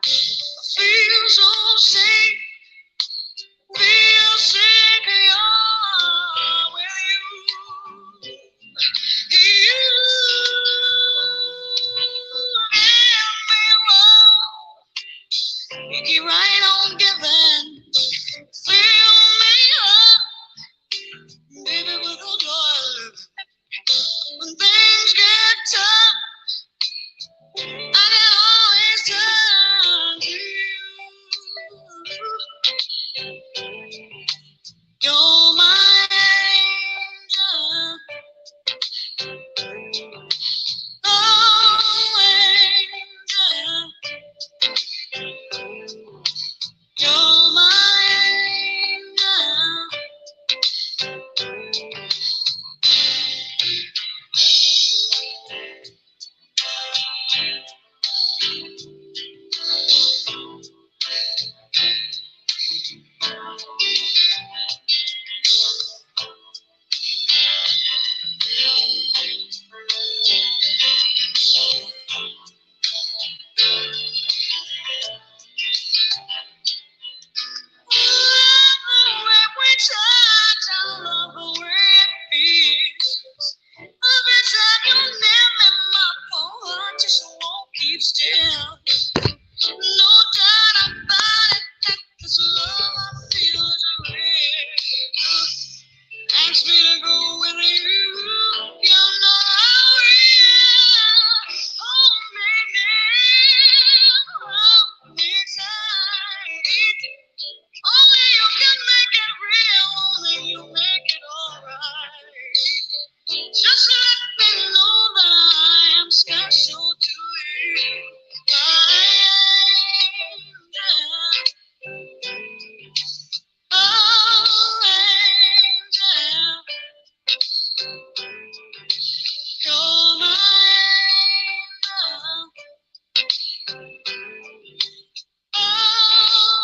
Feel so safe, feel secure with you. You give me love. You keep right on giving. Fill me up, baby, with a joy. When things get tough, I can always turn to you. You're my angel. Oh, angel. You're my When we touch, I love the way it feels. Every time you near me, my heart just won't keep still. No doubt about it, that this love I feel is real. Ask me to go with you. You know how real. Hold me near, hold me tight. Only you can make it real. Only you make it alright. Just let me know that I am special to you. Oh, angel, you're my angel. Oh,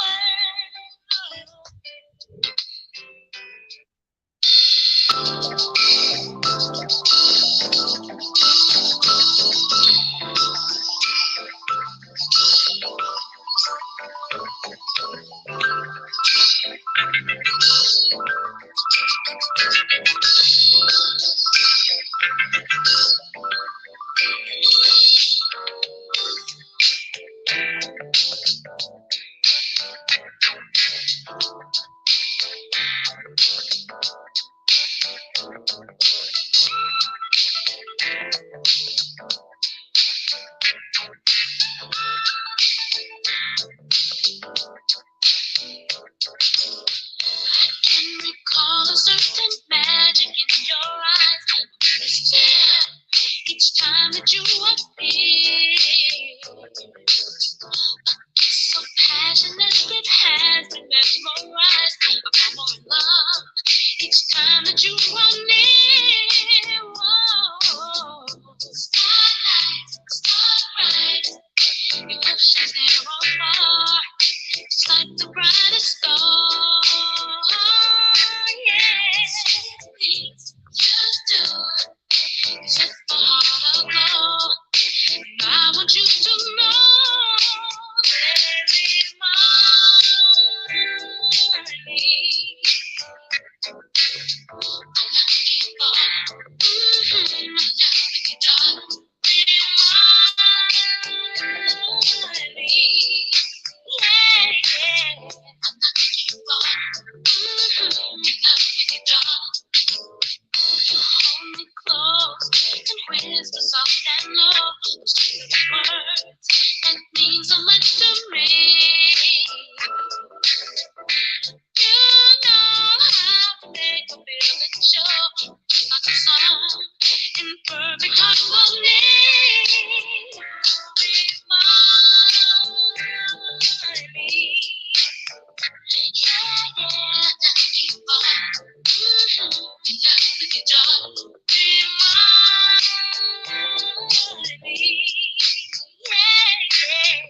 can recall a certain magic in your eyes. It's there each time that you appear. So passionate it has been mesmerized. I'm more in love each time that you are near. Whoa. Starlight, starbright, your love shines near or far. It's like the brightest star. Yeah. Things you do set my heart aglow. And I want you to know there is money. I'm looking for, I'm loving you, darling. Be money. Yeah, yeah. I'm looking for, I'm loving you, darling. You hold me close and whisper soft and low. Those words and mean so much to me. You know how to make a feeling show like a song in perfect harmony. Yeah, yeah, keep on. In love with you, darling. Be mine. Yeah, yeah.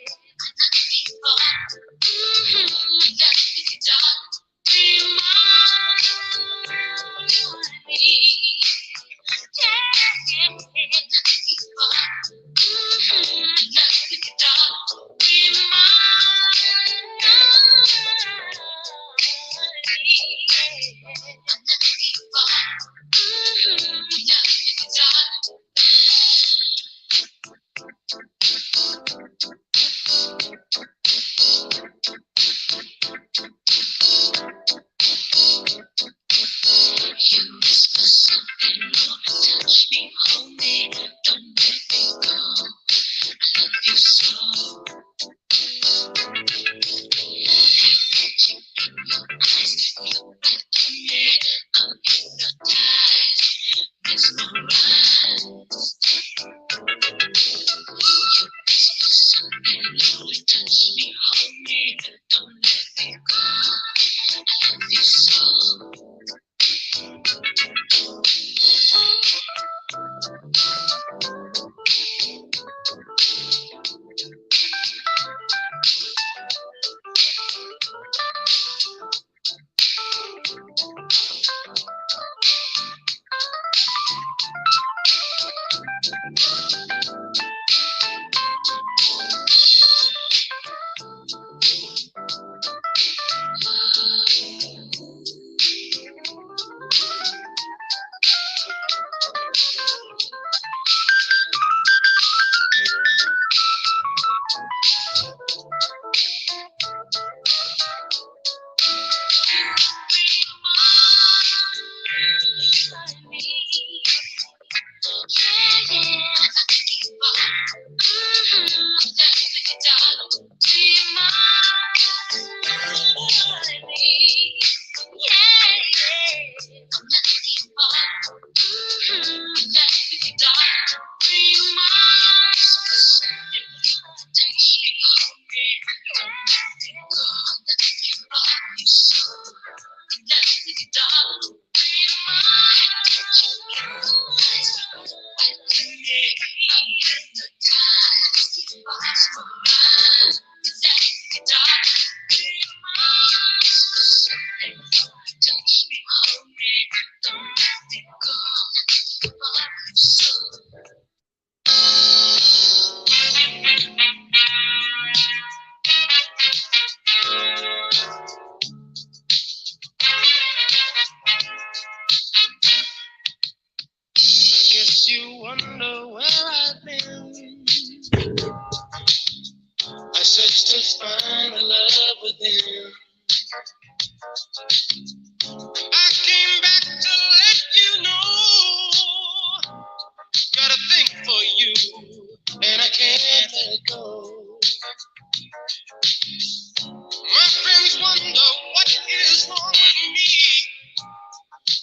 Guess you wonder where I've been. I searched to find the love within. I came back to let you know. Got a thing for you, and I can't let it go. My friends wonder what is wrong with me.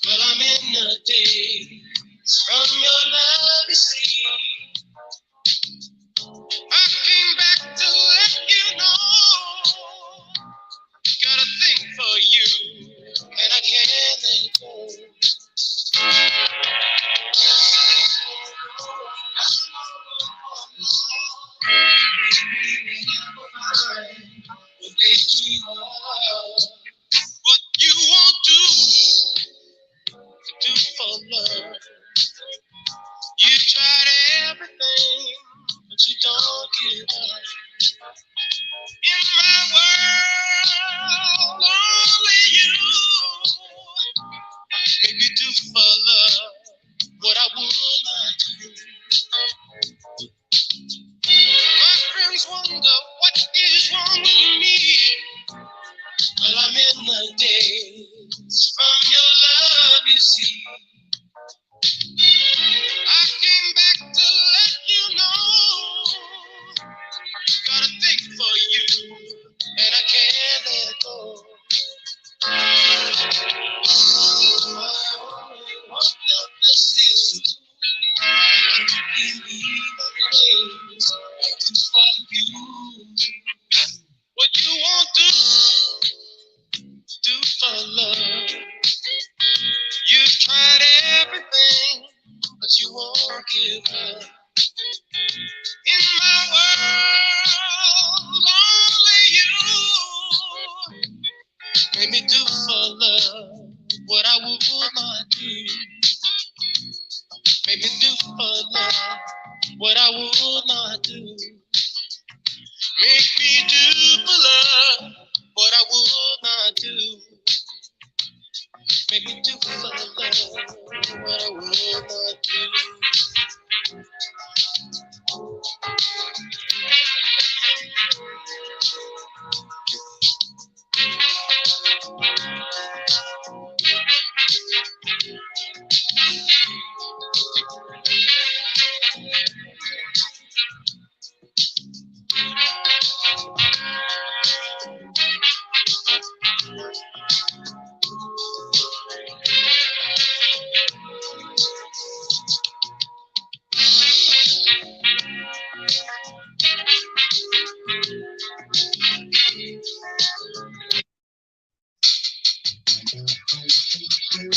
Well, I'm in the daze from your love, you see. I came back to let you know. Got a thing for you, and I can't let it go. What you won't do for love. You tried everything, but you don't give up. In my world, only you make me do for love what I would not do. My friends wonder what is wrong with me. Well, I'm in the days from your love, you see. I came back to let you know. Got a thing for you, and I can't let go. What this is give me the praise for you. What you won't do for love. You've tried everything, but you won't give up. In my world, only you made me do for love what I would not do. Made me do for love what I would not do. Make me do for love what I would not do. Make me do for love what I would not do. Happy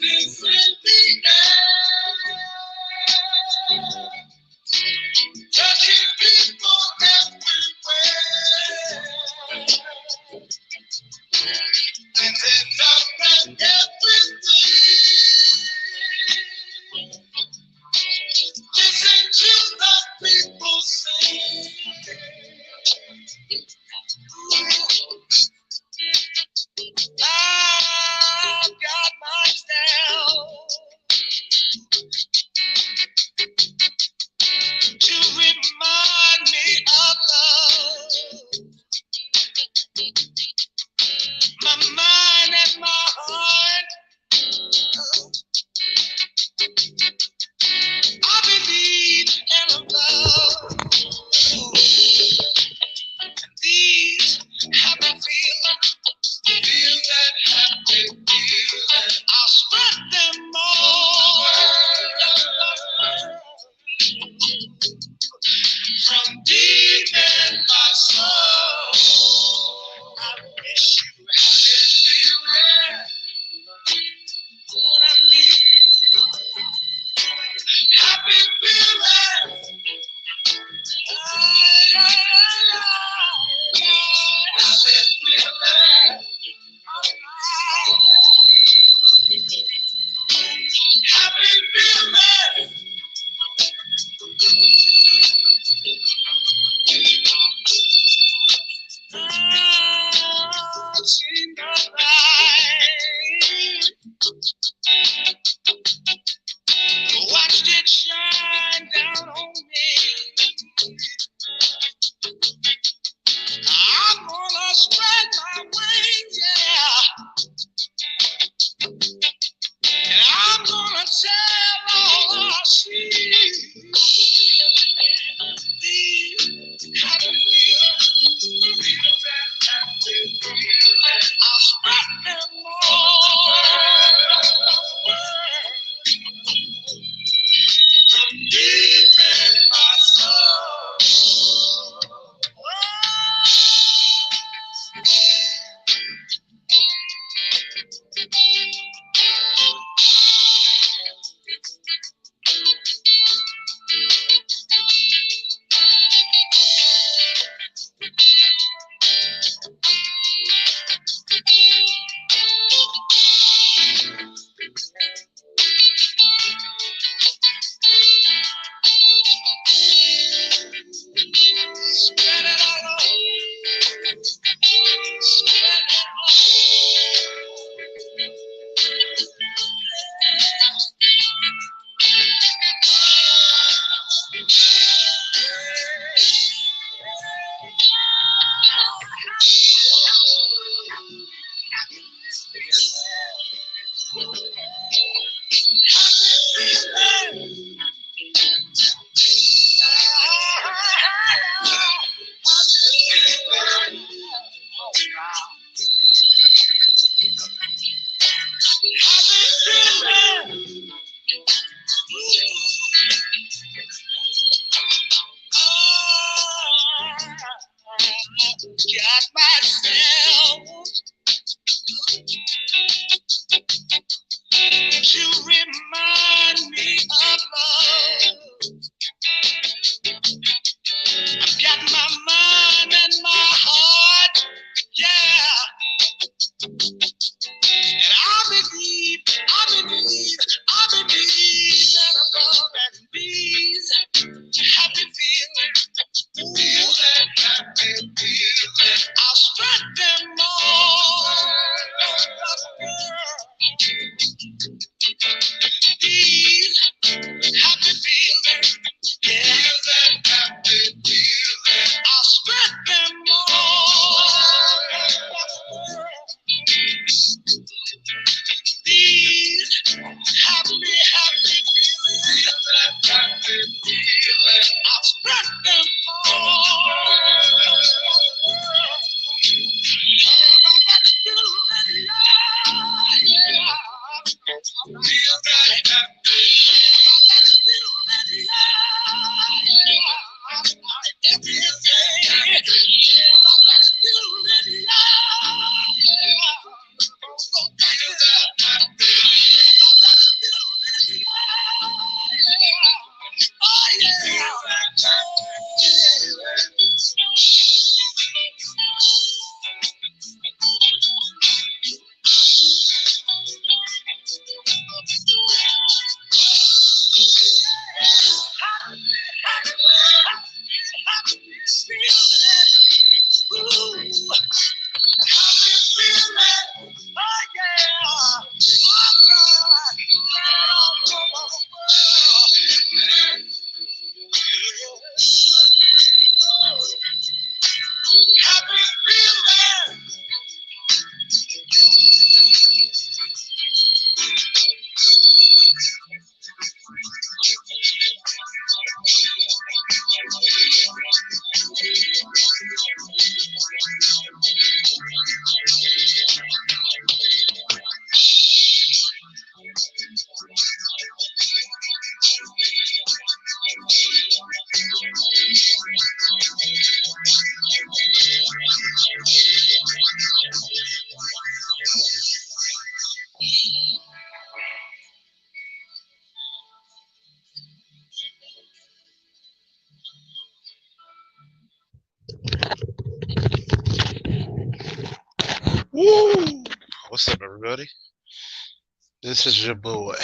feelings in the air, touching people everywhere, ending up and everything. Listen to the people sing. I've got my style to remind me of love. My mind and my heart, I believe in love. These happy feelings, feel that happy feeling. I'll spread them all from deep in my soul. I wish you happy feeling. What I need, happy feeling. Happy feeling. Happy feeling. Seen the light, watched it shine down on me. I'm gonna spread my wings, yeah, and I'm gonna tell all I see. These happy feelings, feel that happy feeling. I'll spread them all. Feel that happy. Woo! What's up, everybody? This is your boy,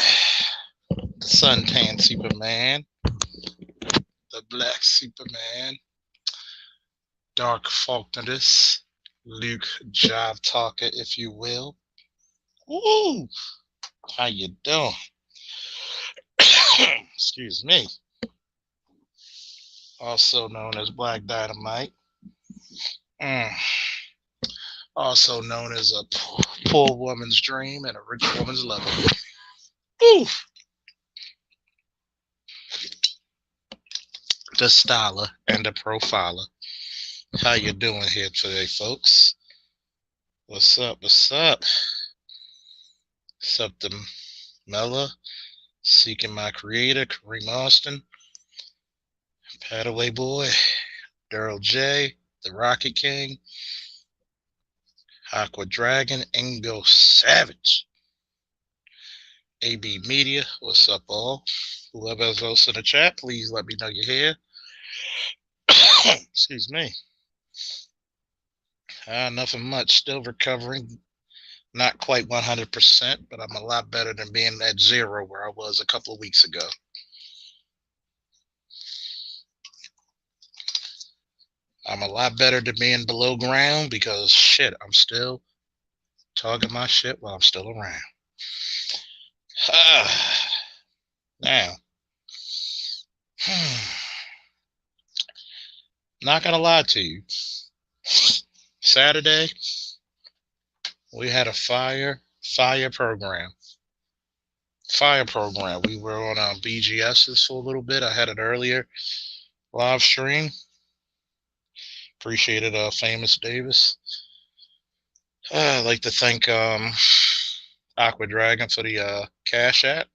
the suntan Superman, the black Superman, Dark Faulkness, Luke Jive Talker, if you will. Woo! How you doing? Excuse me. Also known as Black Dynamite. Mm. Also known as a poor woman's dream and a rich woman's lover. Woo! The styler and the profiler. How you doing here today, folks? What's up? What's up? What's up to Mella, Seeking My Creator, Kareem Austin, Padaway Boy, Daryl J, The Rocket King, Aqua Dragon, Ingo Savage, AB Media. What's up, all? Whoever's else in the chat, please let me know you're here. Excuse me. Nothing much. Still recovering. Not quite 100%, but I'm a lot better than being at zero where I was a couple of weeks ago. I'm a lot better than being below ground because shit, I'm still talking my shit while I'm still around. Now, not gonna lie to you. Saturday, we had a fire program. We were on BGS's for a little bit. I had it earlier, live stream. Appreciated Famous Davis. I'd like to thank Aqua Dragon for the Cash App.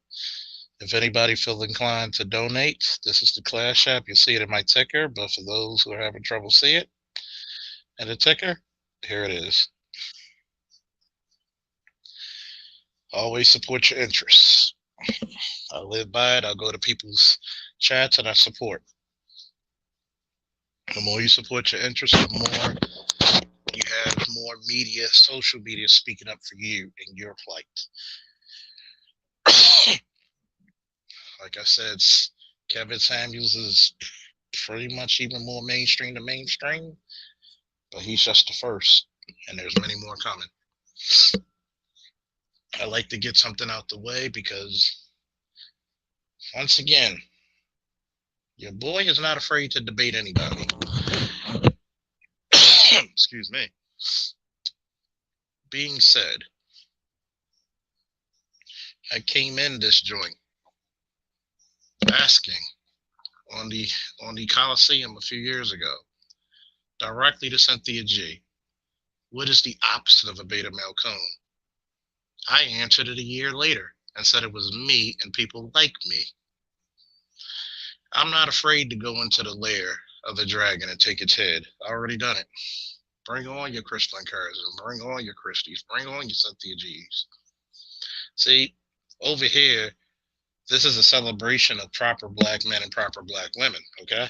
If anybody feels inclined to donate, this is the Cash App. You'll see it in my ticker, but for those who are having trouble see it and the ticker, here it is. Always support your interests. I live by it. I go to people's chats and I support. The more you support your interests, the more you have more media, social media speaking up for you and your plight. Like I said, Kevin Samuels is pretty much even more mainstream than mainstream, but he's just the first, and there's many more coming. I like to get something out the way because, once again, your boy is not afraid to debate anybody. Excuse me. Being said, I came in this joint asking on the Coliseum a few years ago, directly to Cynthia G, what is the opposite of a beta male cone? I answered it a year later. and said it was me and people like me. I'm not afraid to go into the lair of the dragon and take its head. I already done it. Bring on your Crystal Encouragers. Bring on your Christies. Bring on your Cynthia G's. See, over here, this is a celebration of proper black men and proper black women, okay?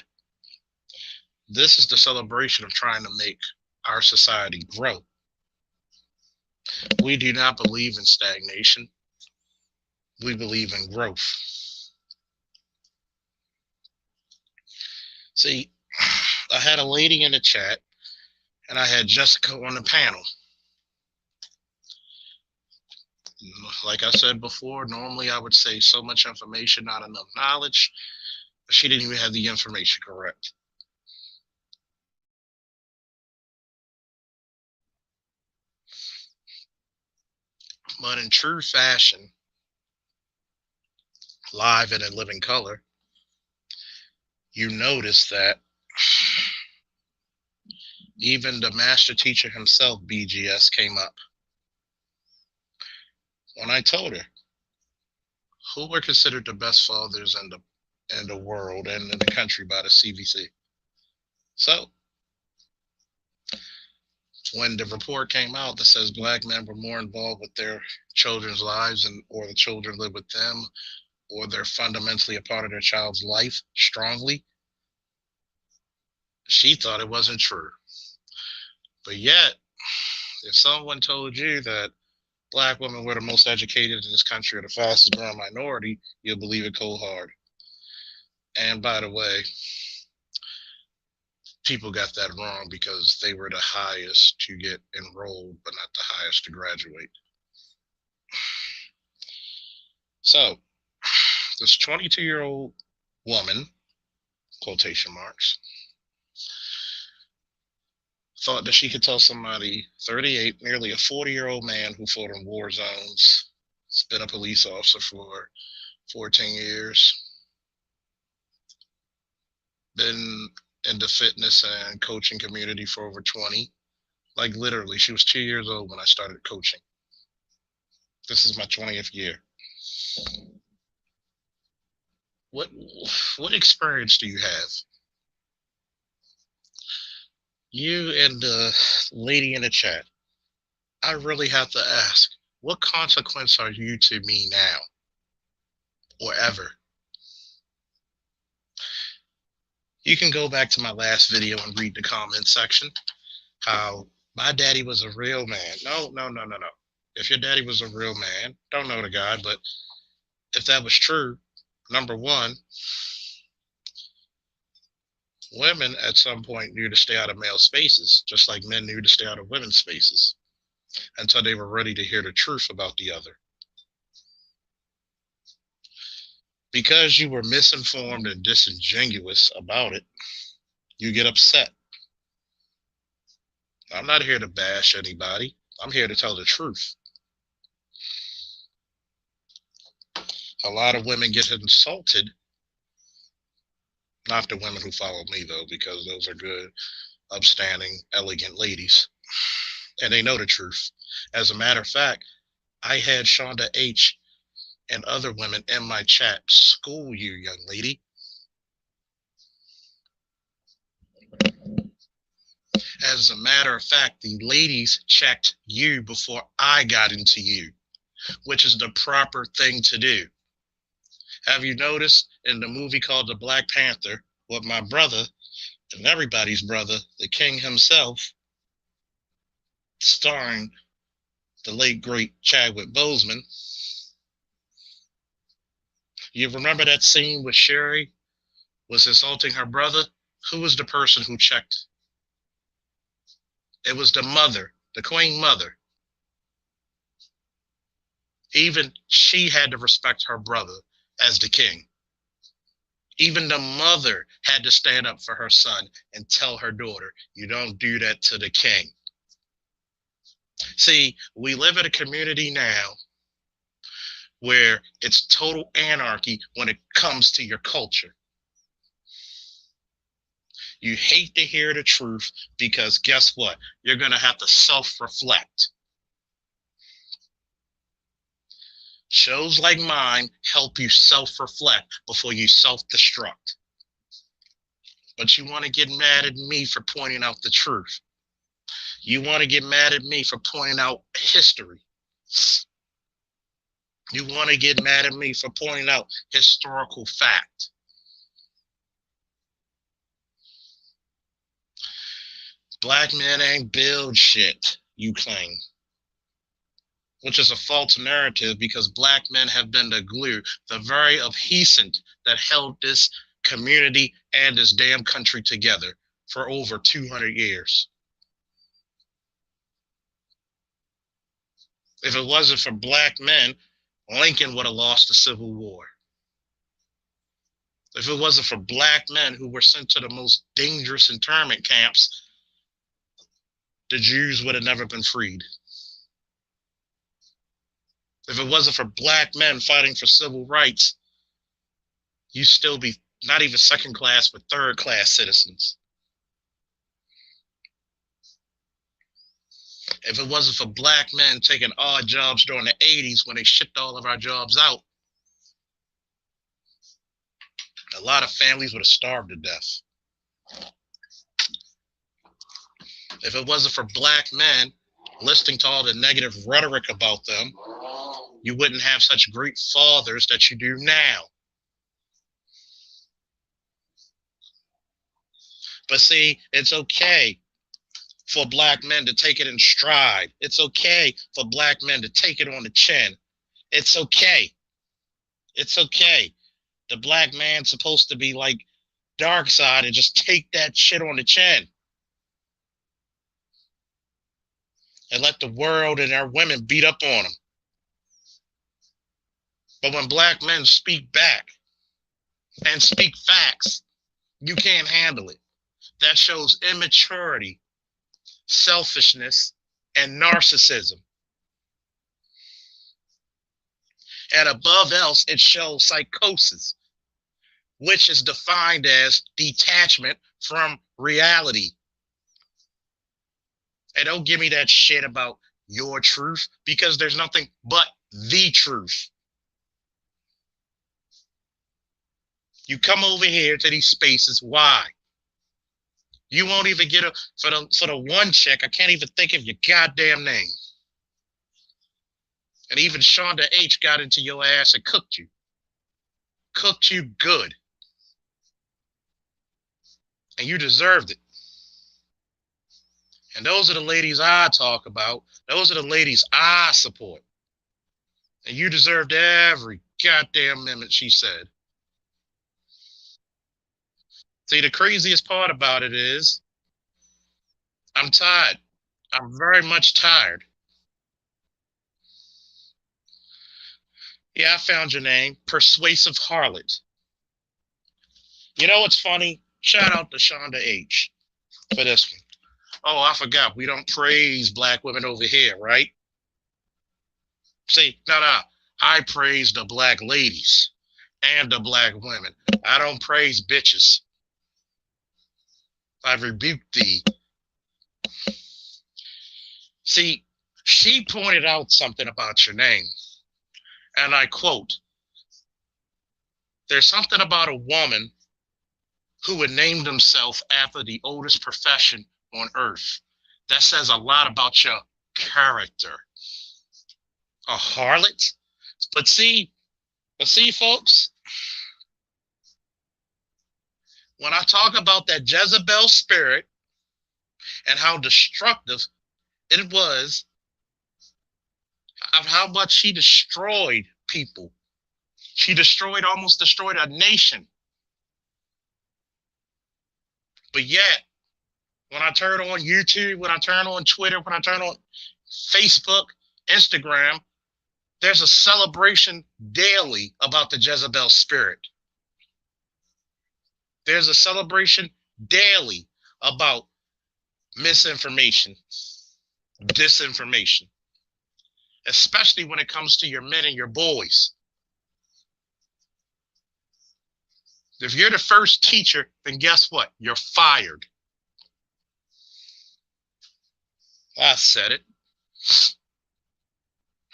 This is the celebration of trying to make our society grow. We do not believe in stagnation. We believe in growth. See, I had a lady in the chat and I had Jessica on the panel. Like I said before, normally I would say so much information, not enough knowledge. But she didn't even have the information correct. But in true fashion, live and in living color, you notice that even the master teacher himself, BGS, came up. When I told her who were considered the best fathers in the world and in the country by the CVC. So when the report came out that says black men were more involved with their children's lives and or the children live with them or they're fundamentally a part of their child's life strongly, she thought it wasn't true. But yet, if someone told you that black women were the most educated in this country or the fastest growing minority, you'll believe it cold hard. And by the way, people got that wrong because they were the highest to get enrolled, but not the highest to graduate. So, this 22-year-old woman, quotation marks, thought that she could tell somebody 38, nearly a 40-year-old man who fought in war zones, has been a police officer for 14 years, been in the fitness and coaching community for over 20. Like literally, she was 2 years old when I started coaching. This is my 20th year. What experience do you have? You and the lady in the chat, I really have to ask, what consequence are you to me now or ever? You can go back to my last video and read the comment section, how my daddy was a real man. No. If your daddy was a real man, don't know the guy, but if that was true, number one, women at some point knew to stay out of male spaces, just like men knew to stay out of women's spaces until they were ready to hear the truth about the other. Because you were misinformed and disingenuous about it, you get upset. I'm not here to bash anybody. I'm here to tell the truth. A lot of women get insulted. Not the women who follow me, though, because those are good, upstanding, elegant ladies. And they know the truth. As a matter of fact, I had Shonda H. and other women in my chat school you, young lady. As a matter of fact, the ladies checked you before I got into you, which is the proper thing to do. Have you noticed in the movie called The Black Panther, what my brother and everybody's brother, the king himself, starring the late great Chadwick Boseman, you remember that scene with Sherry was insulting her brother? Who was the person who checked? It was the mother, the queen mother. Even she had to respect her brother as the king. Even the mother had to stand up for her son and tell her daughter, you don't do that to the king. See, we live in a community now where it's total anarchy when it comes to your culture. You hate to hear the truth because guess what? You're going to have to self-reflect. Shows like mine help you self-reflect before you self-destruct. But you want to get mad at me for pointing out the truth. You want to get mad at me for pointing out history. You want to get mad at me for pointing out historical fact. Black men ain't build shit, you claim. Which is a false narrative because black men have been the glue, the very adhesive that held this community and this damn country together for over 200 years. If it wasn't for black men, Lincoln would have lost the Civil War. If it wasn't for black men who were sent to the most dangerous internment camps, the Jews would have never been freed. If it wasn't for black men fighting for civil rights, you'd still be not even second class, but third class citizens. If it wasn't for black men taking odd jobs during the 80s when they shipped all of our jobs out, a lot of families would have starved to death. If it wasn't for black men listening to all the negative rhetoric about them, you wouldn't have such great fathers that you do now. But see, it's okay for black men to take it in stride. It's okay for black men to take it on the chin. It's okay. It's okay. The black man's supposed to be like dark side and just take that shit on the chin. And let the world and our women beat up on them. But when black men speak back and speak facts, you can't handle it. That shows immaturity, selfishness, and narcissism. And above else, it shows psychosis, which is defined as detachment from reality. And don't give me that shit about your truth, because there's nothing but the truth. You come over here to these spaces, why? You won't even get for the one check. I can't even think of your goddamn name. And even Shonda H got into your ass and cooked you. Cooked you good. And you deserved it. And those are the ladies I talk about. Those are the ladies I support. And you deserved every goddamn minute she said. See, the craziest part about it is I'm tired. I'm very much tired. Yeah, I found your name. Persuasive Harlot. You know what's funny? Shout out to Shonda H for this one. Oh, I forgot. We don't praise black women over here, right? See, no. I praise the black ladies and the black women. I don't praise bitches. I rebuke thee. See, she pointed out something about your name. And I quote, there's something about a woman who would name themselves after the oldest profession on earth. That says a lot about your character. A harlot? But see, folks, when I talk about that Jezebel spirit and how destructive it was, of how much she destroyed people. She almost destroyed a nation. But yet, when I turn on YouTube, when I turn on Twitter, when I turn on Facebook, Instagram, there's a celebration daily about the Jezebel spirit. There's a celebration daily about misinformation, disinformation, especially when it comes to your men and your boys. If you're the first teacher, then guess what? You're fired. I said it.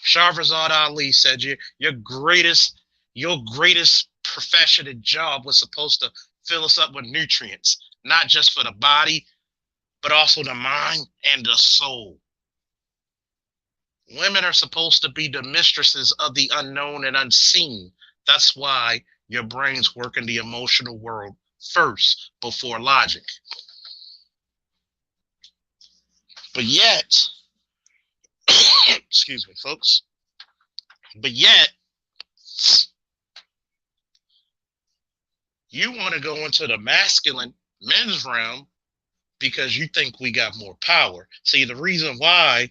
Shahrazad Ali said your greatest profession and job was supposed to fill us up with nutrients, not just for the body, but also the mind and the soul. Women are supposed to be the mistresses of the unknown and unseen. That's why your brains work in the emotional world first before logic. But yet, excuse me, folks, but yet, you want to go into the masculine men's realm because you think we got more power. See, the reason why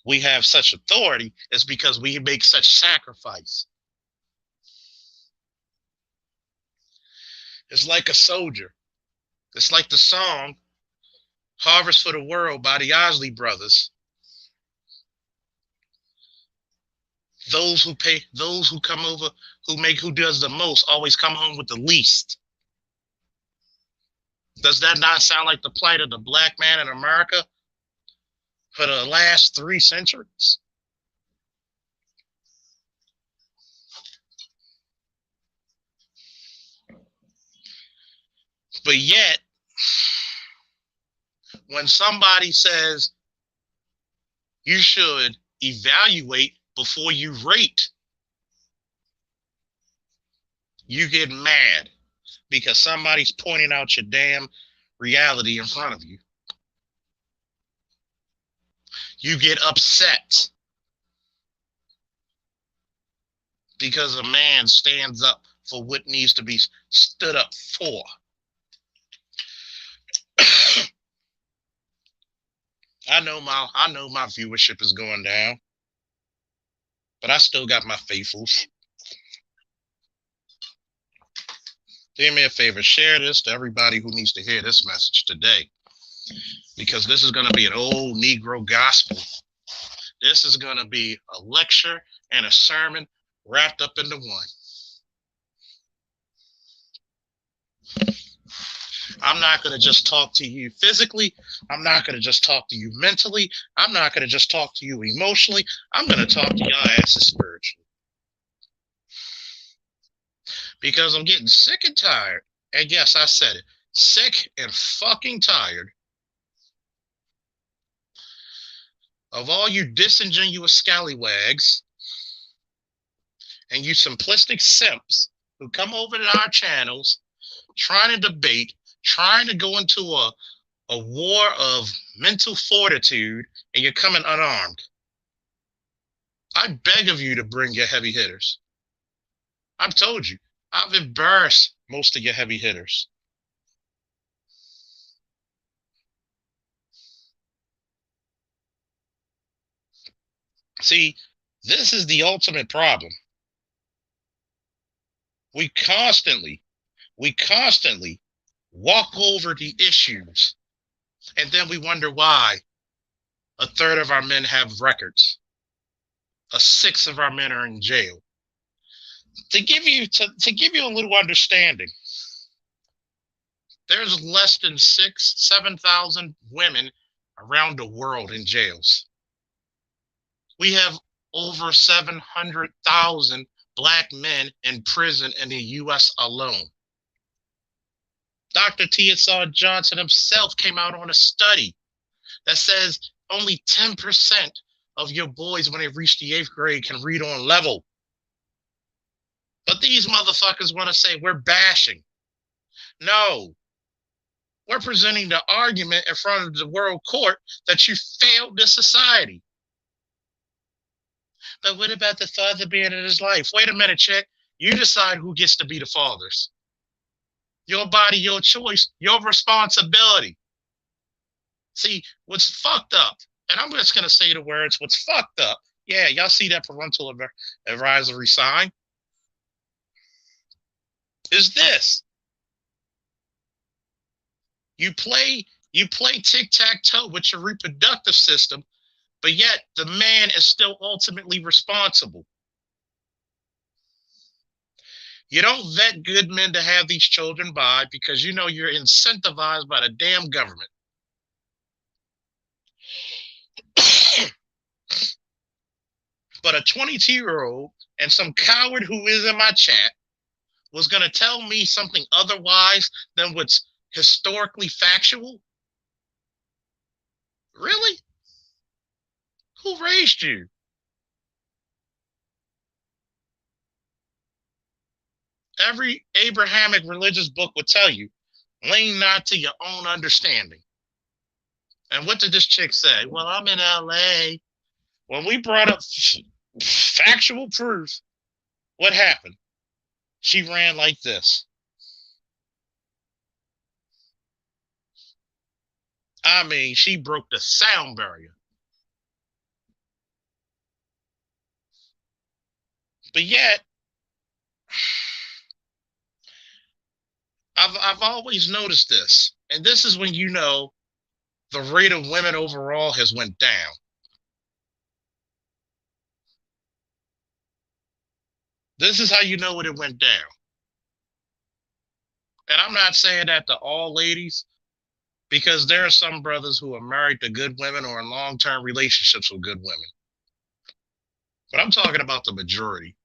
we have such authority is because we make such sacrifice. It's like a soldier. It's like the song Harvest for the World by the Isley Brothers. Those who come over, who does the most, always come home with the least. Does that not sound like the plight of the black man in America for the last 3 centuries? But yet, when somebody says you should evaluate before you rate, you get mad because somebody's pointing out your damn reality in front of you. You get upset because a man stands up for what needs to be stood up for. I know my viewership is going down, but I still got my faithfuls. Do me a favor, share this to everybody who needs to hear this message today, because this is going to be an old Negro gospel. This is going to be a lecture and a sermon wrapped up into one. I'm not going to just talk to you physically. I'm not going to just talk to you mentally. I'm not going to just talk to you emotionally. I'm going to talk to y'all asses spiritually. Because I'm getting sick and tired. And yes, I said it. Sick and fucking tired of all you disingenuous scallywags and you simplistic simps who come over to our channels trying to debate, trying to go into a war of mental fortitude, and you're coming unarmed. I beg of you to bring your heavy hitters. I've told you, I've embarrassed most of your heavy hitters. See, this is the ultimate problem. We constantly walk over the issues, and then we wonder why a third of our men have records. A sixth of our men are in jail. To give you a little understanding, there's less than 7,000 women around the world in jails. We have over 700,000 black men in prison in the US alone. Dr. T.S.R. Johnson himself came out on a study that says only 10% of your boys when they reach the 8th grade can read on level. But these motherfuckers want to say we're bashing. No. We're presenting the argument in front of the world court that you failed this society. But what about the father being in his life? Wait a minute, chick. You decide who gets to be the fathers. Your body, your choice, your responsibility. See, what's fucked up, and I'm just going to say the words, what's fucked up. Yeah, y'all see that parental advisory sign? Is this. You play tic-tac-toe with your reproductive system, but yet the man is still ultimately responsible. You don't vet good men to have these children by because you know you're incentivized by the damn government. But a 22-year-old and some coward who is in my chat was going to tell me something otherwise than what's historically factual? Really? Who raised you? Every Abrahamic religious book would tell you, lean not to your own understanding. And what did this chick say? Well, I'm in LA. When we brought up factual proof, what happened? She ran like this. I mean, she broke the sound barrier. But yet, I've always noticed this, and this is when you know the rate of women overall has went down. This is how you know it went down. And I'm not saying that to all ladies, because there are some brothers who are married to good women or in long-term relationships with good women. But I'm talking about the majority.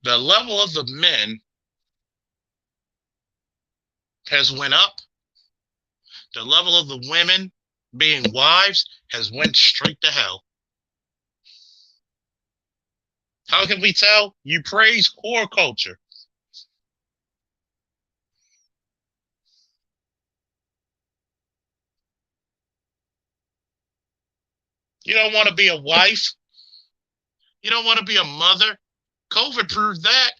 The level of the men has went up. The level of the women being wives has went straight to hell. How can we tell? You praise core culture. You don't want to be a wife. You don't want to be a mother. COVID proved that.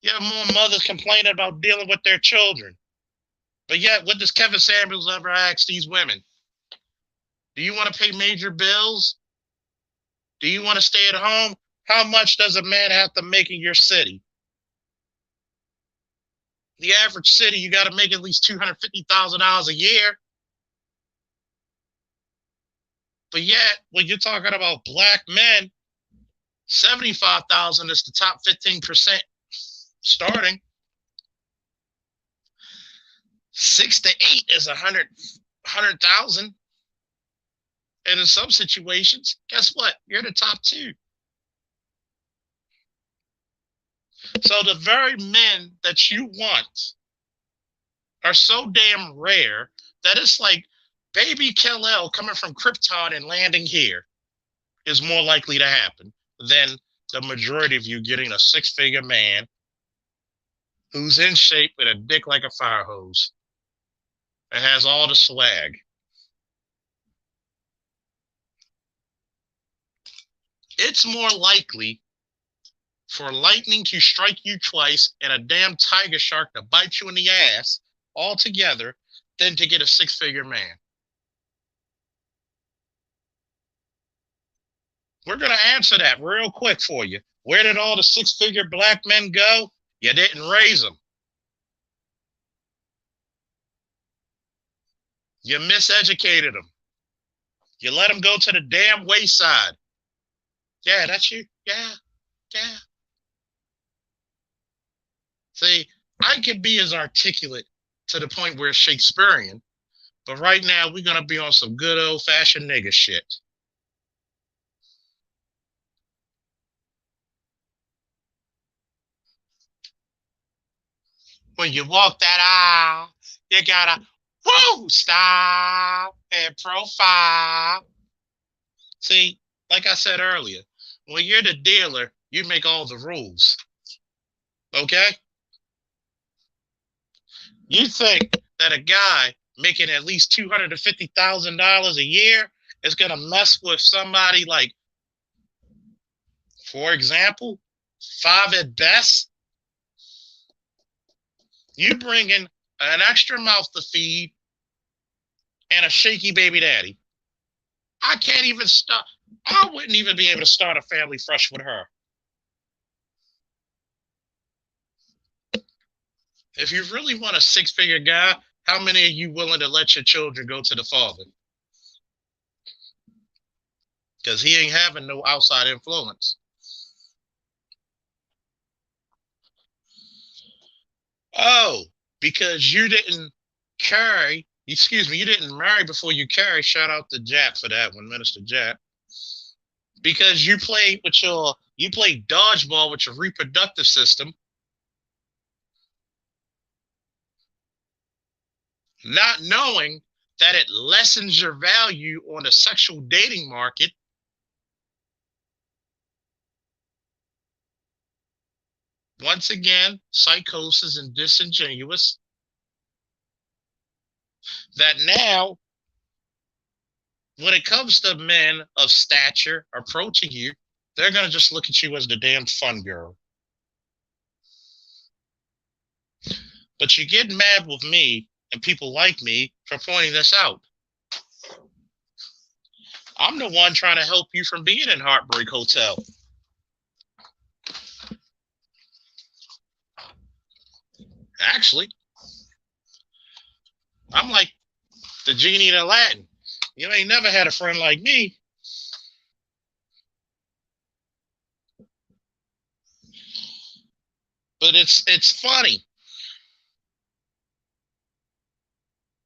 You have more mothers complaining about dealing with their children. But yet, what does Kevin Samuels ever ask these women? Do you want to pay major bills? Do you want to stay at home? How much does a man have to make in your city? The average city, you got to make at least $250,000 a year. But yet, when you're talking about black men, 75,000 is the top 15% starting. 6 to 8 is 100,000. And in some situations, guess what? You're the top 2. So the very men that you want are so damn rare that it's like baby Kal-El coming from Krypton and landing here is more likely to happen than the majority of you getting a 6-figure man who's in shape with a dick like a fire hose and has all the swag. It's more likely for lightning to strike you twice and a damn tiger shark to bite you in the ass all together than to get a 6-figure man. We're going to answer that real quick for you. Where did all the 6-figure black men go? You didn't raise them. You miseducated them. You let them go to the damn wayside. Yeah, that's you. Yeah. See, I can be as articulate to the point where it's Shakespearean, but right now we're going to be on some good old-fashioned nigga shit. When you walk that aisle, you gotta, woo, style and profile. See, like I said earlier, when you're the dealer, you make all the rules. Okay? You think that a guy making at least $250,000 a year is going to mess with somebody like, for example, 5 at best? You bring in an extra mouth to feed and a shaky baby daddy. I can't even start. I wouldn't even be able to start a family fresh with her. If you really want a 6-figure guy, how many are you willing to let your children go to the father? Because he ain't having no outside influence. Oh, because you didn't you didn't marry before you carry. Shout out to Jap for that one, Minister Jap. because you played dodgeball with your reproductive system, not knowing that it lessens your value on the sexual dating market. Once again, psychosis and disingenuous. That now, when it comes to men of stature approaching you, they're going to just look at you as the damn fun girl. But you get mad with me and people like me for pointing this out. I'm the one trying to help you from being in Heartbreak Hotel. Actually, I'm like the genie in Aladdin. You ain't never had a friend like me. But it's funny.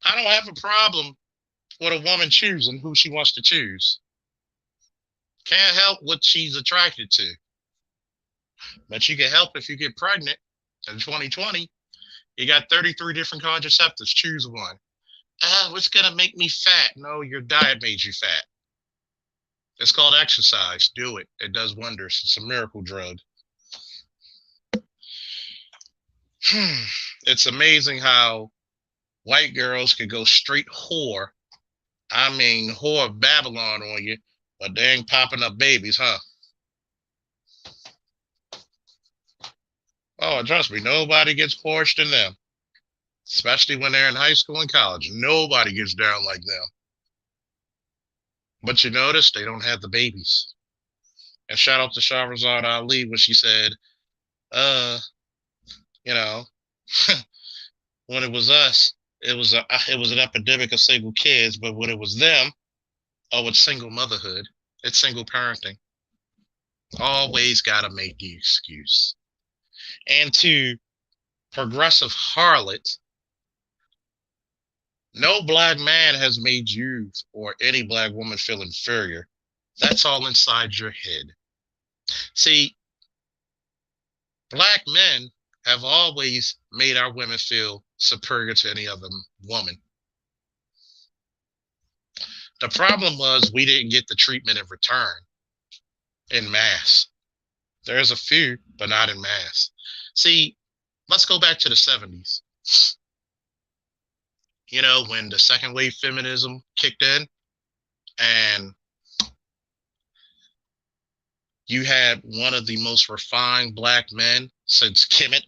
I don't have a problem with a woman choosing who she wants to choose. Can't help what she's attracted to. But you can help if you get pregnant in 2020. You got 33 different contraceptives. Choose one. What's going to make me fat? No, your diet made you fat. It's called exercise. Do it. It does wonders. It's a miracle drug. It's amazing how white girls could go straight whore. I mean, whore of Babylon on you, but they ain't popping up babies, huh? Oh, trust me, nobody gets porched in them, especially when they're in high school and college. Nobody gets down like them. But you notice they don't have the babies. And shout out to Shahrazad Ali when she said, uh, you know, when it was us, it was an epidemic of single kids, but when it was them, oh, it's single motherhood. It's single parenting. Always gotta make the excuse. And to progressive harlot, no black man has made you or any black woman feel inferior. That's all inside your head. See, black men have always made our women feel superior to any other woman. The problem was we didn't get the treatment in return in mass. There's a few, but not in mass. See, let's go back to the 70s. You know, when the second wave feminism kicked in and you had one of the most refined black men since Kemet,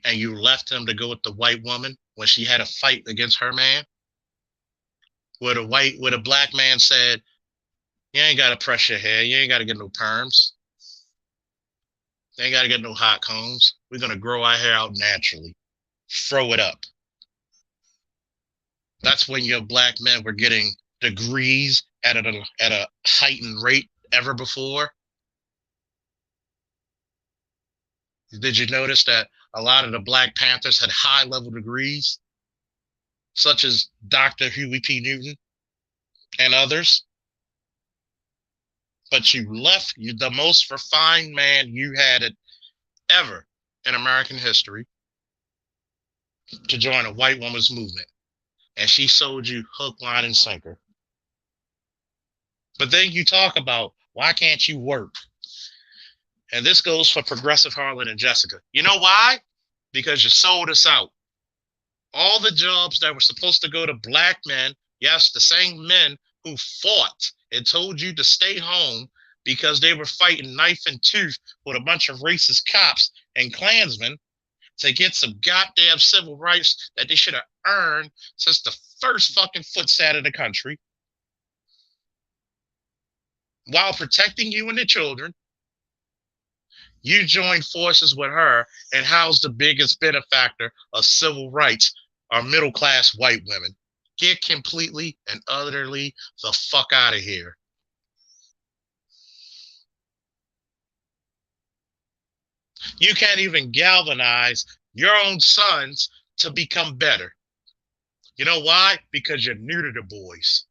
and you left him to go with the white woman when she had a fight against her man, where a black man said, you ain't gotta press your hair, you ain't gotta get no perms, you ain't gotta get no hot combs. We're gonna grow our hair out naturally. Throw it up. That's when your black men were getting degrees at a heightened rate ever before. Did you notice that a lot of the Black Panthers had high level degrees, such as Dr. Huey P. Newton and others? But you left the most refined man you had it ever in American history to join a white woman's movement. And she sold you hook, line, and sinker. But then you talk about, why can't you work? And this goes for Progressive Harlan and Jessica. You know why? Because you sold us out. All the jobs that were supposed to go to black men, yes, the same men who fought and told you to stay home because they were fighting knife and tooth with a bunch of racist cops and Klansmen to get some goddamn civil rights that they should have earned since the first fucking foot sat in the country, while protecting you and the children. You joined forces with her, and how's the biggest benefactor of civil rights are middle-class white women? Get completely and utterly the fuck out of here. You can't even galvanize your own sons to become better. You know why? Because you're new to the boys.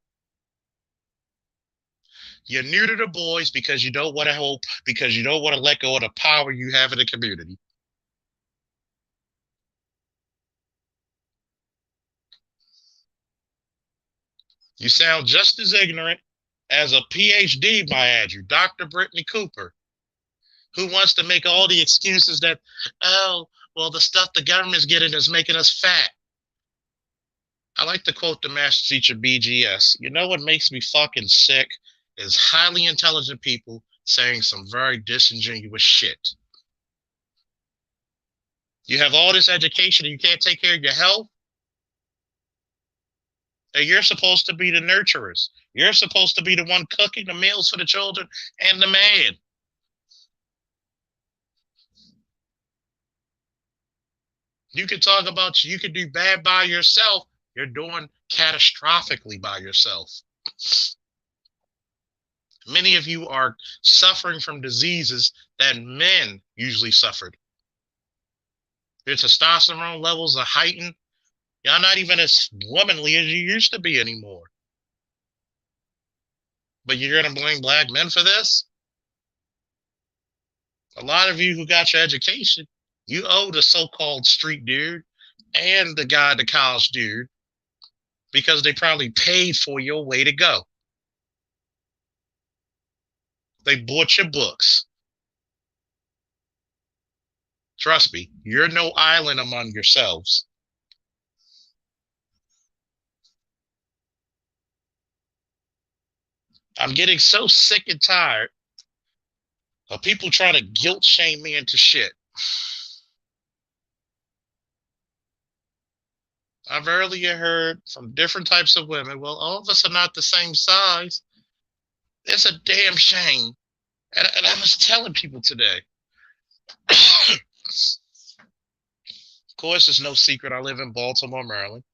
You're new to the boys because you don't want to help, because you don't want to let go of the power you have in the community. You sound just as ignorant as a PhD, my add you, Dr. Brittany Cooper, who wants to make all the excuses that, oh, well, the stuff the government's getting is making us fat. I like to quote the master teacher BGS. You know what makes me fucking sick is highly intelligent people saying some very disingenuous shit. You have all this education and you can't take care of your health. And you're supposed to be the nurturers. You're supposed to be the one cooking the meals for the children and the man. You can talk about you can do bad by yourself. You're doing catastrophically by yourself. Many of you are suffering from diseases that men usually suffered. Your testosterone levels are heightened. Y'all not even as womanly as you used to be anymore. But you're going to blame black men for this? A lot of you who got your education, you owe the so-called street dude and the guy, the college dude, because they probably paid for your way to go. They bought your books. Trust me, you're no island among yourselves. I'm getting so sick and tired of people trying to guilt shame me into shit. I've earlier heard from different types of women, well, all of us are not the same size. It's a damn shame. And I was telling people today. Of course, it's no secret I live in Baltimore, Maryland.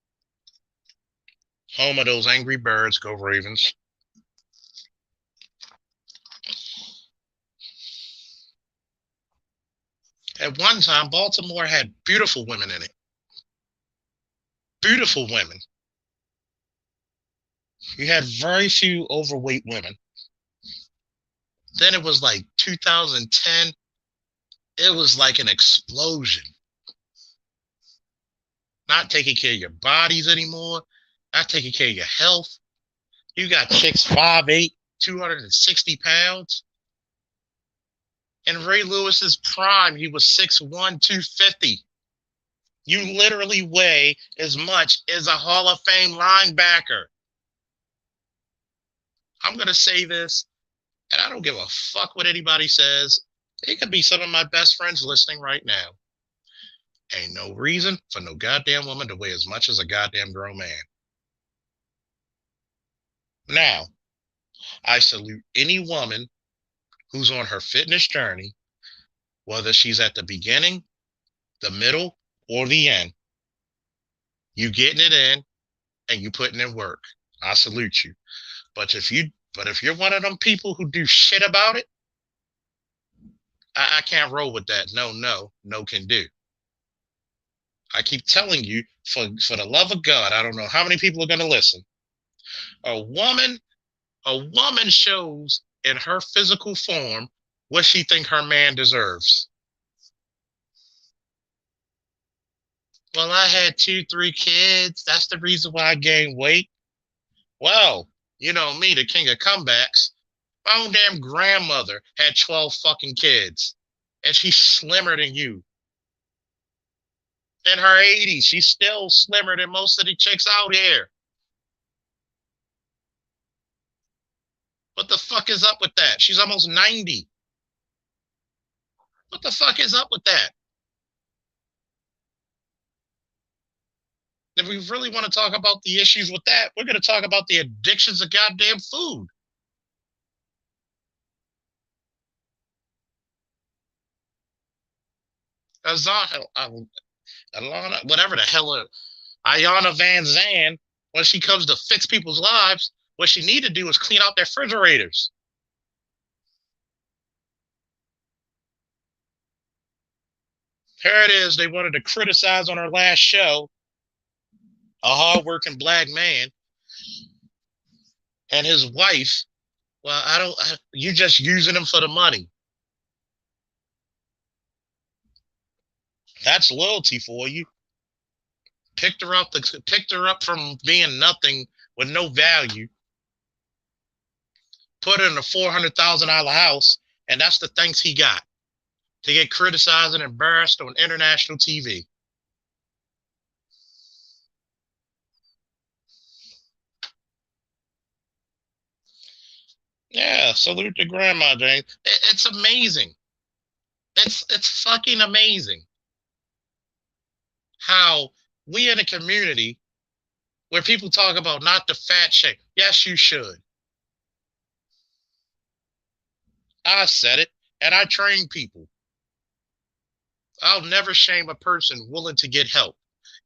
Home of those angry birds, go Ravens. At one time, Baltimore had beautiful women in it. Beautiful women. You had very few overweight women. Then it was like 2010. It was like an explosion. Not taking care of your bodies anymore. Not taking care of your health. You got chicks 5'8", 260 pounds. In Ray Lewis's prime, he was 6'1", 250. You literally weigh as much as a Hall of Fame linebacker. I'm going to say this, and I don't give a fuck what anybody says. It could be some of my best friends listening right now. Ain't no reason for no goddamn woman to weigh as much as a goddamn grown man. Now, I salute any woman who's on her fitness journey, whether she's at the beginning, the middle, or the end. You getting it in and you putting in work. I salute you. But if you're one of them people who do shit about it, I can't roll with that. No can do. I keep telling you, for the love of God, I don't know how many people are going to listen. A woman shows in her physical form what she think her man deserves. Well, I had 2, 3 kids. That's the reason why I gained weight. Well, you know me, the king of comebacks. My own damn grandmother had 12 fucking kids, and she's slimmer than you. In her 80s, she's still slimmer than most of the chicks out here. What the fuck is up with that? She's almost 90. What the fuck is up with that? If we really want to talk about the issues with that, we're going to talk about the addictions of goddamn food. Alana, whatever the hell, Ayana Van Zandt, when she comes to fix people's lives, what she need to do is clean out their refrigerators. Here it is. They wanted to criticize on her last show a hardworking black man and his wife Well, I don't. You just using them for the money. That's loyalty for you. Picked her up from being nothing with no value. Put her in a $400,000 house, and that's the thanks he got to get criticized and embarrassed on international TV. Yeah, salute to Grandma Jane. It's amazing. It's fucking amazing how we in a community where people talk about not the fat shame. Yes, you should. I said it, and I train people. I'll never shame a person willing to get help.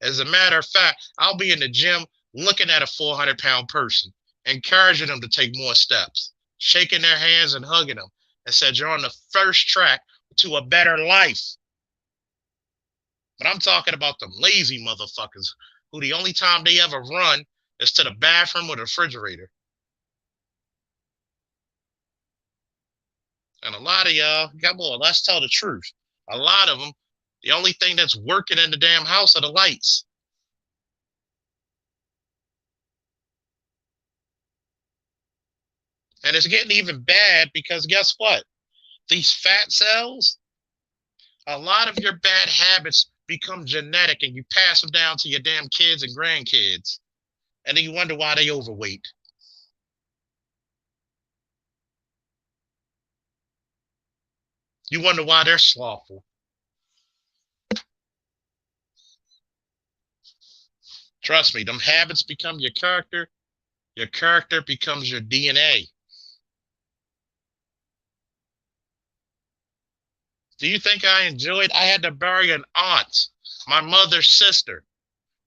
As a matter of fact, I'll be in the gym looking at a 400-pound person, encouraging them to take more steps, shaking their hands and hugging them, and said, "You're on the first track to a better life." But I'm talking about them lazy motherfuckers who the only time they ever run is to the bathroom or the refrigerator. And a lot of y'all, come on, let's tell the truth. A lot of them, the only thing that's working in the damn house are the lights. And it's getting even bad because guess what? These fat cells, a lot of your bad habits become genetic and you pass them down to your damn kids and grandkids. And then you wonder why they overweight. You wonder why they're slothful. Trust me, them habits become your character becomes your DNA. Do you think I enjoyed? I had to bury an aunt, my mother's sister,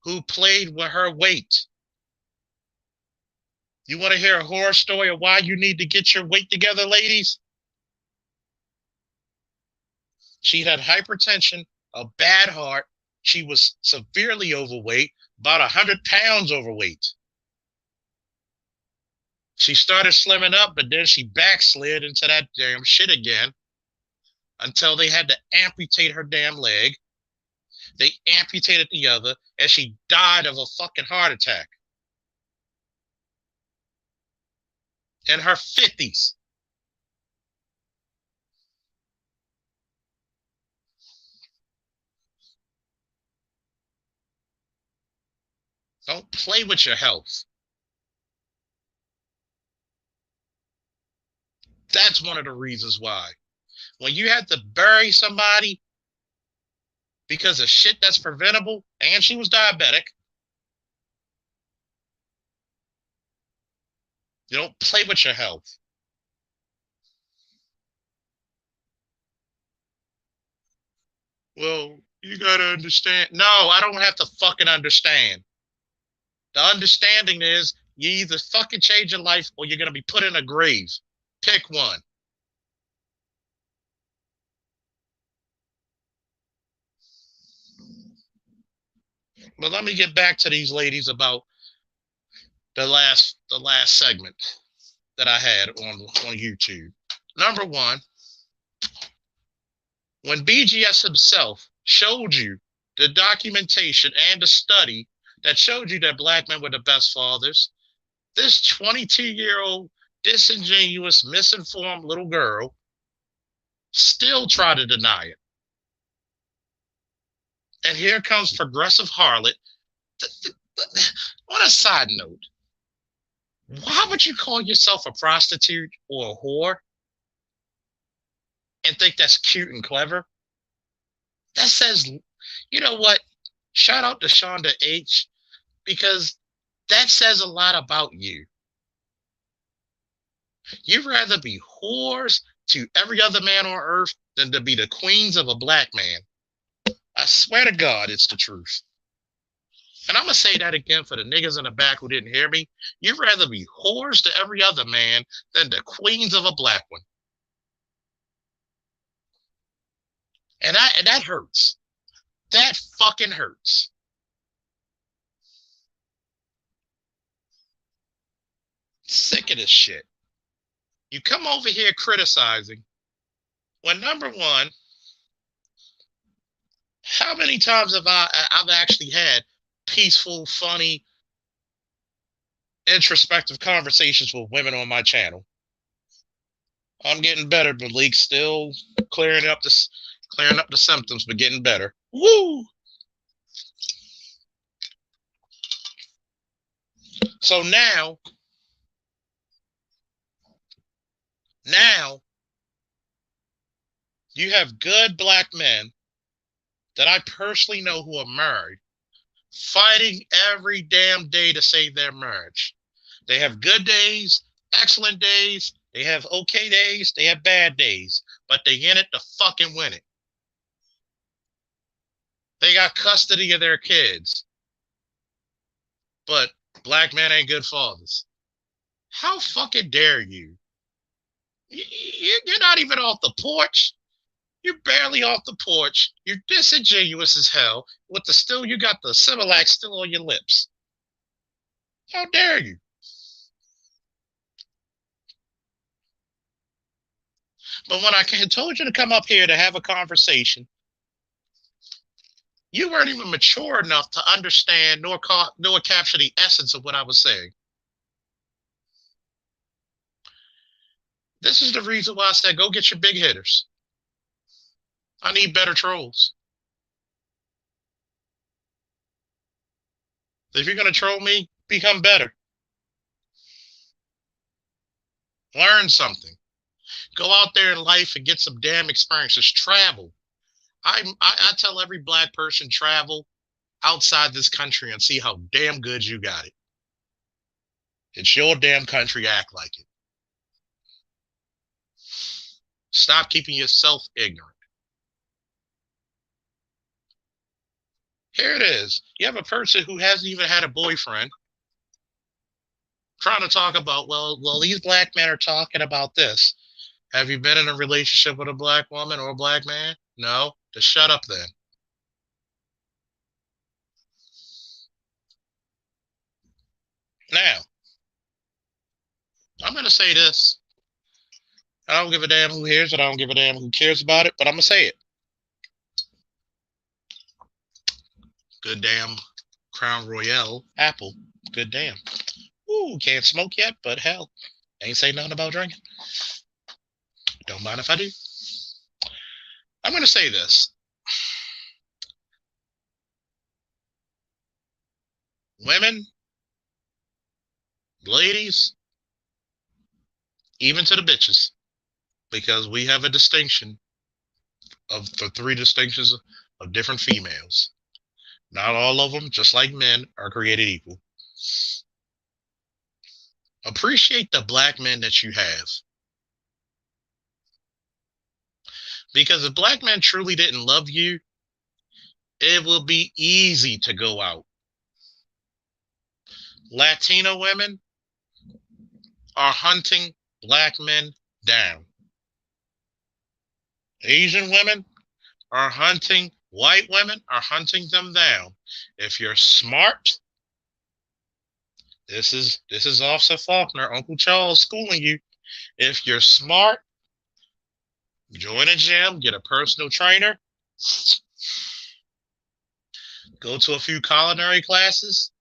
who played with her weight. You want to hear a horror story of why you need to get your weight together, ladies? She had hypertension, a bad heart. She was severely overweight, about 100 pounds overweight. She started slimming up, but then she backslid into that damn shit again until they had to amputate her damn leg. They amputated the other, and she died of a fucking heart attack in her 50s. Don't play with your health. That's one of the reasons why. When you have to bury somebody because of shit that's preventable, and she was diabetic, you don't play with your health. Well, you gotta understand. No, I don't have to fucking understand. The understanding is you either fucking change your life or you're gonna be put in a grave. Pick one. But let me get back to these ladies about the last segment that I had on YouTube. Number one, when BGS himself showed you the documentation and the study that showed you that black men were the best fathers, this 22-year-old disingenuous, misinformed little girl still tried to deny it. And here comes progressive harlot. On a side note, why would you call yourself a prostitute or a whore and think that's cute and clever? That says, you know what? Shout out to Shonda H, because that says a lot about you. You'd rather be whores to every other man on earth than to be the queens of a black man. I swear to God, it's the truth. And I'm going to say that again for the niggas in the back who didn't hear me. You'd rather be whores to every other man than the queens of a black one. And that hurts. That fucking hurts. Sick of this shit. You come over here criticizing when, number one, how many times have I've actually had peaceful, funny, introspective conversations with women on my channel? I'm getting better, but Malik still clearing up the symptoms, but getting better. Woo! So now you have good black men that I personally know who are married, fighting every damn day to save their marriage. They have good days, excellent days, they have okay days, they have bad days, but they in it to fucking win it. They got custody of their kids, but black men ain't good fathers. How fucking dare you? You're not even off the porch. You're barely off the porch. You're disingenuous as hell. You got the Similac still on your lips. How dare you? But when I told you to come up here to have a conversation, you weren't even mature enough to understand nor capture the essence of what I was saying. This is the reason why I said go get your big hitters. I need better trolls. If you're going to troll me, become better. Learn something. Go out there in life and get some damn experiences. Travel. I tell every black person, travel outside this country and see how damn good you got it. It's your damn country. Act like it. Stop keeping yourself ignorant. Here it is. You have a person who hasn't even had a boyfriend trying to talk about, well, these black men are talking about this. Have you been in a relationship with a black woman or a black man? No? Just shut up then. Now, I'm going to say this. I don't give a damn who hears it. I don't give a damn who cares about it, but I'm going to say it. Good damn Crown Royale apple. Good damn. Ooh, can't smoke yet, but hell, ain't say nothing about drinking. Don't mind if I do. I'm going to say this. Women, ladies, even to the bitches, because we have a distinction of the three distinctions of different females. Not all of them, just like men, are created equal. Appreciate the black men that you have. Because if black men truly didn't love you, it will be easy to go out. Latino women are hunting black men down. Asian women are hunting, white women are hunting them down. If you're smart, this is Officer Faulkner, Uncle Charles schooling you. If you're smart, join a gym, get a personal trainer, go to a few culinary classes,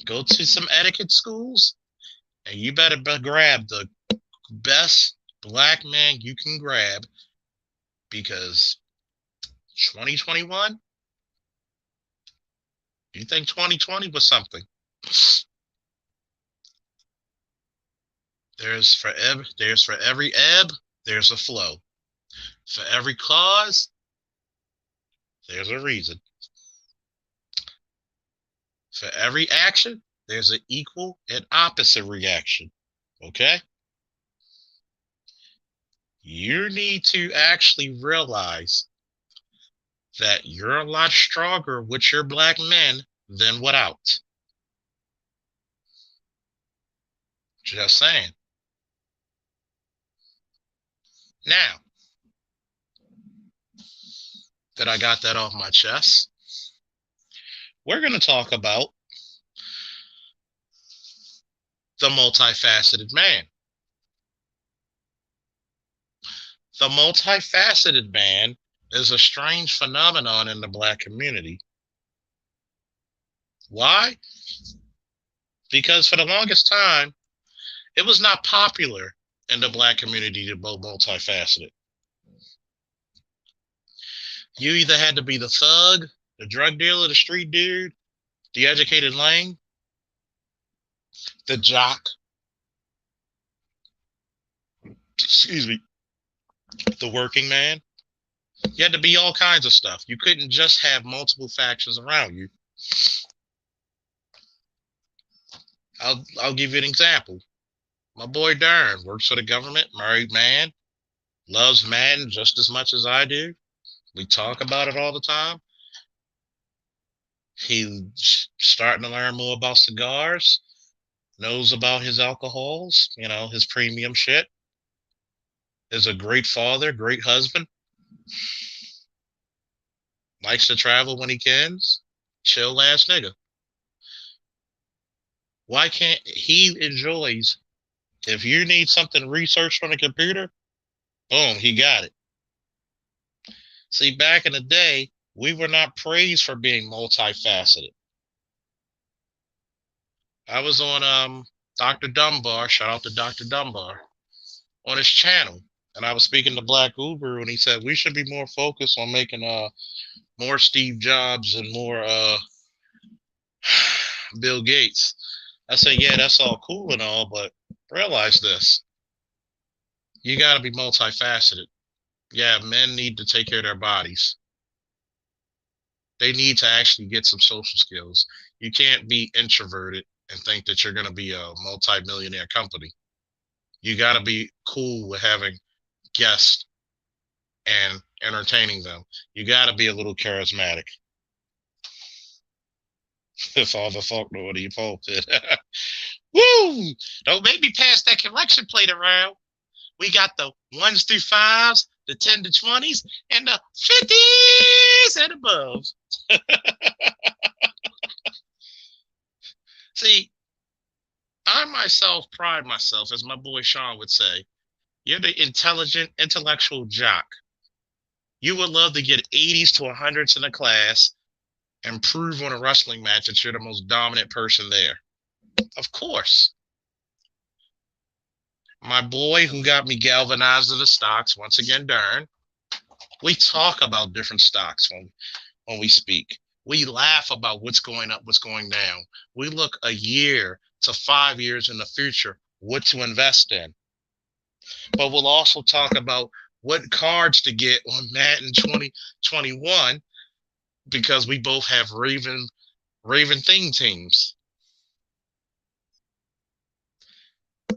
go to some etiquette schools, and you better grab the best black man you can grab, because 2021, you think 2020 was something. There's for every ebb, there's a flow. For every cause, there's a reason. For every action, there's an equal and opposite reaction. Okay? You need to actually realize that you're a lot stronger with your black men than without. Just saying. Now that I got that off my chest, we're going to talk about the multifaceted man. The multifaceted man is a strange phenomenon in the black community. Why? Because for the longest time, it was not popular in the black community to be multifaceted. You either had to be the thug, the drug dealer, the street dude, the educated lame, the jock, excuse me, the working man. You had to be all kinds of stuff. You couldn't just have multiple factions around you. I'll give you an example. My boy Darren works for the government, married man, loves Madden just as much as I do. We talk about it all the time. He's starting to learn more about cigars, knows about his alcohols, his premium shit. Is a great father, great husband, likes to travel when he can. Chill ass nigga. Why can't he enjoys? If you need something researched on a computer, boom, he got it. See, back in the day, we were not praised for being multifaceted. I was on Dr. Dunbar, shout out to Dr. Dunbar, on his channel. And I was speaking to Black Uber and he said we should be more focused on making more Steve Jobs and more Bill Gates. I said, yeah, that's all cool and all, but realize this. You gotta be multifaceted. Yeah, men need to take care of their bodies. They need to actually get some social skills. You can't be introverted and think that you're gonna be a multi-millionaire company. You gotta be cool with having guests and entertaining them. You gotta be a little charismatic. Father Faulkner, what do you pulpit? Woo! Don't make me pass that collection plate around. We got the 1s through 5s, the 10 to 20s, and the 50s and above. See, I myself pride myself, as my boy Sean would say, you're the intelligent, intellectual jock. You would love to get 80s to 100s in a class and prove on a wrestling match that you're the most dominant person there. Of course. My boy who got me galvanized in the stocks, once again, Darren, we talk about different stocks when we speak. We laugh about what's going up, what's going down. We look a year to 5 years in the future, what to invest in. But we'll also talk about what cards to get on Madden 2021 because we both have Raven theme teams.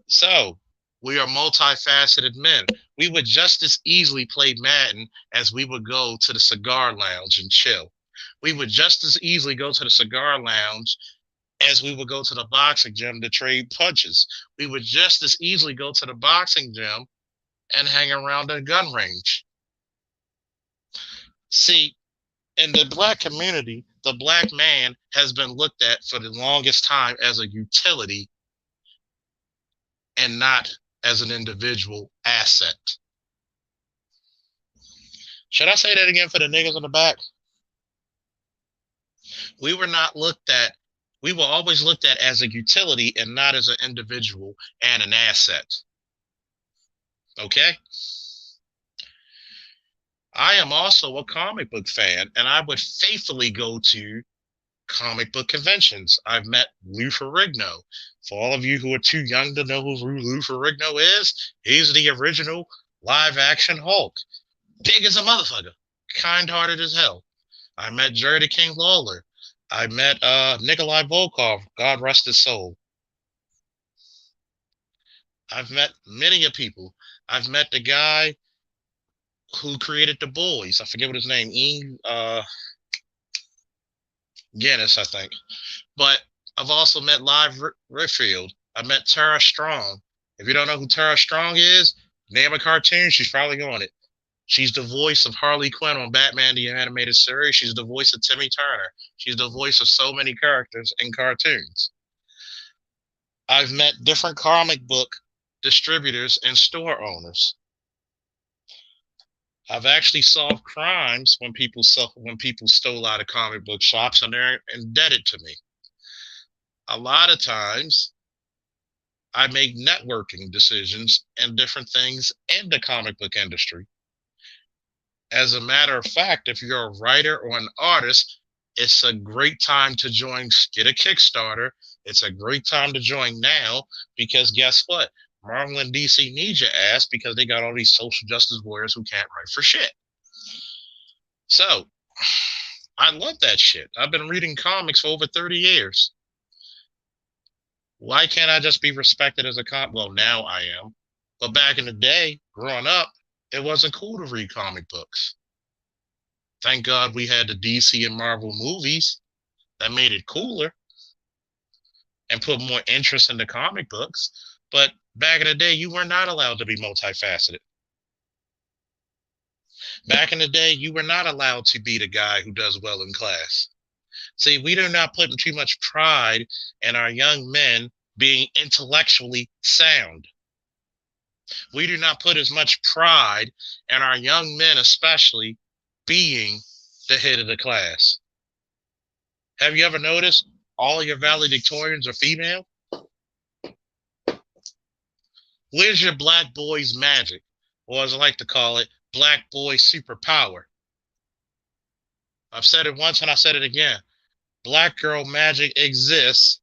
So we are multifaceted men. We would just as easily play Madden as we would go to the cigar lounge and chill. We would just as easily go to the cigar lounge as we would go to the boxing gym to trade punches. We would just as easily go to the boxing gym and hang around a gun range. See, in the black community, the black man has been looked at for the longest time as a utility and not as an individual asset. Should I say that again for the niggas in the back? We were not looked at, we were always looked at as a utility and not as an individual and an asset. Okay? I am also a comic book fan, and I would faithfully go to comic book conventions. I've met Lou Ferrigno. For all of you who are too young to know who Lou Ferrigno is, he's the original live action Hulk. Big as a motherfucker. Kind-hearted as hell. I met Jerry the King Lawler. I met Nikolai Volkov, God rest his soul. I've met many of people. I've met the guy who created the boys. I forget what his name, Guinness, I think. But I've also met Live Redfield. I met Tara Strong. If you don't know who Tara Strong is, name a cartoon, she's probably on it. She's the voice of Harley Quinn on Batman the Animated Series. She's the voice of Timmy Turner. She's the voice of so many characters in cartoons. I've met different comic book distributors and store owners. I've actually solved crimes when people stole out of comic book shops and they're indebted to me. A lot of times I make networking decisions and different things in the comic book industry. As a matter of fact, if you're a writer or an artist, it's a great time to join, get a Kickstarter. It's a great time to join now because guess what? Marvel and DC need your ass because they got all these social justice warriors who can't write for shit. So I love that shit. I've been reading comics for over 30 years. Why can't I just be respected as a comic? Well, now I am. But back in the day, growing up, it wasn't cool to read comic books. Thank God we had the DC and Marvel movies that made it cooler and put more interest in the comic books. But back in the day, you were not allowed to be multifaceted. Back in the day, you were not allowed to be the guy who does well in class. See, we are not putting too much pride in our young men being intellectually sound. We do not put as much pride in our young men, especially being the head of the class. Have you ever noticed all your valedictorians are female? Where's your black boy's magic? Or as I like to call it, black boy superpower. I've said it once and I said it again. Black girl magic exists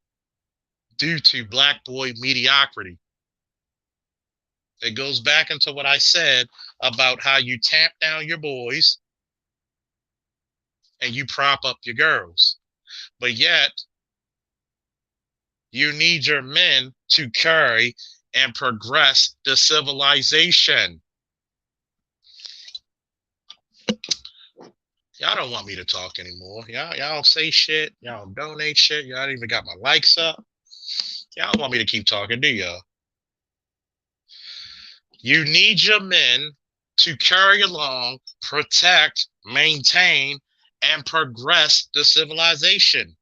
due to black boy mediocrity. It goes back into what I said about how you tamp down your boys and you prop up your girls. But yet, you need your men to carry and progress the civilization. Y'all don't want me to talk anymore. Y'all don't say shit. Y'all don't donate shit. Y'all don't even got my likes up. Y'all don't want me to keep talking, do y'all? You need your men to carry along, protect, maintain, and progress the civilization.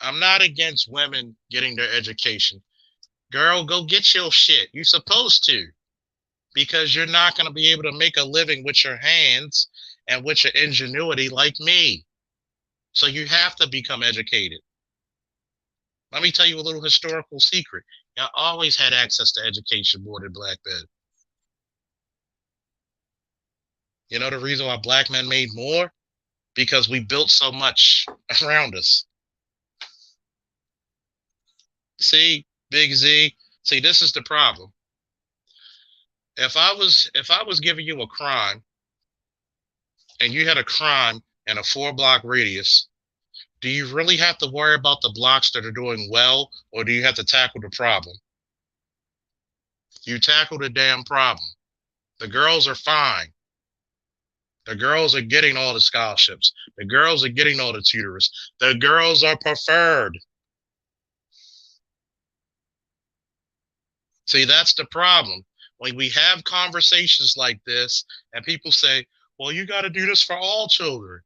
I'm not against women getting their education. Girl, go get your shit. You're supposed to. Because you're not going to be able to make a living with your hands and with your ingenuity like me. So you have to become educated. Let me tell you a little historical secret. Y'all always had access to education more than black men. You know the reason why black men made more? Because we built so much around us. See, Big Z, see, this is the problem. If I was giving you a crime and you had a crime in a 4-block radius, do you really have to worry about the blocks that are doing well, or do you have to tackle the problem? You tackle the damn problem. The girls are fine. The girls are getting all the scholarships. The girls are getting all the tutors. The girls are preferred. See, that's the problem. When we have conversations like this and people say, well, you got to do this for all children.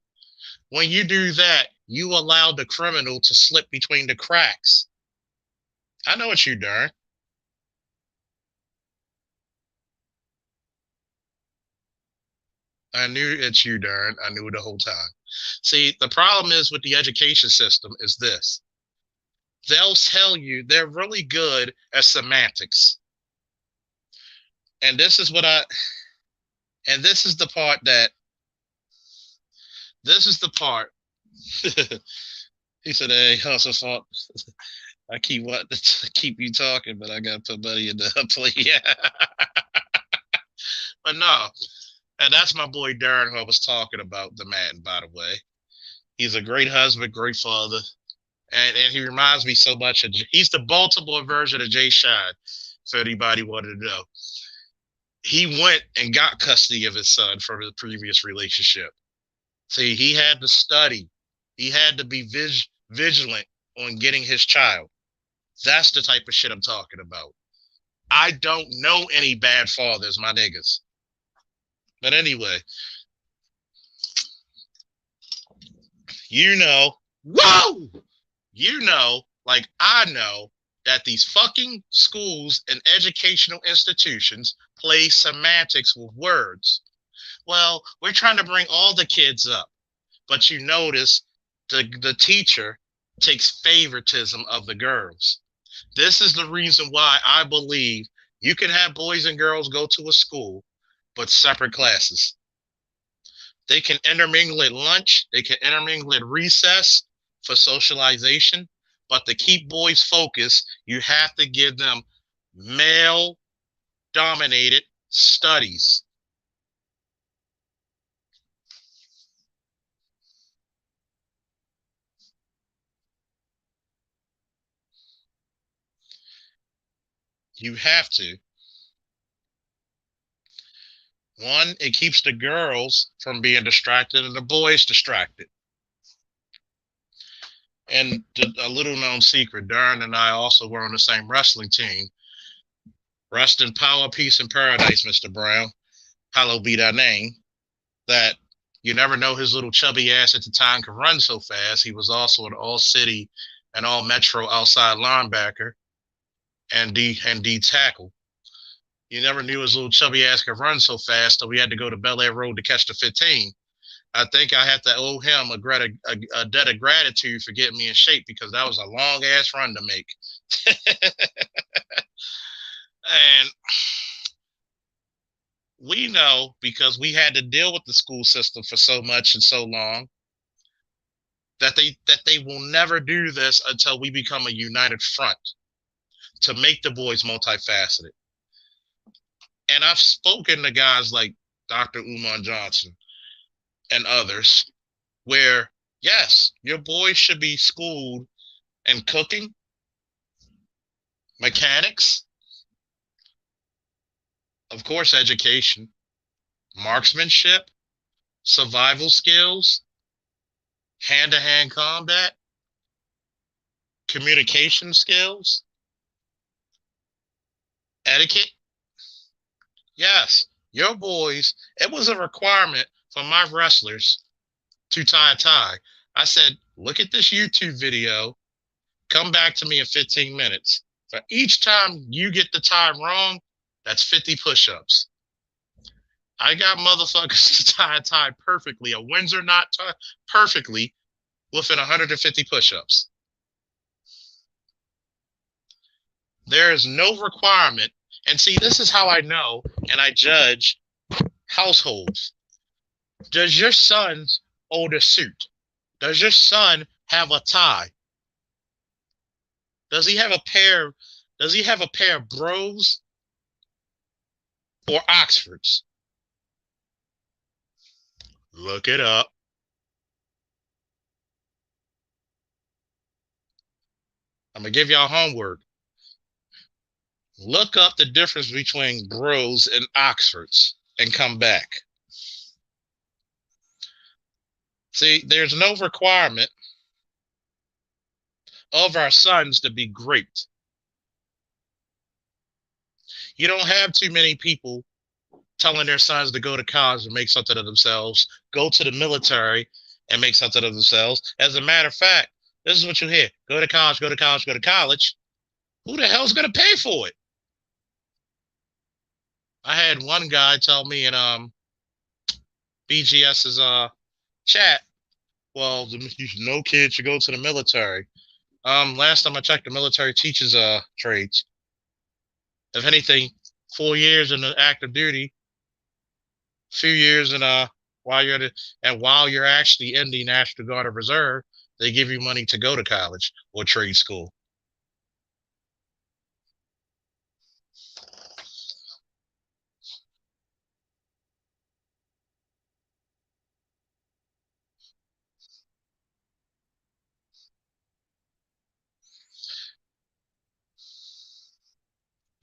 When you do that, you allow the criminal to slip between the cracks. I know it's you, Darn. I knew it's you, Darn. I knew it the whole time. See, the problem is with the education system is this. They'll tell you they're really good at semantics. And this is what and this is the part that, this is the part. He said, hey, hustle fault. I keep wanting to keep you talking, but I got to put money in the plate. Yeah. But no, and that's my boy Darren who I was talking about, the man, by the way. He's a great husband, great father. And he reminds me so much of, he's the Baltimore version of Jay Shine, if anybody wanted to know. He went and got custody of his son from his previous relationship. See, he had to study. He had to be vigilant on getting his child. That's the type of shit I'm talking about. I don't know any bad fathers, my niggas. But anyway, you know, whoa! You know, like I know, that these fucking schools and educational institutions play semantics with words. Well, we're trying to bring all the kids up, but you notice the teacher takes favoritism of the girls. This is the reason why I believe you can have boys and girls go to a school, but separate classes. They can intermingle at lunch, they can intermingle at recess for socialization, but to keep boys focused, you have to give them male dominated studies. You have to. One, it keeps the girls from being distracted and the boys distracted. And a little known secret, Darren and I also were on the same wrestling team. Rest in power, peace, and paradise, Mr. Brown. Hallowed be thy name. That you never know his little chubby ass at the time could run so fast. He was also an all city and all metro outside linebacker and D tackle. You never knew his little chubby ass could run so fast, so we had to go to Bel Air Road to catch the 15. I think I have to owe him a debt of gratitude for getting me in shape because that was a long ass run to make. And we know because we had to deal with the school system for so much and so long that they will never do this until we become a united front to make the boys multifaceted. And I've spoken to guys like Dr. Umar Johnson and others where, yes, your boys should be schooled in cooking, mechanics, of course, education, marksmanship, survival skills, hand-to-hand combat, communication skills, etiquette. Yes, your boys, it was a requirement for my wrestlers to tie a tie. I said, look at this YouTube video, come back to me in 15 minutes. For each time you get the tie wrong, that's 50 push-ups. I got motherfuckers to tie a tie perfectly, a Windsor knot tie perfectly within 150 push-ups. There is no requirement. And see, this is how I know and I judge households. Does your son own a suit? Does your son have a tie? Does he have a pair? Does he have a pair of Bros or Oxfords? Look it up. I'm gonna give y'all homework. Look up the difference between Bros and Oxfords and come back. See, there's no requirement of our sons to be great. You don't have too many people telling their sons to go to college and make something of themselves, go to the military and make something of themselves. As a matter of fact, this is what you hear. Go to college, go to college, go to college. Who the hell's going to pay for it? I had one guy tell me in BGS's chat, well, no kid should go to the military. Last time I checked, the military teaches trades. If anything, 4 years in the active duty, few years in while you're actually in the National Guard and Reserve, they give you money to go to college or trade school.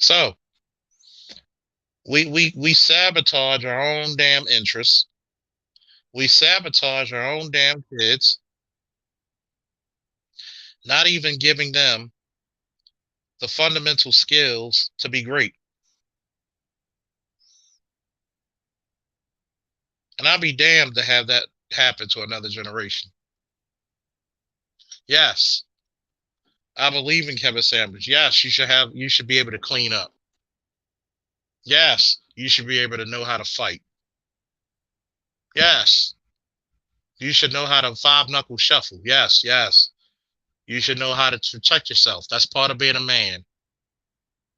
So we sabotage our own damn interests. We sabotage our own damn kids, not even giving them the fundamental skills to be great. And I'll be damned to have that happen to another generation. Yes, I believe in Kevin Sanders. Yes, you should be able to clean up. Yes, you should be able to know how to fight. Yes, you should know how to five knuckle shuffle. Yes, yes. You should know how to protect yourself. That's part of being a man.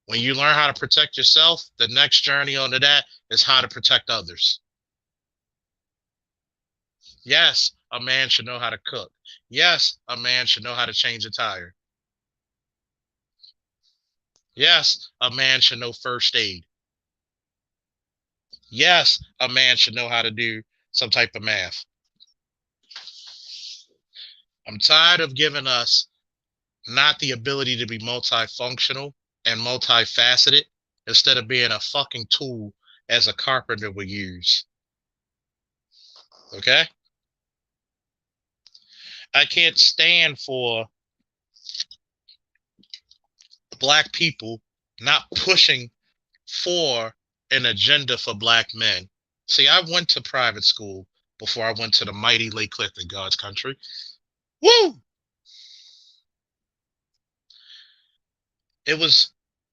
When you learn how to protect yourself, the next journey onto that is how to protect others. Yes, a man should know how to cook. Yes, a man should know how to change a tire. Yes, a man should know first aid. Yes, a man should know how to do some type of math. I'm tired of giving us not the ability to be multifunctional and multifaceted instead of being a fucking tool as a carpenter would use. Okay? I can't stand for black people not pushing for an agenda for black men. See, I went to private school before I went to the mighty Lake Clifton, God's country. Woo! It was,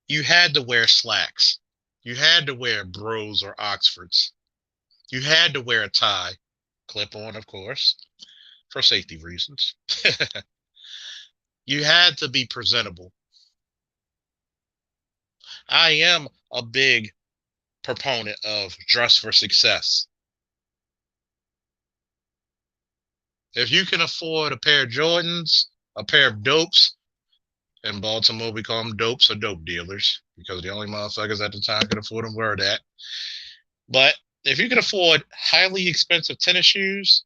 you had to wear slacks. You had to wear bros or Oxfords. You had to wear a tie, clip on, of course, for safety reasons. You had to be presentable. I am a big proponent of dress for success. If you can afford a pair of Jordans, a pair of dopes, in Baltimore we call them dopes or dope dealers because the only motherfuckers at the time could afford them were that. But if you can afford highly expensive tennis shoes,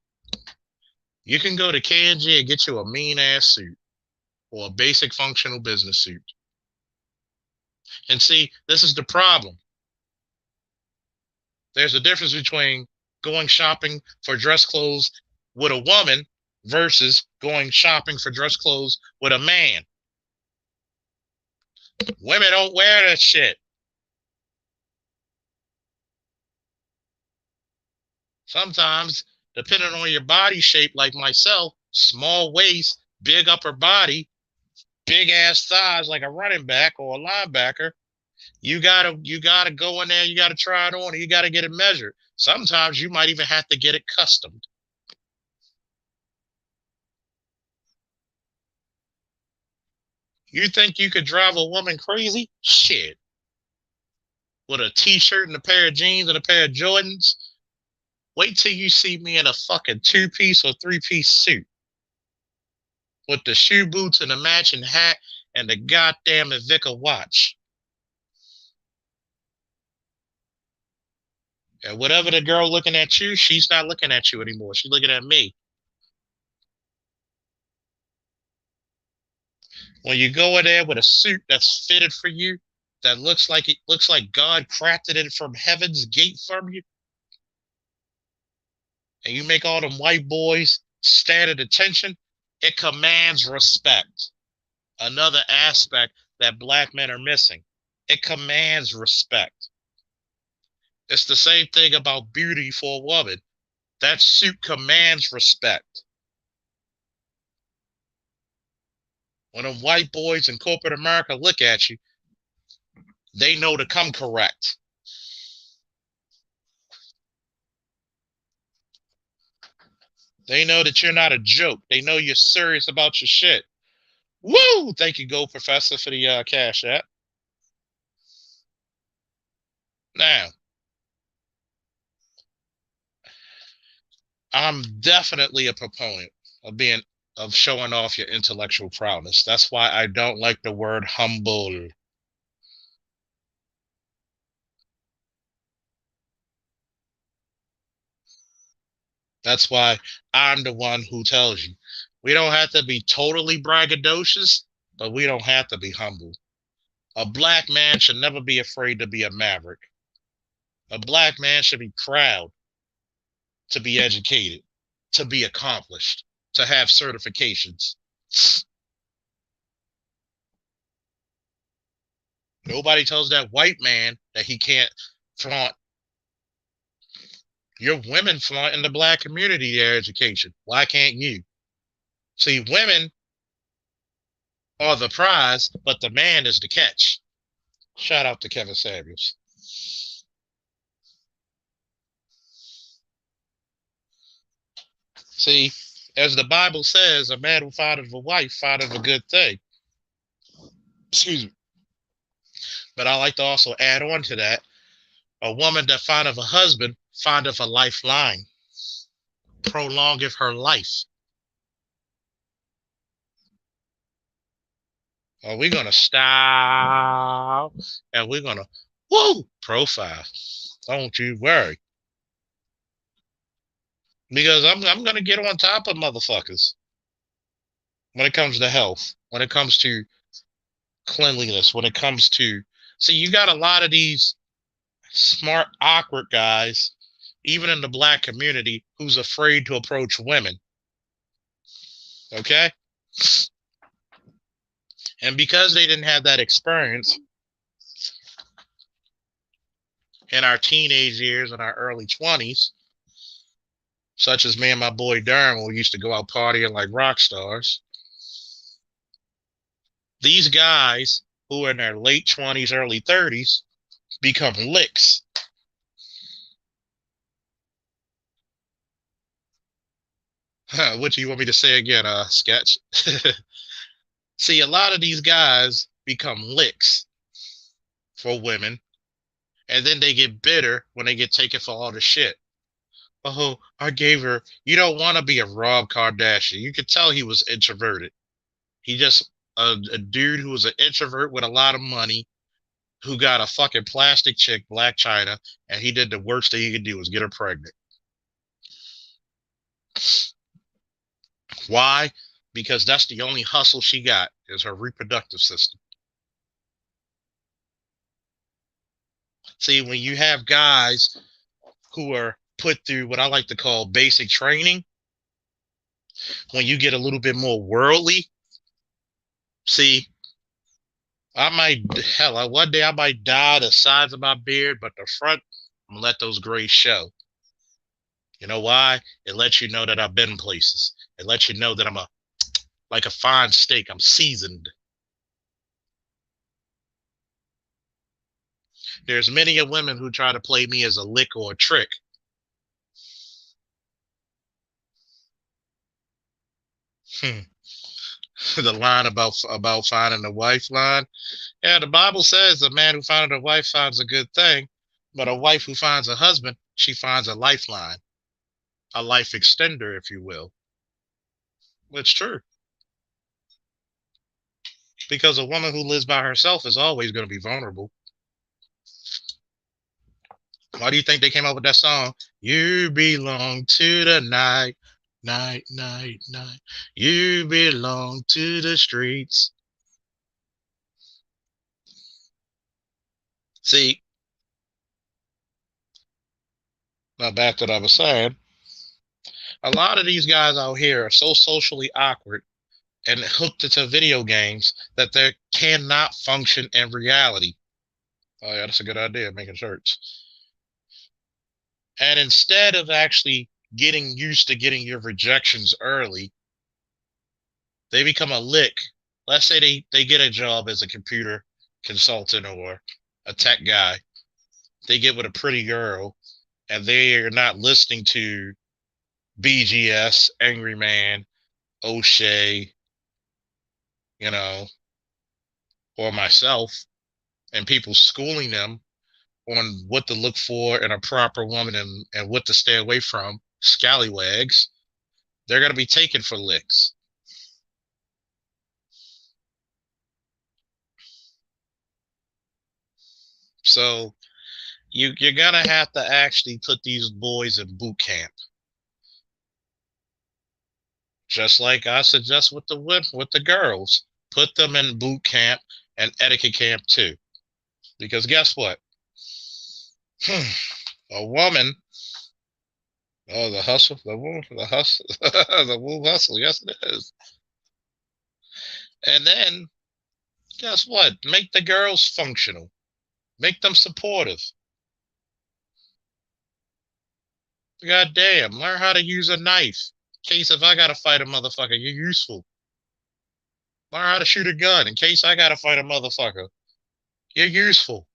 you can go to K&G and get you a mean ass suit or a basic functional business suit. And see, this is the problem. There's a difference between going shopping for dress clothes with a woman versus going shopping for dress clothes with a man. Women don't wear that shit. Sometimes, depending on your body shape, like myself, small waist, big upper body, big ass thighs like a running back or a linebacker, you gotta go in there, you gotta try it on, you gotta get it measured. Sometimes you might even have to get it customed. You think you could drive a woman crazy? Shit. With a t-shirt and a pair of jeans and a pair of Jordans? Wait till you see me in a fucking two-piece or three-piece suit. With the shoe boots and the matching hat and the goddamn Invicta watch. And whatever the girl looking at you, she's not looking at you anymore. She's looking at me. When you go in there with a suit that's fitted for you, that looks like God crafted it from heaven's gate from you, and you make all them white boys stand at attention, it commands respect. Another aspect that black men are missing. It commands respect. It's the same thing about beauty for a woman. That suit commands respect. When them white boys in corporate America look at you, they know to come correct. They know that you're not a joke. They know you're serious about your shit. Woo! Thank you, Go Professor, for the cash app. Now, I'm definitely a proponent of showing off your intellectual prowess. That's why I don't like the word humble. That's why I'm the one who tells you. We don't have to be totally braggadocious, but we don't have to be humble. A black man should never be afraid to be a maverick. A black man should be proud to be educated, to be accomplished, to have certifications. Nobody tells that white man that he can't flaunt. Your women flaunt in the black community their education. Why can't you? See, women are the prize, but the man is the catch. Shout out to Kevin Samuels. See, as the Bible says, a man who findeth a wife findeth a good thing. Excuse me. But I like to also add on to that, a woman that findeth a husband findeth a lifeline, prolongeth her life. We're gonna stop and we're gonna profile. Don't you worry. Because I'm gonna get on top of motherfuckers when it comes to health, when it comes to cleanliness, when it comes to see, you got a lot of these smart, awkward guys, even in the black community, who's afraid to approach women. Okay? And because they didn't have that experience in our teenage years and our early 20s, such as me and my boy Darren, when we used to go out partying like rock stars, these guys who are in their late 20s, early 30s become licks. What do you want me to say again, Sketch? See, a lot of these guys become licks for women, and then they get bitter when they get taken for all the shit. Oh, I gave her. You don't want to be a Rob Kardashian. You could tell he was introverted. He just a dude who was an introvert with a lot of money, who got a fucking plastic chick, Black China, and he did the worst thing he could do was get her pregnant. Why? Because that's the only hustle she got is her reproductive system. See, when you have guys who are put through what I like to call basic training, when you get a little bit more worldly, see, I might, hell, one day I might dye the sides of my beard, but the front, I'm gonna let those grays show. You know why? It lets you know that I've been places. It lets you know that I'm like a fine steak. I'm seasoned. There's many a women who try to play me as a lick or a trick. The line about finding a wife line. Yeah, the Bible says a man who finds a wife finds a good thing, but a wife who finds a husband, she finds a lifeline, a life extender, if you will. It's true. Because a woman who lives by herself is always going to be vulnerable. Why do you think they came up with that song? You belong to the night, night, night, night. You belong to the streets. See, now back to what I was saying. A lot of these guys out here are so socially awkward and hooked into video games that they cannot function in reality. Oh yeah, that's a good idea, making shirts. And instead of actually getting used to getting your rejections early, they become a lick. Let's say they get a job as a computer consultant or a tech guy. They get with a pretty girl and they are not listening to BGS, Angry Man, O'Shea, you know, or myself, and people schooling them on what to look for in a proper woman and what to stay away from, scallywags, they're going to be taken for licks. So you're going to have to actually put these boys in boot camp. Just like I suggest with the girls, put them in boot camp and etiquette camp too. Because guess what? A woman, oh, the hustle, the hustle, the woo hustle. Yes, it is. And then guess what? Make the girls functional. Make them supportive. God damn, learn how to use a knife. In case if I gotta fight a motherfucker, you're useful. Learn how to shoot a gun in case I gotta fight a motherfucker. You're useful.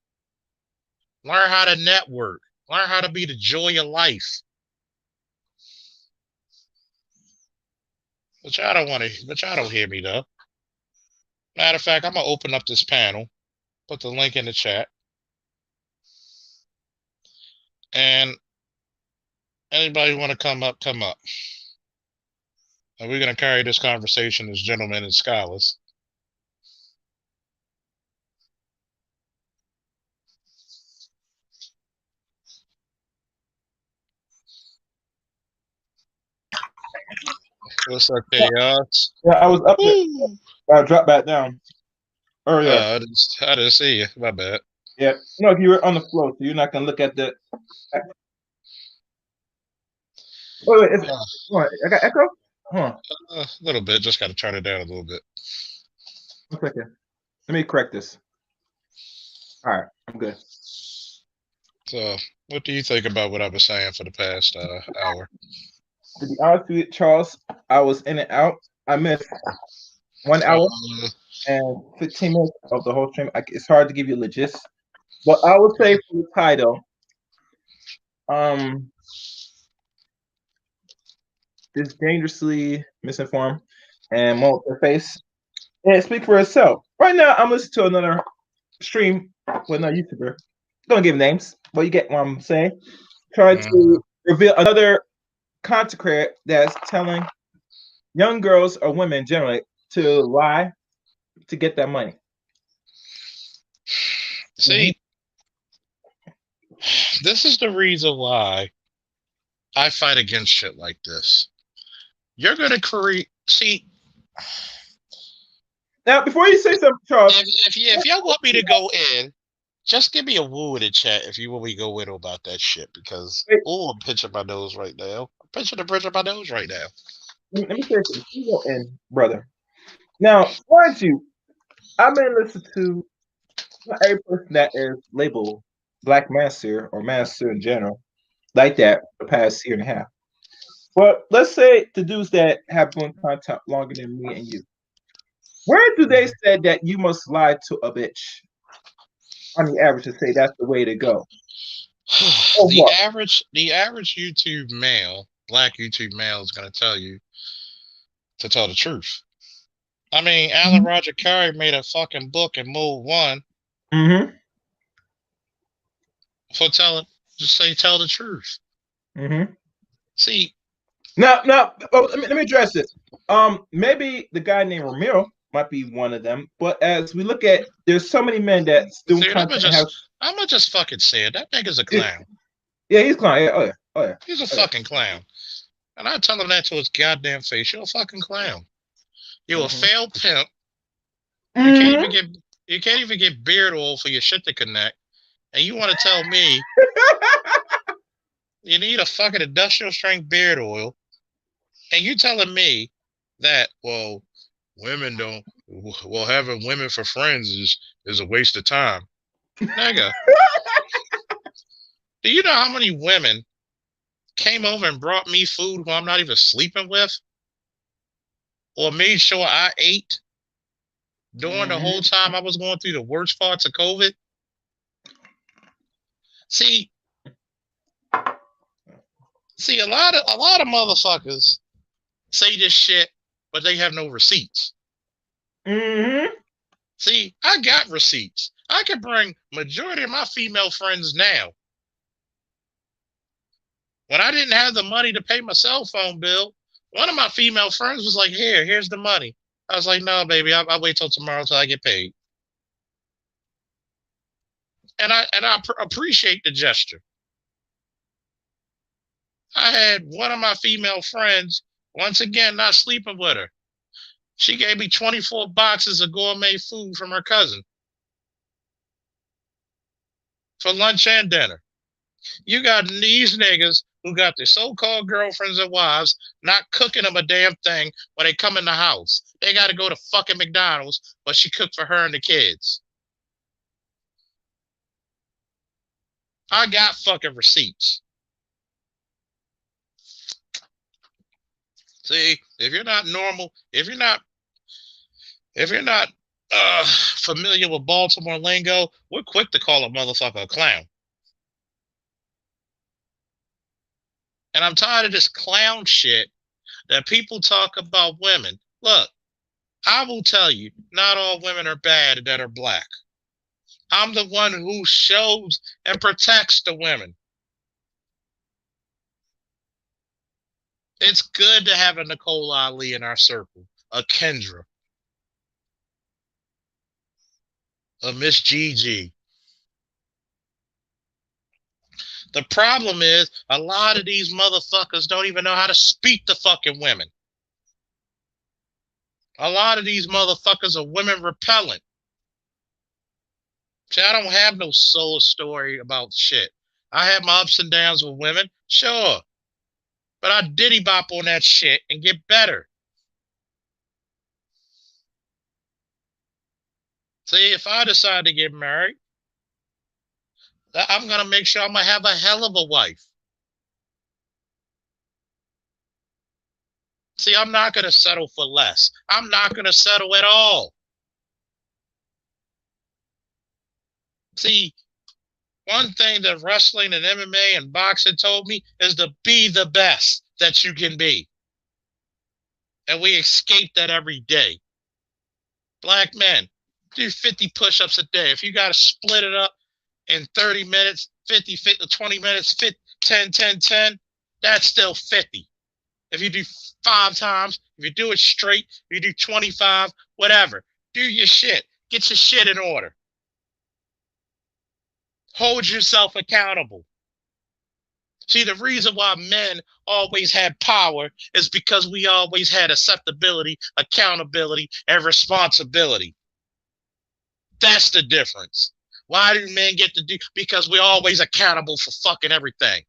Learn how to network. Learn how to be the joy of life. But y'all don't want to. But y'all don't hear me though. Matter of fact, I'm gonna open up this panel. Put the link in the chat. And anybody want to come up, come up. And we're gonna carry this conversation as gentlemen and scholars. What's up, chaos? Yeah, I was up there. Woo! I dropped back down earlier. I didn't see you. My bad. Yeah, no, if you were on the floor, so you're not gonna look at the. Wait, what? I got echo. Hold on, A little bit. Just got to turn it down a little bit. 1 second. Let me correct this. All right, I'm good. So, what do you think about what I was saying for the past hour? To be honest with you, Charles, I was in and out. I missed 1 hour Uh, and 15 minutes of the whole stream. It's hard to give you legit, but I would say for the title, um, is dangerously misinformed and multi-face. And speak for itself. Right now, I'm listening to another stream with another YouTuber. Don't give names, but you get what I'm saying. Trying to reveal another content creator that's telling young girls or women generally to lie to get that money. See, this is the reason why I fight against shit like this. You're gonna create. See, Now, before you say something, Charles, if y'all want me to go in, just give me a woo in the chat if you want me to go in about that shit. Because wait, I'm pinching my nose right now. I'm pinching the bridge of my nose right now. let me say something. You go in, brother. Now, mind you, I've been listening to not every person that is labeled Black Master or Master in general like that for the past year and a half. But let's say the dudes that have been in contact longer than me and you. Where do they say that you must lie to a bitch on the average to say that's the way to go? Or the what? average YouTube male, black YouTube male, is gonna tell you to tell the truth. I mean, Alan Roger Carey made a fucking book in Mode One Mm-hmm. for telling, just say tell the truth. Mm-hmm. See, Now, let me address this. Maybe the guy named Ramiro might be one of them, but as we look at, there's so many men that's doing dude, content and have. I'm gonna just fucking say it. That nigga's a clown. Yeah, he's clown. Yeah, oh yeah, oh yeah. He's a Oh, yeah. fucking clown. And I tell him that to his goddamn face. You're a fucking clown. You're a failed pimp. You can't Mm-hmm. even get beard oil for your shit to connect. And you want to tell me you need a fucking industrial strength beard oil, and you telling me that, well, women don't, well, having women for friends is a waste of time. Nigga, do you know how many women came over and brought me food who I'm not even sleeping with, or made sure I ate during the whole time I was going through the worst parts of COVID? See, a lot of motherfuckers say this shit, but they have no receipts. Mm-hmm. See, I got receipts. I can bring majority of my female friends now. When I didn't have the money to pay my cell phone bill, one of my female friends was like, here's the money. I was like, no, baby, I'll wait till tomorrow till I get paid. And I appreciate the gesture. I had one of my female friends, once again, not sleeping with her. She gave me 24 boxes of gourmet food from her cousin for lunch and dinner. You got these niggas who got their so-called girlfriends and wives not cooking them a damn thing when they come in the house. They got to go to fucking McDonald's, but she cooked for her and the kids. I got fucking receipts. See, if you're not normal, if you're not If you're not familiar with Baltimore lingo, we're quick to call a motherfucker a clown. And I'm tired of this clown shit that people talk about women. Look, I will tell you, not all women are bad that are black. I'm the one who shows and protects the women. It's good to have a Nicole Ali in our circle, a Kendra, a Miss Gigi. The problem is a lot of these motherfuckers don't even know how to speak to fucking women. A lot of these motherfuckers are women repellent. See, I don't have no soul story about shit. I have my ups and downs with women, sure. But I diddy bop on that shit and get better. See, if I decide to get married, I'm going to make sure I'm going to have a hell of a wife. See, I'm not going to settle for less. I'm not going to settle at all. See, one thing that wrestling and MMA and boxing told me is to be the best that you can be. And we escape that every day. Black men, do 50 push-ups a day. If you got to split it up in 30 minutes, 50, 20 minutes, 50, 10, 10, 10, that's still 50. If you do 5 times, if you do it straight, if you do 25, whatever, do your shit. Get your shit in order. Hold yourself accountable. See, the reason why men always had power is because we always had acceptability, accountability, and responsibility. That's the difference. Why do men get to do? Because we're always accountable for fucking everything.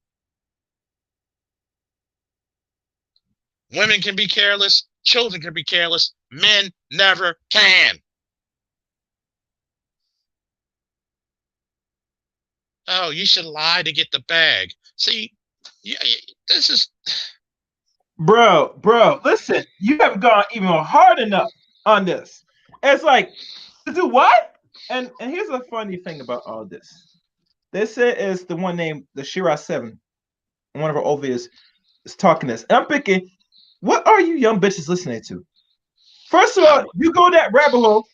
Women can be careless, children can be careless, men never can. Oh, you should lie to get the bag. See, this is... Bro, listen, you haven't gone even hard enough on this. It's like, to do what? And here's a funny thing about all this. They say it's the one named the Shira 7, one of our OVs is talking this. And I'm thinking, what are you young bitches listening to? First of all, you go that rabbit hole,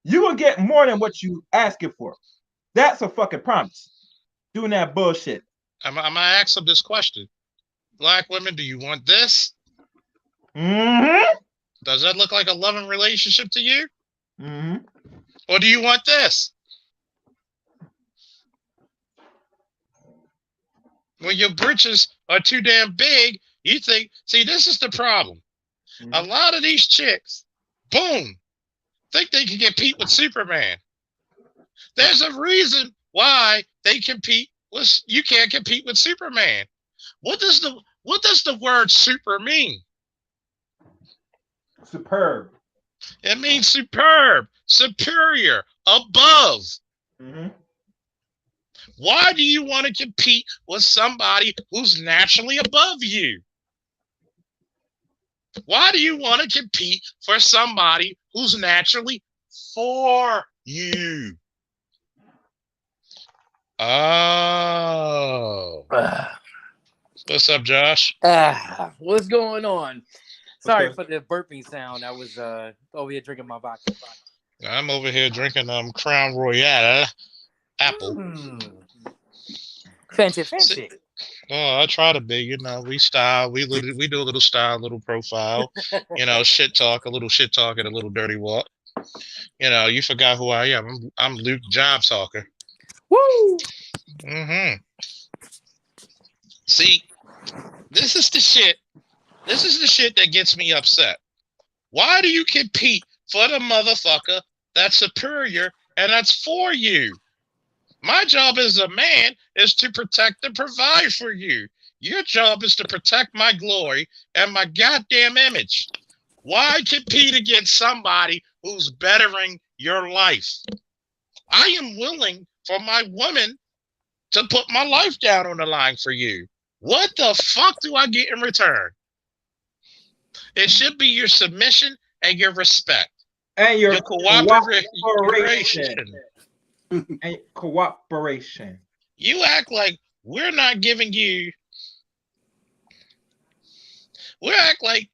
you're gonna get more than what you asking for. That's a fucking promise. Doing that bullshit. I'm gonna ask them this question. Black women, do you want this? Mm-hmm. Does that look like a loving relationship to you? Mm-hmm. Or do you want this? When your britches are too damn big, you think, see, this is the problem. Mm-hmm. A lot of these chicks, boom, think they can compete with Superman. There's a reason why they compete with, you can't compete with Superman. What does the word super mean? Superb. It means superb, superior, above. Mm-hmm. Why do you want to compete with somebody who's naturally above you? Why do you want to compete for somebody who's naturally for you? Oh. What's up, Josh? What's going on? Sorry for the burping sound. I was over here drinking my vodka. I'm over here drinking Crown Royale apple. Fancy. Oh, I try to be. You know, we style. We do a little style, little profile. You know, shit talk, a little shit talk, and a little dirty walk. You know, you forgot who I am. I'm Luke Job Talker. Woo! Mm-hmm. See, this is the shit. This is the shit that gets me upset. Why do you compete for the motherfucker that's superior and that's for you? My job as a man is to protect and provide for you. Your job is to protect my glory and my goddamn image. Why compete against somebody who's bettering your life? I am willing for my woman to put my life down on the line for you. What the fuck do I get in return? It should be your submission and your respect. and Your your cooperation. cooperation. And cooperation. You act like we're not giving you. We act like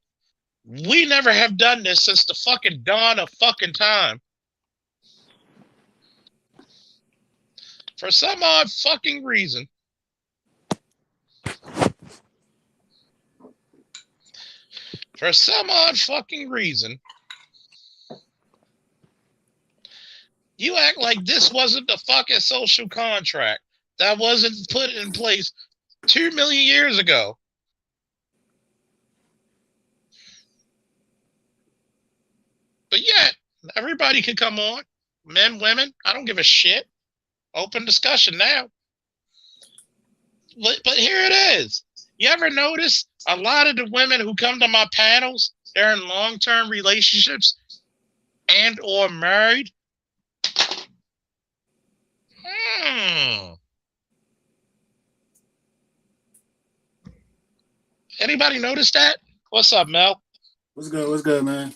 we never have done this since the fucking dawn of fucking time. For some odd fucking reason. For some odd fucking reason. You act like this wasn't the fucking social contract that wasn't put in place 2 million years ago. But yet, everybody can come on. Men, women, I don't give a shit. Open discussion now. But here it is. You ever notice a lot of the women who come to my panels, they're in long-term relationships and or married? Anybody noticed that? What's up, Mel? What's good? What's good, man?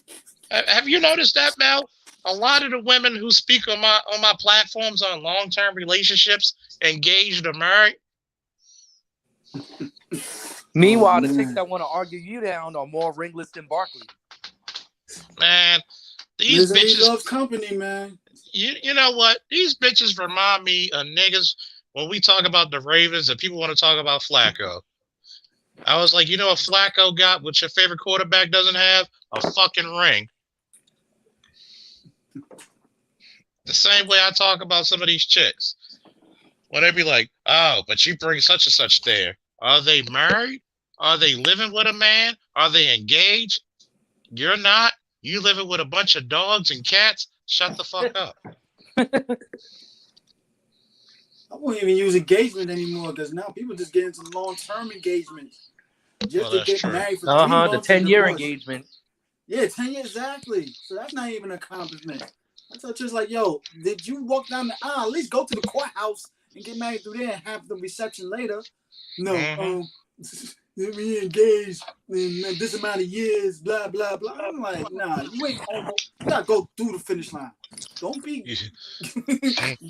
Have you noticed that, Mel? A lot of the women who speak on my platforms on long-term relationships, engaged or married. Meanwhile, the chicks that want to argue you down are more ringless than Barkley. Man, these bitches loves company, man. You know what? These bitches remind me of niggas when we talk about the Ravens and people want to talk about Flacco. I was like, you know what Flacco got, which your favorite quarterback doesn't have? A fucking ring. The same way I talk about some of these chicks. When they be like, oh, but you bring such and such there. Are they married? Are they living with a man? Are they engaged? You're not. You living with a bunch of dogs and cats? Shut the fuck up. I won't even use engagement anymore because now people just get into long-term engagements. Just to get married for 3 months. The 10-year engagement. Yeah, 10 years, exactly. So that's not even an accomplishment. I thought just like, yo, did you walk down the aisle? At least go to the courthouse and get married through there and have the reception later. No, we engaged in this amount of years, blah, blah, blah. I'm like, nah, you ain't almost, you gotta go through the finish line. Don't be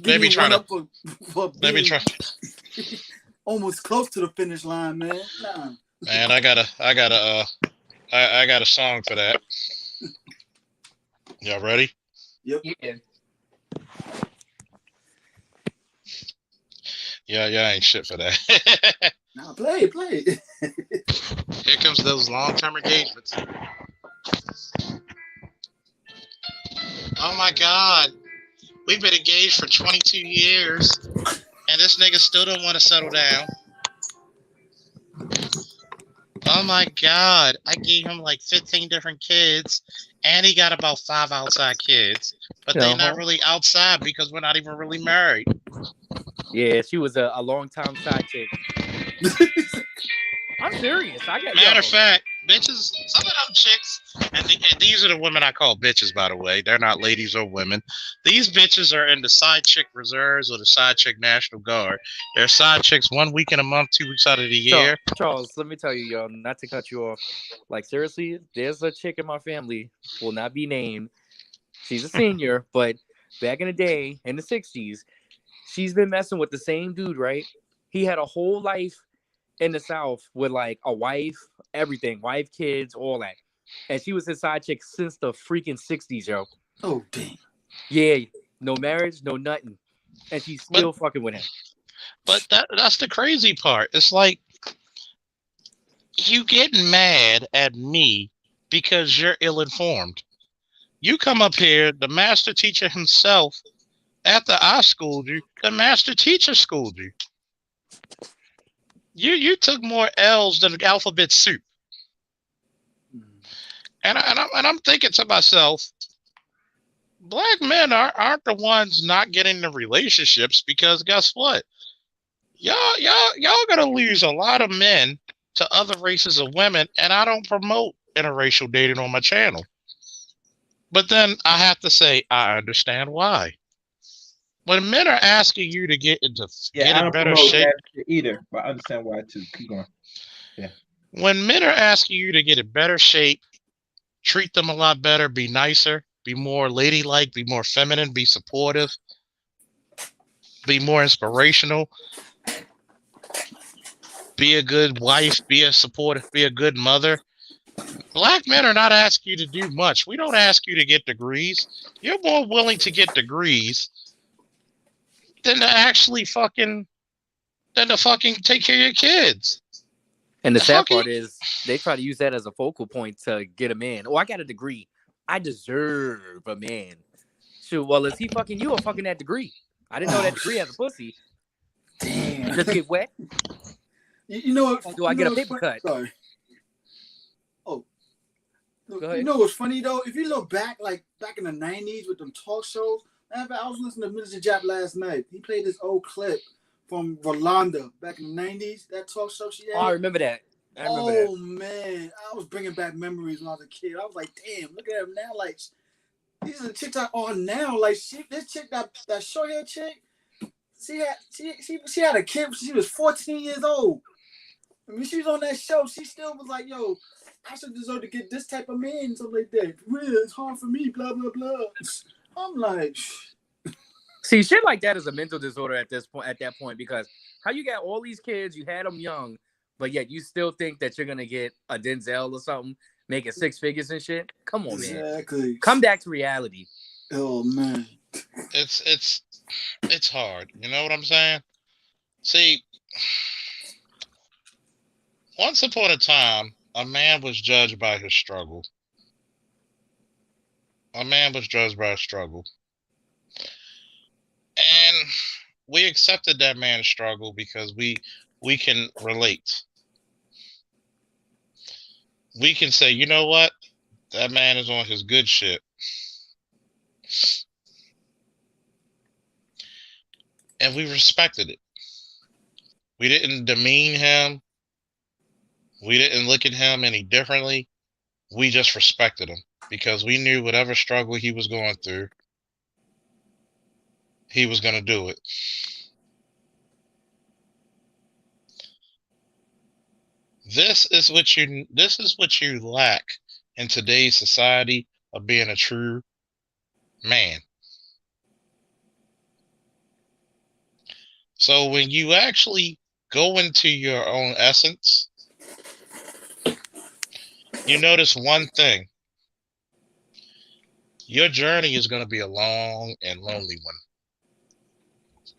Maybe trying to for almost close to the finish line, man. Nah. Man, I got a song for that. Y'all ready? Yep. Yeah, ain't shit for that. Nah, play. Here comes those long-term engagements. Oh my God. We've been engaged for 22 years, and this nigga still don't want to settle down. Oh my God. I gave him like 15 different kids, and he got about 5 outside kids. But they're not really outside because we're not even really married. Yeah, she was a long-time side chick. I'm serious. Matter of fact, bitches, some of them chicks, and these are the women I call bitches, by the way. They're not ladies or women. These bitches are in the side chick reserves or the side chick National Guard. They're side chicks 1 week in a month, 2 weeks out of the year. Charles, let me tell you, yo, not to cut you off. Like, seriously, there's a chick in my family, will not be named. She's a senior, but back in the day, in the 60s, she's been messing with the same dude, right? He had a whole life in the South with like a wife, everything, wife, kids, all that. And she was his side chick since the freaking 60s, yo. Oh, dang. Yeah, no marriage, no nothing. And she's still fucking with him. But that's the crazy part. It's like, you getting mad at me because you're ill-informed. You come up here, the master teacher himself, after I schooled you, the master teacher schooled you. You took more L's than alphabet soup. And I'm thinking to myself, black men aren't the ones not getting the relationships, because guess what? Y'all gonna lose a lot of men to other races of women, and I don't promote interracial dating on my channel. But then I have to say, I understand why. When men are asking you to get into I don't better shape either, but I understand why too. Keep going. Yeah. When men are asking you to get in better shape, treat them a lot better, be nicer, be more ladylike, be more feminine, be supportive, be more inspirational, be a good wife, be a supportive, be a good mother. Black men are not asking you to do much. We don't ask you to get degrees. You're more willing to get degrees than to actually fucking take care of your kids. And the The sad fucking part is they try to use that as a focal point to get a man. Oh, I got a degree. I deserve a man. Shoot, well, is he fucking you or fucking that degree? I didn't know that degree has a pussy. Damn. Just get wet. You know what? Or do I get a paper cut? Sorry. Oh. Go ahead. You know what's funny though? If you look back, like back in the 90s with them talk shows, I was listening to Mr. Jap last night. He played this old clip from Rolanda back in the 90s, that talk show she had. Oh, I remember that. Oh, man. I was bringing back memories when I was a kid. I was like, damn, look at him now. Like, these are the chicks I on now. Like, this chick, that short hair chick, she had a kid when she was 14 years old. I mean, she was on that show. She still was like, yo, I should deserve to get this type of man, something like that. Real, it's hard for me, blah, blah, blah. I'm like... See, shit like that is a mental disorder at that point, because how you got all these kids, you had them young, but yet you still think that you're gonna get a Denzel or something, making 6 figures and shit. Come on, man. Exactly. Come back to reality. Oh man. It's hard. You know what I'm saying? See, once upon a time, a man was judged by his struggle. A man was judged by his struggle. And we accepted that man's struggle because we can relate. We can say, you know what? That man is on his good shit. And we respected it. We didn't demean him. We didn't look at him any differently. We just respected him because we knew whatever struggle he was going through, he was going to do it. This is what you lack in today's society of being a true man. So when you actually go into your own essence, you notice one thing. Your journey is going to be a long and lonely one.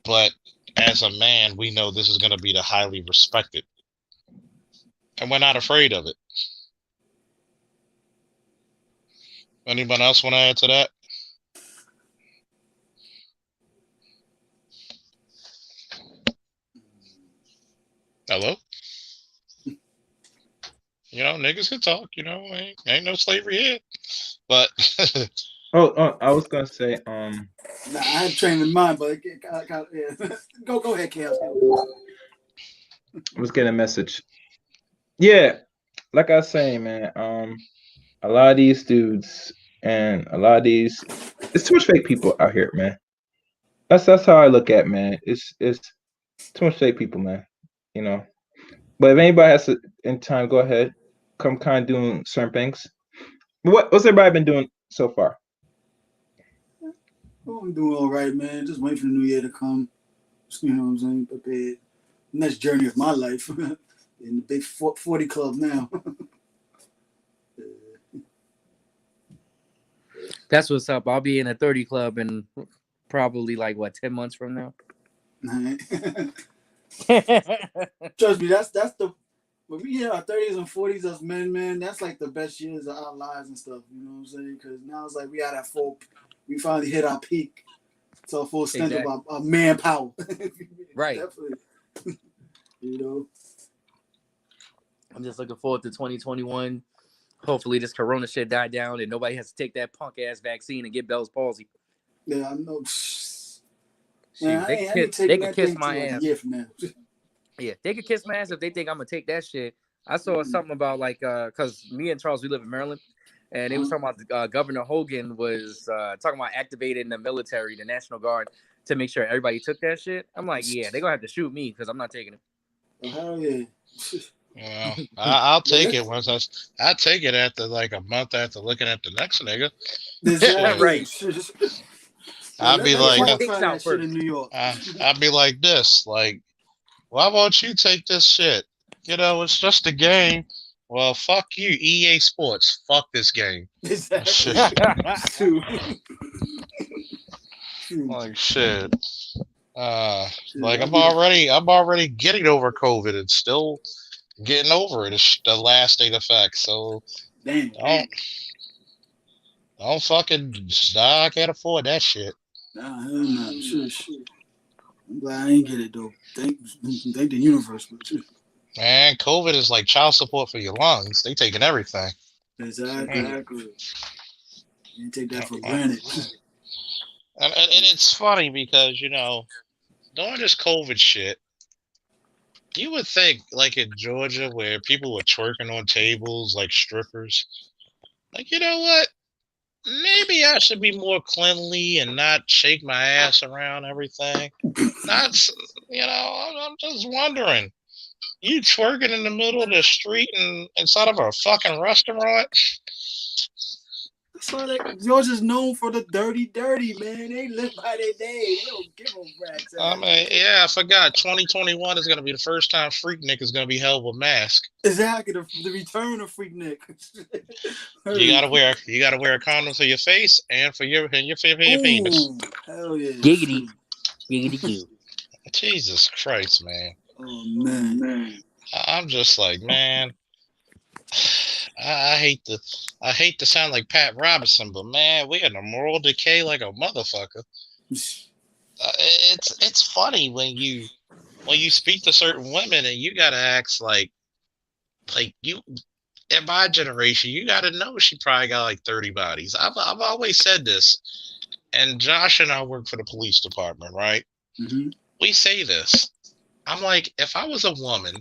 But as a man, we know this is going to be the highly respected. And we're not afraid of it. Anyone else want to add to that? Hello? You know, niggas can talk, you know, ain't no slavery here. But I was gonna say, Nah, I had trained in mind, but yeah. Go ahead, Chaos. I was getting a message. Yeah, like I was saying, man, a lot of these dudes and a lot of these, it's too much fake people out here, man. That's how I look at it, man. It's too much fake people, man. You know. But if anybody has to, in time, go ahead. Come kind of doing certain things. What's everybody been doing so far? Oh, I'm doing all right, man. Just waiting for the new year to come. You know what I'm saying? Prepared. Next journey of my life. In the big 40 club now. That's what's up. I'll be in a 30 club in probably like 10 months from now. Trust me, that's the when we hit our 30s and 40s as men, man, that's like the best years of our lives and stuff. You know what I'm saying? Because now it's like we finally hit our peak. So full extent of our manpower. Right. Definitely. You know. I'm just looking forward to 2021. Hopefully this corona shit died down and nobody has to take that punk ass vaccine and get Bell's palsy. Yeah, I know. Man, they could kiss my ass. A year from now. Yeah, they could kiss my ass if they think I'm gonna take that shit. I saw something about because me and Charles, we live in Maryland, and they was talking about Governor Hogan was talking about activating the military, the National Guard, to make sure everybody took that shit. I'm like, yeah, they're gonna have to shoot me because I'm not taking it. Oh, hell yeah. Well, I'll take it Yeah, once I take it after like a month after looking at the next nigga. Shit. exactly. Right. Like, I'd be Let me like, see let's the all kinks try out that shit in first. New York. I'd be like this, like, why won't you take this shit? You know, it's just a game. Well, fuck you, EA Sports. Fuck this game. Exactly. Shit. Shoot. Shoot. Like shit. Shoot. Like I'll be I'm already getting over COVID and still getting over it. It's the lasting effects. So damn. don't don't fucking nah, I can't afford that shit. Nah, hell no. Shush. I'm glad I ain't get it though. Thank the universe, but shush. Man, COVID is like child support for your lungs. They taking everything. Exactly. Mm. You take that for Uh, granted. and it's funny because during this COVID shit, you would think like in Georgia where people were twerking on tables like strippers. Like you know what? Maybe I should be more cleanly and not shake my ass around everything. Not, I'm just wondering. You twerking in the middle of the street and inside of a fucking restaurant? That's why Georgia's known for the dirty, man. They live by their day. They don't give a rat's I ass. mean, yeah, I forgot. 2021 is gonna be the first time Freaknik is gonna be held with mask. Exactly, the return of Freak Nick. You gotta wear a condom for your face and for your penis. Ooh, hell yeah. Giggity. Giggity Q. Jesus Christ, man. Oh man. I'm just like, man. I hate to sound like Pat Robinson, but man, we in a moral decay like a motherfucker. It's funny when you speak to certain women and you gotta ask like you in my generation, you gotta know she probably got like 30 bodies. I've always said this, and Josh and I work for the police department, right? Mm-hmm. We say this. I'm like, if I was a woman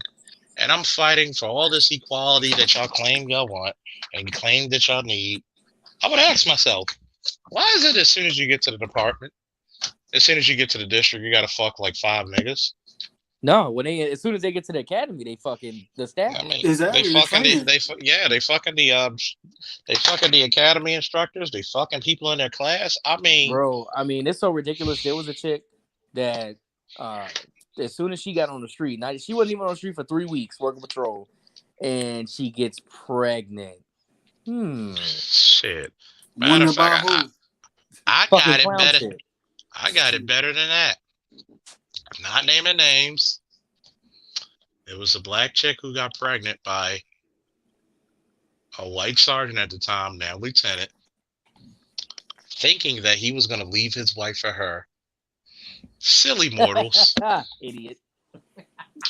and I'm fighting for all this equality that y'all claim y'all want and claim that y'all need, I would ask myself, why is it as soon as you get to the department, as soon as you get to the district, you gotta fuck like 5 niggas? No, as soon as they get to the academy, they fucking the staff. I mean, Exactly, they fucking the academy instructors. They fucking people in their class. I mean, Bro, I mean, it's so ridiculous. There was a chick that as soon as she got on the street, she wasn't even on the street for 3 weeks working patrol, and she gets pregnant. Shit. Matter Wonder of fact, about who? I Fucking got it clown better. shit. I got it better than that. Not naming names. It was a black chick who got pregnant by a white sergeant at the time, now lieutenant, thinking that he was going to leave his wife for her. Silly mortals. Idiot.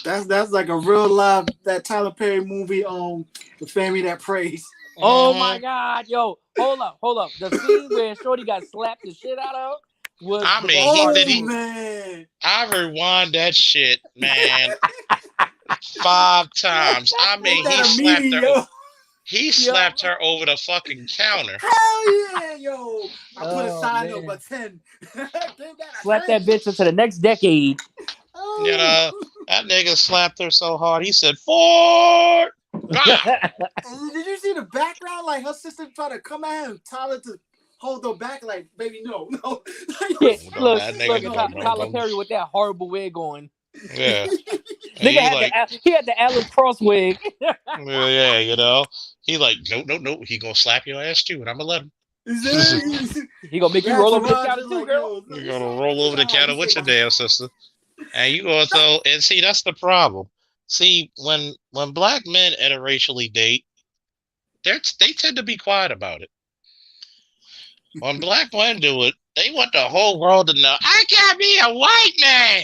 That's like a real live that Tyler Perry movie The Family That Prays. Oh my God, yo, hold up. The scene where Shorty got slapped the shit out of was. I the mean, best he part did. of the He, movie. Man. I rewind that shit, man, 5 times. I mean, Ain't that a meaty, yo? he slapped her over the fucking counter. Hell yeah, yo. I put a Oh, sign man. up a 10. Slap that bitch into the next decade. Oh. You know, that nigga slapped her so hard, he said, Ford! Ah! Did you see the background? Like her sister tried to come at him, Tyler to hold her back, like, baby, no. Yeah, No, look, that nigga Tyler no. Perry with that horrible wig on. Yeah. Nigga he had the Alan Cross wig. Yeah, he like, nope, he gonna slap your ass too, and I'm gonna let him. He gonna make you roll over the counter too, like, girl. You're gonna roll over the counter with your damn sister, and you gonna throw. And see, that's the problem. See, when black men interracially date, they tend to be quiet about it. When black men do it, they want the whole world to know. I can't be a white man.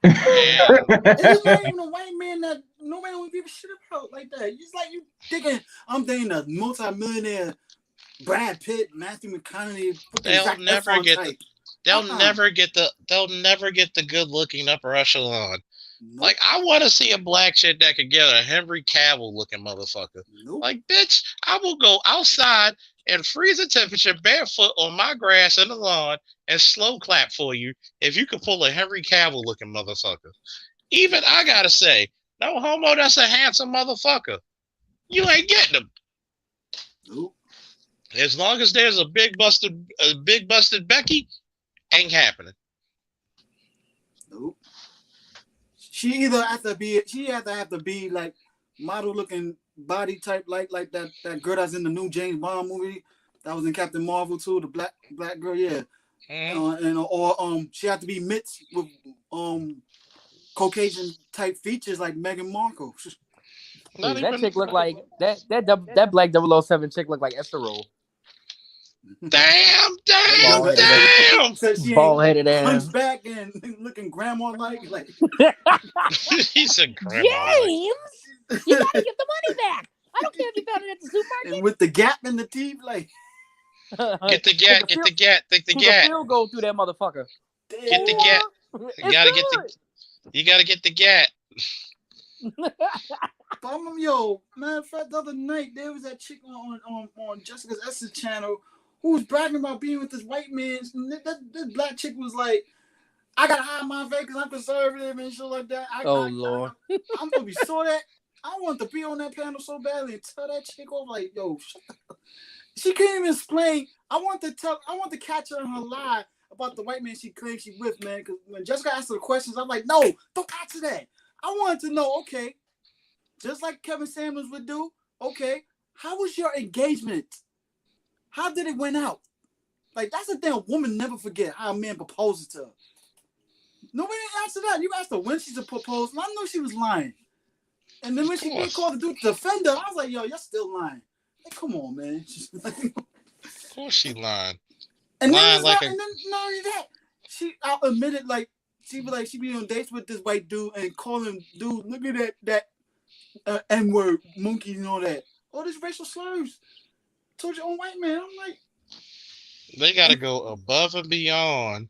It's not even a white man that nobody would give a shit about like that. It's like you thinking I'm dating a multi-millionaire Brad Pitt, Matthew McConaughey. They'll never get the good looking upper echelon. Nope. Like I want to see a black chick that could get a Henry Cavill looking motherfucker. Nope. Like bitch, I will go outside and freezing temperature barefoot on my grass in the lawn and slow clap for you if you could pull a Henry Cavill looking motherfucker. Even I gotta say, No homo. That's a handsome motherfucker. You ain't getting him. Nope. As long as there's a big busted Becky, ain't happening. Nope. She either have to be like model looking body type like that girl that's in the new James Bond movie that was in Captain Marvel too, the black girl, yeah. Or she had to be mixed with Caucasian type features like Meghan Markle. Not That even chick looked like that black 007 chick looked like Esther Roll. damn. So she Bald-headed ass. hunchback and looking grandma like. He said, "Grandma." James, you gotta get the money back. I don't care if you found it at the supermarket. And with the gap in the teeth, like. Get the gat. Take the gat. Field goal through that motherfucker. Get the gat. You gotta get the gat. Yo, matter of fact, the other night there was that chick on Jessica's Essence channel who was bragging about being with this white man. This black chick was like, "I gotta hide my face because I'm conservative and shit like that." Lord, I'm gonna be so that I want to be on that panel so badly and tell that chick off like, "Yo, shut up." She couldn't even explain. I want to catch her in her lie about the white man she claims she with, man. Because when Jessica asked her the questions, I'm like, no, don't answer that. I wanted to know, okay, just like Kevin Samuels would do, okay, how was your engagement? How did it went out? Like, that's the thing a woman never forget, how a man proposes to her. Nobody answered that. You asked her when she proposed, and I know she was lying. And then when she get called to do defend her, I was like, yo, you're still lying. Like, come on, man. Of course she lying. And lying then not only that, she admitted like she be on dates with this white dude and call him, dude, look at that N-word, monkey and all that. All these racial slurs. Told your own white man. I'm like, they gotta go above and beyond.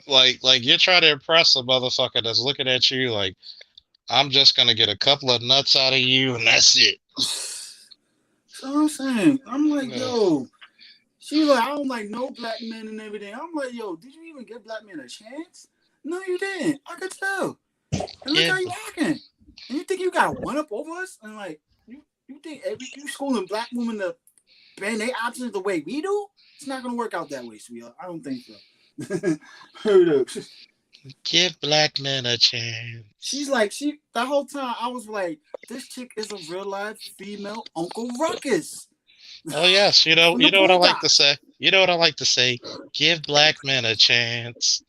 Like you're trying to impress a motherfucker that's looking at you like, I'm just gonna get a couple of nuts out of you and that's it. So I'm saying, I'm like, yo, she like, I don't like no black men and everything. I'm like, yo, did you even give black men a chance? No, you didn't. I could tell. And look how you acting. And you think you got one up over us? And like, you think you schooling black women to ban their options the way we do? It's not gonna work out that way, sweetheart. I don't think so. Heard up. Give black men a chance. She's like, that whole time I was like, this chick is a real life female Uncle Ruckus. Oh yes, you know what I like to say. You know what I like to say. Give black men a chance.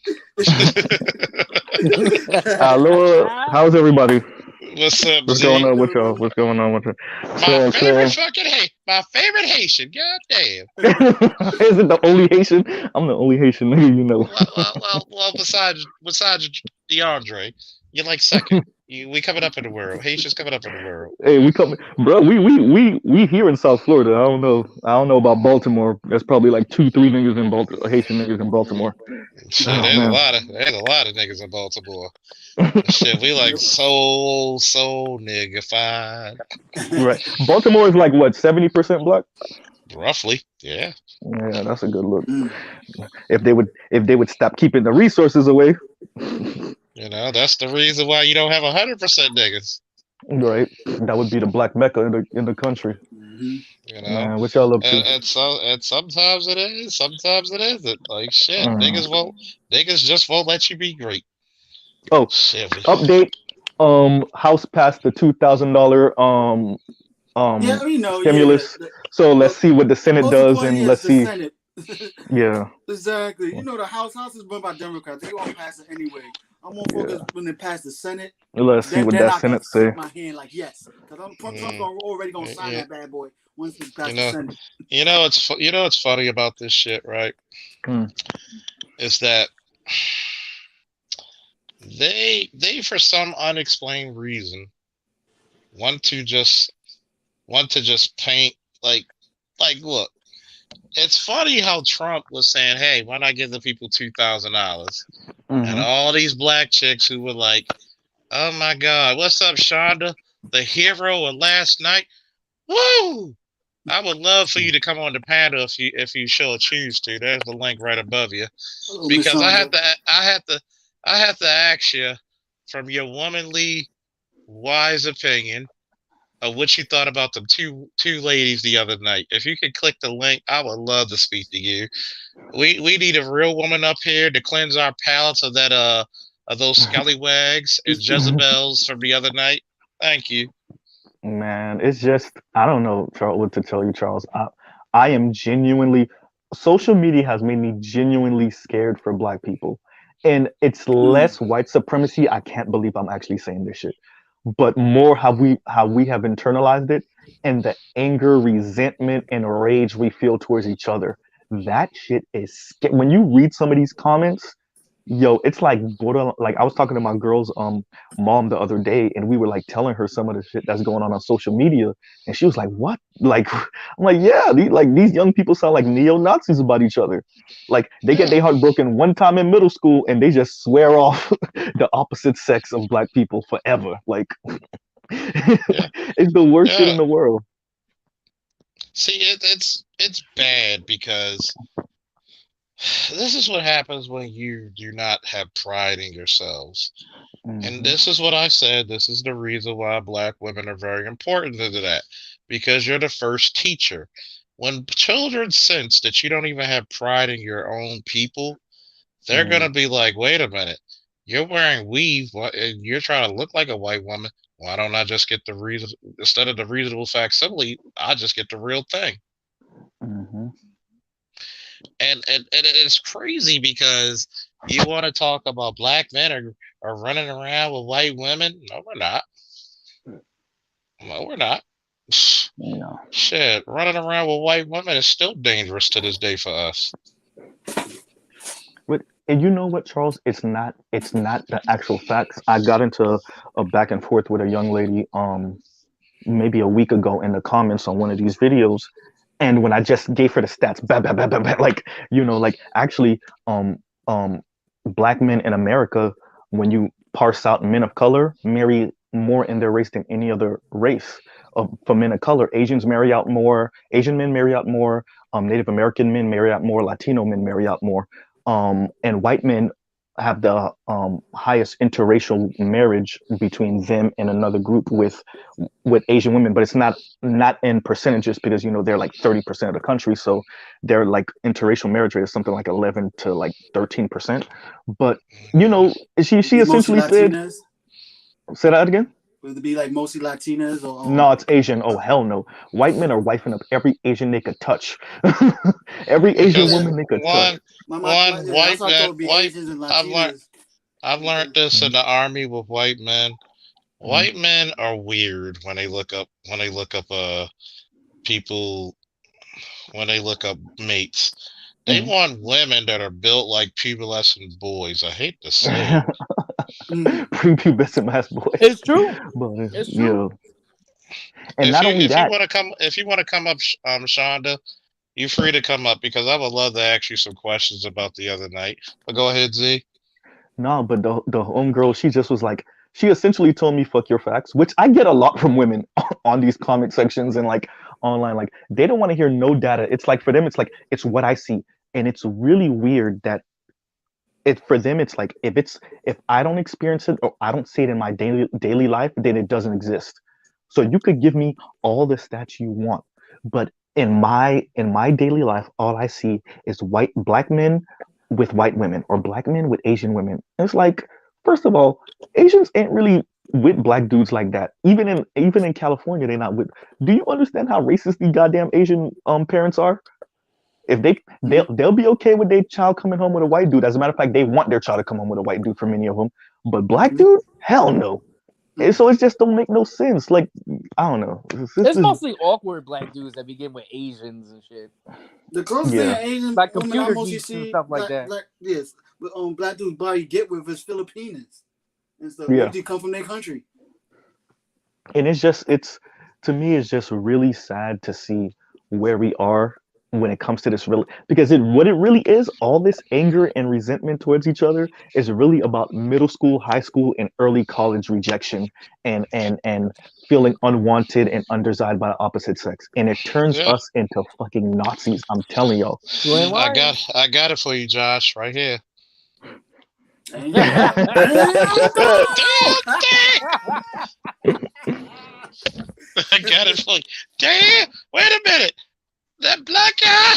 Hello, how's everybody? What's up, What's Z? going on with y'all? What's going on with you? My favorite Haitian. God damn. Is it the only Haitian? I'm the only Haitian nigga you know. Well, besides DeAndre, you're like second. We coming up in the world. Haitians coming up in the world. Hey, we coming, bro. We here in South Florida. I don't know about Baltimore. There's probably like 2-3 niggas in Baltimore, Haitian niggas in Baltimore. Shit, there's a lot of niggas in Baltimore. Shit, we like so niggified. Right. Baltimore is like what, 70% black? Roughly, yeah. Yeah, that's a good look. If they would stop keeping the resources away. You know, that's the reason why you don't have 100% niggas. Right. That would be the black mecca in the country. Mm-hmm. You know, man, what y'all up to? And sometimes it is, sometimes it isn't. Like shit, niggas just won't let you be great. Oh, shit. Update. House passed the $2,000 stimulus. Yeah, so let's see what the Senate does, and let's see. Senate. Yeah. Exactly. You know the House is run by Democrats. They won't pass it anyway. I'm gonna focus when they pass the Senate. Let's see what that Senate say. My hand like yes, because Trump's already gonna sign that bad boy once we pass the Senate. You know it's funny about this shit, right? Is that they for some unexplained reason want to just paint like look. It's funny how Trump was saying, "Hey, why not give the people $2,000?" And all these black chicks who were like, "Oh my God, what's up, Shonda, the hero of last night? Woo! I would love for you to come on the panel if you shall choose to. There's the link right above you, because I have to ask you from your womanly wise opinion of what you thought about the two ladies the other night. If you could click the link, I would love to speak to you. We need a real woman up here to cleanse our palates of those scallywags and Jezebels from the other night. Thank you. Man, it's just I don't know what to tell you, Charles. I am genuinely social media has made me genuinely scared for black people. And it's Mm. less white supremacy. I can't believe I'm actually saying this shit. But more how we have internalized it and the anger, resentment, and rage we feel towards each other. That shit is when you read some of these comments, yo, it's like border. Like I was talking to my girl's mom the other day, and we were like telling her some of the shit that's going on social media, and she was like, "What?" Like I'm like, "Yeah, these young people sound like neo Nazis about each other. Like they get Yeah, their heart broken one time in middle school, and they just swear off the opposite sex of black people forever. Like yeah, it's the worst shit yeah. in the world." See, it's bad because this is what happens when you do not have pride in yourselves. And Hmm. this is what I said. This is the reason why black women are very important into that. Because you're the first teacher. When children sense that you don't even have pride in your own people, they're gonna be like, wait a minute, you're wearing weave and you're trying to look like a white woman. Why don't I just get the reason instead of the reasonable facsimile, I just get the real thing. Hmm. And it's crazy because you want to talk about black men are running around with white women. No, we're not. No, we're not. No. Shit, running around with white women is still dangerous to this day for us. But and you know what, Charles? It's not the actual facts. I got into a back and forth with a young lady maybe a week ago in the comments on one of these videos. And when I just gave her the stats, bah, bah, bah, bah, bah, like like actually um black men in America, when you parse out men of color, marry more in their race than any other race for men of color. Asians marry out more, Asian men marry out more, Native American men marry out more, Latino men marry out more, and white men have the highest interracial marriage between them and another group with Asian women, but it's not in percentages because they're like 30% of the country, so their like interracial marriage rate is something like 11 to like 13%. But you Mhm. know, she Be mostly essentially said, Latinas. say that again. Would it be like mostly Latinas or No, it's Asian. Oh hell no! White men are wifing up every Asian they could touch, every Asian Because Yeah, woman they could touch. my one yeah. That's white what I thought man, would be white. Asians and I've learned Latinas. I've learned Okay. this in the army with white men. Mhm. White men are weird when they look up people when they look up mates. They Mhm. want women that are built like pubescent boys. I hate to say it. Mm. Prepubescent mass boy, It's true. but It's true. yeah, and not only that. If you want to come up, Shonda, you're free to come up because I would love to ask you some questions about the other night. But go ahead, Z. No, but the homegirl, she just was like, she essentially told me fuck your facts, which I get a lot from women on these comment sections and like online. Like they don't want to hear no data. It's like for them, it's like it's what I see. And it's really weird that it for them it's like if I don't experience it or I don't see it in my daily life, then it doesn't exist. So you could give me all the stats you want, but in my daily life, all I see is white black men with white women or black men with Asian women. And it's like, first of all, Asians ain't really with black dudes like that. Even in California, they're not with. Do you understand how racist these goddamn Asian parents are? If they'll be okay with their child coming home with a white dude. As a matter of fact, they want their child to come home with a white dude for many of them. But black Mm-hmm. dude, hell no. And Mm. so it just don't make no sense. Like I don't know. It's mostly awkward black dudes that begin with Asians and shit, The closest thing Yeah. an Asian like woman I computer mostly geeks and see stuff like that. black yes, but black dudes body get with is Filipinas and stuff. Yeah. Usually come from their country. And it's to me it's just really sad to see where we are when it comes to this really because what it really is, all this anger and resentment towards each other is really about middle school, high school, and early college rejection and feeling unwanted and undesired by the opposite sex. And it turns Yeah, us into fucking Nazis. I'm telling y'all. You ain't lying. I got it for you, Josh, right here. Damn, damn, Damn, damn. got it like, damn, wait a minute. That black guy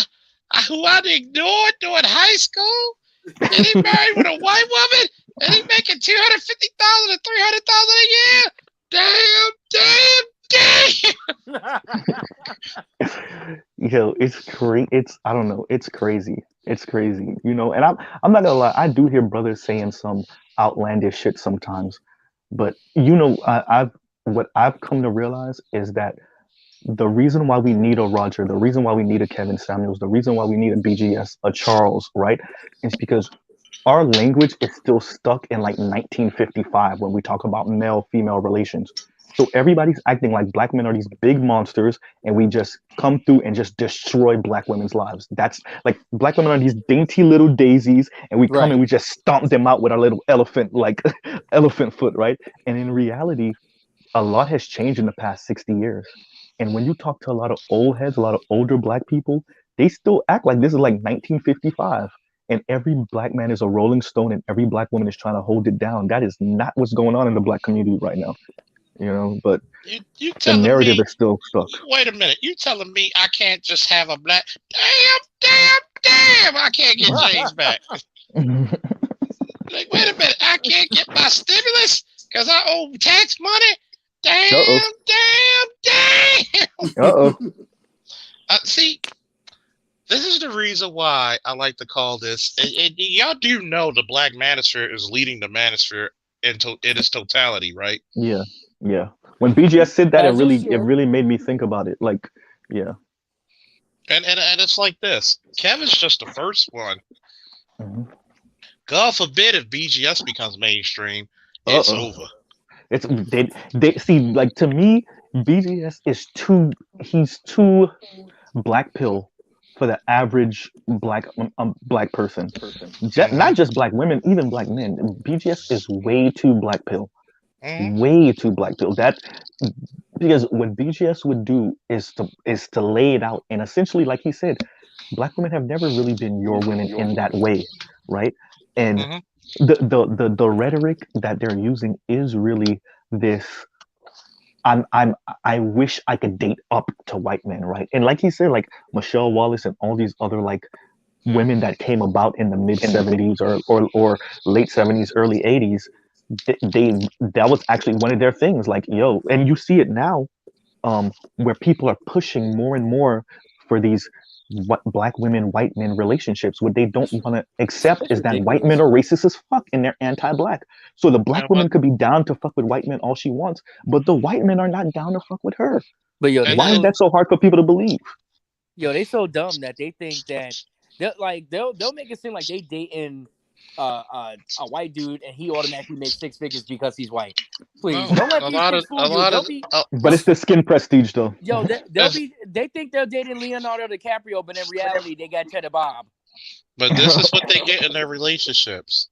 who I ignored during high school, and he married with a white woman, and he making 250,000 to 300,000 a year. Damn. Yo, it's crazy. It's I don't know. It's crazy. It's crazy. And I'm not gonna lie. I do hear brothers saying some outlandish shit sometimes, but I've what I've come to realize is that the reason why we need a Roger, the reason why we need a Kevin Samuels, the reason why we need a BGS, a Charles, right, is because our language is still stuck in like 1955 when we talk about male female relations. So everybody's acting like black men are these big monsters, and we just come through and just destroy black women's lives. That's like black women are these dainty little daisies, and we come Right. and we just stomp them out with our little elephant, like elephant foot, right? And in reality, a lot has changed in the past 60 years. And when you talk to a lot of old heads, a lot of older black people, they still act like this is like 1955. And every black man is a rolling stone and every black woman is trying to hold it down. That is not what's going on in the black community right now. But You the telling narrative me? is still stuck. Wait a minute. You telling me I can't just have a black? Damn! I can't get James back. Like, wait a minute. I can't get my stimulus because I owe tax money. Uh-oh. Damn! Uh-oh. See, this is the reason why I like to call this. And y'all do know the Black Manosphere is leading the Manosphere in its totality, right? Yeah. Yeah. When BGS said that, it As you should. really made me think about it. Like, yeah. And it's like this. Kevin's just the first one. Mhm. God forbid if BGS becomes mainstream, it's Uh-oh. over. It's they see, like, to me, BGS is he's too black pill for the average black person. Not just black women, even black men. BGS is way too black pill. Mhm. Way too black pill. That because what BGS would do is to lay it out, and essentially, like he said, black women have never really been your women in that way, right? And Mhm. the rhetoric that they're using is really this. I wish I could date up to white men, right? And like he said, like Michelle Wallace and all these other like women that came about in the mid '70s or late '70s, early '80s, they that was actually one of their things. Like, yo, and you see it now, where people are pushing more and more for these black women, white men relationships. What they don't want to accept It's is that white men ridiculous. are racist as fuck and they're anti-black. So the Yeah, black but woman could be down to fuck with white men all she wants, but the white men are not down to fuck with her. But yo, and they Why is then so that so hard for people to believe? they so dumb that they think that they'll make it seem like they dating a white dude and he automatically makes six figures because he's white. Please no, don't let a these lot of chicks fool you. They'll be But it's the skin prestige, though. that's, they think they're dating Leonardo DiCaprio, but in reality they got Cheddar Bob. but this is what they get in their relationships.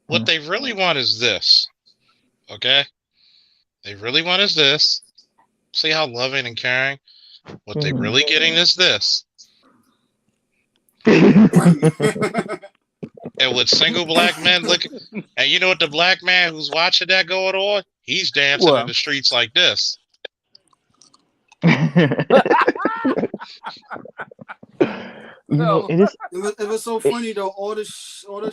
What Mm. they really want is this. Okay? They really want is this. See how loving and caring? What they Mhm. really getting is this. And with single black men looking, and you know what the black man who's watching that going on? He's dancing in Well, the streets like this. no. it is. It was so It, funny though. All the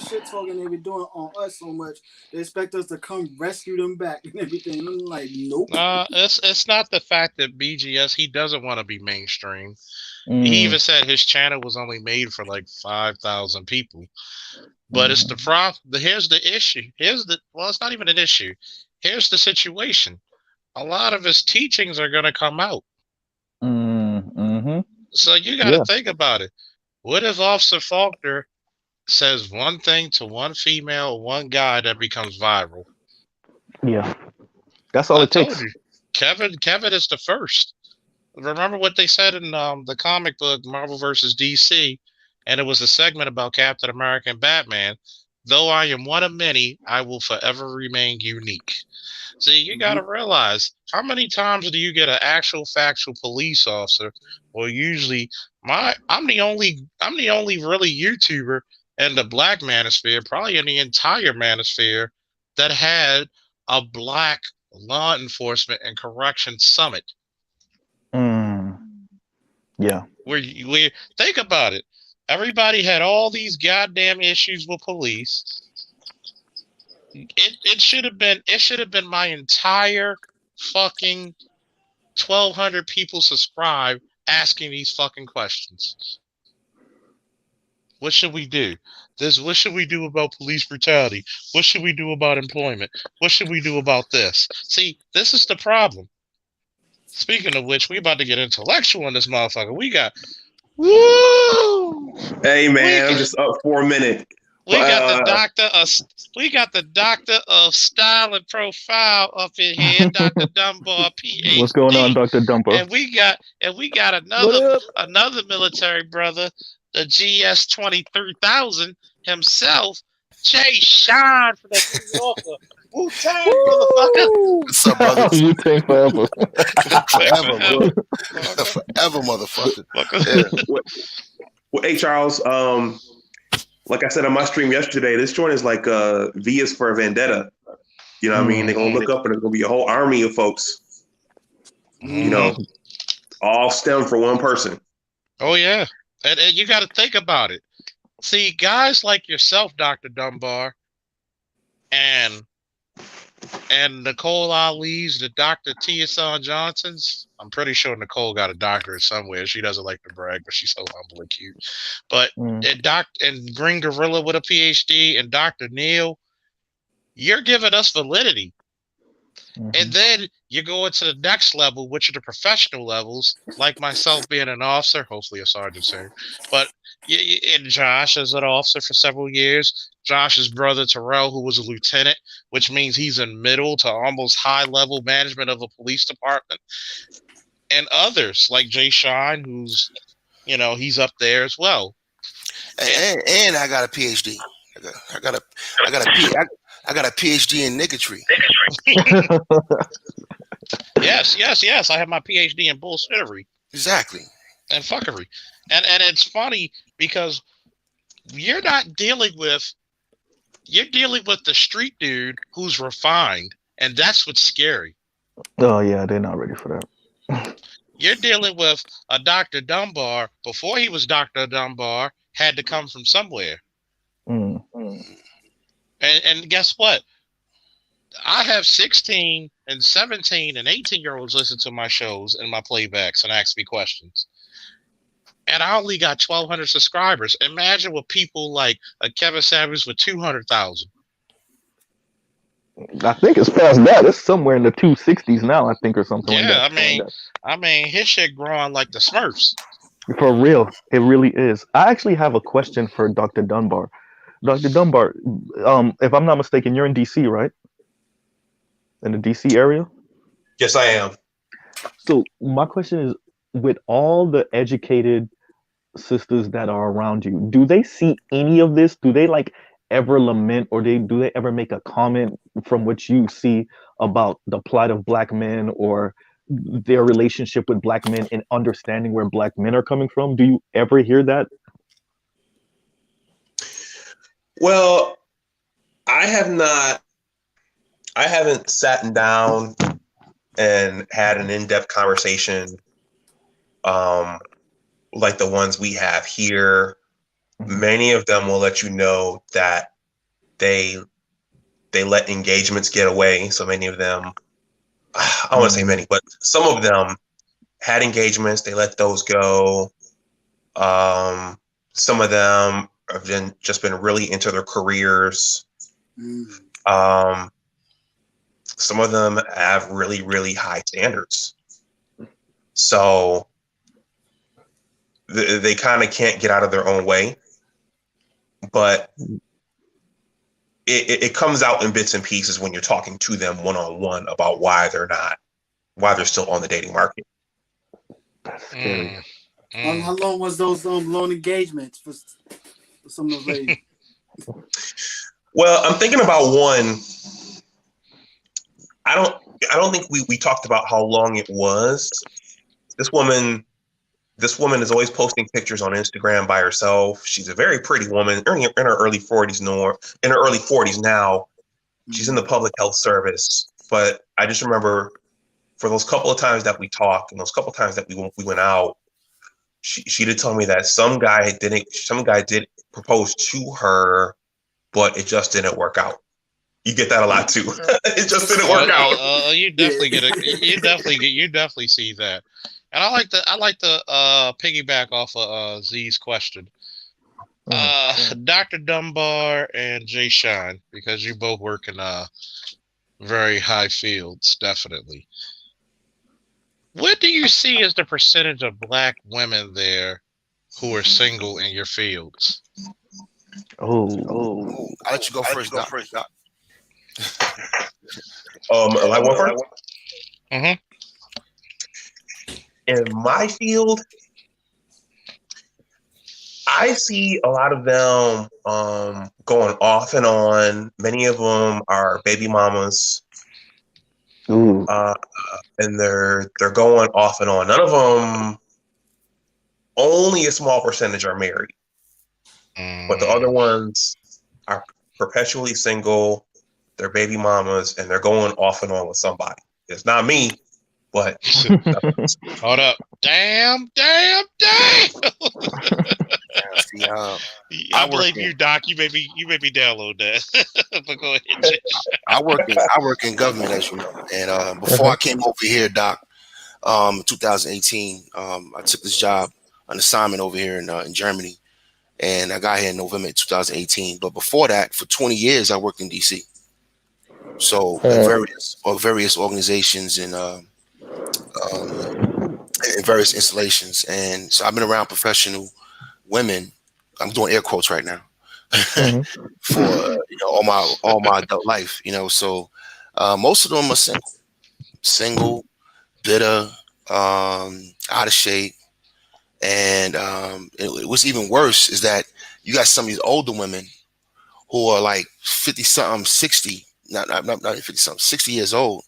shit talking they be doing on us so much. They expect us to come rescue them back and everything. And I'm like, nope. It's not the fact that BGS he doesn't want to be mainstream. He mm, even said his channel was only made for like 5,000 people. But it's the mhm, problem. Here's the issue. Well, it's not even an issue. Here's the situation. A lot of his teachings are going to come out. mhm. So you got to Yeah, think about it. What if Officer Faulkner says one thing to one female, one guy that becomes viral? yeah. That's all I it told takes. you, Kevin is the first. Remember what they said in the comic book Marvel versus DC, and it was a segment about Captain America and Batman. Though I am one of many, I will forever remain unique. See, you got to realize how many times do you get an actual factual police officer, or usually I'm the only really YouTuber in the black manosphere, probably in the entire manosphere, that had a black law enforcement and correction summit. Yeah. We think about it. Everybody had all these goddamn issues with police. It should have been my entire fucking 1,200 people subscribed asking these fucking questions. What should we do? What should we do about police brutality? What should we do about employment? What should we do about this? See, this is the problem. Speaking of which, we about to get intellectual in this motherfucker. We got woo. Hey man, I'm We just up for a minute. we got the doctor of style and profile up in here, Dr. Dunbar, PhD. What's going on, Dr. Dumper? And we got another military brother, the GS 23,000 himself, Jay Shine from the New Yorker. Wu-Tang, motherfucker. What's up, brother? Wu-Tang forever. Forever, bro. Forever, motherfucker. Well, hey Charles, like I said on my stream yesterday, this joint is like V is for Vendetta. You know what I mean? They're gonna look up and there's gonna be a whole army of folks, you know, all stem for one person. Oh yeah. And you got to think about it. See, guys like yourself, Dr. Dunbar, and Nicole Ali's, the Dr. T.S.L. Johnson's. I'm pretty sure Nicole got a doctorate somewhere. She doesn't like to brag, but she's so humble and cute. But and Green Gorilla with a PhD and Dr. Neil, you're giving us validity. And then you go into the next level, which are the professional levels, like myself being an officer, hopefully a sergeant soon. But and Josh as an officer for several years. Josh's brother Terrell, who was a lieutenant, which means he's in middle to almost high level management of a police department. And others like Jay Shine, who's, he's up there as well. And I got a PhD. I got a PhD in niggotry. Yes. I have my PhD in bullshittery. Exactly. And fuckery. And it's funny because you're dealing with the street dude who's refined, and that's what's scary. Oh yeah, they're not ready for that. You're dealing with a Dr. Dunbar before he was Dr. Dunbar, had to come from somewhere. And guess what? I have 16 and 17 and 18-year-olds listen to my shows and my playbacks and ask me questions. And I only got 1,200 subscribers. Imagine with people like Kevin Savage with 200,000. I think it's past that. It's somewhere in the 260s now, I think, or something like that. I mean, his shit growing like the Smurfs. For real, it really is. I actually have a question for Dr. Dunbar. Dr. Dunbar, if I'm not mistaken, you're in DC, right? In the DC area? Yes, I am. So my question is, with all the educated sisters that are around you, do they see any of this? Do they ever lament, or do they ever make a comment from what you see about the plight of Black men or their relationship with Black men and understanding where Black men are coming from? Do you ever hear that? Well, I haven't sat down and had an in-depth conversation like the ones we have here. Many of them will let you know that they let engagements get away. So many of them, I don't want to say many, but some of them had engagements. They let those go. Some of them have just been really into their careers. Some of them have really, really high standards. So they kind of can't get out of their own way. But it comes out in bits and pieces when you're talking to them one-on-one about why they're still on the dating market. That's scary. How long was those long engagements for some of those ladies? Well, I'm thinking about one. I don't think we talked about how long it was. This woman is always posting pictures on Instagram by herself. She's a very pretty woman in her early 40s now. She's in the public health service. But I just remember for those couple of times that we talked and those couple of times that we went out, she did tell me that some guy did propose to her, but it just didn't work out. You get that a lot too. It just didn't work out. You definitely get it. You definitely see that. And I like to piggyback off of Z's question. Dr. Dunbar and Jay Shine, because you both work in very high fields, definitely. What do you see as the percentage of black women there who are single in your fields? I'll let you go first, Doc. I went first. Mm-hmm. In my field, I see a lot of them going off and on. Many of them are baby mamas, and they're going off and on. None of them, only a small percentage are married, but the other ones are perpetually single. They're baby mamas, and they're going off and on with somebody. It's not me, but hold up. Damn. I believe you, Doc. You made me download that. But go ahead. I work in government, as you know, and before I came over here, Doc, 2018, I took this job, an assignment over here in Germany, and I got here in November 2018. But before that, for 20 years, I worked in DC. So various organizations and various installations, and so I've been around professional women. I'm doing air quotes right now for all my adult life. So most of them are single, bitter, out of shape, and what's even worse is that you got some of these older women who are like 50 something, 60, not 50 something, 60 years old,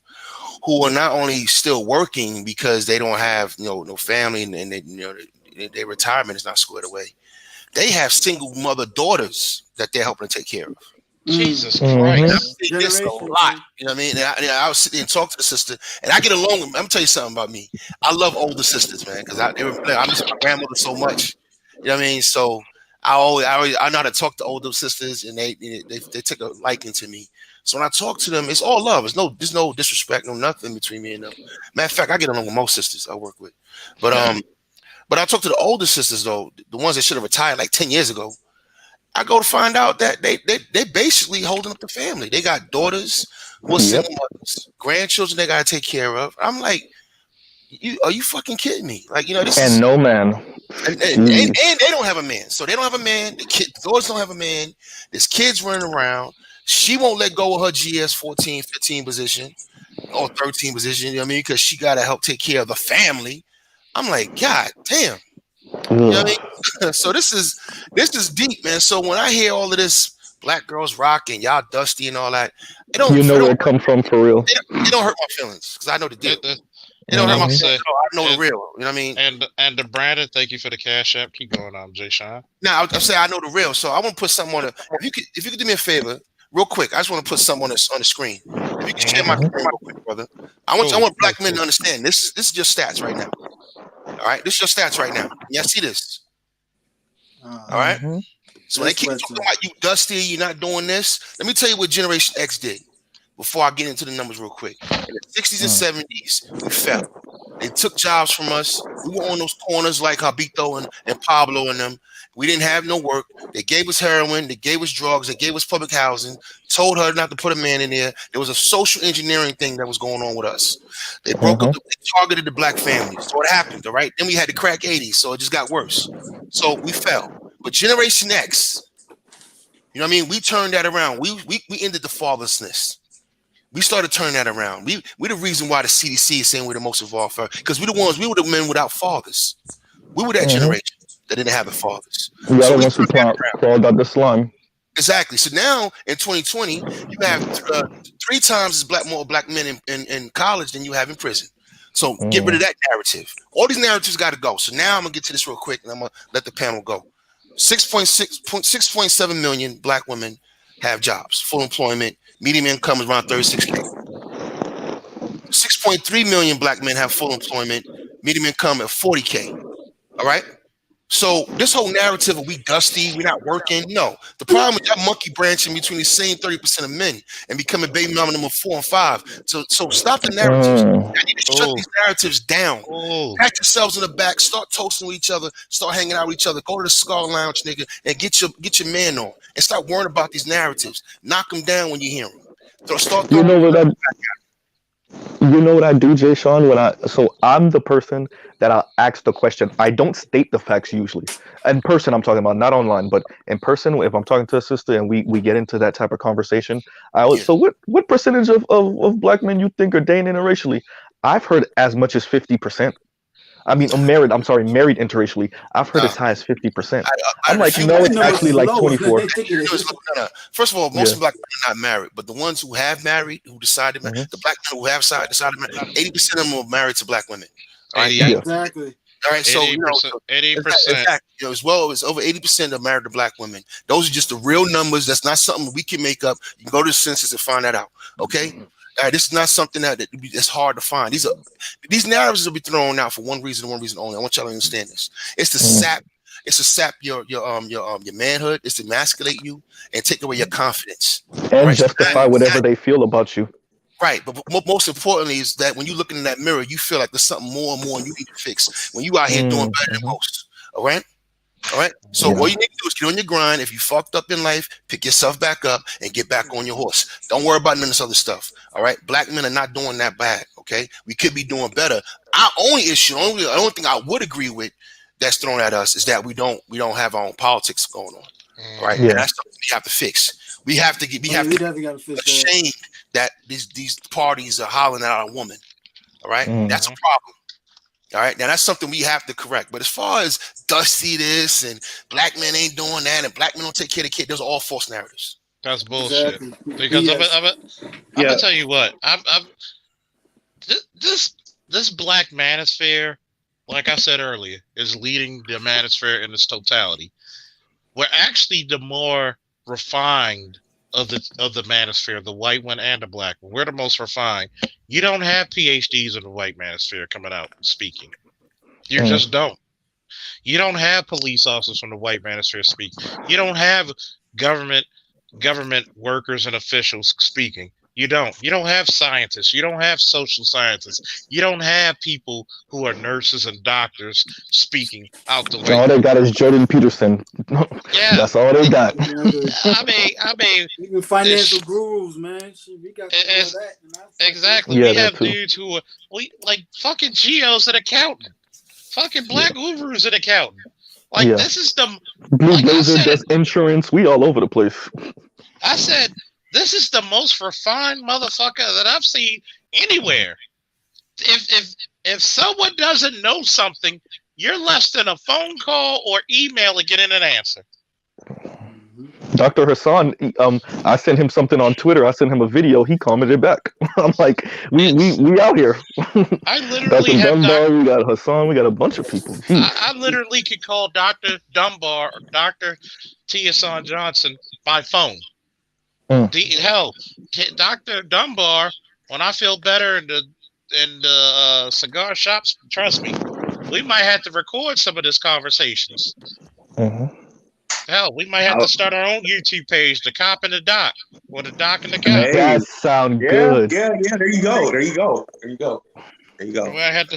who are not only still working because they don't have no family and their retirement is not squared away. They have single mother daughters that they're helping to take care of. Jesus Christ. I see this a lot. You know what I mean? And I was sitting and talk to the sister, and I get along with them. I'm gonna tell you something about me. I love older sisters, man, because I miss my grandmother so much. You know what I mean? So I know how to talk to older sisters, and they take a liking to me. So when I talk to them, it's all love. There's no disrespect, no nothing between me and them. Matter of fact, I get along with most sisters I work with. But I talk to the older sisters though, the ones that should have retired like 10 years ago. I go to find out that they basically holding up the family. They got daughters who are single mothers, grandchildren they gotta take care of. I'm like, are you fucking kidding me? Like, this and is no man. and they don't have a man. So they don't have a man. The daughters don't have a man. There's kids running around. She won't let go of her GS 14, 15 position or 13 position, you know what I mean? Because she gotta help take care of the family. I'm like, God damn. You know what I mean? So this is deep, man. So when I hear all of this black girls rocking, y'all dusty and all that, it don't where it come from for real. It don't hurt my feelings because I know the deal. It don't hurt my feelings. I know the real. You know what I mean? And the Brandon, thank you for the cash app. Keep going on, Jay Sean. Now I'm saying I know the real. So I want to put something on it. If you could do me a favor, real quick, I just want to put something on the screen. If you can share my screen real quick, brother. I want black men to understand this is just stats right now. All right, this is your stats right now. Y'all see this? All right. So when they keep talking about you dusty, you're not doing this. Let me tell you what Generation X did before I get into the numbers real quick. In the 60s and 70s, we fell. They took jobs from us. We were on those corners like Habito and Pablo and them. We didn't have no work. They gave us heroin. They gave us drugs. They gave us public housing. Told her not to put a man in there. There was a social engineering thing that was going on with us. They broke up. They targeted the black families. So it happened, all right? Then we had the crack 80s, so it just got worse. So we fell. But Generation X, you know what I mean? We turned that around. We ended the fatherlessness. We started turning that around. We're the reason why the CDC is saying we're the most evolved, because we were the men without fathers. We were that generation that didn't have the fathers. We are the ones who crawled out the slum. Exactly. So now in 2020, you have 3 times as more black men in college than you have in prison. So get rid of that narrative. All these narratives got to go. So now I'm gonna get to this real quick, and I'm gonna let the panel go. 6.7 million black women have jobs, full employment. Median income is around 36K. 6.3 million black men have full employment. Median income at 40K. All right. So this whole narrative of we dusty, we not working. No, the problem is that monkey branching between the same 30% of men and becoming baby mama number 4 and 5. So stop the narratives. I need to shut Oh, these narratives down. oh, Pat yourselves in the back. Start toasting with each other. Start hanging out with each other. Go to the Skull Lounge, nigga, and get your man on. And start worrying about these narratives. Knock them down when you hear them. Start You throwing. know what I do, Jay Sean? So I'm the person that I'll ask the question. I don't state the facts usually. In person, I'm talking about, not online, but in person, if I'm talking to a sister and we get into that type of conversation, Yeah. so what percentage of black men you think are dating interracially? I've heard as much as 50%. I mean, married interracially. I've heard Nah. as high as 50%. I I'm like, refuse. no, That it's number's actually like lower than 24. they think it is. No. First of all, most Yeah. of black men are not married, but the ones who have married, who decided, Mhm. the black men who have decided to marry, 80% of them are married to black women. All right, 88, Yeah. Exactly. all right. So 80%, 80%. exactly, as well as over 80% are married to black women. Those are just the real numbers. That's not something we can make up. You can go to the census and find that out. Okay. All right, this is not something that's hard to find. These narratives will be thrown out for one reason only. I want y'all to understand this. It's to sap. It's to sap your manhood. It's to emasculate you and take away your confidence. And Right? So justify whatever they feel about you. right, but most importantly is that when you look in that mirror, you feel like there's something more and more you need to fix. When you out here doing better than most, all right. So Yeah. all you need to do is get on your grind. If you fucked up in life, pick yourself back up and get back on your horse. Don't worry about none of this other stuff. All right. Black men are not doing that bad. Okay. We could be doing better. Our only issue, the only thing I would agree with that's thrown at us is that we don't have our own politics going on. All right. Yeah. And that's something we have to fix. We have to definitely got to fix that. ashamed that these parties are hollering at our woman. All right. That's a problem. All right, now that's something we have to correct. But as far as dusty this and black men ain't doing that and black men don't take care of the kid, those are all false narratives. That's bullshit. Exactly. Because Yes. I'm gonna tell you what. This black manosphere, like I said earlier, is leading the manosphere in its totality. We're actually the more refined of the manosphere, the white one and the black one. We're the most refined. You don't have PhDs in the white manosphere coming out and speaking. You just don't. You don't have police officers from the white manosphere speaking. You don't have government workers and officials speaking. You don't. You don't have scientists. You don't have social scientists. You don't have people who are nurses and doctors speaking out the way. All they got is Jordan Peterson. Yeah. That's all they got. I mean, even financial gurus, man. Shit, we got It's- that. exactly. Yeah, We that have too. dudes who are like fucking Geo's an accountant. Fucking Black Uber's an accountant. Like Yeah. this is the Blue Like I Blazer said- does insurance. We all over the place. I said this is the most refined motherfucker that I've seen anywhere. If someone doesn't know something, you're less than a phone call or email to getting an answer. Dr. Hassan, I sent him something on Twitter. I sent him a video. He commented back. I'm like, we out here. I literally Dr. have Dunbar, we got Hassan, we got a bunch of people. Jeez. I literally could call Dr. Dunbar or Dr. T. Hassan Johnson by phone. Hell, Dr. Dunbar, when I feel better in the cigar shops, trust me, we might have to record some of these conversations. Hell, we might have to start our own YouTube page, The Cop and the Doc, or The Doc and the Cop. Hey. That sound Yeah, good. yeah. There you go. There you go.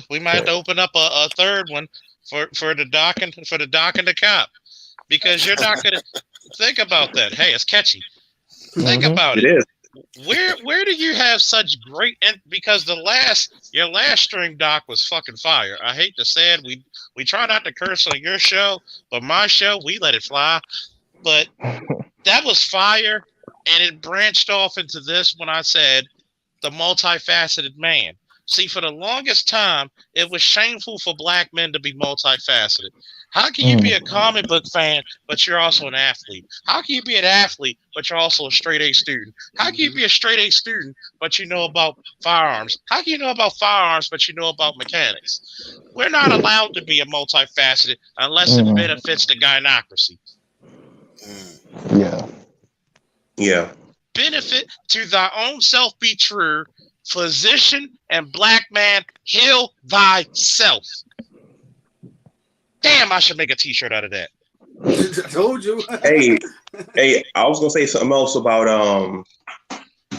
We might have to open up a third one for the Doc and the Cop, because you're not gonna think about that. Hey, it's catchy. Think about It it. is. Where do you have such great because your last stream, Doc, was fucking fire. I hate to say it, we try not to curse on your show, but my show we let it fly. But that was fire, and it branched off into this when I said the multifaceted man. See, for the longest time, it was shameful for black men to be multifaceted. How can you be a comic book fan, but you're also an athlete? How can you be an athlete, but you're also a straight A student? How can you be a straight A student, but you know about firearms? How can you know about firearms, but you know about mechanics? We're not allowed to be a multifaceted unless it benefits the gynocracy. Yeah. Benefit to thy own self be true. Physician and black man, heal thyself. Damn, I should make a T-shirt out of that. I told you. Hey, I was gonna say something else about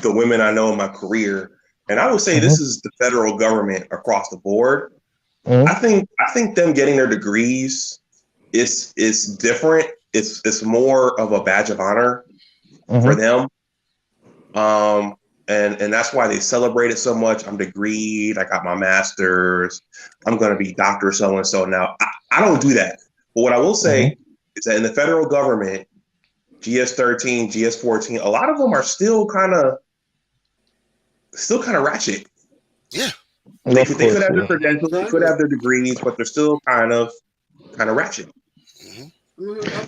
the women I know in my career, and I would say this is the federal government across the board. I think them getting their degrees is different. It's more of a badge of honor for them. And that's why they celebrate it so much. I'm degreed. I got my master's. I'm gonna be Dr. So and so now. I don't do that. But what I will say is that in the federal government, GS-13, GS-14, a lot of them are still kind of ratchet. Yeah. They could have their credentials, they could have their degrees, but they're still kind of ratchet.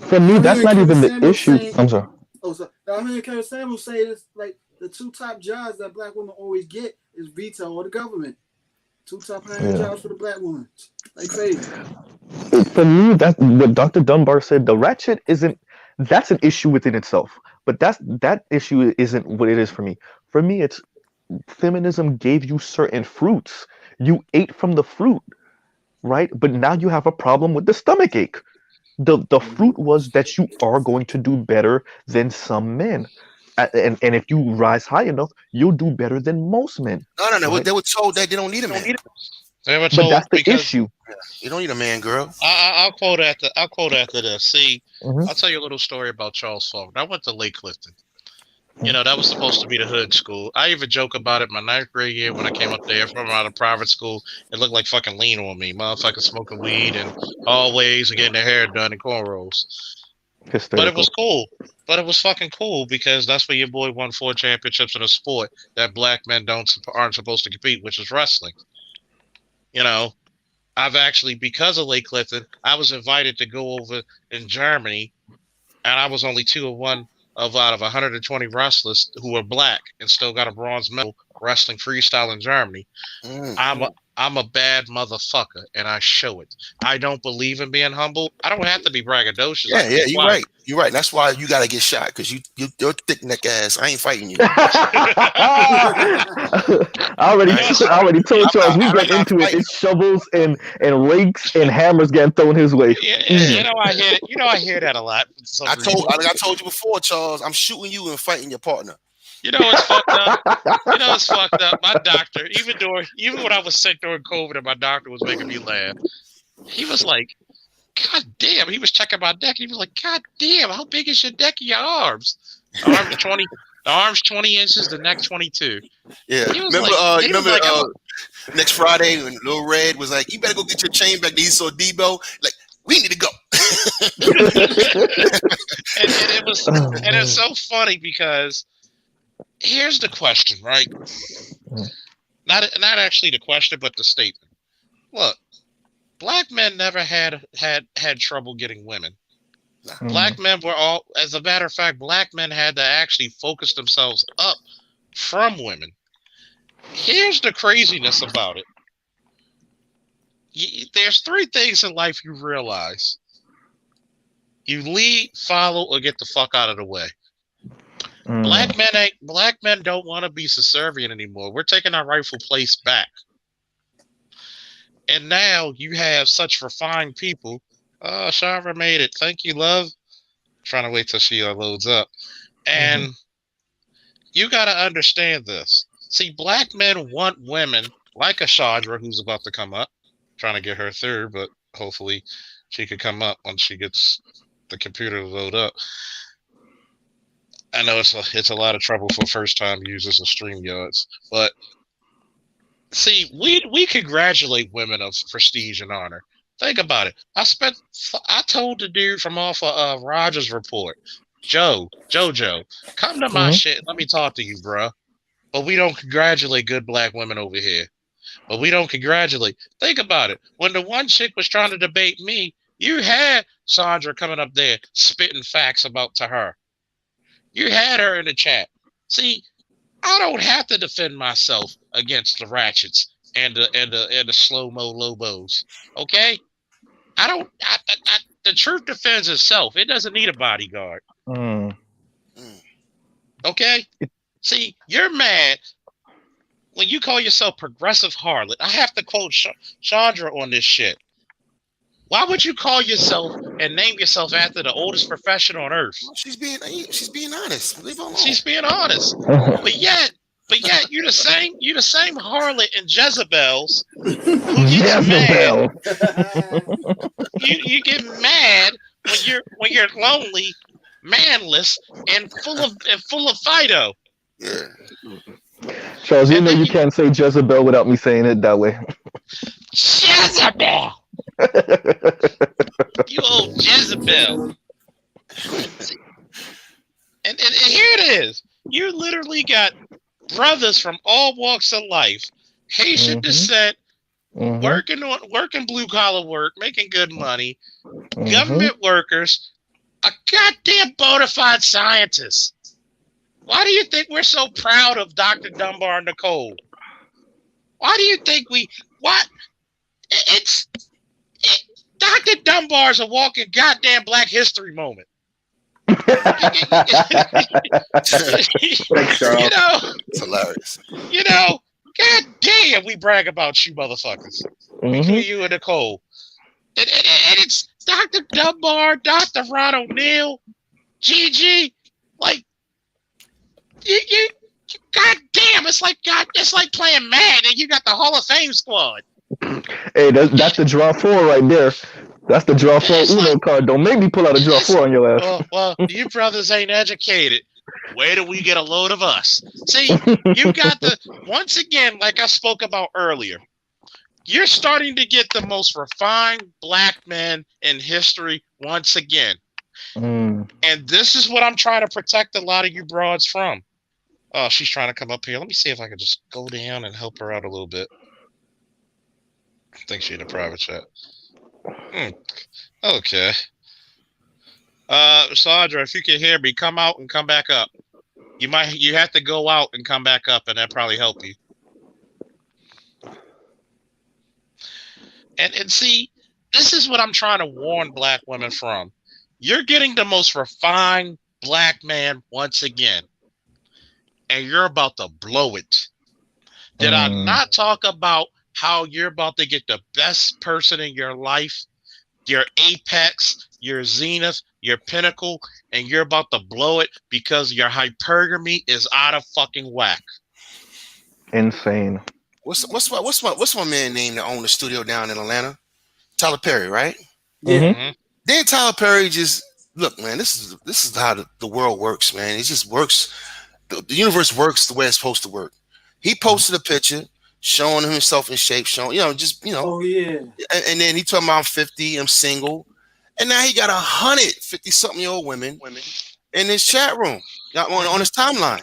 For me, that's not even the issue. I'm sorry. Oh, so I mean, Kevin Samuels say it's like the two top jobs that black women always get is veto or the government. Two top hiring jobs for the black woman. Like crazy. For me, that's what Dr. Dunbar said. The ratchet isn't. That's an issue within itself. But that issue isn't what it is for me. For me, it's feminism gave you certain fruits. You ate from the fruit, right? But now you have a problem with the stomach ache. The fruit was that you are going to do better than some men. And if you rise high enough, you'll do better than most men. No. Right? They were told that they don't need a man. They were But told that's the because issue. You don't need a man, girl. I'll quote after this. See, I'll tell you a little story about Charles Faulkner. I went to Lake Clifton. You know, that was supposed to be the hood school. I even joke about it my 9th grade year when I came up there from out of private school. It looked like fucking lean on me. Motherfuckers smoking weed and always getting their hair done in cornrows. Hysterical. But it was cool. But it was fucking cool because that's where your boy won 4 championships in a sport that black men aren't supposed to compete, which is wrestling. You know, I've actually, because of Lake Clifton, I was invited to go over in Germany, and I was only 2 of 1 out of 120 wrestlers who were black and still got a bronze medal wrestling freestyle in Germany. I'm a bad motherfucker, and I show it. I don't believe in being humble. I don't have to be braggadocious. Yeah, you're right. You're right. That's why you gotta get shot because you're thick neck ass. I ain't fighting you. I already told Charles we get into it. It's shovels and rakes and hammers getting thrown his way. You know I hear it. You know I hear that a lot. I told you before, Charles. I'm shooting you and fighting your partner. You know it's fucked up. It's fucked up. My doctor, even when I was sick during COVID, and my doctor was making me laugh. He was like, "God damn!" He was checking my neck. He was like, "God damn! How big is your neck and your arms? The arms 20 inches, the neck 22." Yeah. Remember next Friday when Lil Red was like, "You better go get your chain back." He saw Debo like, "We need to go." and it's so funny because here's the question, right? Not actually the question, but the statement. Look, black men never had trouble getting women. Black men were all, as a matter of fact, black men had to actually focus themselves up from women. Here's the craziness about it. There's 3 things in life you realize. You lead, follow, or get the fuck out of the way. Black men don't want to be subservient anymore. We're taking our rightful place back. And now you have such refined people. Shara made it. Thank you, love. Trying to wait till she loads up. And you got to understand this. See, black men want women like a Chandra who's about to come up. Trying to get her through, but hopefully she could come up once she gets the computer to load up. I know it's a lot of trouble for first-time users of StreamYards, but see, we congratulate women of prestige and honor. Think about it. I told the dude from off of Rogers Report, Jojo, come to my shit. Let me talk to you, bro. But we don't congratulate good black women over here. But we don't congratulate. Think about it. When the one chick was trying to debate me, you had Sandra coming up there spitting facts to her. You had her in the chat. See, I don't have to defend myself against the ratchets and the slow-mo lobos. Okay? The truth defends itself. It doesn't need a bodyguard. Okay? See, you're mad when you call yourself progressive harlot. I have to quote Chandra on this shit. Why would you call yourself and name yourself after the oldest profession on earth? She's being honest. Leave her alone. She's being honest. But yet you're the same harlot and Jezebels who gets mad. You get mad when you're lonely, manless, and full of Fido. Yeah. Charles, you know you can't say Jezebel without me saying it that way. Jezebel. You old Jezebel. And here it is. You literally got brothers from all walks of life, Haitian descent, working blue collar work, making good money, government workers, a goddamn bona fide scientist. Why do you think we're so proud of Dr. Dunbar and Nicole? Why do you think Dr. Dunbar's a walking goddamn Black History moment. Thanks, Charles. It's hilarious. God damn, we brag about you motherfuckers. Between you and Nicole. And it's Dr. Dunbar, Dr. Ron O'Neill, Gigi, like you god damn, it's like playing Madden and you got the Hall of Fame squad. Hey, that's the draw 4 right there. That's the draw 4 Uno card. Don't make me pull out a draw 4 on your ass. Well, you brothers ain't educated. Where do we get a load of us? See, you got once again, like I spoke about earlier, you're starting to get the most refined Black men in history once again. And this is what I'm trying to protect a lot of you broads from. Oh, she's trying to come up here. Let me see if I can just go down and help her out a little bit. I think she's in a private chat. Okay. Sandra, if you can hear me, come out and come back up. You have to go out and come back up, and that probably help you. And see, this is what I'm trying to warn Black women from. You're getting the most refined Black man once again, and you're about to blow it. Did I not talk about how you're about to get the best person in your life, your apex, your zenith, your pinnacle, and you're about to blow it because your hypergamy is out of fucking whack? Insane. What's my man name that owned the studio down in Atlanta? Tyler Perry, right? Yeah. Then Tyler Perry just look, man. This is how the world works, man. It just works. The universe works the way it's supposed to work. He posted a picture showing himself in shape, showing, Oh yeah. And then he told me I'm 50, I'm single, and now he got 150-something-year-old women in his chat room, on his timeline.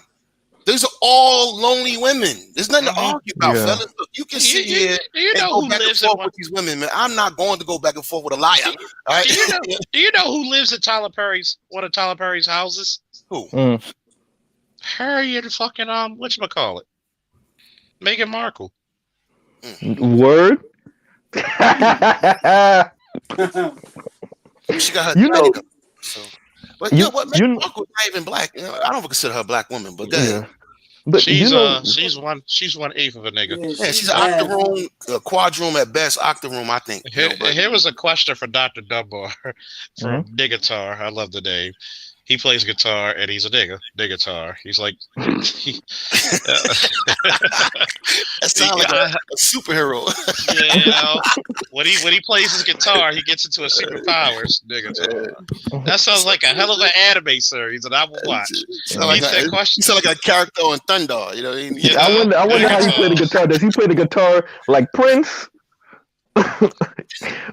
These are all lonely women. There's nothing to argue about, fellas. Look, you can sit here and go back and forth with these women, man. I'm not going to go back and forth with a liar. All right? Do you know who lives at one of Tyler Perry's houses? Who? Harry and fucking whatchamacallit? Meghan Markle. Word? She got her so. But what Meghan Markle's not even Black. I don't consider her a Black woman, but but she's 1/8 of a nigga. Yeah, she's an octoroom, a quadroom at best, octoroom, I think. Here was a question for Dr. Dunbar from Niggatar. I love the name. He plays guitar and he's a nigga guitar. He's like, that sounds like a superhero. Yeah, when he plays his guitar, he gets into a superpowers nigga. That sounds like a hell of an anime series that I will watch. You sound like a character on Thunder. You know what I mean? I wonder how he played the guitar. Does he play the guitar like Prince?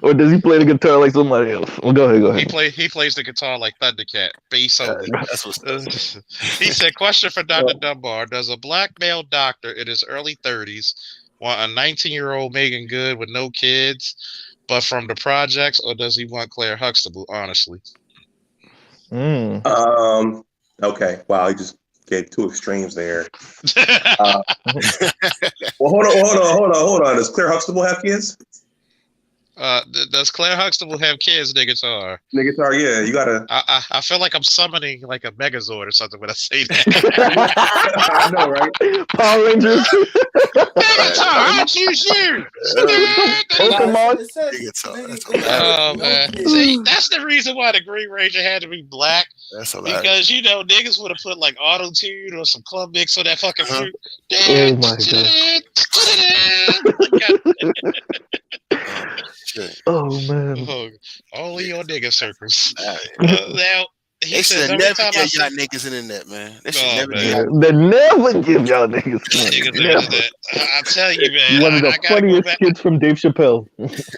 Or does he play the guitar like somebody else? Well, go ahead. He plays the guitar like Thundercat, bass only. That's what's He said, question for Dr. Dunbar. Does a Black male doctor in his early 30s want a 19-year-old Megan Good with no kids, but from the projects, or does he want Claire Huxtable, honestly? Okay. Wow, he just gave two extremes there. Well, hold on. Does Claire Huxtable have kids? Does Claire Huxtable have kids, niggas are? Niggas are, yeah. You gotta. I feel like I'm summoning like a Megazord or something when I say that. I know, right? Power Rangers. Megatar, I choose you. Pokemon. It says Nigga, Megan that's Thee hilarious. Oh no man, kids. see, that's the reason why the Green Ranger had to be black. That's hilarious. Because niggas would have put like auto tune or some club mix on that fucking fruit. Oh my Shit. Oh man. Only your nigga circles. Alright. Now he They says should every never time I get see y'all niggas in the net, man. They should Oh, never man. get y'all. They never give y'all niggas niggas never. that, I tell you, man, One of the I gotta go funniest back. skits from Dave Chappelle.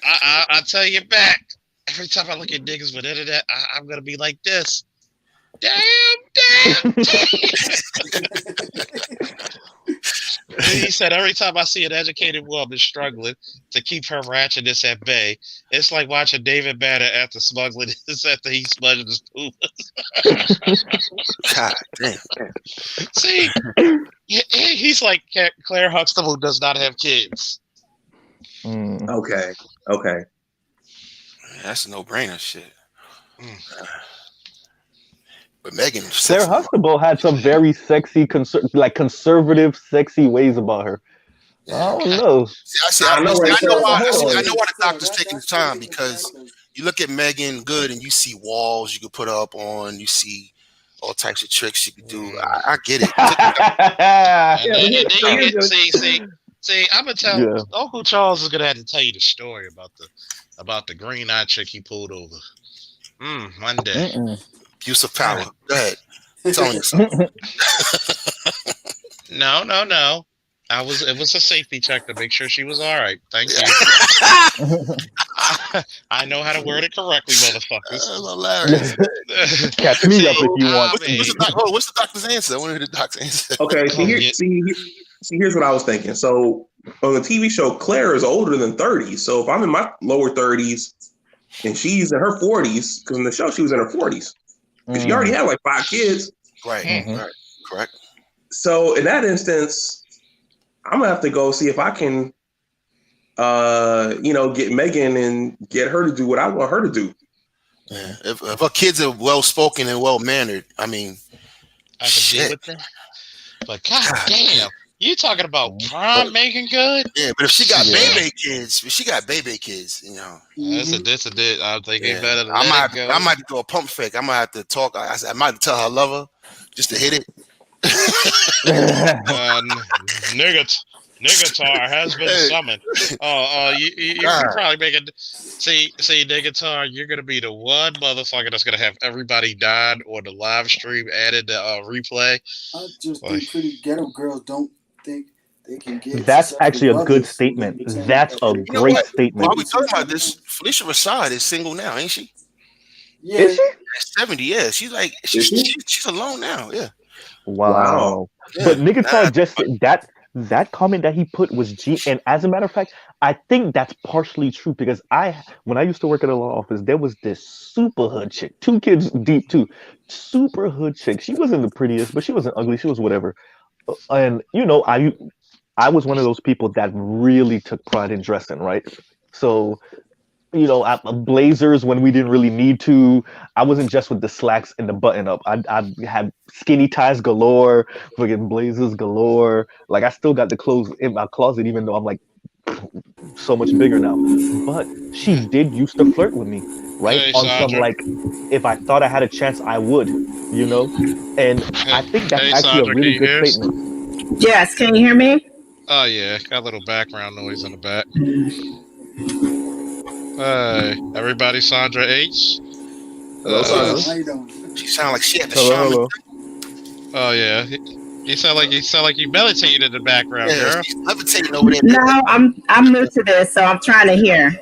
I tell you back. Every time I look at niggas with internet, I'm gonna be like this. Damn. He said every time I see an educated woman struggling to keep her ratchetness at bay, it's like watching David Banner after smuggling this after he smudged his poop. God damn. See, he's like Claire Huxtable does not have kids. Okay. That's a no-brainer shit. But Megan, Claire Huxtable had some very sexy, conservative, sexy ways about her. I don't know. I know, right? I know why Hold on. the doctor's taking his time, because you look at Megan Good and you see walls you could put up on, you see all types of tricks you could do. I get it. See, I'm gonna tell Uncle Charles is gonna have to tell you the story about the green-eyed chick he pulled over. One day. Use of power. Go ahead. Tell me something. No. It was a safety check to make sure she was all right. Thank you. I know how to word it correctly, motherfuckers. That's hilarious. Catch me up if you want. What's the doctor's answer? I want to hear the doctor's answer. Okay, here's what I was thinking. So on the TV show, Claire is older than 30. So if I'm in my lower 30s and she's in her 40s, because in the show she was in her 40s, and she already had like 5 kids. Right. Right. Correct. So in that instance, I'm gonna have to go see if I can, get Megan and get her to do what I want her to do. Yeah. If her kids are well spoken and well mannered, I mean, I can deal with that. But god damn, you talking about prime Megan Good? Yeah, but if she got baby kids, That's a dit. I'm thinking better than I might go. do a pump fake. I might have to talk. I might tell her I love her just to hit it. Niggatar has been summoned. You probably make it. See, Niggatar, you're gonna be the one motherfucker that's gonna have everybody died on the live stream added to replay. I just think pretty ghetto girls don't think they can get. That's actually a good statement. That's a great statement. While we talking about this, Felicia Rashad is single now, ain't she? Yeah. Is she? At 70, yeah. She's like she's alone now, yeah. Wow. Yeah. But Niggatar just that comment that he put was and as a matter of fact, I think that's partially true, because when I used to work at a law office, there was this super hood chick, 2 kids deep too, super hood chick. She wasn't the prettiest, but she wasn't ugly. She was whatever. And I was one of those people that really took pride in dressing, right? So, blazers when we didn't really need to. I wasn't just with the slacks and the button up. I had skinny ties galore, friggin' blazers galore. Like, I still got the clothes in my closet, even though I'm like so much bigger now. But she did used to flirt with me, right? Hey, On Sandra. some, like, if I thought I had a chance, I would, And I think that's actually Sandra, a really can you hear good us? statement. Yes, can you hear me? Oh yeah, got a little background noise in the back. Hey, everybody, Sandra H. Hello, Sandra. How you doing? She sound like she had the Hello. Oh yeah, you sound like you meditated in the background, girl. She's levitating over there. No, I'm new to this, so I'm trying to hear.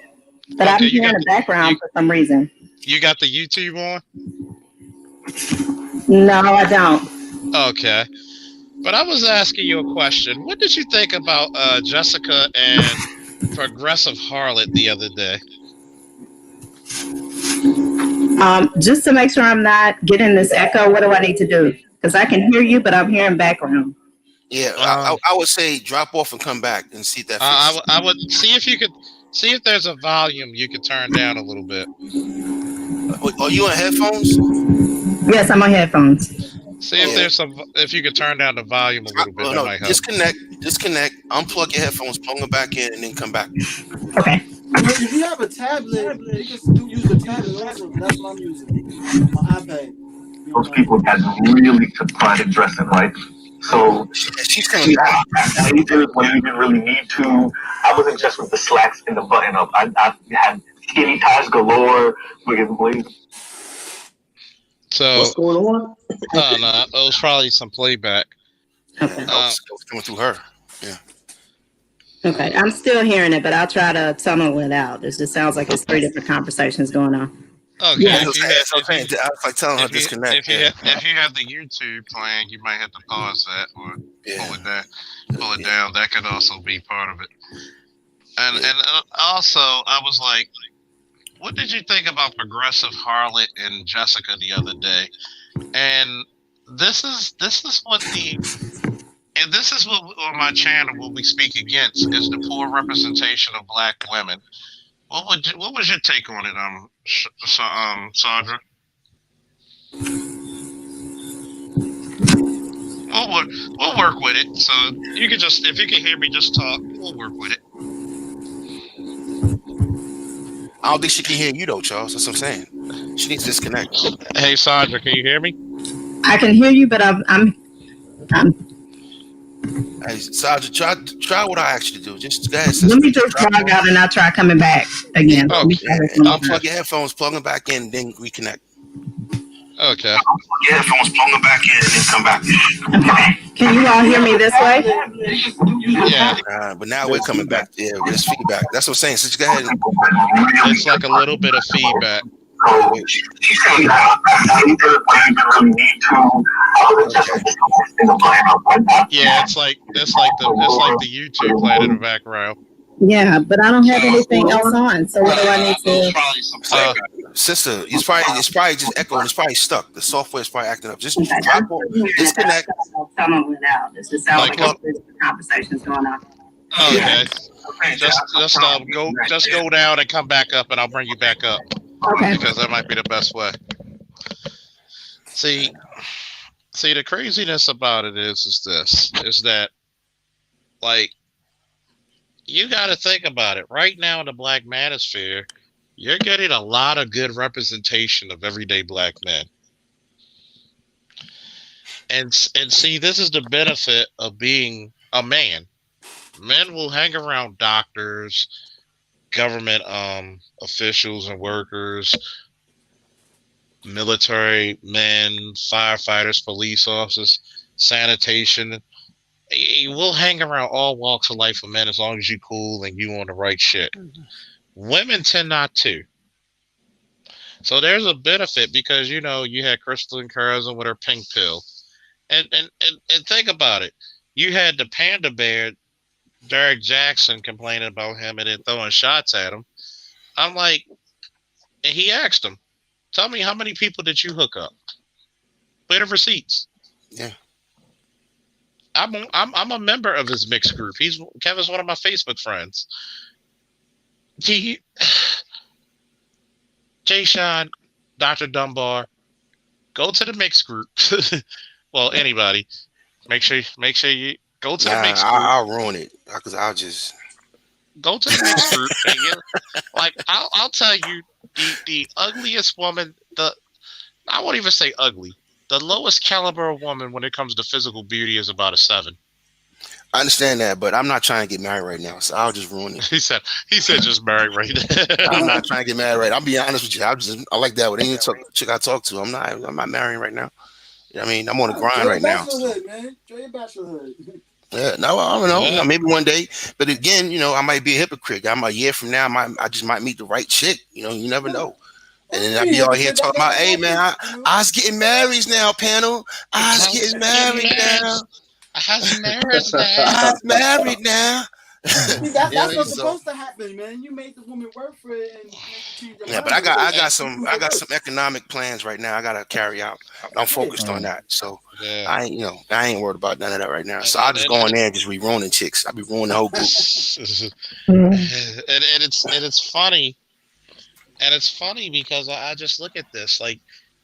But I'm hearing the background for some reason. You got the YouTube on? No, I don't. Okay. But I was asking you a question. What did you think about Jessica and Progressive Harlot the other day? Just to make sure I'm not getting this echo, what do I need to do? Because I can hear you, but I'm hearing background. Yeah, I would say drop off and come back and see if that fixes. I would see if you could See if there's a volume you can turn down a little bit. Are you on headphones? Yes, I'm on headphones. See if there's some. If you could turn down the volume a little bit, that No, might help. disconnect, unplug your headphones, plug them back in, and then come back. Okay. If you have a tablet, you can use the tablet also. That's what I'm using. My iPad. Those people that really took pride in dressing, right? So she's coming back. Ages when you didn't really need to. I wasn't just with the slacks and the button up. I had skinny ties galore with blazers. So What's going on? no, it was probably some playback. Okay. It was coming through her. Yeah. Okay. I'm still hearing it, but I'll try to tunnel it out. It just sounds like it's 3 different conversations going on. Okay. Yeah. I was like telling her disconnect. If you have the YouTube playing, you might have to pause that or pull it down. That could also be part of it. And also, I was like, what did you think about Progressive Harlot and Jessica the other day? And this is what on my channel will we speak against is the poor representation of black women. What was your take on it, Sandra? We'll work with it. So you can just, if you can hear me, just talk. We'll work with it. I don't think she can hear you though, Charles. That's what I'm saying. She needs to disconnect. Hey, Sandra, can you hear me? I can hear you, but I'm Hey, Sandra, try what I asked you to do. Just go ahead. let me just log out and I'll try coming back again. Unplug your headphones, plug them back in, then reconnect. Okay. Your headphones, plug them back in, and then come back. Okay. Can you all hear me this way? Yeah. But now we're coming back. Yeah, there's feedback. That's what I'm saying. So just go ahead. It's like a little bit of feedback. Yeah, it's like the YouTube playing in the background. Yeah, but I don't have anything else on. So what do I need to? Sister, it's probably just echoing. It's probably stuck. The software is probably acting up. Just drop off, disconnect. Tunnel it out. This just sounds like there's conversations going on. Okay. Just go down and come back up, and I'll bring you back up. Okay. Because that might be the best way. See, the craziness about it is that, like, you got to think about it. Right now in the black manosphere, you're getting a lot of good representation of everyday black men. And see, this is the benefit of being a man. Men will hang around doctors, government officials and workers, military men, firefighters, police officers, sanitation. We'll hang around all walks of life of men as long as you cool and you on the right shit. Women tend not to. So there's a benefit because you had Kristen Curzon with her pink pill. And think about it. You had the panda bear, Derek Jackson, complaining about him and then throwing shots at him. I'm like, and he asked him, tell me how many people did you hook up? Where the receipts? Yeah. I'm a member of his mixed group. Kevin's one of my Facebook friends. Jay Sean, Dr. Dunbar, go to the mixed group. Well, anybody, make sure you go to the mixed group. I'll ruin it because I'll just go to the mixed group. And I'll tell you, the ugliest woman. I won't even say ugly. The lowest caliber of woman when it comes to physical beauty is about a 7. I understand that, but I'm not trying to get married right now, so I'll just ruin it. He said just married right now. I'm not trying to get married right. I'll be honest with you. I like that with any chick I talk to. I'm not marrying right now. You know what I mean, I'm on the grind right now. Man. Enjoy your bachelorhood. Yeah, no, I don't know. Yeah. Maybe one day, but again, I might be a hypocrite. I'm a year from now, I just might meet the right chick. You never know. And then I'll be out here talking about, hey man, I was getting married now, panel. I was getting married now. I was married now. See, that's what's supposed to happen, man. You made the woman work for it and make her change her Yeah, but mind. I got some economic plans right now. I gotta carry out. I'm focused on that. So Yeah. I ain't worried about none of that right now. So I'll just go in there and just be ruining chicks. I'll be ruining the whole group. And it's funny, because I just look at this like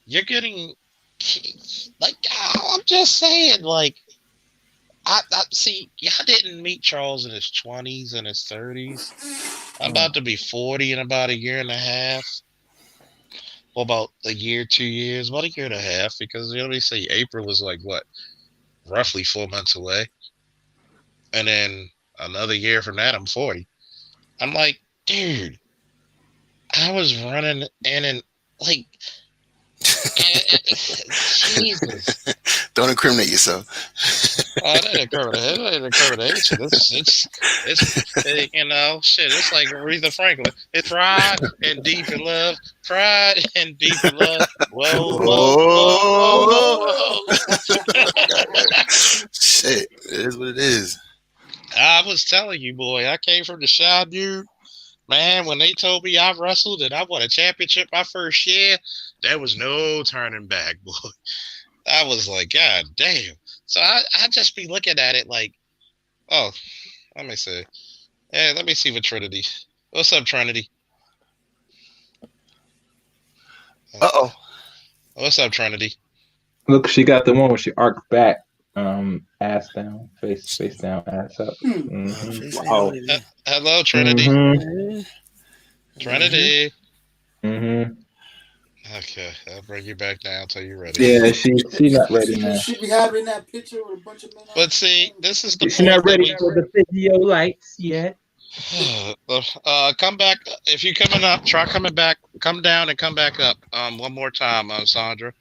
you're getting like I'm just saying like I see y'all didn't meet Charles in his 20s and his 30s. I'm about to be 40 in about a year and a half. Well, about a year, 2 years, about a year and a half, because they say April is like what, roughly 4 months away, and then another year from that, I'm 40. I'm like, dude, I was running in and like, Jesus. Don't incriminate yourself. Oh, that ain't incrimination. Shit. It's like Aretha Franklin. It's pride and deep in love. Pride and deep in love. Whoa, whoa, whoa, whoa, whoa, whoa. Shit, it is what it is. I was telling you, boy, I came from the Shy dude. Man, when they told me I wrestled and I won a championship my first year, there was no turning back, boy. I was like, God damn. So I just be looking at it like, oh, let me see. Hey, let me see what Trinity. What's up, Trinity? Uh-oh. What's up, Trinity? Look, she got the one where she arcs back, ass down, face down, ass up. Wow. Hello, Trinity. Trinity. Okay, I'll bring you back down until you're ready. Yeah, she's not ready now. She be having that picture with a bunch of men. But see, this is the She's not ready for the video lights yet. Come back if you're coming up. Try coming back. Come down and come back up. One more time, Sandra,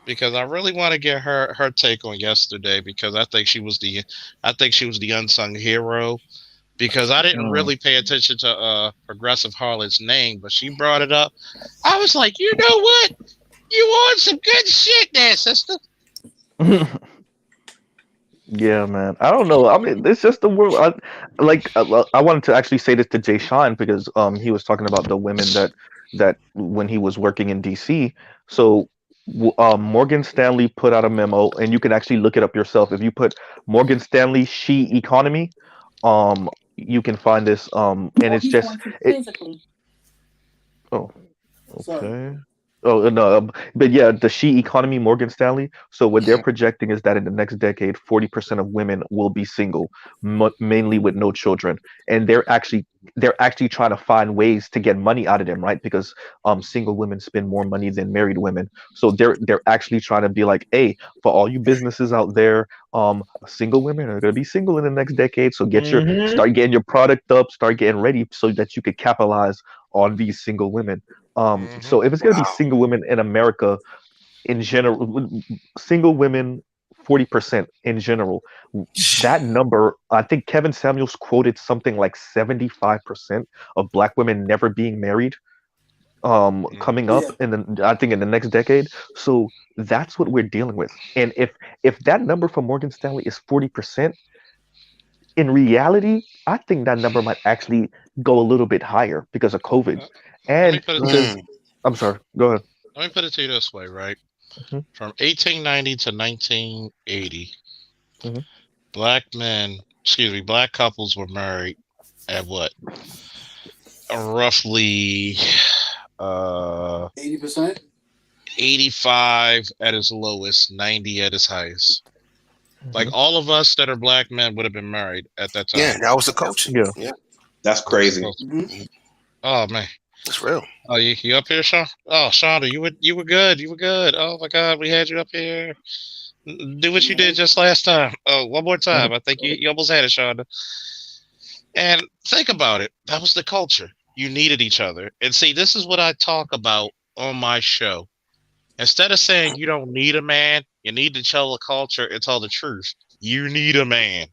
because I really want to get her take on yesterday, because I think she was the unsung hero, because I didn't really pay attention to Progressive Harlot's name, but she brought it up. I was like, you know what? You on some good shit there, sister. Yeah, man. I don't know. I mean, it's just the world. I wanted to actually say this to Jay Sean, because he was talking about the women that when he was working in DC. So Morgan Stanley put out a memo, and you can actually look it up yourself. If you put Morgan Stanley she economy, you can find this. And it's just oh, okay. Oh no, but yeah, the she economy, Morgan Stanley. So what they're projecting is that in the next decade, 40% of women will be single, mainly with no children, and they're actually trying to find ways to get money out of them, right? Because single women spend more money than married women, so they're actually trying to be like, hey, for all you businesses out there, single women are gonna be single in the next decade, so start getting your product up, start getting ready so that you could capitalize on these single women. So if it's going to be single women in America in general, single women 40% in general, that number, I think Kevin Samuels quoted something like 75% of black women never being married coming up I think in the next decade. So that's what we're dealing with. And if that number for Morgan Stanley is 40%, in reality, I think that number might actually go a little bit higher because of COVID. And because I'm sorry, go ahead. Let me put it to you this way, right? Mhm. From 1890 to 1980, Mhm. black couples were married at what? Roughly 80%? 85 at its lowest, 90 at its highest. Like all of us that are black men would have been married at that time. Yeah, that was the culture. Yeah. That's crazy. Oh man. That's real. Oh, you up here, Sean? Oh, Shonda, you were good. You were good. Oh my God, we had you up here. Do what you did just last time. Oh, one more time. I think you almost had it, Shonda. And think about it. That was the culture. You needed each other. And see, this is what I talk about on my show. Instead of saying you don't need a man, you need to tell the culture and tell the truth. You need a man.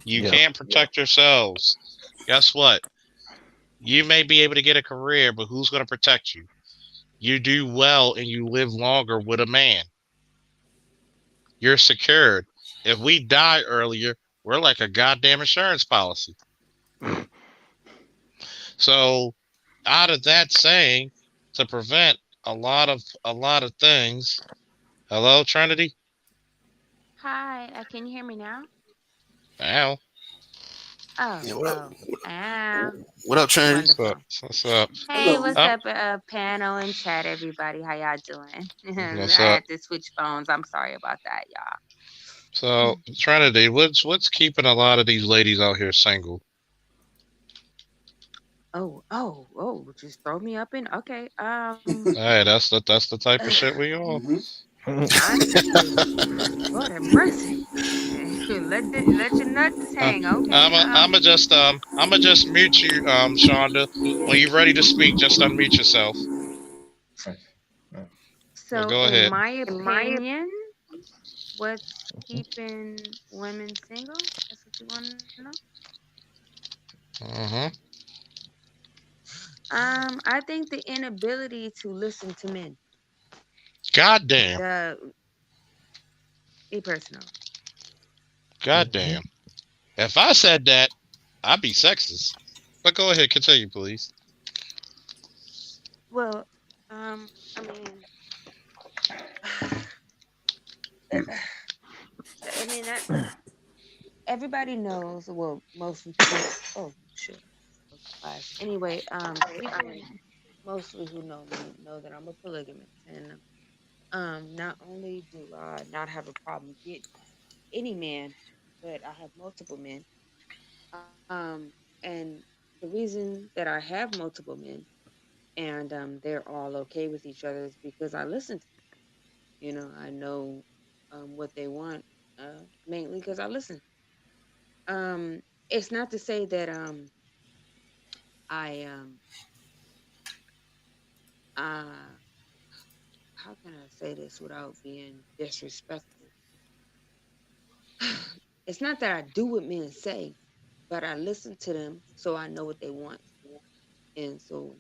You can't protect yourselves. Guess what? You may be able to get a career, but who's going to protect you? You do well and you live longer with a man. You're secured. If we die earlier, we're like a goddamn insurance policy. So, out of that saying, to prevent a lot of things. Hello, Trinity. Hi, can you hear me now? Al, Oh, Yeah, oh, ah, what up, Trinity? what's up? wonderful. What's up? Hey, Hello. what's Um, up, panel and chat, everybody? How y'all doing? what's I up? had to switch phones. I'm sorry about that, So, y'all. Trinity, what's keeping a lot of these ladies out here single? Oh, just throw me up in. Okay. Hey, that's the type of shit we on. Mm-hmm. Honestly, Lord have mercy. Let your nuts Uh, hang. Okay. I'm a just mute you, Shonda. When you're ready to speak, just unmute yourself. Right. Right. But So go in ahead. my opinion, what's keeping women single? That's what you want to know. Uh-huh. I think the inability to listen to men. Goddamn. The Me personal. Mm-hmm. Goddamn. If I said that, I'd be sexist. But go ahead, continue, please. Well, I mean, I mean that everybody knows. Well, most. Oh shit. Class. Anyway, people mostly who know me know that I'm a polygamist, and not only do I not have a problem getting any man, but I have multiple men. And the reason that I have multiple men and they're all okay with each other is because I listen to them. I know what they want, mainly because I listen. It's not to say that I uh how can I say this without being disrespectful? It's not that I do what men say, but I listen to them so I know what they want. And so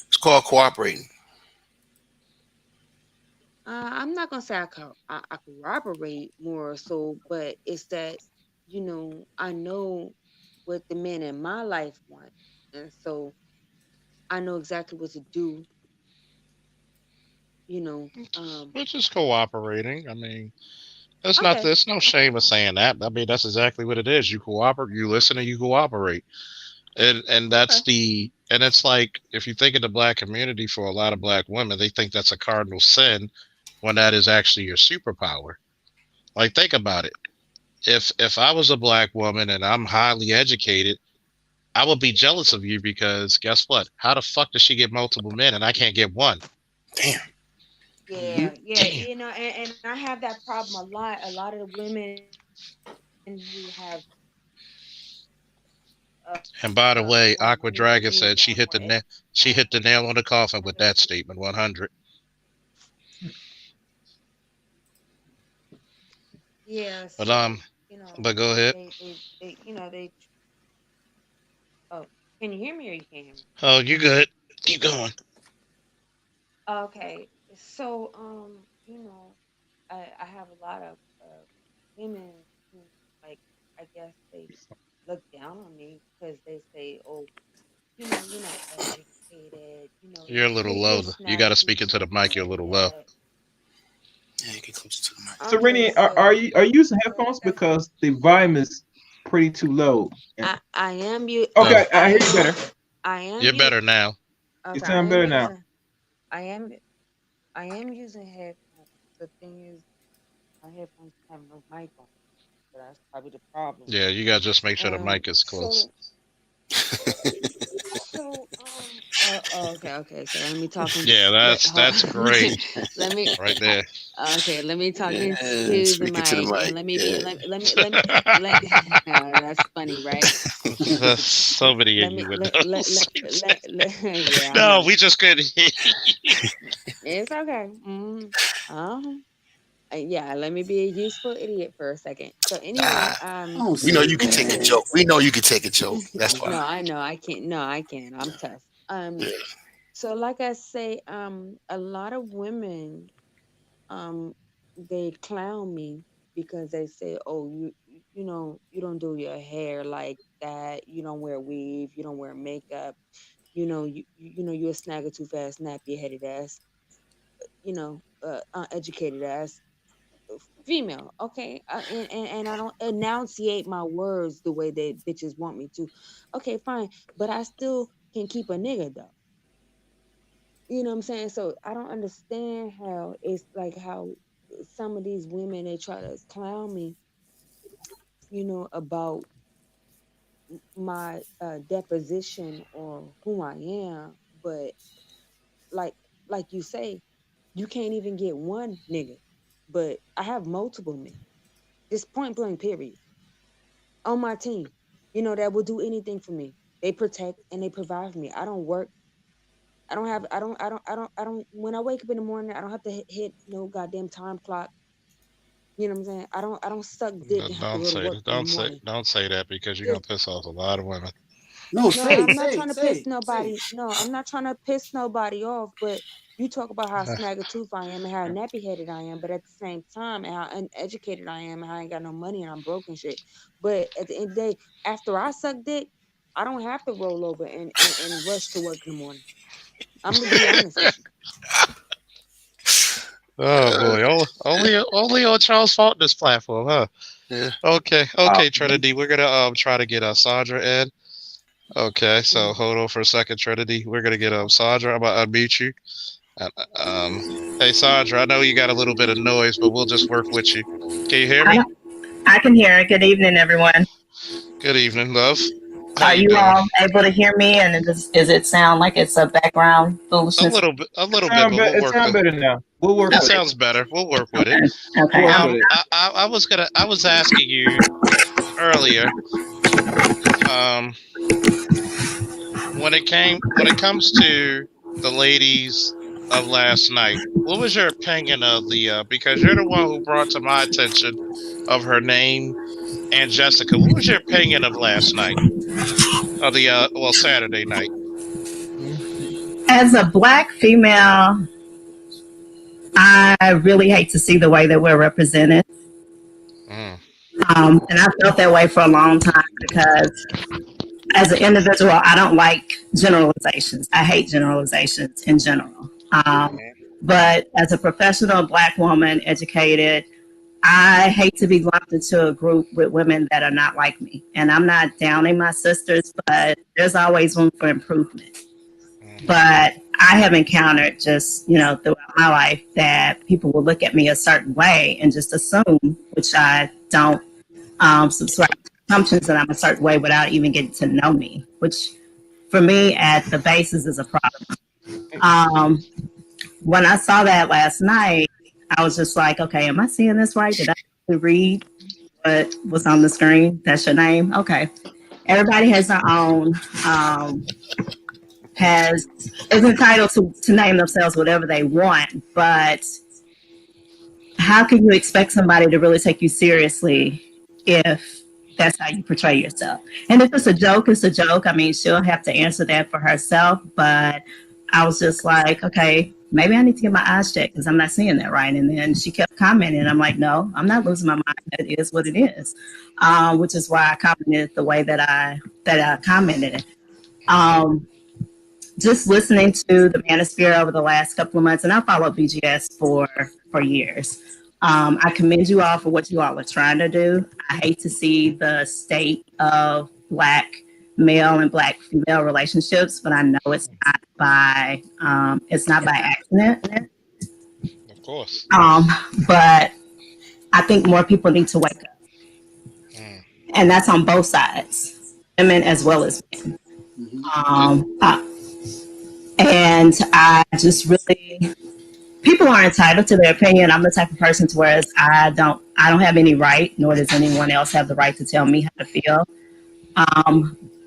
It's called cooperating. I'm not gonna say I corroborate more or so, but it's that I know what the men in my life want, and so I know exactly what to do. You know, um, Which is cooperating. I mean, there's not okay, there's no shame of saying that. I mean, that's exactly what it is. You cooperate, you listen, and you cooperate. And okay, and it's like if you think of the black community, for a lot of black women, they think that's a cardinal sin when that is actually your superpower. Like, think about it. If I was a black woman and I'm highly educated, I would be jealous of you because guess what? How the fuck does she get multiple men and I can't get one? Damn. Mm-hmm. yeah, yeah. Damn. And I have that problem a lot. A lot of the women who have And by the way, want Aqua me to Dragon be said she hit the nail on the coffin with that statement. 100. yeah. But So but go ahead. they. Oh, can you hear me or you can't hear me? Oh, you good? Keep going. Okay, so I have a lot of women who like I guess they look down on me because they say, "Oh, you're not educated. You're a little low. You're You got to snappy, speak into the mic. You're a little low. yet." Yeah, get closer to the mic. So, Okay, Renee, are you using headphones because the volume is pretty too low? And I am you No, okay, I hear you better. I am you're you better now. You okay sound better now. I am I am using headphones. The thing is, my headphones have no mic on, so that's probably the problem. Yeah, you got to just make sure the mic is close. So okay. So let me talk into Yeah, that's great let me right there. okay. Let me talk Yeah, into the speaking to the mic and mic. let me be. Yeah. Let that's funny, right? There's so many Let me innuendos. yeah, I No, know. we just couldn't hear. It's okay. Uh-huh. Yeah, let me be a useful idiot for a second. So anyway, Ah, Oh, we know silly you can take a man. joke. We know you can take a joke. That's why. no, I know I can't. No, I can't. I'm tough. Yeah. So like I say, a lot of women, they clown me because they say, "Oh, you don't do your hair like that. You don't wear weave. You don't wear makeup. You're a snagger too fast, nappy headed ass. Uneducated ass female. Okay, and I don't enunciate my words the way that bitches want me to. Okay, fine, but I still can keep a nigga though. You know what I'm saying? So I don't understand how it's like how some of these women they try to clown me, about my deposition or who I am, but like like you say, you can't even get one nigga, but I have multiple men. Just point blank, period, on my team. That will do anything for me. They protect and they provide for me. I don't work. I don't have. I don't. When I wake up in the morning, I don't have to hit no goddamn time clock. You know what I'm saying? I don't suck dick and have to Don't go to say work that. in the morning. Don't say that because you're gonna Just piss off a lot of women. No, no, say, I'm not say, trying to piss say, say. nobody. No, I'm not trying to piss nobody off. But you talk about how snag a tooth I am and how nappy headed I am, but at the same time, and how uneducated I am, and how I ain't got no money and I'm broke and shit. But at the end of the day, after I suck dick, I don't have to roll over and rush to work in the morning. I'm gonna be honest with you. Oh boy, only on Charles' fault this platform, huh? Yeah. Okay, Trinity. We're gonna try to get Sandra in. Okay, so hold on for a second, Trinity. We're gonna get Sandra. I'm gonna unmute you. Hey Sandra, I know you got a little bit of noise, but we'll just work with you. Can you hear me? I can hear it. Good evening, everyone. Good evening, love. How Are you you doing? all able to hear me? And does it sound like it's a background foolishness? A little bit, but we'll It work sounds with. better now. We'll work It with it. sounds better. We'll work with it. Okay. We'll Okay. work with it. I was asking you earlier. Um, when it comes to the ladies of last night, what was your opinion of the? Because you're the one who brought to my attention of her name and Jessica. What was your opinion of last night? Of the Saturday night. As a black female, I really hate to see the way that we're represented. Mm. And I felt that way for a long time because as an individual, I don't like generalizations. I hate generalizations in general. But as a professional black woman, educated, I hate to be lumped into a group with women that are not like me. And I'm not downing my sisters, but there's always room for improvement. But I have encountered just, throughout my life that people will look at me a certain way and just assume, which I don't subscribe to assumptions that I'm a certain way without even getting to know me, which for me at the basis is a problem. When I saw that last night, I was just like, okay, am I seeing this right? Did I read what was on the screen? That's your name? Okay. Everybody has their own, is entitled to name themselves whatever they want, but how can you expect somebody to really take you seriously if that's how you portray yourself? And if it's a joke, it's a joke. I mean, she'll have to answer that for herself, but I was just like, okay, maybe I need to get my eyes checked because I'm not seeing that right. And then she kept commenting. I'm like, no, I'm not losing my mind. It is what it is, which is why I commented the way that I commented. Just listening to the Manosphere over the last couple of months, and I followed BGS for years. I commend you all for what you all are trying to do. I hate to see the state of Black male and Black female relationships, but I know it's not by accident. Of course. But I think more people need to wake up, and that's on both sides, women as well as men. And I just really, people are entitled to their opinion. I'm the type of person to where I don't have any right, nor does anyone else have the right to tell me how to feel.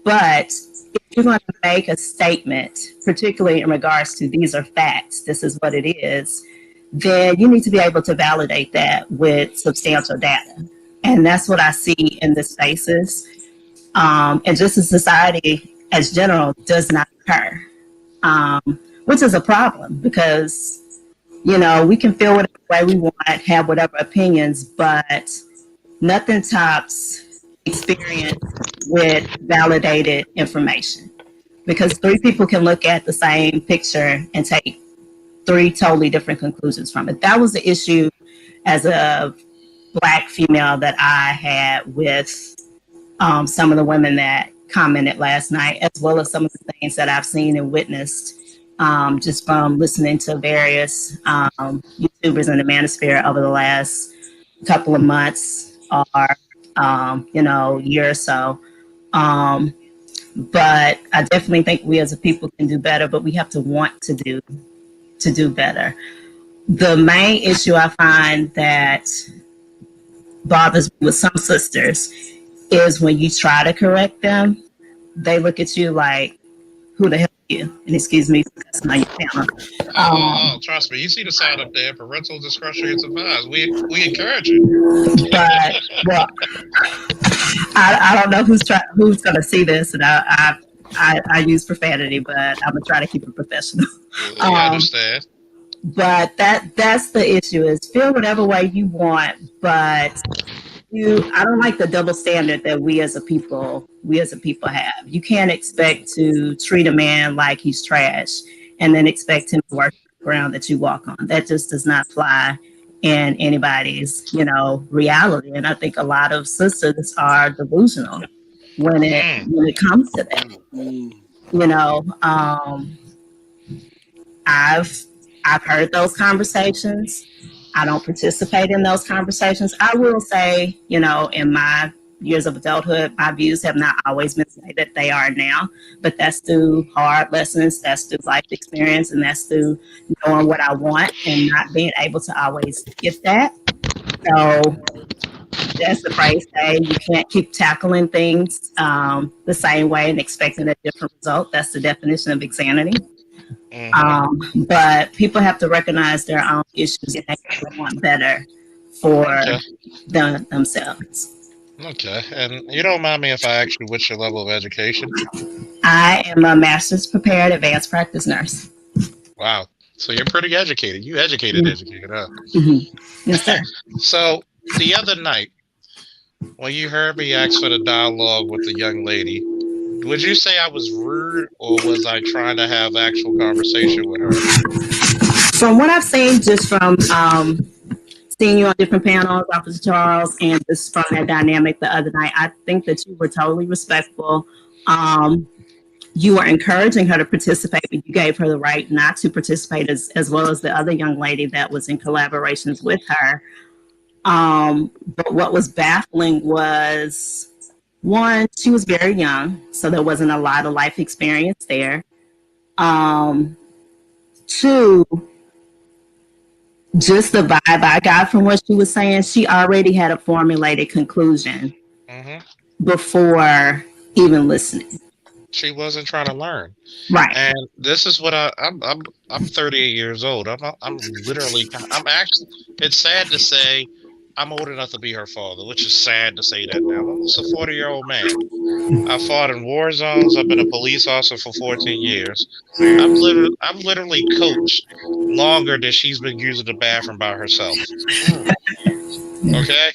But if you're going to make a statement, particularly in regards to these are facts, this is what it is, then you need to be able to validate that with substantial data. And that's what I see in the spaces. And just as society as general does not occur. Which is a problem because, we can feel whatever way we want, have whatever opinions, but nothing tops experience with validated information. Because three people can look at the same picture and take three totally different conclusions from it. That was the issue as a Black female that I had with some of the women that commented last night, as well as some of the things that I've seen and witnessed just from listening to various YouTubers in the manosphere over the last couple of months or year or so. But I definitely think we as a people can do better, but we have to want to do better. The main issue I find that bothers me with some sisters is when you try to correct them, they look at you like, who the hell are you? And excuse me for cussing on your camera. Trust me, you see the sign up there, parental discretion is advised. We encourage it. But, well, I don't know who's going to see this, and I use profanity, but I'm going to try to keep it professional. I understand. But that's the issue is feel whatever way you want, but I don't like the double standard that we as a people have. You can't expect to treat a man like he's trash and then expect him to work the ground that you walk on. That just does not fly in anybody's, reality. And I think a lot of sisters are delusional when it comes to that. I've heard those conversations. I don't participate in those conversations. I will say, in my years of adulthood, my views have not always been the way that they are now, but that's through hard lessons, that's through life experience, and that's through knowing what I want and not being able to always get that. So that's the phrase say you can't keep tackling things the same way and expecting a different result. That's the definition of insanity. But people have to recognize their own issues and they want better for themselves. Okay. And you don't mind me if I ask you what's your level of education? I am a master's prepared advanced practice nurse. Wow. So you're pretty educated. You educated, huh? Mm-hmm. Yes, sir. So the other night, when you heard me ask for the dialogue with the young lady, would you say I was rude or was I trying to have actual conversation with her? From what I've seen, just from seeing you on different panels, Officer Charles, and just from that dynamic the other night, I think that you were totally respectful. You were encouraging her to participate, but you gave her the right not to participate as well as the other young lady that was in collaborations with her. But what was baffling was, one, she was very young, so there wasn't a lot of life experience there. Two, just the vibe I got from what she was saying, she already had a formulated conclusion before even listening. She wasn't trying to learn, right? And this is what I'm 38 years old. I'm actually. It's sad to say, I'm old enough to be her father, which is sad to say that now. I'm almost a 40-year-old man. I fought in war zones. I've been a police officer for 14 years. I've literally coached longer than she's been using the bathroom by herself. Okay?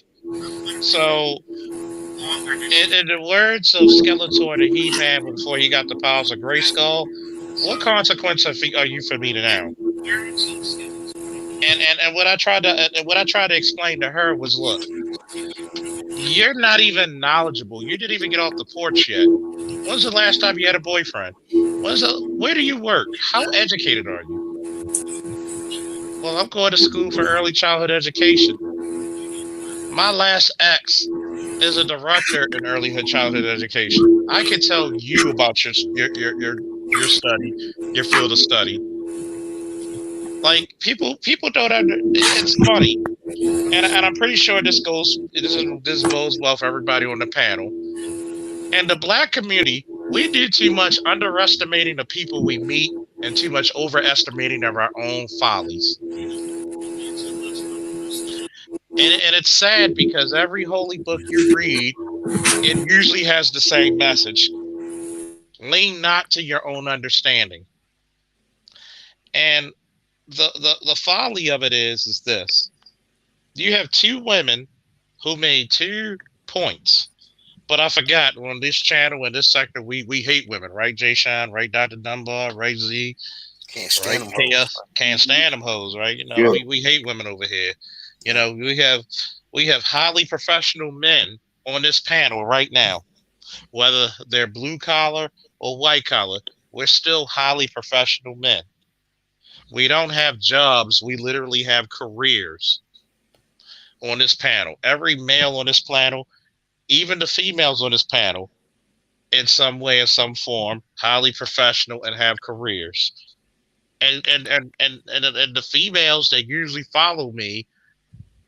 So, in the words of Skeletor that he had before he got the powers of Grayskull, what consequence are you for me now? And what I tried to explain to her was, look, you're not even knowledgeable. You didn't even get off the porch yet. When's the last time you had a boyfriend? Where do you work? How educated are you? Well, I'm going to school for early childhood education. My last ex is a director in early childhood education. I can tell you about your study, your field of study. Like people don't it's funny, and I'm pretty sure this bodes well for everybody on the panel. And the Black community, we do too much underestimating the people we meet and too much overestimating of our own follies. And it's sad because every holy book you read, it usually has the same message. Lean not to your own understanding. And the folly of it is this. You have two women who made 2 points. But I forgot on this channel in this sector we hate women, right? Jay Sean, right? Dr. Dunbar, right? Z, Can't stand right? them hoes. Chaos, can't stand them hoes, right? You know, Yeah. we hate women over here. You know, we have highly professional men on this panel right now, whether they're blue collar or white collar. We're still highly professional men. We don't have jobs. We literally have careers on this panel. Every male on this panel, even the females on this panel, in some way, in some form, highly professional and have careers. And the females that usually follow me,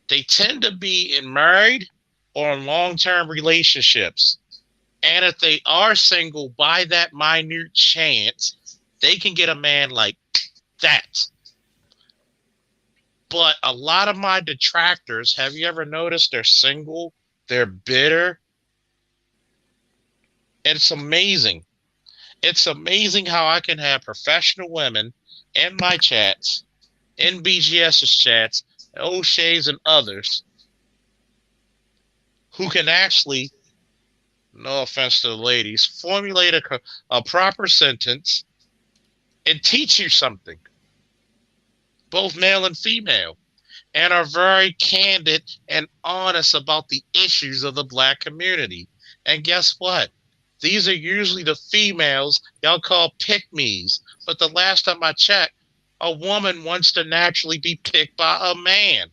they tend to be in married or in long-term relationships. And if they are single, by that minute chance, they can get a man like that. But a lot of my detractors, have you ever noticed they're single? They're bitter. It's amazing. It's amazing how I can have professional women in my chats, in BGS's chats, O'Shea's and others, who can actually, no offense to the ladies, formulate a proper sentence and teach you something, both male and female, and are very candid and honest about the issues of the black community. And guess what? These are usually the females y'all call pick-me's. But the last time I checked, a woman wants to naturally be picked by a man.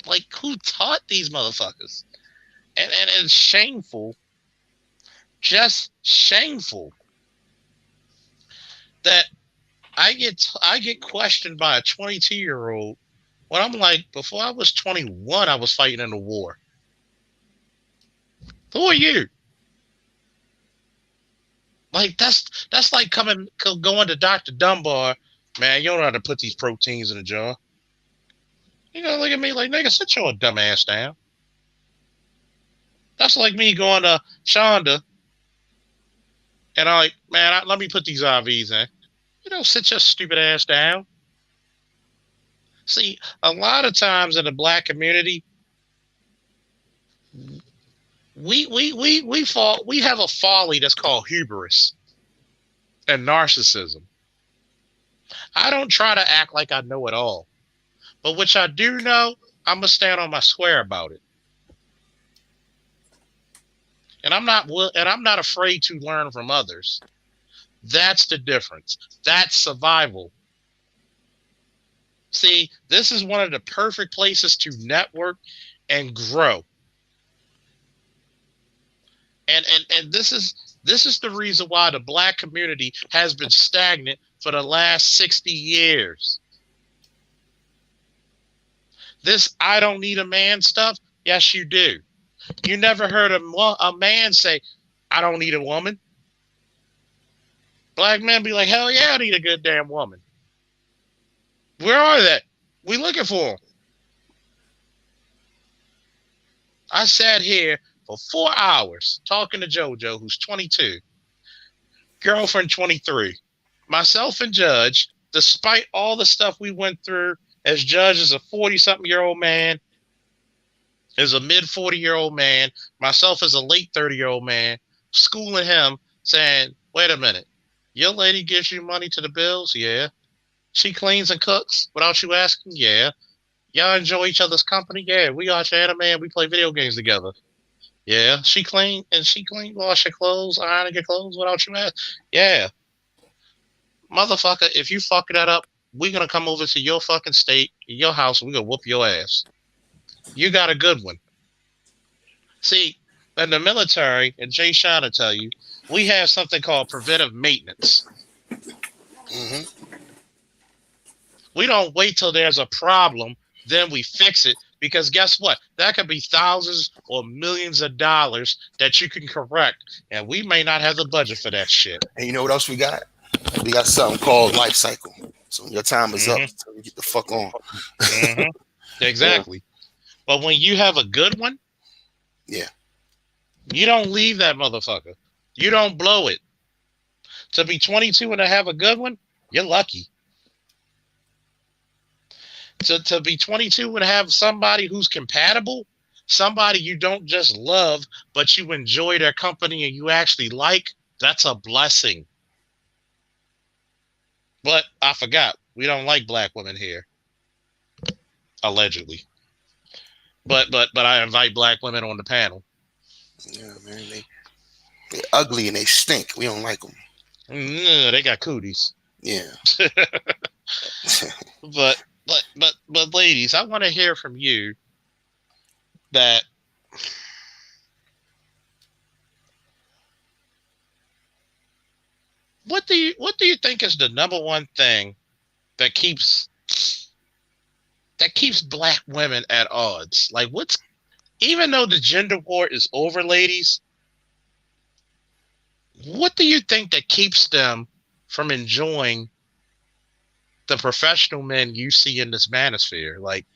Like, who taught these motherfuckers? And it's shameful, just shameful, that I get questioned by a 22-year-old when I'm like, before I was 21, I was fighting in the war. Who are you? Like, that's like going to Dr. Dunbar, man, you don't know how to put these proteins in a jar. You gonna look at me like, nigga, sit your dumb ass down. That's like me going to Shonda and I'm like, man, let me put these IVs in. You don't sit your stupid ass down. See, a lot of times in the black community, we have a folly that's called hubris and narcissism. I don't try to act like I know it all, but which I do know, I'm gonna stand on my square about it. And I'm not afraid to learn from others. That's the difference. That's survival. See, this is one of the perfect places to network and grow. And this is the reason why the black community has been stagnant for the last 60 years. This I don't need a man stuff, yes you do. You never heard a man say, I don't need a woman. Black men be like, hell yeah, I need a good damn woman. Where are they? We looking for them. I sat here for 4 hours talking to JoJo, who's 22, girlfriend 23. Myself and Judge, despite all the stuff we went through, as Judge is a 40-something-year-old man, is a mid-40-year-old man, myself as a late 30-year-old man, schooling him, saying, wait a minute, your lady gives you money to the bills? Yeah. She cleans and cooks without you asking? Yeah. Y'all enjoy each other's company? Yeah. We watch anime and we play video games together. Yeah. She clean, wash your clothes, iron your clothes without you asking? Yeah. Motherfucker, if you fuck that up, we're going to come over to your fucking state, your house, and we're going to whoop your ass. You got a good one. See, in the military, and Jay Sean will tell you, we have something called preventive maintenance. Mm-hmm. We don't wait till there's a problem, then we fix it, because guess what? That could be thousands or millions of dollars that you can correct, and we may not have the budget for that shit. And you know what else we got? We got something called life cycle. So when your time is up, so you get the fuck on. Exactly. But when you have a good one, yeah, you don't leave that motherfucker. You don't blow it. To be 22 and to have a good one, you're lucky. To be 22 and have somebody who's compatible, somebody you don't just love, but you enjoy their company and you actually like, that's a blessing. But I forgot, we don't like black women here, allegedly. But I invite black women on the panel. Yeah, man, they ugly and they stink. We don't like them. No, they got cooties. Yeah. but ladies, I want to hear from you that what do you think is the number one thing that keeps black women at odds? Like, even though the gender war is over, ladies, what do you think that keeps them from enjoying the professional men you see in this manosphere? Like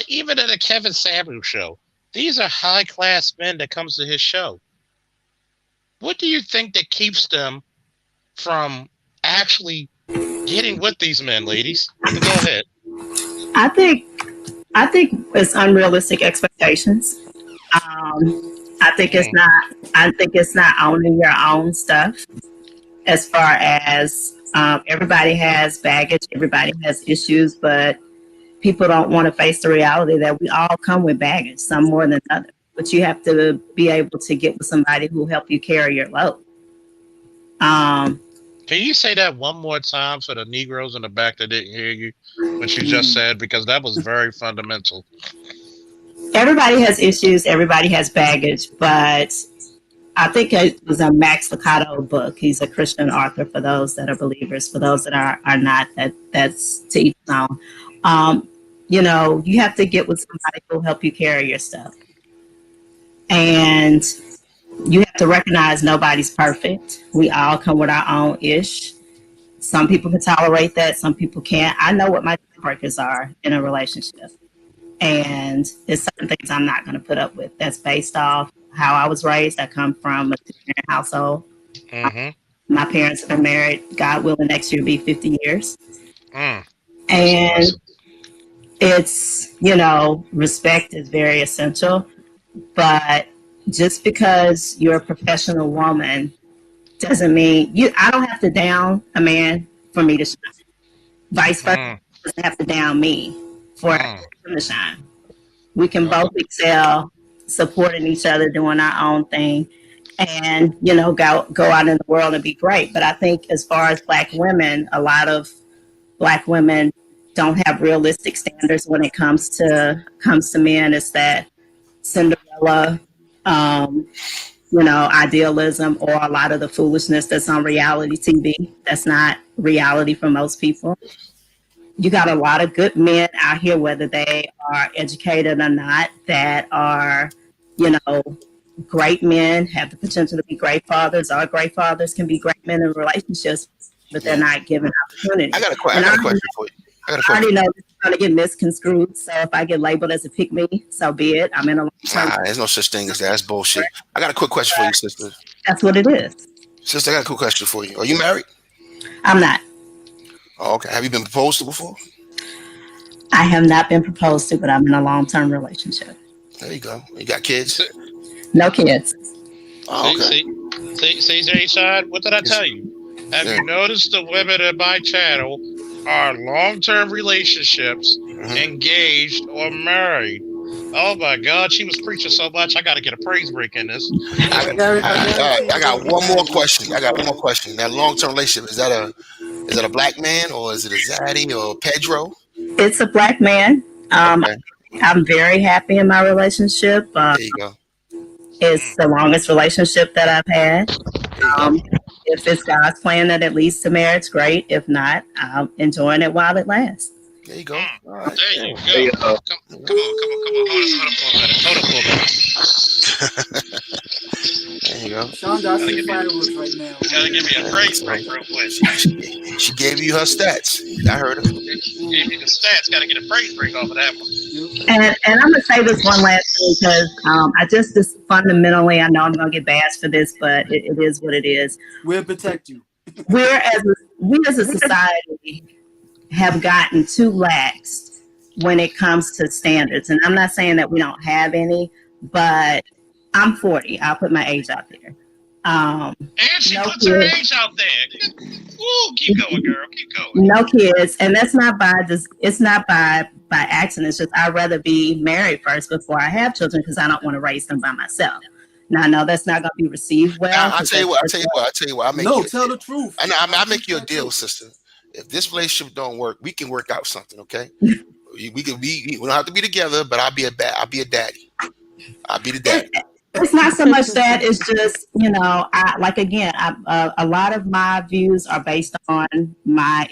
even at a Kevin Samuel show, these are high class men that comes to his show. What do you think that keeps them from actually getting with these men, ladies? Go ahead. I think it's unrealistic expectations. I think it's not. I think it's not owning your own stuff. As far as everybody has baggage, everybody has issues, but people don't want to face the reality that we all come with baggage, some more than others. But you have to be able to get with somebody who will help you carry your load. Can you say that one more time for the Negroes in the back that didn't hear you, what you just said? Because that was very fundamental. Everybody has issues. Everybody has baggage. But I think it was a Max Lucado book. He's a Christian author, for those that are believers. For those that are not, that's to each his own. You have to get with somebody who will help you carry your stuff. And you have to recognize nobody's perfect. We all come with our own ish. Some people can tolerate that. Some people can't. I know what my deal breakers are in a relationship. And there's certain things I'm not going to put up with. That's based off how I was raised. I come from a two-parent household. Mm-hmm. My parents have been married, God willing, next year will be 50 years. And it's, respect is very essential. But just because you're a professional woman doesn't mean I don't have to down a man for me to shine. Vice versa, doesn't have to down me for him to shine. We can both excel, supporting each other, doing our own thing, and go out in the world and be great. But I think as far as black women, a lot of black women don't have realistic standards when it comes to men. It's that Cinderella, idealism, or a lot of the foolishness that's on reality TV. That's not reality for most people. You got a lot of good men out here, whether they are educated or not, that are, great men, have the potential to be great fathers, or great fathers can be great men in relationships, but they're not given opportunity. I got a question for you. I already know this is going to get misconstrued, so if I get labeled as a pick-me, so be it. I'm in a long-term. There's no such thing as that. That's bullshit. I got a quick question for you, sister. That's what it is. Sister, I got a quick question for you. Are you married? I'm not. Oh, okay. Have you been proposed to before? I have not been proposed to, but I'm in a long-term relationship. There you go. You got kids? No kids. Oh, okay. See, Jay, what did I tell you? Have you noticed the women in my channel are long-term relationships, engaged, or married? Oh my God, she was preaching so much. I got to get a praise break in this. I got one more question. That long-term relationship, is that a black man, or is it a Zaddy or Pedro? It's a black man. Okay. I'm very happy in my relationship. There you go. It's the longest relationship that I've had. If it's God's plan that it leads to marriage, great. If not, I'm enjoying it while it lasts. There you go. All right. There you go. Come on. Hold up for a minute. There you go. Shonda, I see fireworks right now. You gotta give me a praise break real quick. She gave you her stats. I heard her. She gave me the stats. Gotta get a praise break off of that one. And I'm gonna say this one last thing, because fundamentally, I know I'm gonna get bashed for this, but it is what it is. We'll protect you. We as a society have gotten too lax when it comes to standards. And I'm not saying that we don't have any, but I'm 40. I'll put my age out there. And she No puts her kids. age out there. Ooh, keep going, girl. Keep going. No kids, and that's not by this. It's not by accident. It's just I'd rather be married first before I have children because I don't want to raise them by myself. Now, I know that's not going to be received well. I tell you what. I tell you what. I tell you what. I make No, you. tell the truth. I make you a deal, sister. If this relationship don't work, we can work out something. Okay. We can be. We don't have to be together, but I'll be a daddy. I'll be the daddy. It's not so much that, it's just, a lot of my views are based on my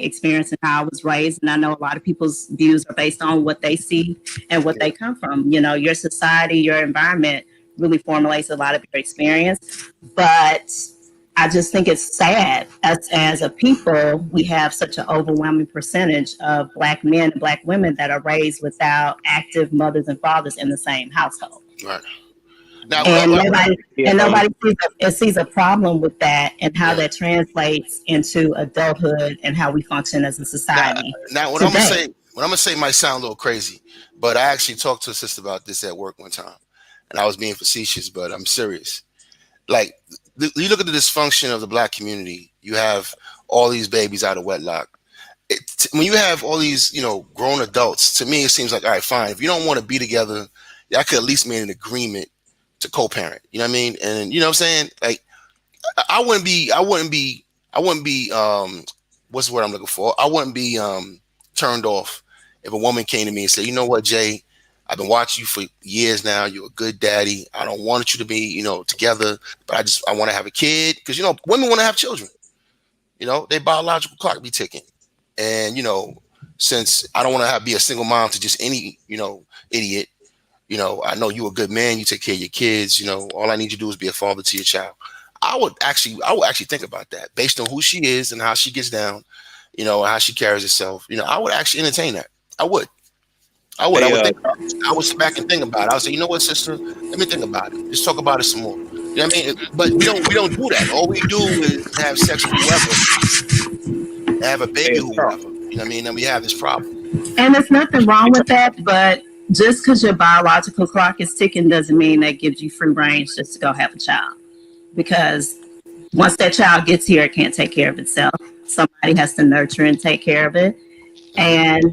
experience and how I was raised, and I know a lot of people's views are based on what they see and what they come from. Your society, your environment really formulates a lot of your experience. But I just think it's sad as a people, we have such an overwhelming percentage of Black men and Black women that are raised without active mothers and fathers in the same household. Right. Now, And nobody sees a problem with that and how that translates into adulthood and how we function as a society. Now what I'm gonna say might sound a little crazy, but I actually talked to a sister about this at work one time, and I was being facetious, but I'm serious. Like, you look at the dysfunction of the Black community. You have all these babies out of wedlock. When you have all these, grown adults, to me it seems like, all right, fine. If you don't want to be together, I could at least make an agreement to co-parent. You know what I mean? And you know what I'm saying? Like, I wouldn't be what's the word I'm looking for? I wouldn't be turned off if a woman came to me and said, you know what, Jay, I've been watching you for years now. You're a good daddy. I don't want you to be, together, but I want to have a kid. Because, women want to have children. Their biological clock be ticking. And, since I don't want to be a single mom to just any, idiot, I know you're a good man. You take care of your kids. All I need you to do is be a father to your child. I would actually think about that based on who she is and how she gets down, how she carries herself. I would actually entertain that. I would. I would sit back and think about it. I would say, you know what, sister, let me think about it. Just talk about it some more. You know what I mean? But we don't do that. All we do is have sex with whoever, have a baby with whoever. You know what I mean? And we have this problem. And there's nothing wrong with that, but just because your biological clock is ticking doesn't mean that gives you free range just to go have a child. Because once that child gets here, it can't take care of itself. Somebody has to nurture and take care of it. And,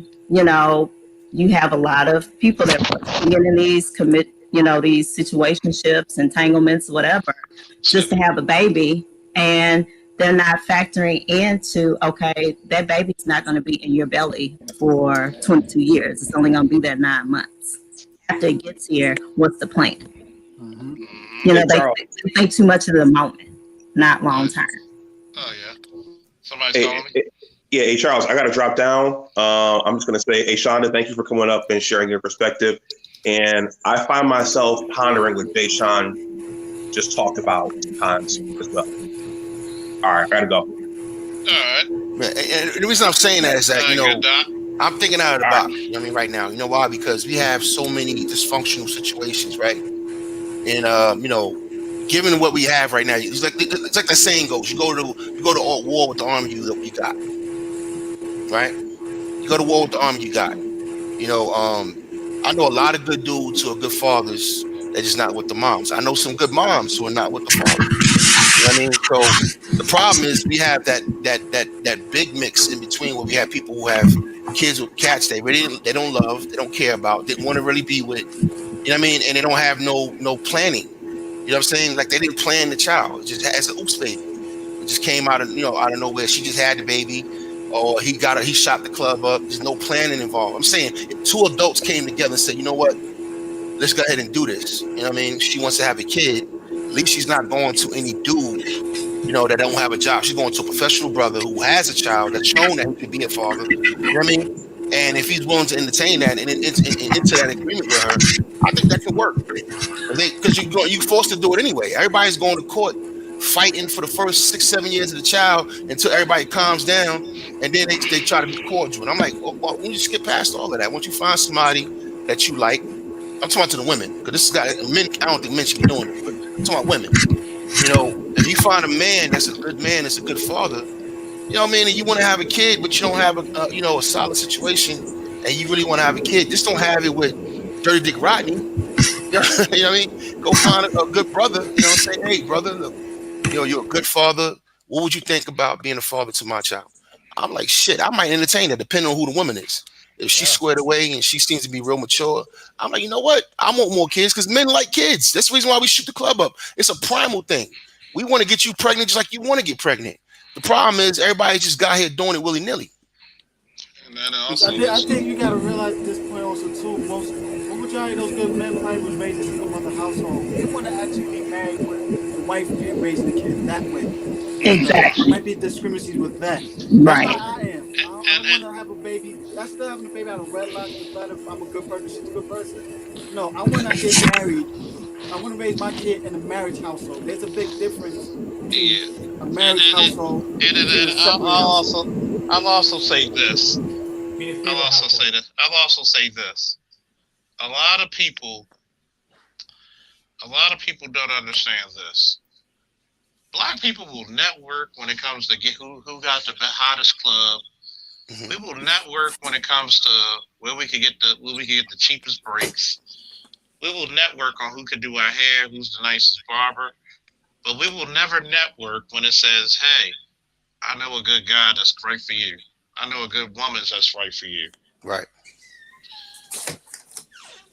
you have a lot of people that get in these these situationships, entanglements, whatever, just to have a baby. And they're not factoring into, okay, that baby's not going to be in your belly for 22 years. It's only going to be there 9 months. After it gets here, what's the plan? Mm-hmm. They think too much of the moment, not long term. Oh, yeah. Somebody's calling me. Hey, Charles, I got to drop down. I'm just going to say, hey, Shonda, thank you for coming up and sharing your perspective. And I find myself pondering what Jay Sean just talked about times as well. All right, I got to go. All right. And the reason I'm saying that is that, I'm thinking out of the box. You know what I mean? Right now. You know why? Because we have so many dysfunctional situations, right? And, given what we have right now, it's like the saying goes, you go to war with the army you got. Right? You go to war with the army you got. I know a lot of good dudes who are good fathers. They're just not with the moms. I know some good moms who are not with the fathers. You know what I mean? So the problem is we have that big mix in between where we have people who have kids with cats they don't love, they don't care about, didn't want to really be with. You know what I mean? And they don't have no planning. You know what I'm saying? Like, they didn't plan the child. It just as an oops baby. It just came out of nowhere. She just had the baby. Or he shot the club up. There's no planning involved. I'm saying if two adults came together and said, you know what, let's go ahead and do this. You know what I mean? She wants to have a kid. At least she's not going to any dude, that don't have a job. She's going to a professional brother who has a child that's shown that he can be a father. You know what I mean? And if he's willing to entertain that and into that agreement with her, I think that can work. Because you're forced to do it anyway. Everybody's going to court fighting for the first 6-7 years of the child until everybody calms down, and then they try to be cordial. And I'm like, well, why don't you skip past all of that? Why don't you find somebody that you like? I'm talking to the women, because this guy, men, I don't think men should be doing it, but I'm talking about women. If you find a man that's a good man, that's a good father, you know what I mean, and you want to have a kid, but you don't have a solid situation, and you really want to have a kid, just don't have it with Dirty Dick Rodney. You know what I mean? Go find a good brother, you know, and say, hey, brother, look, you know, you're a good father. What would you think about being a father to my child? I'm like, shit, I might entertain it, depending on who the woman is. If she's squared away and she seems to be real mature, I'm like, you know what? I want more kids because men like kids. That's the reason why we shoot the club up. It's a primal thing. We want to get you pregnant just like you want to get pregnant. The problem is everybody just got here doing it willy-nilly. And then I think you gotta realize at this point also too. Most majority of those good men probably was raised in a single mother household. They want to actually be married with the wife and raising the kids that way. Exactly. Might be discrepancies with that. That's Right. how I am. I want to have a baby. I'm still having a baby out of wedlock. But if I'm a good person, she's a good person. No, I want to get married. I want to raise my kid in a marriage household. There's a big difference between a marriage household and a separate household. I'll also say this. I'll also say this. A lot of people don't understand this. Black people will network when it comes to get who got the hottest club. Mhm. We will network when it comes to where we can get the cheapest breaks. We will network on who can do our hair, who's the nicest barber. But we will never network when it says, hey, I know a good guy that's right for you. I know a good woman that's right for you. Right.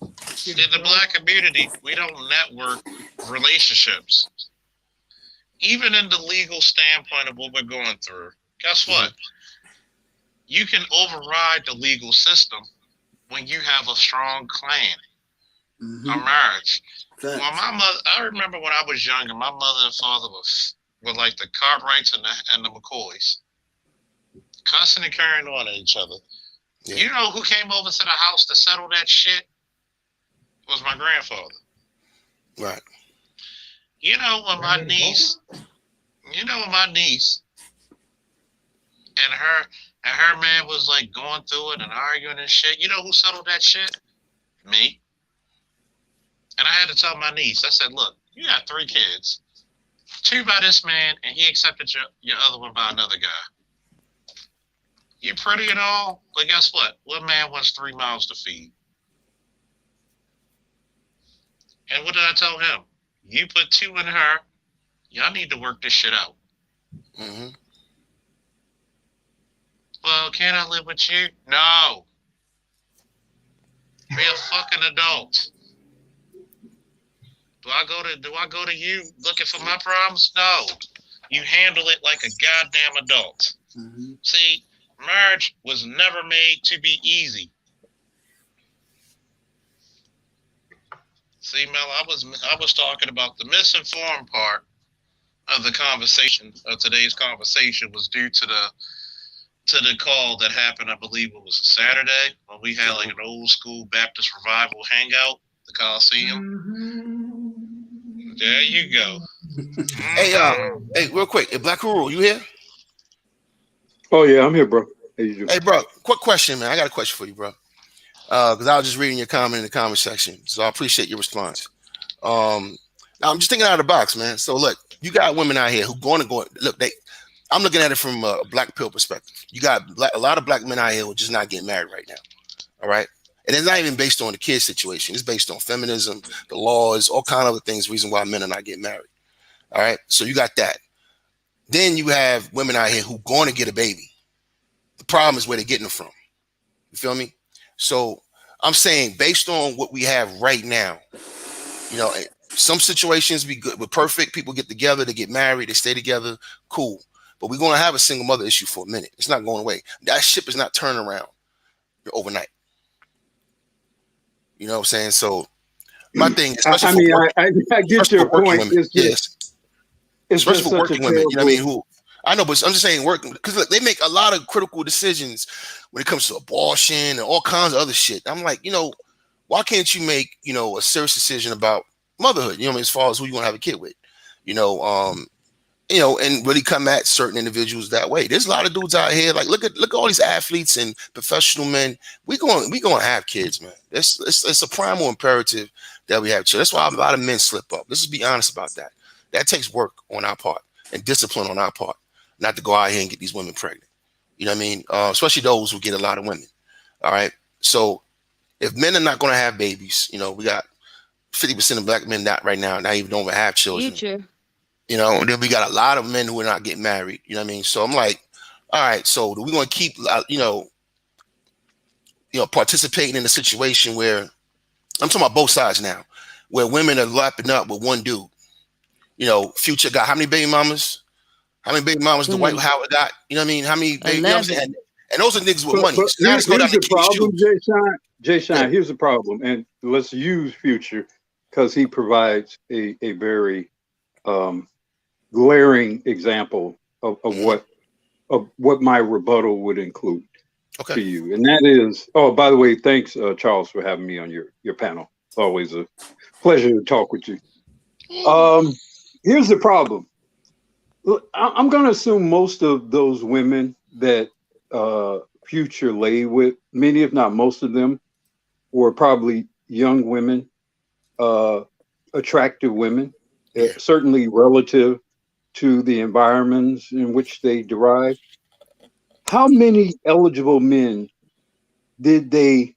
In the black community, we don't network relationships. Even in the legal standpoint of what we're going through, guess what? You can override the legal system when you have a strong clan, a marriage. Well, my mother, I remember when I was younger, my mother and father were like the Cartwrights and the McCoys, cussing and carrying on at each other. Yeah. You know who came over to the house to settle that shit? Was my grandfather. Right. You know when my niece and her man was like going through it and arguing and shit. You know who settled that shit? Me. And I had to tell my niece, I said, look, you got 3 kids. 2 by this man, and he accepted your other one by another guy. You pretty and all, but guess what? One man wants 3 mouths to feed. And what did I tell him? You put 2 in her, y'all need to work this shit out. Mm-hmm. Well, can I live with you? No. Be a fucking adult. Do I go to you looking for my problems? No. You handle it like a goddamn adult. Mm-hmm. See, marriage was never made to be easy. See, Mel, I was talking about the misinformed part of the conversation of today's conversation was due to the call that happened. I believe it was a Saturday when we had like an old school Baptist revival hangout, the Coliseum. There you go. Hey, real quick, hey, Black Guru, you here? Oh yeah, I'm here, bro. Hey, bro, quick question, man. I got a question for you, bro. Because I was just reading your comment in the comment section, so I appreciate your response. Now I'm just thinking out of the box, man. So look, you got women out here who going to go. Look, I'm looking at it from a black pill perspective. You got a lot of black men out here who are just not getting married right now. All right. And it's not even based on the kid situation. It's based on feminism, the laws, all kind of other things, reason why men are not getting married. All right. So you got that. Then you have women out here who going to get a baby. The problem is where they're getting them from. You feel me? So I'm saying based on what we have right now, you know, some situations be good, but perfect. People get together, they get married, they stay together. Cool. But we're going to have a single mother issue for a minute. It's not going away. That ship is not turning around overnight. You know what I'm saying? So my thing, especially I get your point. Women, it's just especially for such working a women. You know what I mean? terrible. I know, but I'm just saying working because they make a lot of critical decisions when it comes to abortion and all kinds of other shit. I'm like, you know, why can't you make, you know, a serious decision about motherhood? You know what I mean? As far as who you want to have a kid with, you know, and really come at certain individuals that way. There's a lot of dudes out here. Like, look at all these athletes and professional men. We going to have kids, man. It's a primal imperative that we have children. That's why a lot of men slip up. Let's just be honest about that. That takes work on our part and discipline on our part, not to go out here and get these women pregnant. You know what I mean? Especially those who get a lot of women. All right. So if men are not going to have babies, we got 50% of black men not right now, not even don't even have children. Future. And then we got a lot of men who are not getting married. You know what I mean? So I'm like, all right, so we're going to keep, participating in a situation where I'm talking about both sides now, where women are lapping up with one dude. Future got how many baby mamas? How many baby mamas Dwight Howard got? You know what I mean? How many baby? You know what I'm saying? And those are niggas with money. So now let's go down here's to the problem, shoes. Jay Shine. Here's the problem, and let's use Future because he provides a very glaring example of what my rebuttal would include to you, and that is. Oh, by the way, thanks, Charles, for having me on your panel. It's always a pleasure to talk with you. Here's the problem. I'm going to assume most of those women that Future lay with, many if not most of them, were probably young women, attractive women, certainly relative to the environments in which they derived. How many eligible men did they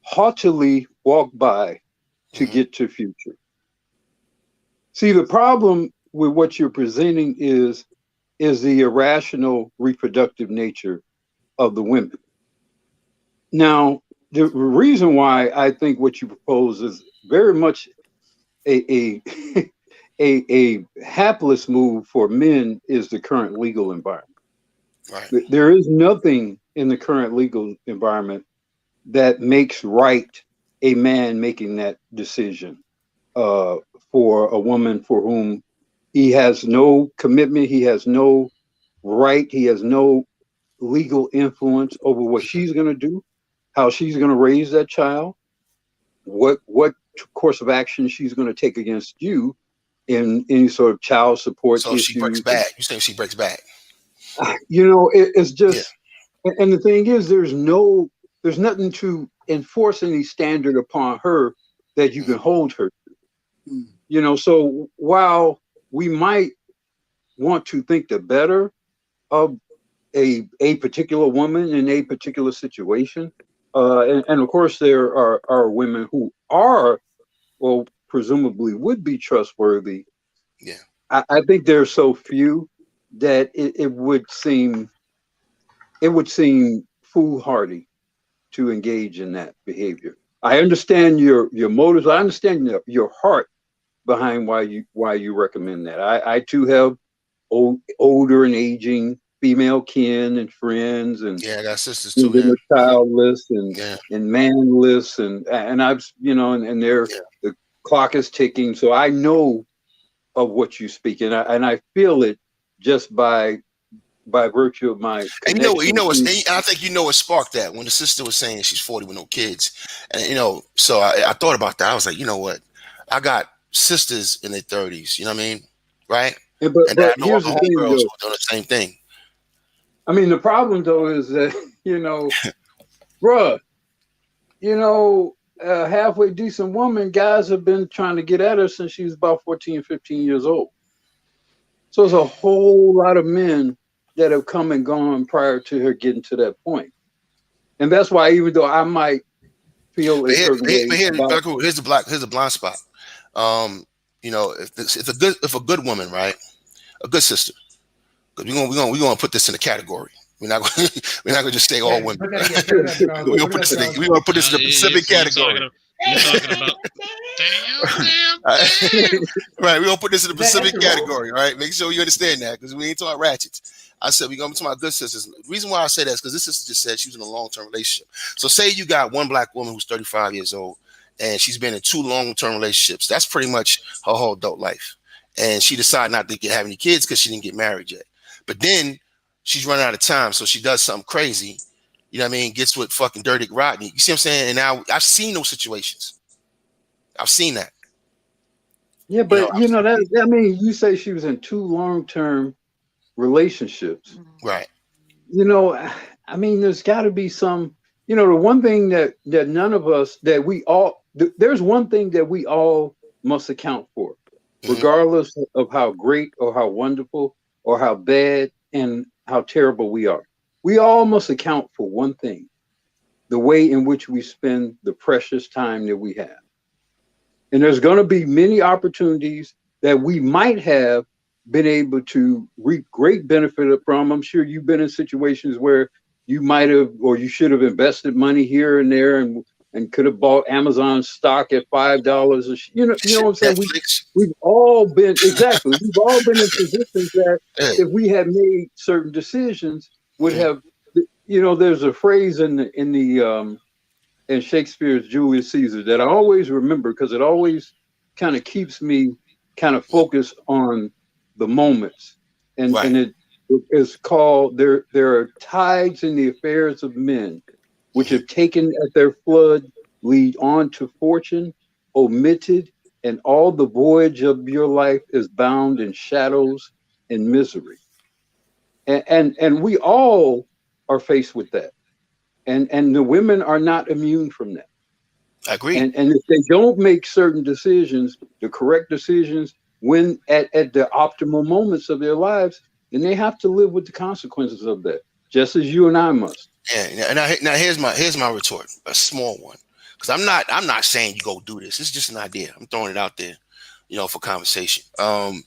haughtily walk by to get to Future? See, the problem with what you're presenting is the irrational reproductive nature of the women. Now, the reason why I think what you propose is very much a hapless move for men is the current legal environment. Right. There is nothing in the current legal environment that makes right a man making that decision for a woman for whom he has no commitment, he has no right, he has no legal influence over what she's going to do, how she's going to raise that child, what course of action she's going to take against you in any sort of child support so issues. She breaks back. You saying she breaks back? It's just, and the thing is, there's nothing to enforce any standard upon her that you can hold her to. So while we might want to think the better of a particular woman in a particular situation, and of course there are women who are, well, presumably would be trustworthy. Yeah, I think there are so few that it would seem foolhardy to engage in that behavior. I understand your motives. I understand your heart behind why you recommend that. I too have older and aging female kin and friends, and I got sisters too. Childless and manless, and I've and the clock is ticking, so I know of what you speak, and I feel it just by virtue of my connection. I think what sparked that when the sister was saying she's 40 with no kids, and so I thought about that. I was like, you know what, I got sisters in their 30s. You know what I mean, right? Yeah, but I know here's all the the thing, girls though. who are doing the same thing. I mean, the problem though is that bruh, halfway decent woman, guys have been trying to get at her since she was about 14, 15 years old. So there's a whole lot of men that have come and gone prior to her getting to that point. And that's why, even though I might feel a certain way, here's the blind spot. If a good woman, right, a good sister, because we're gonna put this in a category. We're not gonna just stay all women. We're gonna put this in a specific category. You're talking about right, we're gonna put this in a specific category, right? Make sure you understand that, because we ain't talking ratchets. I said we're gonna talk about good sisters. The reason why I say that is because this sister just said she was in a long-term relationship. So say you got one black woman who's 35 years old and she's been in 2 long-term relationships. That's pretty much her whole adult life. And she decided not to have any kids because she didn't get married yet. But then she's running out of time, so she does something crazy. You know what I mean? Gets with fucking Dirty Rodney. You see what I'm saying? And now I've seen those situations. I've seen that. Yeah, but that, I mean, you say she was in 2 long-term relationships. Right. I mean, there's got to be some, the one thing that none of us, that we all, there's one thing that we all must account for, regardless of how great or how wonderful or how bad and how terrible we are. We all must account for one thing. the way in which we spend the precious time that we have. And there's going to be many opportunities that we might have been able to reap great benefit from. I'm sure you've been in situations where you might have, or you should have invested money here and there, and could have bought Amazon stock at $5. You know what I'm saying? We've all been We've all been in positions that if we had made certain decisions, would have. There's a phrase in Shakespeare's Julius Caesar that I always remember because it always kind of keeps me kind of focused on the moments. And it is called there are tides in the affairs of men which have taken at their flood lead on to fortune omitted, and all the voyage of your life is bound in shadows and misery. And we all are faced with that. And the women are not immune from that. I agree. And if they don't make certain decisions, the correct decisions, when at the optimal moments of their lives, then they have to live with the consequences of that, just as you and I must. Yeah. Now here's my retort, a small one, because I'm not saying you go do this. It's just an idea. I'm throwing it out there, for conversation. I'm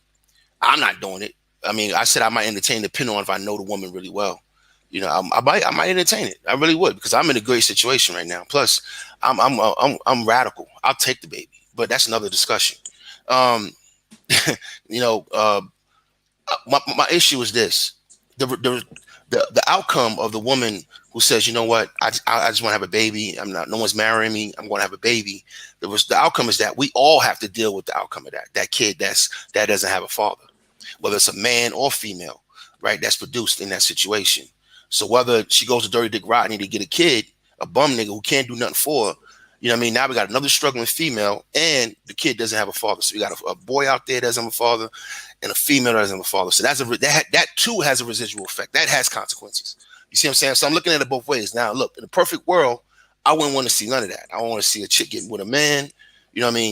not doing it. I mean, I said I might entertain, depending on if I know the woman really well. I might entertain it. I really would, because I'm in a great situation right now. Plus, I'm radical. I'll take the baby, but that's another discussion. My issue is this: the outcome of the woman who says, you know what, I just want to have a baby. No one's marrying me. I'm going to have a baby. The outcome is that we all have to deal with the outcome of that kid that doesn't have a father, whether it's a man or female, right? That's produced in that situation. So whether she goes to Dirty Dick Rodney to get a kid, a bum nigga who can't do nothing for her, now we got another struggling female, and the kid doesn't have a father. So we got a boy out there that doesn't have a father, and a female that doesn't have a father. So that too has a residual effect. That has consequences. You see what I'm saying? So I'm looking at it both ways. Now, look, in a perfect world, I wouldn't want to see none of that. I want to see a chick getting with a man,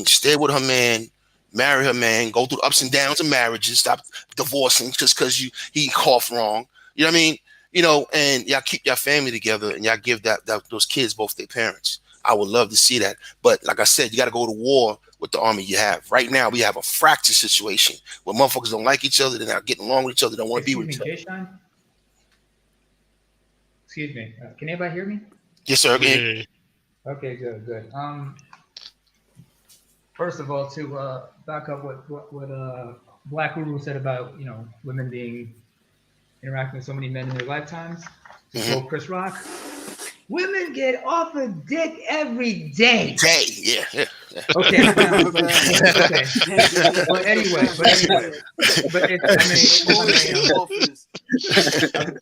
stay with her man, marry her man, go through the ups and downs of marriages, stop divorcing just because he coughed wrong. You know what I mean? And y'all keep your family together, and y'all give those kids both their parents. I would love to see that. But like I said, you got to go to war with the army you have. Right now, we have a fractured situation where motherfuckers don't like each other. They're not getting along with each other. They don't want to be with each other. Excuse me. Can anybody hear me? Yes, sir. Okay, good. First of all, to back up what Black Guru said about women being interacting with so many men in their lifetimes. So Chris Rock, women get off a dick every day. Yeah. Okay. Okay. But anyway.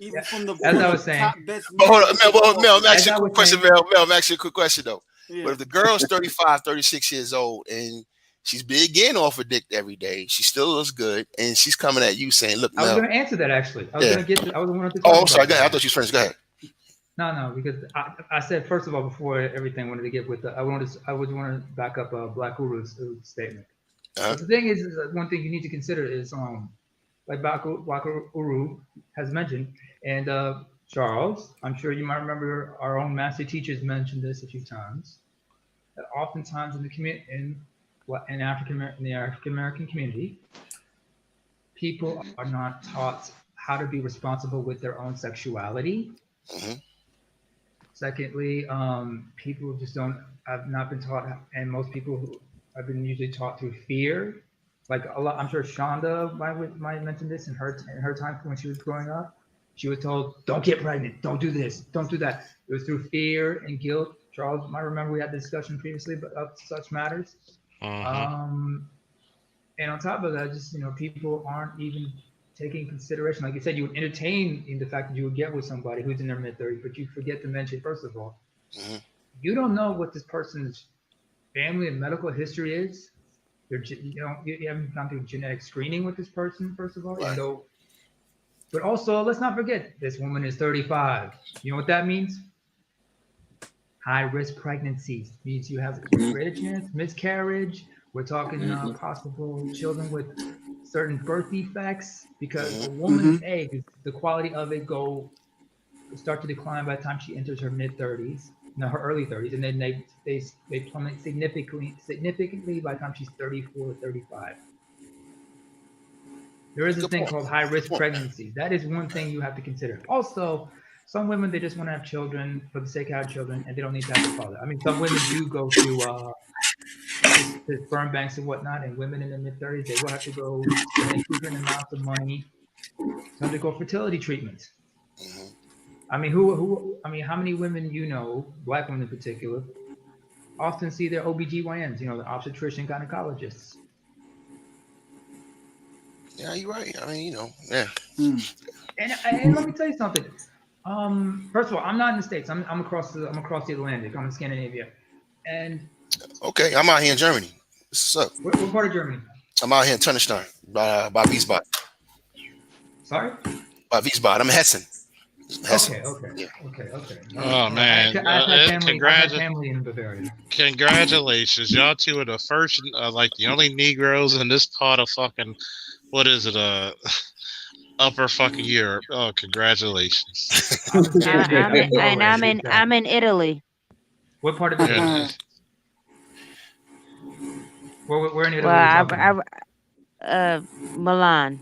Even from the as I was saying. Hold on, Mel, I'm asking you a quick question, Mel. I'm asking you a quick question though. Yeah. But if the girl's 35, 36 years old and she's big getting off her dick every day, she still looks good, and she's coming at you saying, "Look, I was going to answer that actually. I was going to get. I was going to. Oh, I'm sorry. Go ahead. I thought you were finished. Go ahead. No, because I said first of all before everything, I wanted to get with I would want to back up Black Guru's statement. The thing is one thing you need to consider is like Black Guru has mentioned, and Charles, I'm sure you might remember our own master teachers mentioned this a few times, that oftentimes in the in the African American community, people are not taught how to be responsible with their own sexuality. Secondly, people just have not been taught, and most people who have been usually taught through fear. Like a lot, I'm sure Shonda might mention this in her time when she was growing up. She was told, "Don't get pregnant, don't do this, don't do that." It was through fear and guilt. Charles might remember we had the discussion previously about such matters. And on top of that, just people aren't even taking consideration. Like you said, you would entertain in the fact that you would get with somebody who's in their mid-30s, but you forget to mention, first of all, you don't know what this person's family and medical history is. You haven't gone through genetic screening with this person, first of all. Right. But also, let's not forget, this woman is 35. You know what that means? High-risk pregnancies means you have a greater chance miscarriage. We're talking possible children with certain birth defects, because a woman's egg, the quality of it start to decline by the time she enters her mid-30s. no, her early 30s, and then they plummet significantly by the time she's 34, 35. There is a thing called high risk pregnancy. That is one thing you have to consider. Also, some women, they just want to have children for the sake of having children, and they don't need to have a father. I mean, some women do go to sperm banks and whatnot, and women in their mid-30s, they will have to go spend exorbitant amounts of money to undergo fertility treatments. I mean, how many women black women in particular, often see their OBGYNs, the obstetrician gynecologists? Yeah, you're right. I mean, yeah. And let me tell you something. First of all, I'm not in the States. I'm across the Atlantic. I'm in Scandinavia. And okay, I'm out here in Germany. What's up? What part of Germany? I'm out here in Tunnestein by Wiesbaden. Sorry? By Wiesbaden. I'm in Hessen. Okay. Yeah. Okay. Oh man! I have family in Bavaria. Congratulations, y'all two are the first, like the only Negroes in this part of fucking, what is it, upper fucking Europe. Oh, congratulations! I'm in Italy. What part of Italy? Where in Italy? Well, Milan.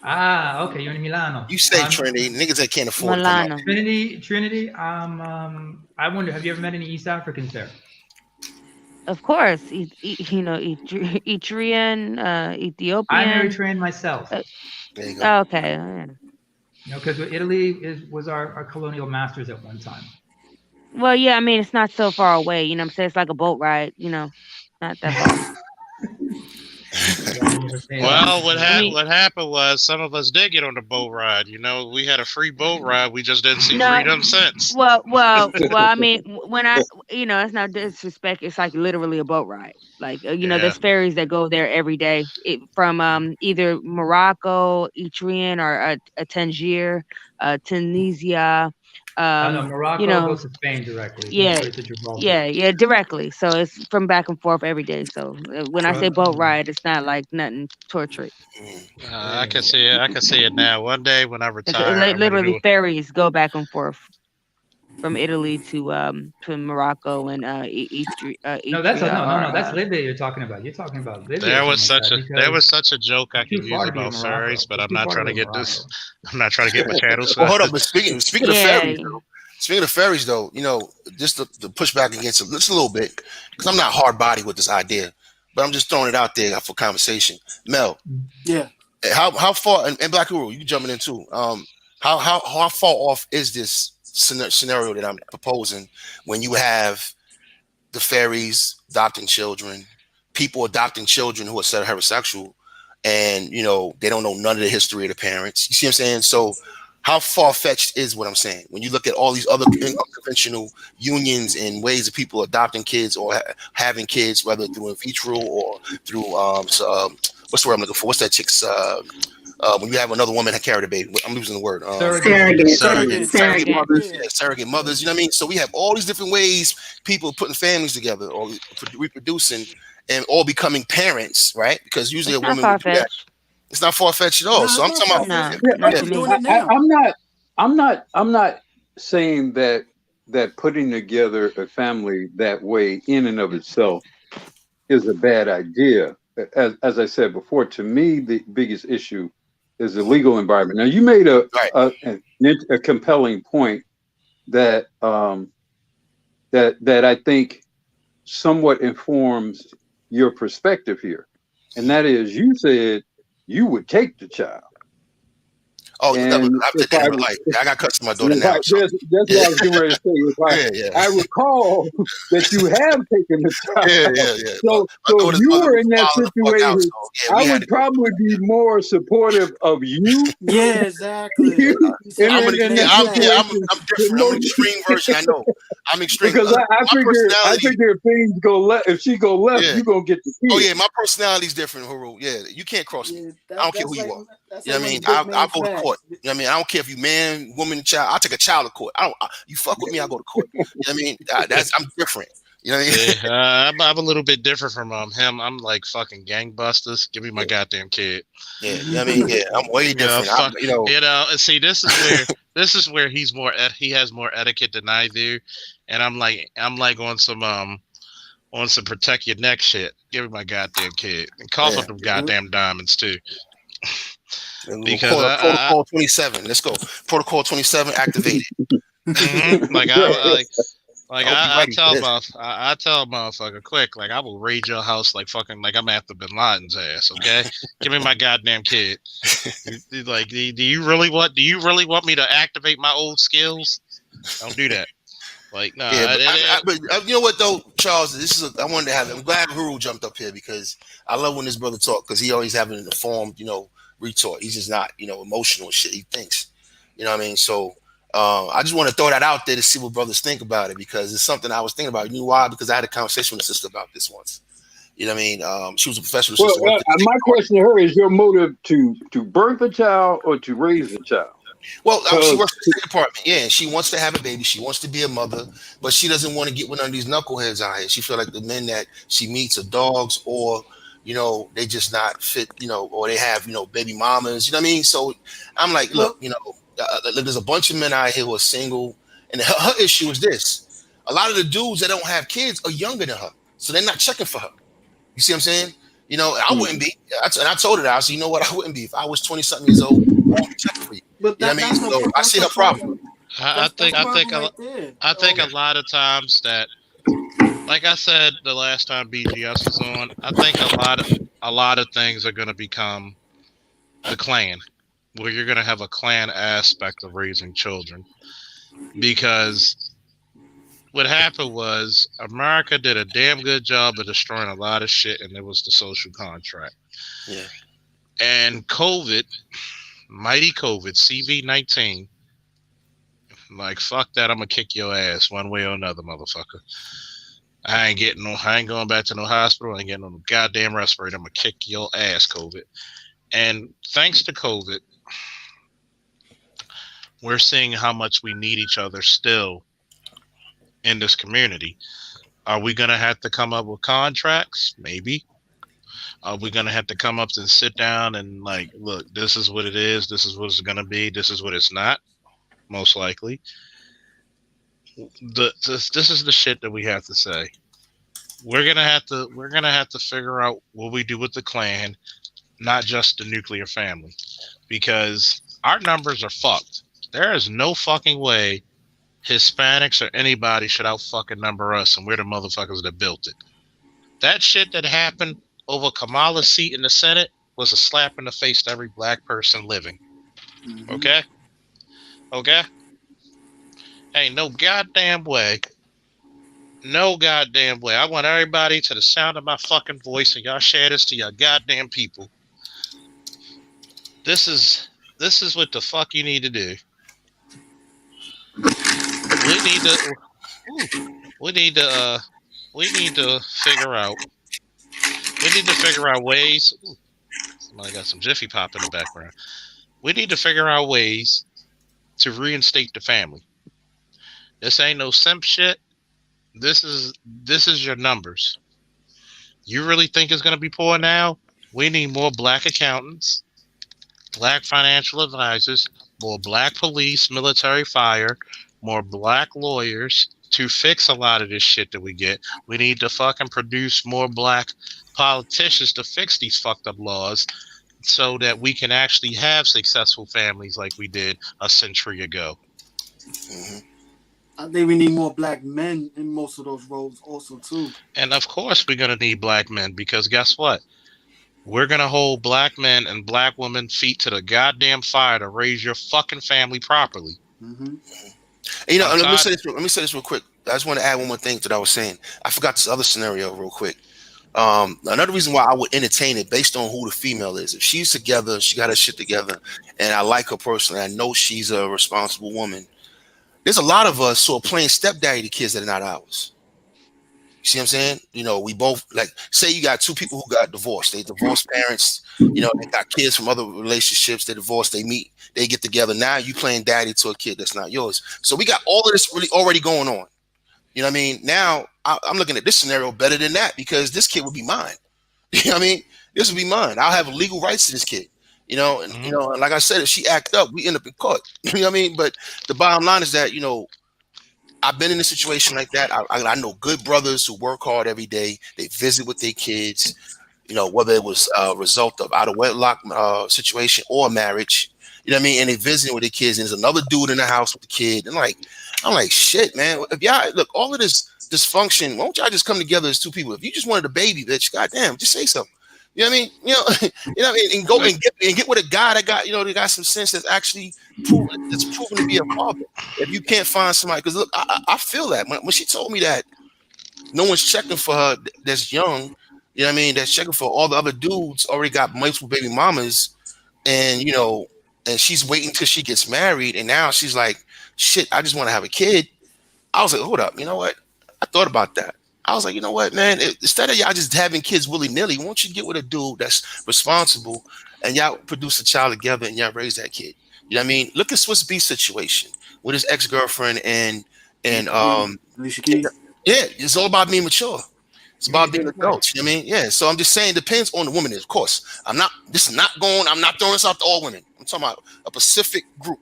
Ah, okay. You're in Milano. You say Trinity. Niggas that can't afford Milano. Trinity. I wonder, have you ever met any East Africans there? Of course, Eritrean, Ethiopian. I'm Eritrean myself. There you go. Okay. Because Italy was our colonial masters at one time. Well, yeah, I mean, it's not so far away. You know what I'm saying? It's like a boat ride, not that far. Well, what happened was some of us did get on the boat ride. We had a free boat ride. We just didn't see freedom since. Well. I mean, when it's not disrespect. It's like literally a boat ride. Like, there's ferries that go there every day from either Morocco, Eritrean, or Tangier, Tunisia. Morocco goes to Spain directly. Yeah, directly. So it's from back and forth every day. So when I say boat ride, it's not like nothing torturous. I can see it. I can see it now. One day when I retire, literally ferries go back and forth from Italy to Morocco and No, that's Libya you're talking about. You're talking about Libya. There was such a joke I could use about ferries, but I'm not trying to get this. I'm not trying to get my channels. Well, hold up. But speaking of ferries, though, just to push back against it just a little bit, because I'm not hard body with this idea, but I'm just throwing it out there for conversation. Mel, yeah, how far and Black Guru, you jumping in too? How far off is this scenario that I'm proposing when you have the fairies adopting children, people adopting children who are heterosexual, and they don't know none of the history of the parents? You see what I'm saying? So how far-fetched is what I'm saying when you look at all these other unconventional unions and ways of people adopting kids or having kids, whether through in vitro or through what's the word I'm looking for? What's that chick's when you have another woman that carried a baby? I'm losing the word. Surrogate mothers. You know what I mean? So we have all these different ways people are putting families together or reproducing and all becoming parents, right? Because usually it's a woman not would do that. It's not far-fetched at all. No, So I'm talking about I'm not saying that putting together a family that way in and of itself is a bad idea. As I said before, to me the biggest issue is the legal environment. Now you made a compelling point that that I think somewhat informs your perspective here, and that is you said you would take the child. Oh, I got cuts to my daughter now. That's what I was getting ready to say. I recall that you have taken the child. Yeah. So if you were in that situation, I would probably be more supportive of you. Yeah, exactly. I'm different. I'm an extreme version. I know. I'm extreme because I figure if things go left, if she go left, you're gonna get the kid. Oh yeah, my personality is different, Haru. Yeah, you can't cross me. I don't care who you are. You know what I mean? I'll go to court. You know what I mean? I don't care if you man, woman, child. I'll take a child to court. You fuck with me, I'll go to court. You know what I mean? I'm different. You know what I mean? See, I'm a little bit different from him. I'm like fucking gangbusters. Give me my goddamn kid. Yeah, you know what I mean? Yeah, I'm way different. Fuck, You know, and see, this is where he has more etiquette than I do, and I'm like on some protect your neck shit. Give me my goddamn kid and cough up them goddamn diamonds too. Because Protocol 27. Let's go. Protocol 27 activated. Like I tell a motherfucker quick, like I will raid your house like fucking like I'm after Bin Laden's ass. Okay, give me my goddamn kid. Like, do you really want me to activate my old skills? Don't do that. Like, no. But you know what though, Charles? I wanted to have. I'm glad Huru jumped up here because I love when this brother talk because he always having an informed, retort. He's just not, emotional and shit. He thinks, you know what I mean. So. I just want to throw that out there to see what brothers think about it because it's something I was thinking about. You know why? Because I had a conversation with a sister about this once. You know what I mean? She was a professional sister. My question to her is your motive to birth a child or to raise a child? Well, she works in the State Department. Yeah, and she wants to have a baby. She wants to be a mother, but she doesn't want to get one of these knuckleheads out here. She feels like the men that she meets are dogs or, they just not fit, or they have, baby mamas. You know what I mean? So I'm like, look, there's a bunch of men out here who are single, and her issue is this: a lot of the dudes that don't have kids are younger than her, so they're not checking for her. You see what I'm saying? I wouldn't be. And I told her that. I said, you know what? I wouldn't be if I was 20-something years old. I wouldn't be checking for you. But you know what I mean? So I see her problem. I think a lot of times that, like I said the last time BGS was on, I think a lot of things are going to become the clan. Where you're going to have a clan aspect of raising children. Because what happened was America did a damn good job of destroying a lot of shit, and it was the social contract. Yeah. And COVID, mighty COVID, CV-19, like, fuck that, I'm going to kick your ass one way or another, motherfucker. I ain't going back to no hospital. I ain't getting no goddamn respirator. I'm going to kick your ass, COVID. And thanks to COVID, we're seeing how much we need each other still in this community. Are we going to have to come up with contracts? Maybe. Are we going to have to come up and sit down and like, look, this is what it is. This is what it's going to be. This is what it's not. Most likely. This is the shit that we have to say. We're going to have to figure out what we do with the clan, not just the nuclear family, because our numbers are fucked. There is no fucking way Hispanics or anybody should out fucking number us, and we're the motherfuckers that built it. That shit that happened over Kamala's seat in the Senate was a slap in the face to every black person living. Mm-hmm. Okay? Ain't no goddamn way. No goddamn way. I want everybody to the sound of my fucking voice, and y'all share this to your goddamn people. This is what the fuck you need to do. We need to figure out ways. Ooh, somebody got some Jiffy Pop in the background. We need to figure out ways to reinstate the family. This ain't no simp shit. This is your numbers. You really think it's gonna be poor now? We need more black accountants, black financial advisors, more black police, military, fire, more black lawyers to fix a lot of this shit that we get. We need to fucking produce more black politicians to fix these fucked up laws so that we can actually have successful families like we did a century ago. Mm-hmm. I think we need more black men in most of those roles also too. And of course we're going to need black men because guess what? We're going to hold black men and black women feet to the goddamn fire to raise your fucking family properly. Mm-hmm. Let me say this real quick. I just want to add one more thing to what I was saying. I forgot this other scenario real quick. Another reason why I would entertain it based on who the female is. If she's together, she got her shit together, and I like her personally, I know she's a responsible woman. There's a lot of us who are playing stepdaddy to kids that are not ours. You see what I'm saying? We both, like, say you got two people who got divorced. They divorced parents, they got kids from other relationships. They divorced, they meet, they get together. Now you playing daddy to a kid that's not yours. So we got all of this really already going on. You know what I mean? Now I'm looking at this scenario better than that because this kid would be mine. You know what I mean? This would be mine. I'll have legal rights to this kid. You know, and and like I said, if she act up, we end up in court. You know what I mean? But the bottom line is that I've been in a situation like that. I know good brothers who work hard every day. They visit with their kids. Whether it was a result of out of wedlock situation or marriage. You know what I mean? And they visiting with their kids, and there's another dude in the house with the kid. And I'm like, shit, man. If y'all look, all of this dysfunction, why don't y'all just come together as two people? If you just wanted a baby, bitch, goddamn, just say so. You know what I mean? You know what I mean? And go and get with a guy that got, that got some sense that's actually proven to be a father. If you can't find somebody, because look, I feel that when she told me that no one's checking for her that's young, you know what I mean? That's checking for all the other dudes already got multiple baby mamas, and and she's waiting till she gets married, and now she's like, shit, I just want to have a kid. I was like, hold up, you know what? I thought about that. I was like, you know what, man? Instead of y'all just having kids willy-nilly, why don't you get with a dude that's responsible and y'all produce a child together and y'all raise that kid? You know what I mean? Look at Swiss Beats situation with his ex-girlfriend and Alicia Keys. yeah, it's all about being mature. It's about being adults. You know what I mean? Yeah. So I'm just saying, it depends on the woman. Of course, I'm not throwing this out to all women. I'm talking about a specific group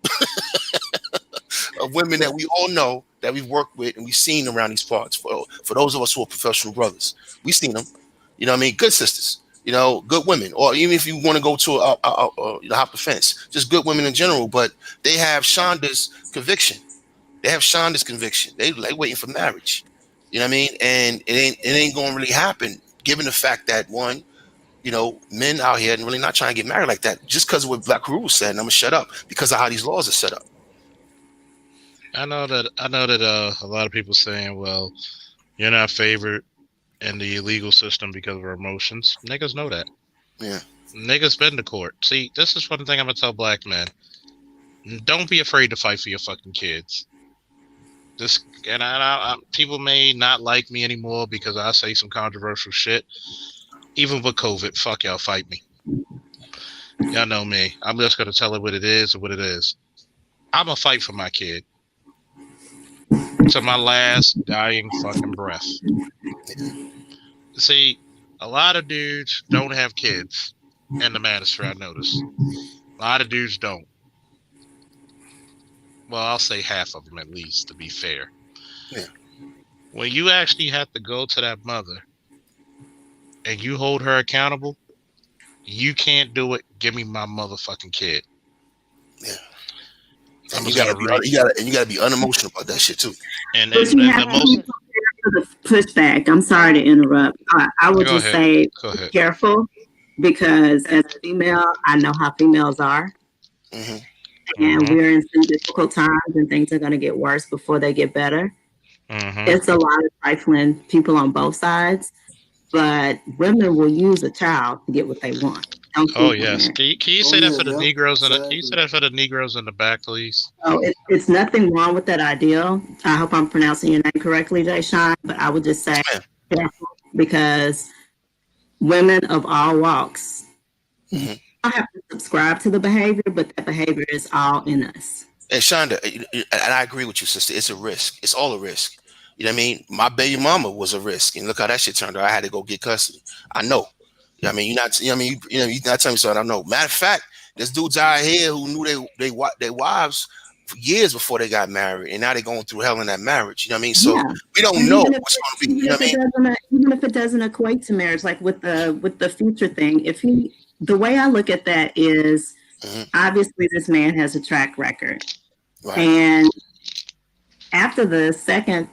of women that we all know, that we've worked with and we've seen around these parts. For those of us who are professional brothers, we've seen them. You know what I mean? Good sisters. Good women. Or even if you want to go to hop the fence, just good women in general. But they have Shonda's conviction. They have Shonda's conviction. They waiting for marriage. You know what I mean? And it ain't going to really happen, given the fact that one, men out here and really not trying to get married like that, just because of what Black Guru said. And I'm gonna shut up because of how these laws are set up. I know that a lot of people saying, well, you're not favored in the legal system because of our emotions. Niggas know that. Yeah. Niggas been to court. See, this is one thing I'm gonna tell black men. Don't be afraid to fight for your fucking kids. People may not like me anymore because I say some controversial shit. Even with COVID, fuck y'all, fight me. Y'all know me. I'm just gonna tell it what it is and what it is. I'm gonna fight for my kid to my last dying fucking breath. See, a lot of dudes don't have kids in the manosphere, I notice. A lot of dudes don't. Well, I'll say half of them at least, to be fair. Yeah. When you actually have to go to that mother and you hold her accountable, you can't do it. Give me my motherfucking kid. Yeah. And you gotta be unemotional about that shit too. And the most the pushback. I'm sorry to interrupt. I would just say be careful, because as a female, I know how females are. Mm-hmm. And we're in some difficult times, and things are going to get worse before they get better. Mm-hmm. It's a lot of trifling people on both sides, but women will use a child to get what they want. Oh yes. Can you say that for the Negroes? Can you say that for the Negroes in the back, please? Oh, it's nothing wrong with that ideal. I hope I'm pronouncing your name correctly, Jay Sean. But I would just say, because women of all walks. Mm-hmm. I have to subscribe to the behavior, but that behavior is all in us. And Shonda, and I agree with you, sister. It's a risk. It's all a risk. You know what I mean? My baby mama was a risk, and look how that shit turned out. I had to go get custody. I know. You know what I mean? You're not. You know what I mean? You're not telling me something I know. Matter of fact, there's dudes out here who knew their wives for years before they got married, and now they're going through hell in that marriage. You know what I mean? So we don't know what's going to be. You know what I mean? Even if it doesn't equate to marriage, like with the future thing, the way I look at that is, obviously this man has a track record. Right. And after the second,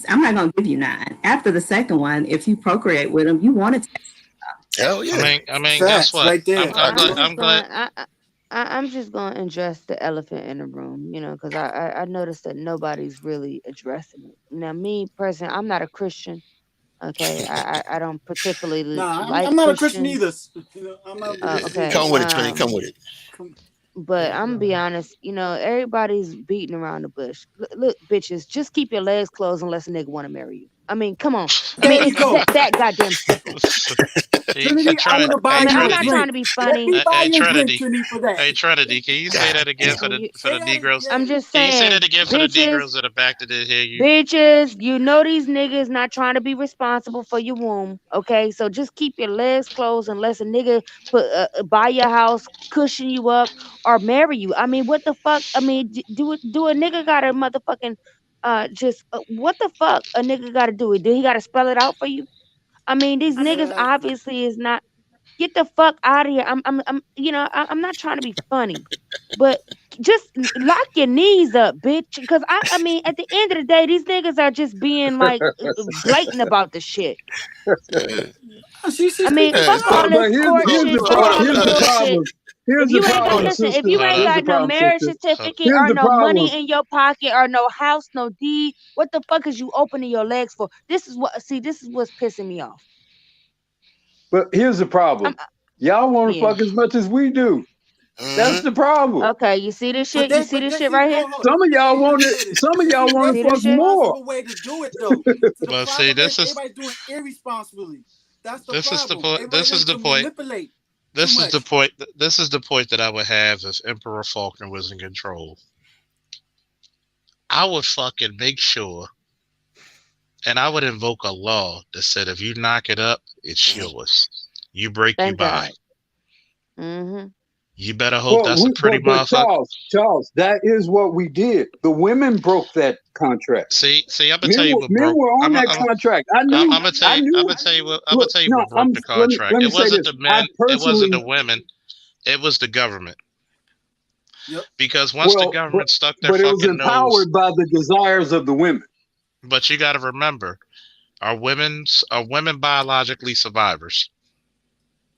I'm not going to give you 9. After the second one, if you procreate with him, you want to take him. Hell yeah. I mean, guess what? Right there. I'm glad. I'm just going to address the elephant in the room, because I noticed that nobody's really addressing it. Now, me personally, I'm not a Christian. Okay, I don't particularly like I'm not Christians. a Christian either. I'm not okay. Come with it, Trini. Come with it. But I'm gonna be honest, everybody's beating around the bush. Look, bitches, just keep your legs closed unless a nigga want to marry you. I mean, come on. I mean, it's that goddamn simple. Trinity, I want to buy Man, you I'm a not drink. trying to be Let funny. me buy Hey, you a drink, Trinity. Trinity, for that. Hey, Trinity, can you say that again for the Say that Negroes? again. I'm just Can you say saying, that again for the bitches, Negroes that are back that didn't hear you? bitches, you know these niggas not trying to be responsible for your womb, okay? So just keep your legs closed unless a nigga buy your house, cushion you up, or marry you. I mean, what the fuck? I mean, do a nigga gotta motherfucking just what the fuck a nigga gotta do it? Do he gotta spell it out for you? I mean, these niggas obviously is not. Get the fuck out of here. I'm not trying to be funny, but just lock your knees up, bitch. Cause I mean, at the end of the day, these niggas are just being like blatant about the shit. She's I mean, speaking fuck all facts. But this court here's shit, the fuck Hold all up. here's this the bullshit. problem. Here's If the you ain't got problem, listen, if sister. you ain't Here's the got no problem, marriage sister. certificate Here's or the no problem. money in your pocket or no house, no deed, what the fuck is you opening your legs for? This is what's pissing me off. But here's the problem. I'm Y'all want to yeah. fuck as much as we do. That's the problem. Okay, you see this shit? You see this shit See, right here? hold Some of y'all let want me it. say this. Some of y'all See, want there's to See a this fuck shit? more. responsible way to do it, though. So the Well, see, problem is this is everybody doing irresponsibly. That's the this is the problem. point. Everybody This is wants the to point. manipulate too This is the much. point. This is the point that I would have if Emperor Faulkner was in control. I would fucking make sure, and I would invoke a law that said if you knock it up, it's yours. You break, you Thank buy. God. Mm-hmm. You better hope that's a pretty But motherfucker. Charles, that is what we did. The women broke that contract. See, I'm gonna Men tell you were, what men broke. were on that contract. I knew. I'm gonna tell I you. knew. I'm gonna tell you what. I'm gonna Look, tell you no. what broke the Let contract. me It say wasn't this. the I men. It wasn't personally. the women. It was the government. Yep. Because once the Well, government stuck their but it was fucking nose. empowered by the desires of the women. But you got to remember, are women biologically survivors?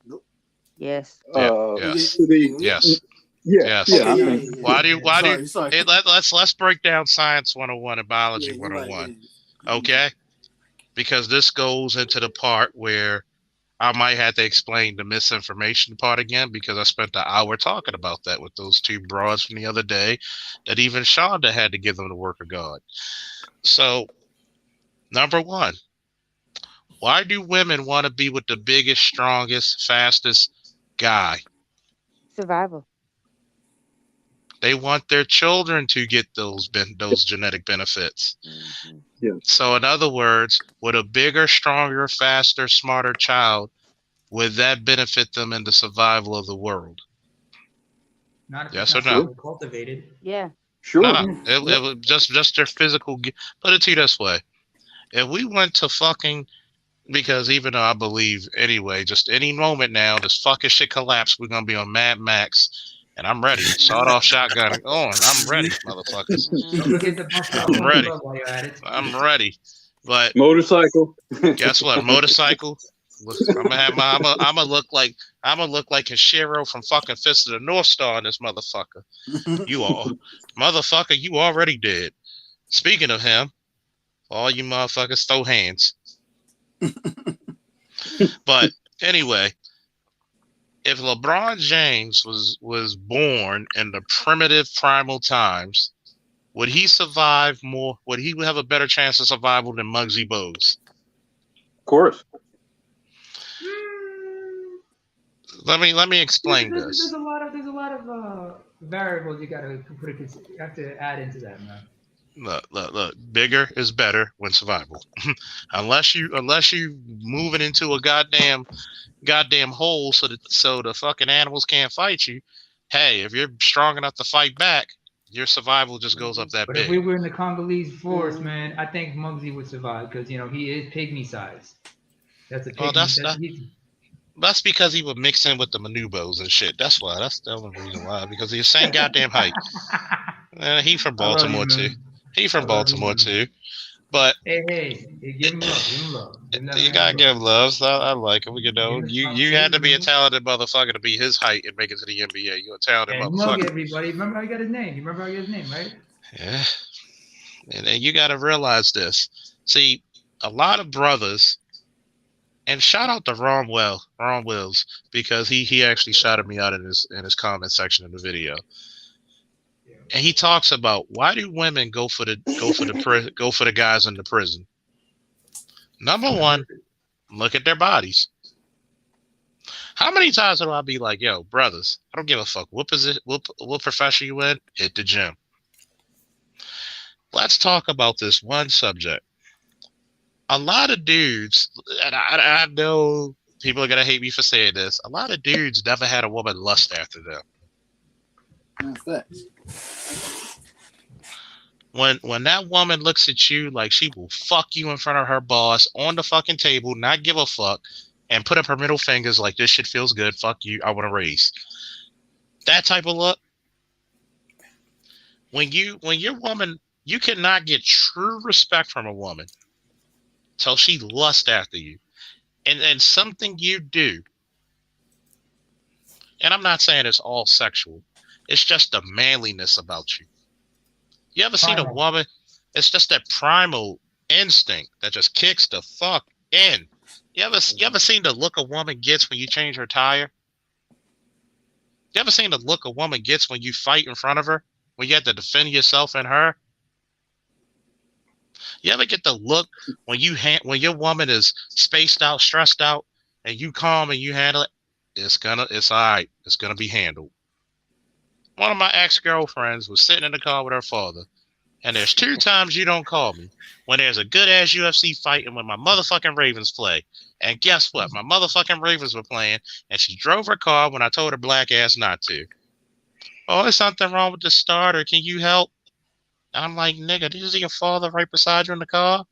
Nope. Yes. Yeah. To Yes. the Yes. Yes. Okay, I yeah, think. yeah, yeah. Why do Sorry. let's break down science 101 and biology Yeah, you're right. 101. Yeah. Okay? Because this goes into the part where I might have to explain the misinformation part again because I spent an hour talking about that with those two broads from the other day that even Shonda had to give them the work of God. So, number one, why do women want to be with the biggest, strongest, fastest guy? Survival. They want their children to get those genetic benefits. Mm-hmm. Yeah. So, in other words, with a bigger, stronger, faster, smarter child, would that benefit them in the survival of the world? Not if Yes it's or not no? properly cultivated. Yeah. Sure. No, it was just their physical. Put it to you this way: if we went to fucking, because even though I believe anyway, just any moment now, this fucking shit collapse, we're gonna be on Mad Max, and I'm ready. Sawed off shotgun on. I'm ready, motherfuckers. Don't forget to pump I'm the ready. blood while you're at it. I'm ready. But Motorcycle. guess what? Motorcycle. I'm gonna have my. I'm gonna look like. I'm gonna look like Hashiro from fucking Fist of the North Star in this motherfucker. You all, motherfucker, you already dead. Speaking of him, all you motherfuckers throw hands. But anyway, if LeBron James was born in the primitive primal times, would he survive more? Would he have a better chance of survival than Muggsy Bogues? Of course. Let me explain There's this. a lot of variables you have to add into that, man. Look. Bigger is better when survival. unless you moving into a goddamn hole so the fucking animals can't fight you. Hey, if you're strong enough to fight back, your survival just goes up that But big. if we were in the Congolese forest, man, I think Muggsy would survive because he is pygmy size. That's a pygmy. That's because he would mix in with the manubos and shit. That's why. That's the only reason why. Because he's the same goddamn height. He from Baltimore too. He from Baltimore too. But hey, give him love. You gotta give him love. So I like him. You had to be a talented motherfucker to be his height and make it to the NBA. You're a talented motherfucker. Everybody. Remember how I got his name. You remember how I got his name, right? Yeah. And you gotta realize this. See, a lot of brothers. And shout out to Ron Wills, because he actually shouted me out in his comment section in the video. And he talks about why do women go for the guys in the prison. Number one, look at their bodies. How many times do I be like, yo, brothers, I don't give a fuck what position, what profession you in, hit the gym. Let's talk about this one subject. A lot of dudes, and I know people are gonna hate me for saying this. A lot of dudes never had a woman lust after them. Facts. When that woman looks at you like she will fuck you in front of her boss on the fucking table, not give a fuck, and put up her middle fingers like this shit feels good, fuck you, I want to raise. That type of look. When your woman, you cannot get true respect from a woman till she lusts after you. And something you do, and I'm not saying it's all sexual, it's just the manliness about you. You ever seen a woman? It's just that primal instinct that just kicks the fuck in. You ever seen the look a woman gets when you change her tire? You ever seen the look a woman gets when you fight in front of her? When you have to defend yourself and her? You ever get the look when when your woman is spaced out, stressed out, and you calm and you handle it? It's all right. It's gonna be handled. One of my ex-girlfriends was sitting in the car with her father, and there's 2 times you don't call me when there's a good-ass UFC fight and when my motherfucking Ravens play. And guess what? My motherfucking Ravens were playing, and she drove her car when I told her black ass not to. Oh, there's something wrong with the starter. Can you help? I'm like, nigga, this is your father right beside you in the car?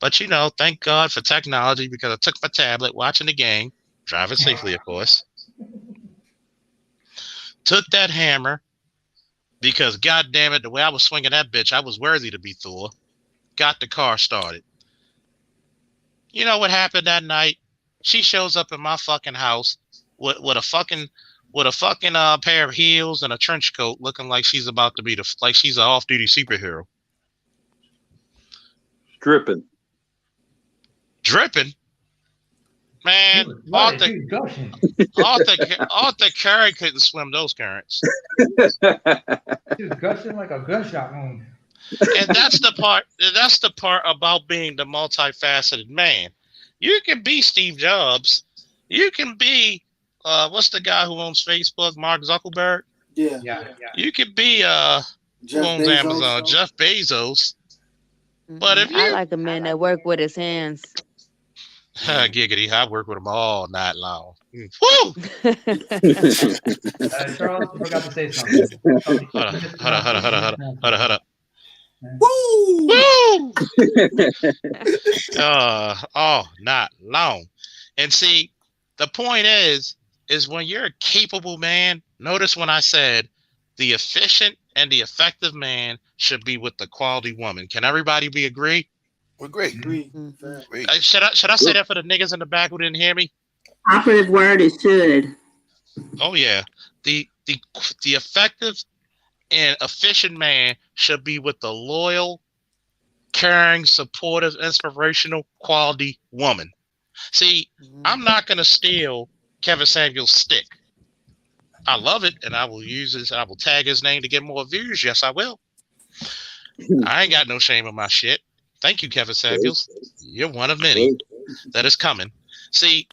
But, thank God for technology because I took my tablet, watching the game, driving safely, of course. Took that hammer because, God damn it, the way I was swinging that bitch, I was worthy to be Thor. Got the car started. You know what happened that night? She shows up in my fucking house with a fucking pair of heels and a trench coat, looking like she's about to be like she's an off-duty superhero. Dripping. Man, Arthur Curry couldn't swim those currents. She was gushing like a gunshot wound. And that's the part about being the multifaceted man. You can be Steve Jobs. You can be what's the guy who owns Facebook? Mark Zuckerberg? Yeah. You could be who owns Amazon? Jeff Bezos. But if you I like a man that work with his hands. Giggity, I work with them all night long. Woo! Charles, you forgot to say something. Hold on. Woo! Not long. And see, the point is when you're a capable man, notice when I said the efficient and the effective man should be with the quality woman. Can everybody be agree? We're great. Agree. Should I say that for the niggas in the back who didn't hear me? Operative word is should. Oh yeah. The effective and efficient man should be with the loyal, caring, supportive, inspirational, quality woman. See, I'm not gonna steal Kevin Samuel's stick. I love it, and I will use this. I will tag his name to get more views. Yes, I will. I ain't got no shame in my shit. Thank you, Kevin Samuels. You're one of many that is coming. See,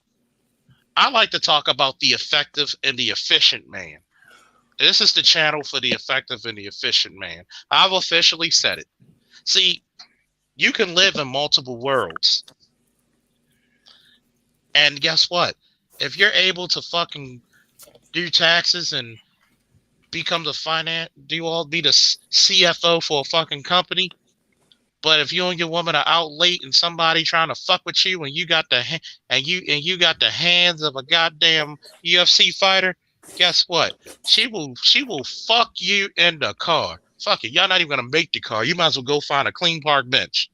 I like to talk about the effective and the efficient man. This is the channel for the effective and the efficient man. I've officially said it. See, you can live in multiple worlds. And guess what? If you're able to fucking do taxes and be the CFO for a fucking company, but if you and your woman are out late and somebody trying to fuck with you and you got the hands of a goddamn UFC fighter, guess what? She will fuck you in the car. Fuck it. Y'all not even gonna make the car. You might as well go find a clean park bench.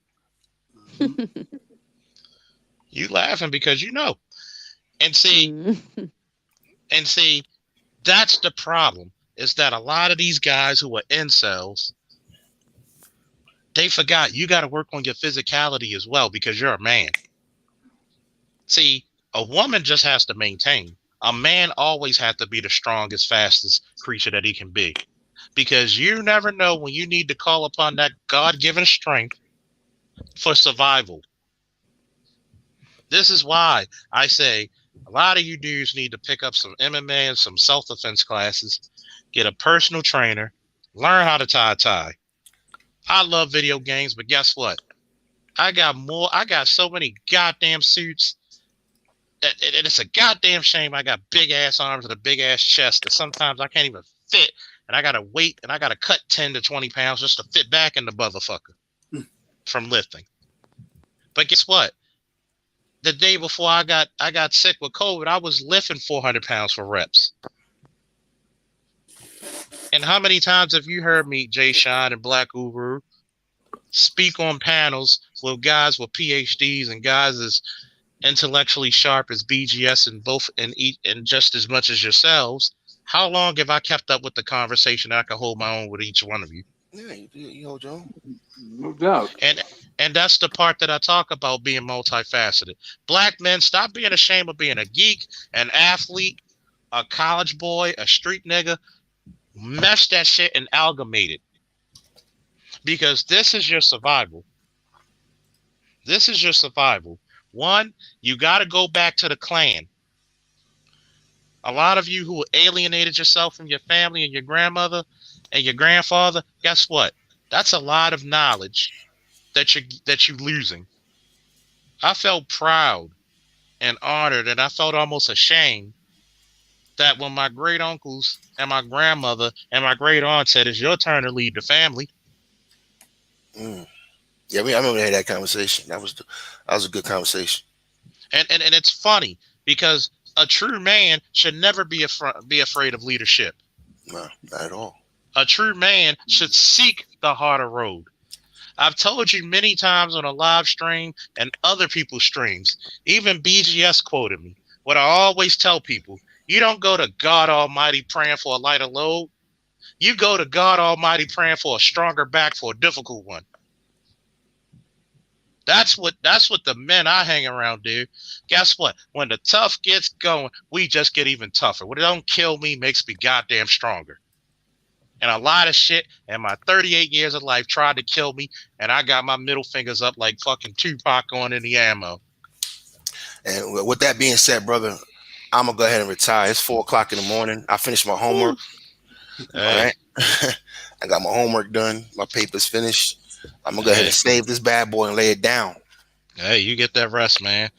You laughing because you know. And see, that's the problem, is that a lot of these guys who are incels, they forgot you got to work on your physicality as well because you're a man. See, a woman just has to maintain. A man always has to be the strongest, fastest creature that he can be, because you never know when you need to call upon that God-given strength for survival. This is why I say A lot of you dudes need to pick up some MMA and some self-defense classes, get a personal trainer, learn how to tie a tie. I love video games, but guess what? I got so many goddamn suits that it's a goddamn shame I got big ass arms and a big ass chest that sometimes I can't even fit, and I gotta wait and I gotta cut 10 to 20 pounds just to fit back in the motherfucker from lifting. But guess what? The day before I got sick with COVID, I was lifting 400 pounds for reps. And how many times have you heard me, Jay Shine and Black Uru, speak on panels with guys with PhDs and guys as intellectually sharp as BGS and just as much as yourselves? How long have I kept up with the conversation I can hold my own with each one of you? Yeah, you hold your own. No doubt. And that's the part that I talk about being multifaceted. Black men, stop being ashamed of being a geek, an athlete, a college boy, a street nigga. Mesh that shit and amalgamate it. Because this is your survival. This is your survival. One, you got to go back to the clan. A lot of you who alienated yourself from your family and your grandmother and your grandfather, guess what? That's a lot of knowledge that you're losing. I felt proud and honored, and I felt almost ashamed that when my great uncles and my grandmother and my great aunt said, "It's your turn to lead the family." Yeah, I remember they had that conversation. That was a good conversation. And it's funny because a true man should never be afraid of leadership. No, not at all. A true man should seek the harder road. I've told you many times on a live stream and other people's streams. Even BGS quoted me. What I always tell people: you don't go to God Almighty praying for a lighter load. You go to God Almighty praying for a stronger back for a difficult one. That's what the men I hang around do. Guess what? When the tough gets going, we just get even tougher. What don't kill me makes me goddamn stronger. And a lot of shit in my 38 years of life tried to kill me, and I got my middle fingers up like fucking Tupac on in the ammo. And with that being said, brother, I'm gonna go ahead and retire. It's 4:00 in the morning. I finished my homework. All right. I got my homework done. My paper's finished. I'm gonna go ahead and save this bad boy and lay it down. Hey, you get that rest, man.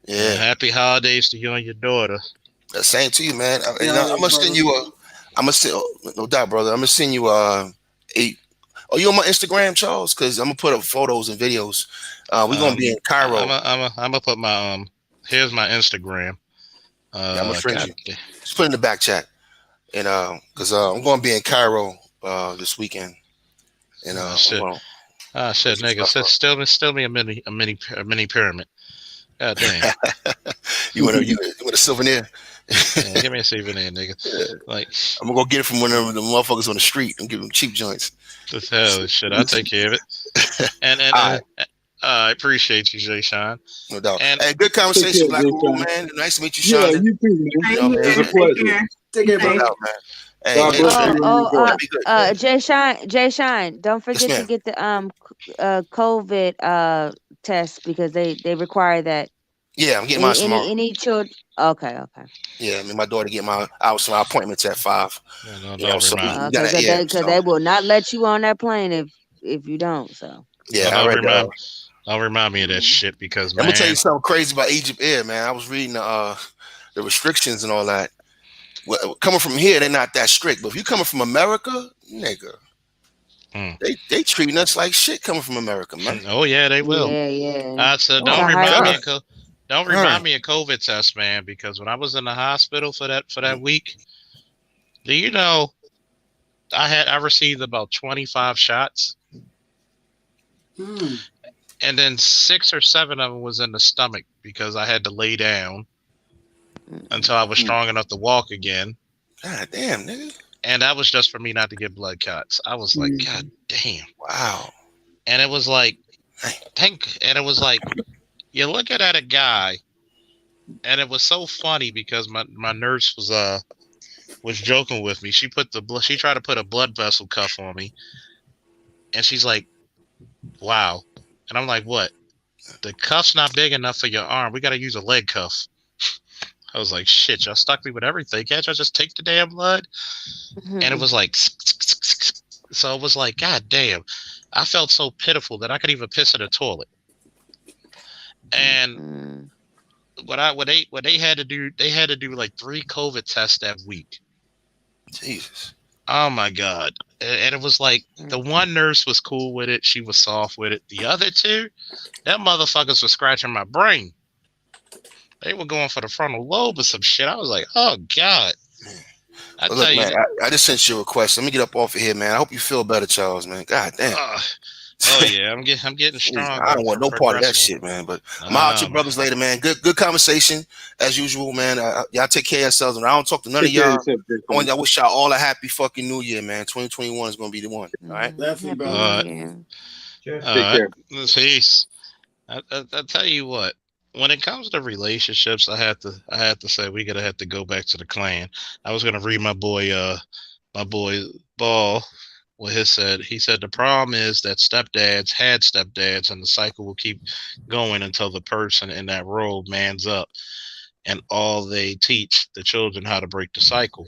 Yeah. And happy holidays to you and your daughter. Same to you, man. I'm gonna send you no doubt, brother. I'm gonna send you Are you on my Instagram, Charles? Because I'm gonna put up photos and videos. We're gonna be in Cairo. I'm gonna put my here's my Instagram. I'm gonna friend you. Just put it in the back chat. And because I'm gonna be in Cairo this weekekend. And shit, nigga, still me a mini pyramid. God damn. you want a souvenir? Yeah, give me a souvenir, nigga. Like, I'm gonna go get it from one of the motherfuckers on the street and give them cheap joints. The hell shit, I'll take care of it. And I appreciate you, Jay Sean. No doubt. And hey, good conversation, Black Hole, man. Nice to meet you, Sean. Yeah, you too, man. It was a pleasure. Take care, bro. Jay Shine, don't forget to get the COVID test because they require that. Yeah, I'm getting mine tomorrow. Any children? Okay. Yeah, I mean, my daughter get my appointments at 5. Because they will not let you on that plane if you don't. So yeah, I'll remind me of that shit because I'm gonna tell you something crazy about Egypt Air, man. I was reading the restrictions and all that. Well, coming from here, they're not that strict. But if you coming from America, nigga, they treating us like shit coming from America, man. Oh yeah, they will. Yeah. So don't remind me of COVID test, man, because when I was in the hospital for that week, do you know I received about 25 shots, and then 6 or 7 of them was in the stomach because I had to lay down until I was strong enough to walk again. God damn, nigga. And that was just for me not to get blood cuts. I was like, God damn. Wow. And it was like, you're looking at a guy, and it was so funny because my nurse was joking with me. She tried to put a blood vessel cuff on me, and she's like, wow. And I'm like, what? The cuff's not big enough for your arm. We got to use a leg cuff. I was like, shit, y'all stuck me with everything. Can't y'all just take the damn blood? And it was like, so it was like, God damn. I felt so pitiful that I could even piss in a toilet. And what they had to do, they had to do like 3 COVID tests that week. Jesus. Oh my God. And it was like the one nurse was cool with it. She was soft with it. The other two, that motherfuckers were scratching my brain. They were going for the frontal lobe or some shit. I was like, oh God. I Well, tell look, you. man, I just sent you a request. Let me get up off of here, man. I hope you feel better, Charles, man. God damn. Oh yeah, I'm getting stronger. I don't want no part of that shit, man. But I'm out your brothers later, man. Good conversation as usual, man. Y'all take care of yourselves, and I don't talk to none of y'all. I wish y'all all a happy fucking new year, man. 2021 is gonna be the one. All right, definitely, bro. Take care. Peace. I tell you what. When it comes to relationships, I have to say we gotta have to go back to the clan. I was gonna read my boy Ball. What he said the problem is that stepdads had stepdads, and the cycle will keep going until the person in that role mans up, and all they teach the children how to break the cycle,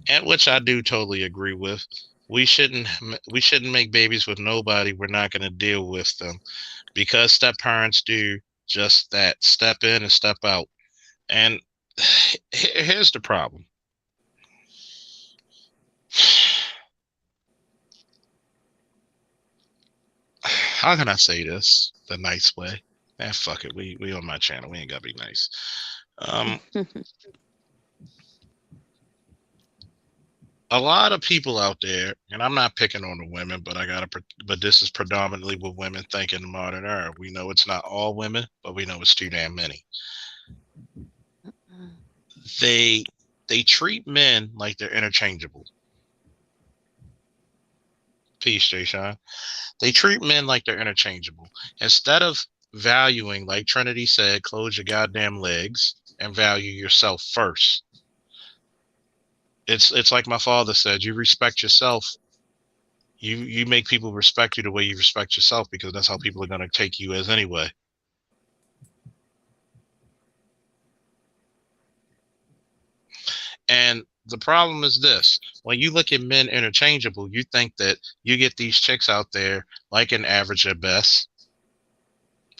and which I do totally agree with. We shouldn't make babies with nobody. We're not going to deal with them because step parents do just that: step in and step out. And here's the problem. How can I say this the nice way? Fuck it. We on my channel. We ain't gotta be nice. A lot of people out there, and I'm not picking on the women, but this is predominantly what women think in the modern era. We know it's not all women, but we know it's too damn many. They treat men like they're interchangeable. Peace, Jay Sean. They treat men like they're interchangeable. Instead of valuing, like Trinity said, close your goddamn legs and value yourself first. It's like my father said, you respect yourself. You make people respect you the way you respect yourself, because that's how people are going to take you as anyway. And the problem is this: when you look at men interchangeable, you think that you get these chicks out there like an Average at Best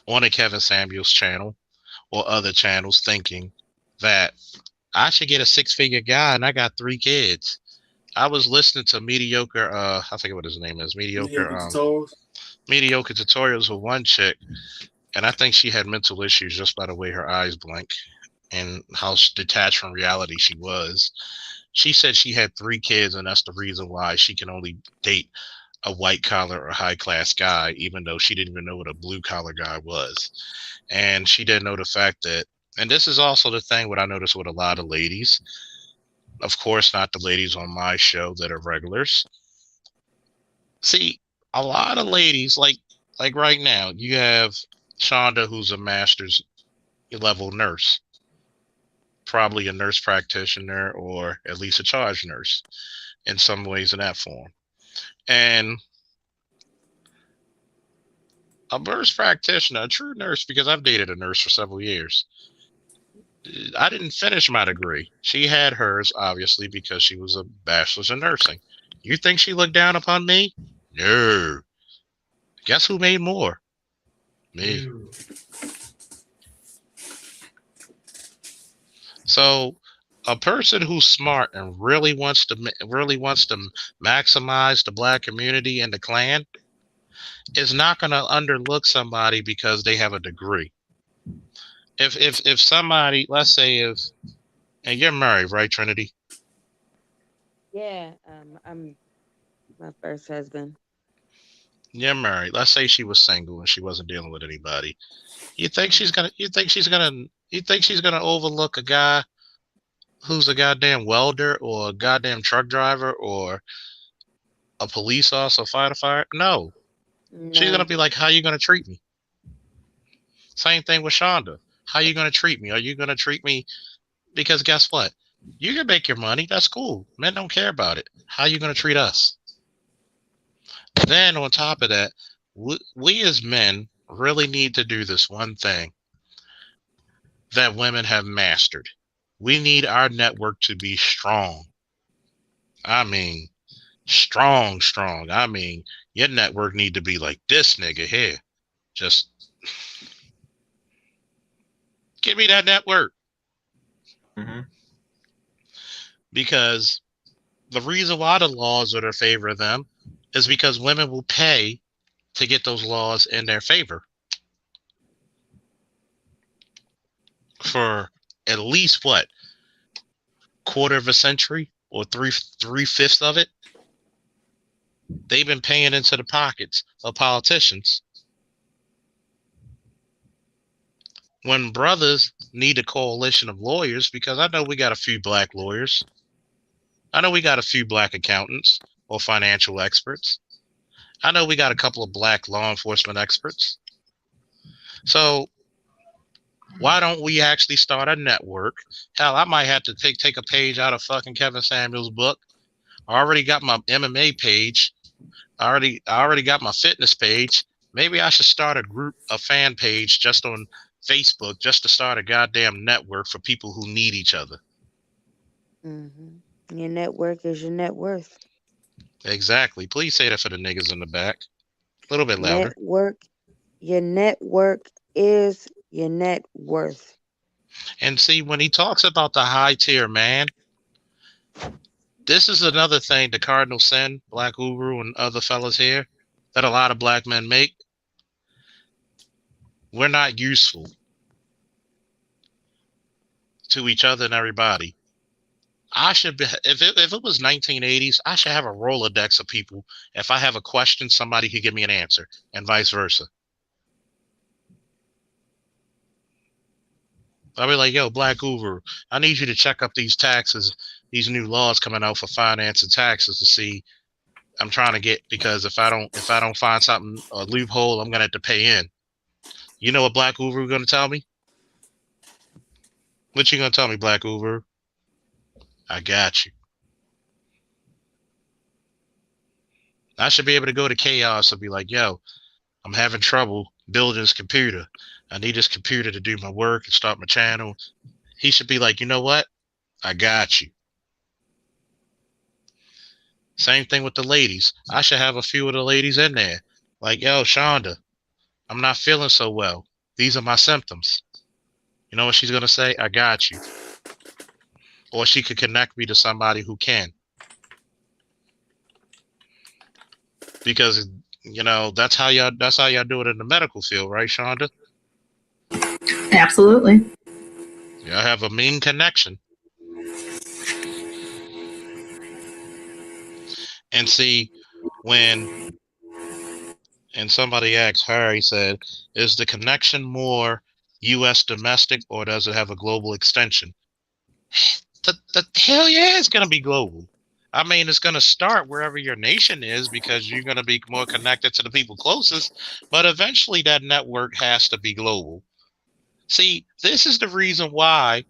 on a Kevin Samuels channel or other channels thinking that I should get a 6-figure guy and I got 3 kids. I was listening to mediocre, I forget what his name is, mediocre tutorials with one chick, and I think she had mental issues just by the way her eyes blink and how detached from reality she was. She said she had 3 kids, and that's the reason why she can only date a white collar or high class guy, even though she didn't even know what a blue collar guy was. And she didn't know the fact that, and this is also the thing what I noticed with a lot of ladies, of course, not the ladies on my show that are regulars. See, a lot of ladies, like right now, you have Shonda, who's a master's level nurse, probably a nurse practitioner or at least a charge nurse in some ways in that form. And a nurse practitioner, a true nurse, because I've dated a nurse for several years. I didn't finish my degree. She had hers, obviously, because she was a bachelor's in nursing. You think she looked down upon me? No. Guess who made more? Me. So a person who's smart and really wants to maximize the black community and the clan is not going to underlook somebody because they have a degree. If somebody, let's say and you're married, right, Trinity? Yeah, I'm my first husband. You're married. Let's say she was single and she wasn't dealing with anybody. You think she's gonna overlook a guy who's a goddamn welder or a goddamn truck driver or a police officer, firefighter? No. She's gonna be like, how you gonna treat me? Same thing with Shonda. How you gonna treat me? Are you gonna treat me? Because guess what? You can make your money. That's cool. Men don't care about it. How you gonna treat us? Then on top of that, we as men really need to do this one thing. that women have mastered. We need our network to be strong. I mean, strong, strong. I mean, your network need to be like this nigga here. Just give me that network. Mm-hmm. Because the reason why the laws are in favor of them is because women will pay to get those laws in their favor for at least what, quarter of a century or three-fifths of it. They've been paying into the pockets of politicians. When brothers need a coalition of lawyers, because I know we got a few black lawyers, I know we got a few black accountants or financial experts, I know we got a couple of black law enforcement experts. So why don't we actually start a network? Hell, I might have to take a page out of fucking Kevin Samuels' book. I already got my MMA page. I already got my fitness page. Maybe I should start a fan page just on Facebook, just to start a goddamn network for people who need each other. Mm-hmm. Your network is your net worth. Exactly. Please say that for the niggas in the back. A little bit louder. Your network is your net worth. And see, when he talks about the high tier man, this is another thing the Cardinal Sin, Black Uru, and other fellas here that a lot of black men make. We're not useful to each other and everybody. I should be, if it was 1980s, I should have a Rolodex of people. If I have a question, somebody could give me an answer, and vice versa. I'll be like, yo, Black Uber, I need you to check up these taxes, these new laws coming out for finance and taxes to see. I'm trying to get, because if I don't find something, a loophole, I'm gonna have to pay in. You know what Black Uber gonna tell me? What you gonna tell me, Black Uber? I got you. I should be able to go to Chaos and be like, yo, I'm having trouble building this computer. I need this computer to do my work and start my channel. He should be like, you know what? I got you. Same thing with the ladies. I should have a few of the ladies in there. Like, yo, Shonda, I'm not feeling so well. These are my symptoms. You know what she's going to say? I got you. Or she could connect me to somebody who can. Because, you know, that's how y'all do it in the medical field, right, Shonda? Absolutely. Y'all have a mean connection. And see, and somebody asked her, he said, is the connection more U.S. domestic or does it have a global extension? The hell yeah, it's going to be global. I mean, it's going to start wherever your nation is because you're going to be more connected to the people closest, but eventually that network has to be global. See, this is the reason why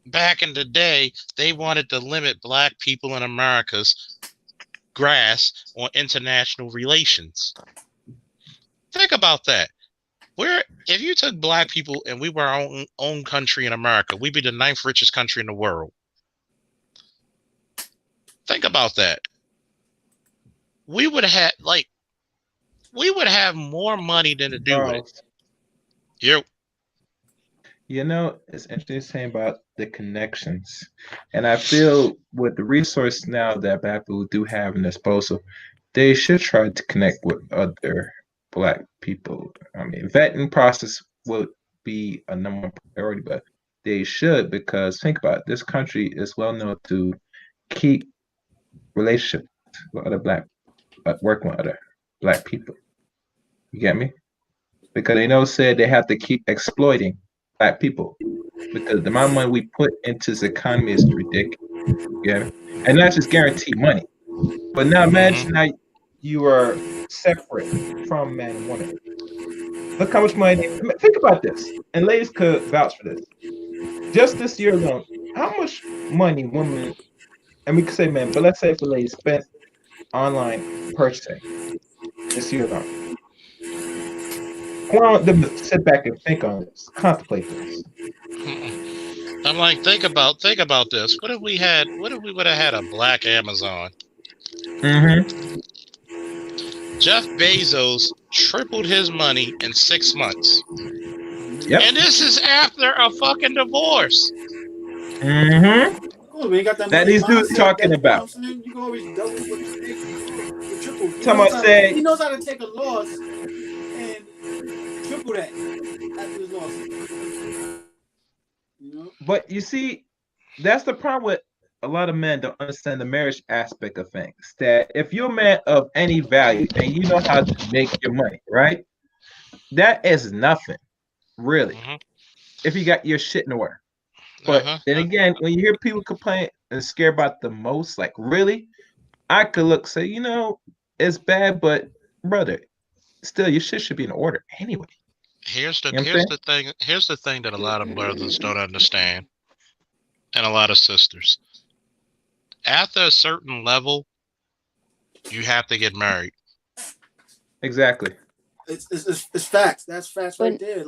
back in the day, they wanted to limit black people in America's grasp on international relations. Think about that. If you took black people and we were our own country in America, we'd be the 9th richest country in the world. Think about that. We would have more money than to do with it. You know, it's interesting about the connections. And I feel with the resource now that black people do have in disposal, they should try to connect with other black people. I mean, vetting process would be a number one priority, but they should, because think about it, this country is well known to keep relationships with other working with other black people. You get me? Because they know said they have to keep exploiting black people because the amount of money we put into this economy is ridiculous. Yeah, and not just guaranteed money, but now imagine how you are separate from man and woman. Look how much money. Think about this, and ladies could vouch for this. Just this year alone, how much money women, and we could say men, but let's say for ladies, spent online purchasing this year alone. I want them to sit back and think on this, contemplate this. I'm like, think about this. What if we would have had a black Amazon? Mm-hmm. Jeff Bezos tripled his money in 6 months. Yep. And this is after a fucking divorce. Mm-hmm. Cool, we ain't got that That money these dudes mindset. talking That, you know what about. I'm saying? You can always double what you make or triple. Someone said, He knows how to take a loss and triple that after his loss. You know? but you see, that's the problem with a lot of men don't understand the marriage aspect of things. That if you're a man of any value and you know how to make your money, right? That is nothing, really, if you got your shit in order. But then again, when you hear people complain and scare about the most, like really, I could look say, it's bad, but brother, still your shit should be in order anyway. Here's the You know what I'm saying? thing. Here's the thing that a lot of brothers don't understand, and a lot of sisters. After a certain level, you have to get married. Exactly. It's facts. That's facts right there.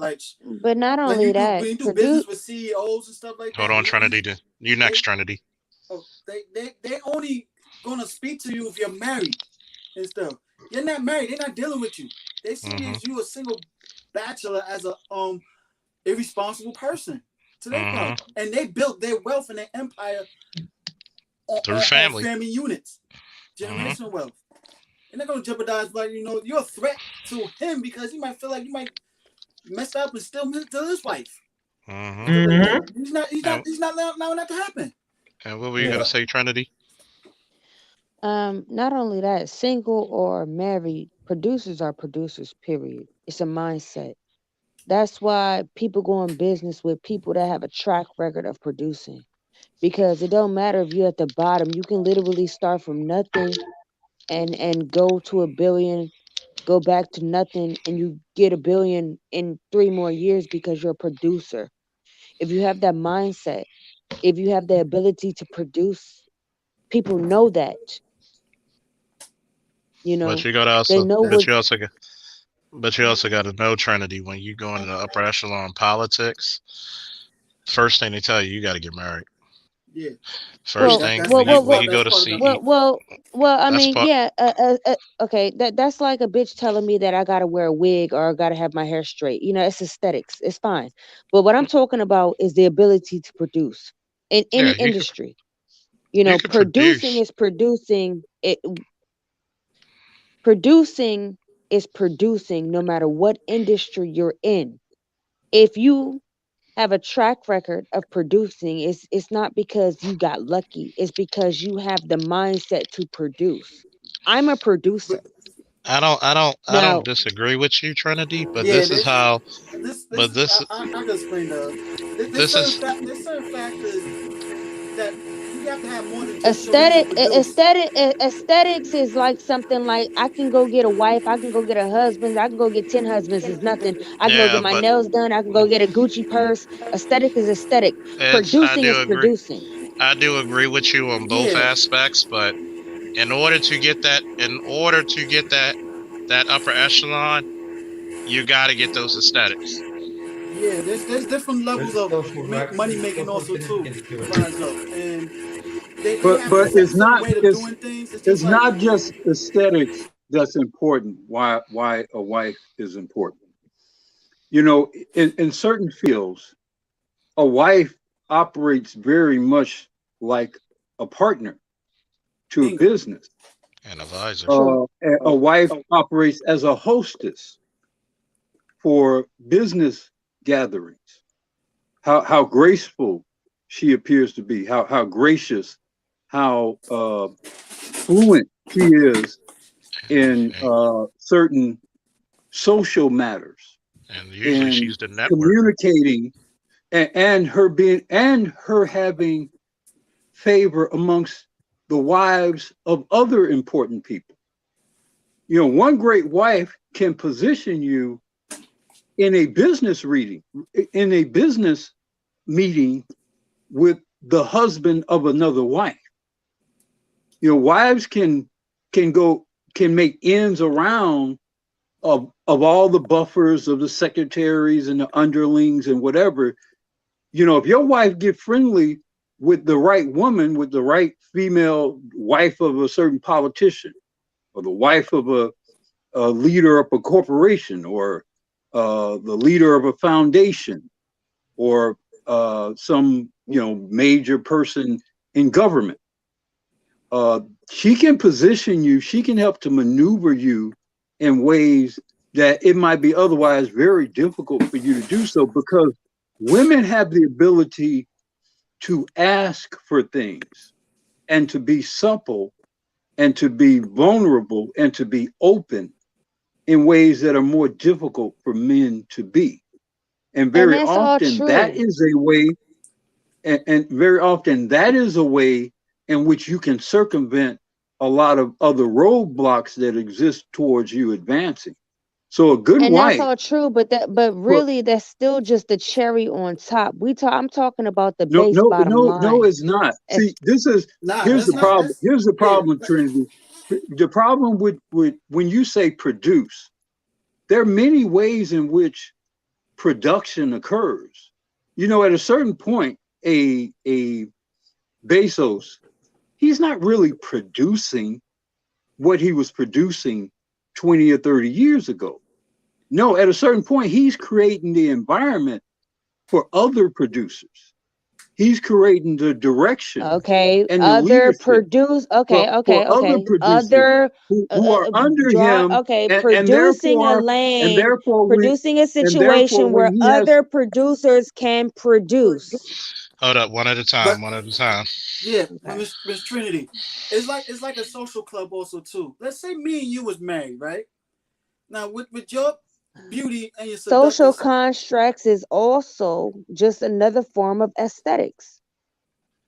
But not only that, when you do business with CEOs and stuff like that. Hold on, Trinity. You next, Trinity. Oh, they only gonna speak to you if you're married and stuff. You're not married. They're not dealing with you. They see you a single bachelor as a irresponsible person to their point, and they built their wealth and their empire through family units, generational wealth. And they're gonna jeopardize, you're a threat to him because he might feel like you might mess up and still to his wife. He's not allowing that to happen. And what were you gonna say, Trinity? Not only that, single or married, producers are producers, period. It's a mindset. That's why people go in business with people that have a track record of producing. Because it don't matter if you're at the bottom, you can literally start from nothing and go to $1 billion, go back to nothing, and you get $1 billion in 3 more years because you're a producer. If you have that mindset, if you have the ability to produce, people know that. But you gotta also, but you also got to know, Trinity, when you go into the upper echelon politics, first thing they tell you, you got to get married. Yeah. First thing when you go to CEO. Well, I mean, yeah. Okay, that's like a bitch telling me that I gotta wear a wig or I gotta have my hair straight. It's aesthetics. It's fine. But what I'm talking about is the ability to produce in any industry. Producing is producing. Producing is producing no matter what industry you're in. If you have a track record of producing, it's not because you got lucky. It's because you have the mindset to produce. I'm a producer. I don't disagree with you, Trinity, but this is how. I can explain there's certain factors that you have to have more than just aesthetics is like something like I can go get a wife, I can go get a husband, I can go get 10 husbands. It's nothing. I can go get my nails done, I can go get a Gucci purse. Aesthetic is aesthetic. Producing is producing. I do agree with you on both aspects, but in order to get that upper echelon, you got to get those aesthetics. Yeah, there's different levels of money making also too. Rise up, and but it's not just aesthetics that's important. Why a wife is important. In certain fields, a wife operates very much like a partner to a business. An advisor. A wife operates as a hostess for business gatherings. How graceful she appears to be, how gracious, how fluent she is in certain social matters, and usually she's the network, communicating, and her having favor amongst the wives of other important people. One great wife can position you in a business meeting with the husband of another wife. Wives can make ends around of all the buffers of the secretaries and the underlings and whatever, if your wife get friendly with the right woman, with the right female wife of a certain politician, or the wife of a leader of a corporation, or the leader of a foundation, or some major person in government, she can position you. She can help to maneuver you in ways that it might be otherwise very difficult for you to do so, because women have the ability to ask for things and to be supple and to be vulnerable and to be open in ways that are more difficult for men to be. And very that's all often that true. is a way, and very often that is a way in which you can circumvent a lot of other roadblocks that exist towards you advancing. So a good And that's wife, all true, but but really that's still just the cherry on top. I'm talking about the no, base no, bottom no, line. it's not. It's, See, this is Nah, here's that's the not. problem. That's Here's the yeah. problem, Trinity. The problem with when you say produce, there are many ways in which production occurs. At a certain point, a Bezos, he's not really producing what he was producing 20 or 30 years ago. No, at a certain point, he's creating the environment for other producers. He's creating the direction okay, and the other leadership produce. for, Okay, for okay, other okay. producers Other who are under draw. him, Okay, and producing a therefore and lane, therefore when producing a and therefore situation when where he has other producers can produce. Hold up, one at a time, But one at a time. yeah, but Okay. Miss Trinity, it's like a social club also too. Let's say me and you was married, right? Now with your beauty and your Social seductive. constructs is also just another form of aesthetics.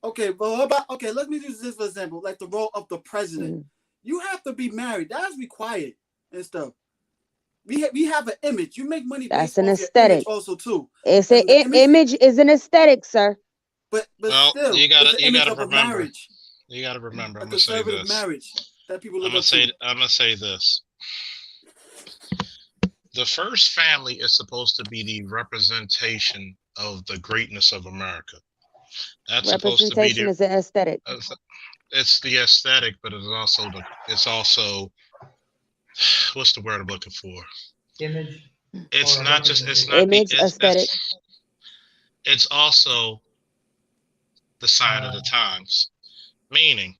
Okay, but how about let me use this for example, like the role of the president. Mm. You have to be married. That's required and stuff. We have an image. You make money That's based an off your image aesthetic. also too. It's And a the image, image is an aesthetic, sir. but Well, still, you it's gotta the you image gotta of a remember. marriage, You gotta remember. a I'm gonna say conservative this. marriage that people I'm look gonna up to. say. I'm gonna say this. The first family is supposed to be the representation of the greatness of America. That's supposed to be Representation the. is an aesthetic. uh, It's the aesthetic, but it's also the. It's also what's the word I'm looking for? Image It's or not just. It's representation. not the. Image aesthetic. It's also the sign of Uh, the times. Meaning,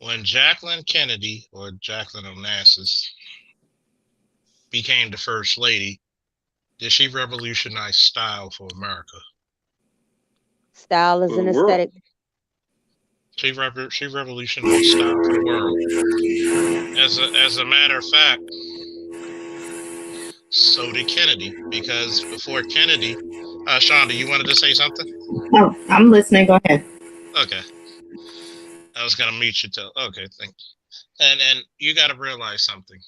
when Jacqueline Kennedy or Jacqueline Onassis became the first lady, did she revolutionize style for America? Style is for the an world. aesthetic. She revolutionized style for the world. As a matter of fact, so did Kennedy. Because before Kennedy, Shonda, you wanted to say something? Oh, I'm listening. Go ahead. Okay, I was gonna meet you till. Okay, thank you. And you got to realize something.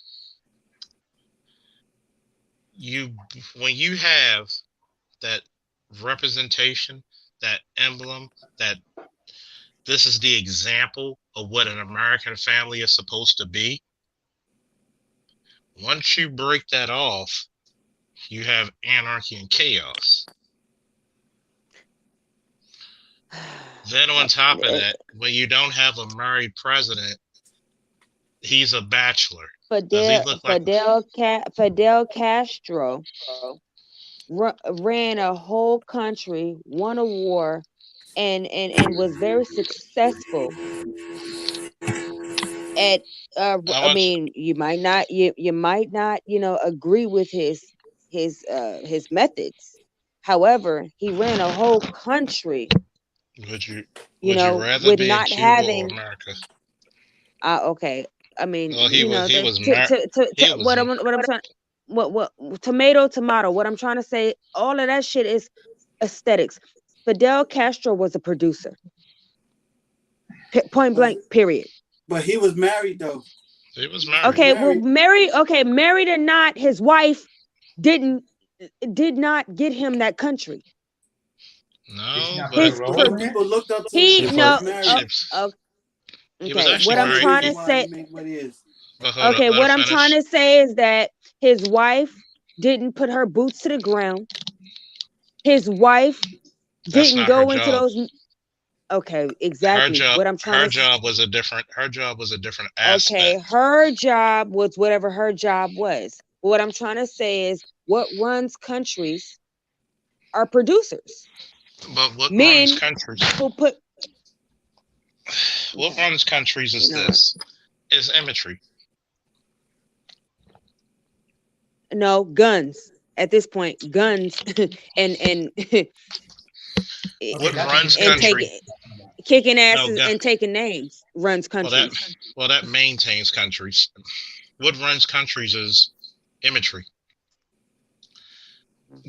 You when you have that representation, that emblem, that this is the example of what an American family is supposed to be. Once you break that off, you have anarchy and chaos. Then on top of that, when you don't have a married president, he's a bachelor. Does he look like? Fidel Castro ran a whole country, won a war, and was very successful at. I I want mean, you might not agree with his methods. However, he ran a whole country, would you rather with be in not Cuba or having. America? Okay. I mean, Well, he the was married. He was. what I'm trying what tomato. What I'm trying to say, all of that shit is aesthetics. Fidel Castro was a producer. Point But blank, period. but he was married though. He was He was married. Okay, well, married. married or not, his wife didn't did not get him that country. did she No, not play a but His role pro, in it? People looked up to him he because he no was married. chips. He was okay. actually What One I'm of the married. trying reasons to why he say, made what he is. But hold up, okay, let her what I'm trying finish. to say is that his wife didn't put her boots to the ground His wife That's didn't not her go into job. those. Okay, Her exactly. job What I'm trying her to. job was a different Okay, aspect. her job was whatever her job was. What I'm trying to say is, what runs countries are producers, But what runs men countries who put. what Okay, runs countries you is know what? this. Is imagery. No guns at this point. Guns and Okay, What that's a runs and debate. country? taking kicking No, asses and taking names runs well that countries. that maintains countries. What runs countries is imagery.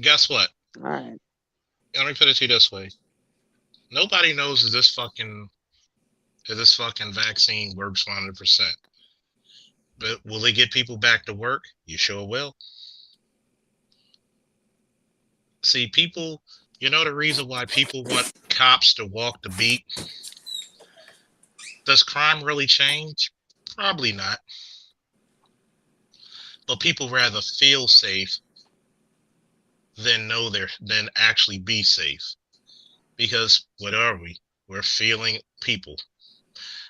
Guess what? All right. Let me put it to you this way. Nobody knows if this fucking vaccine works 100%. But will it get people back to work? You sure will. See, people, you know the reason why people want cops to walk the beat? Does crime really change? Probably not. But people rather feel safe than actually be safe. Because what are we? We're feeling people.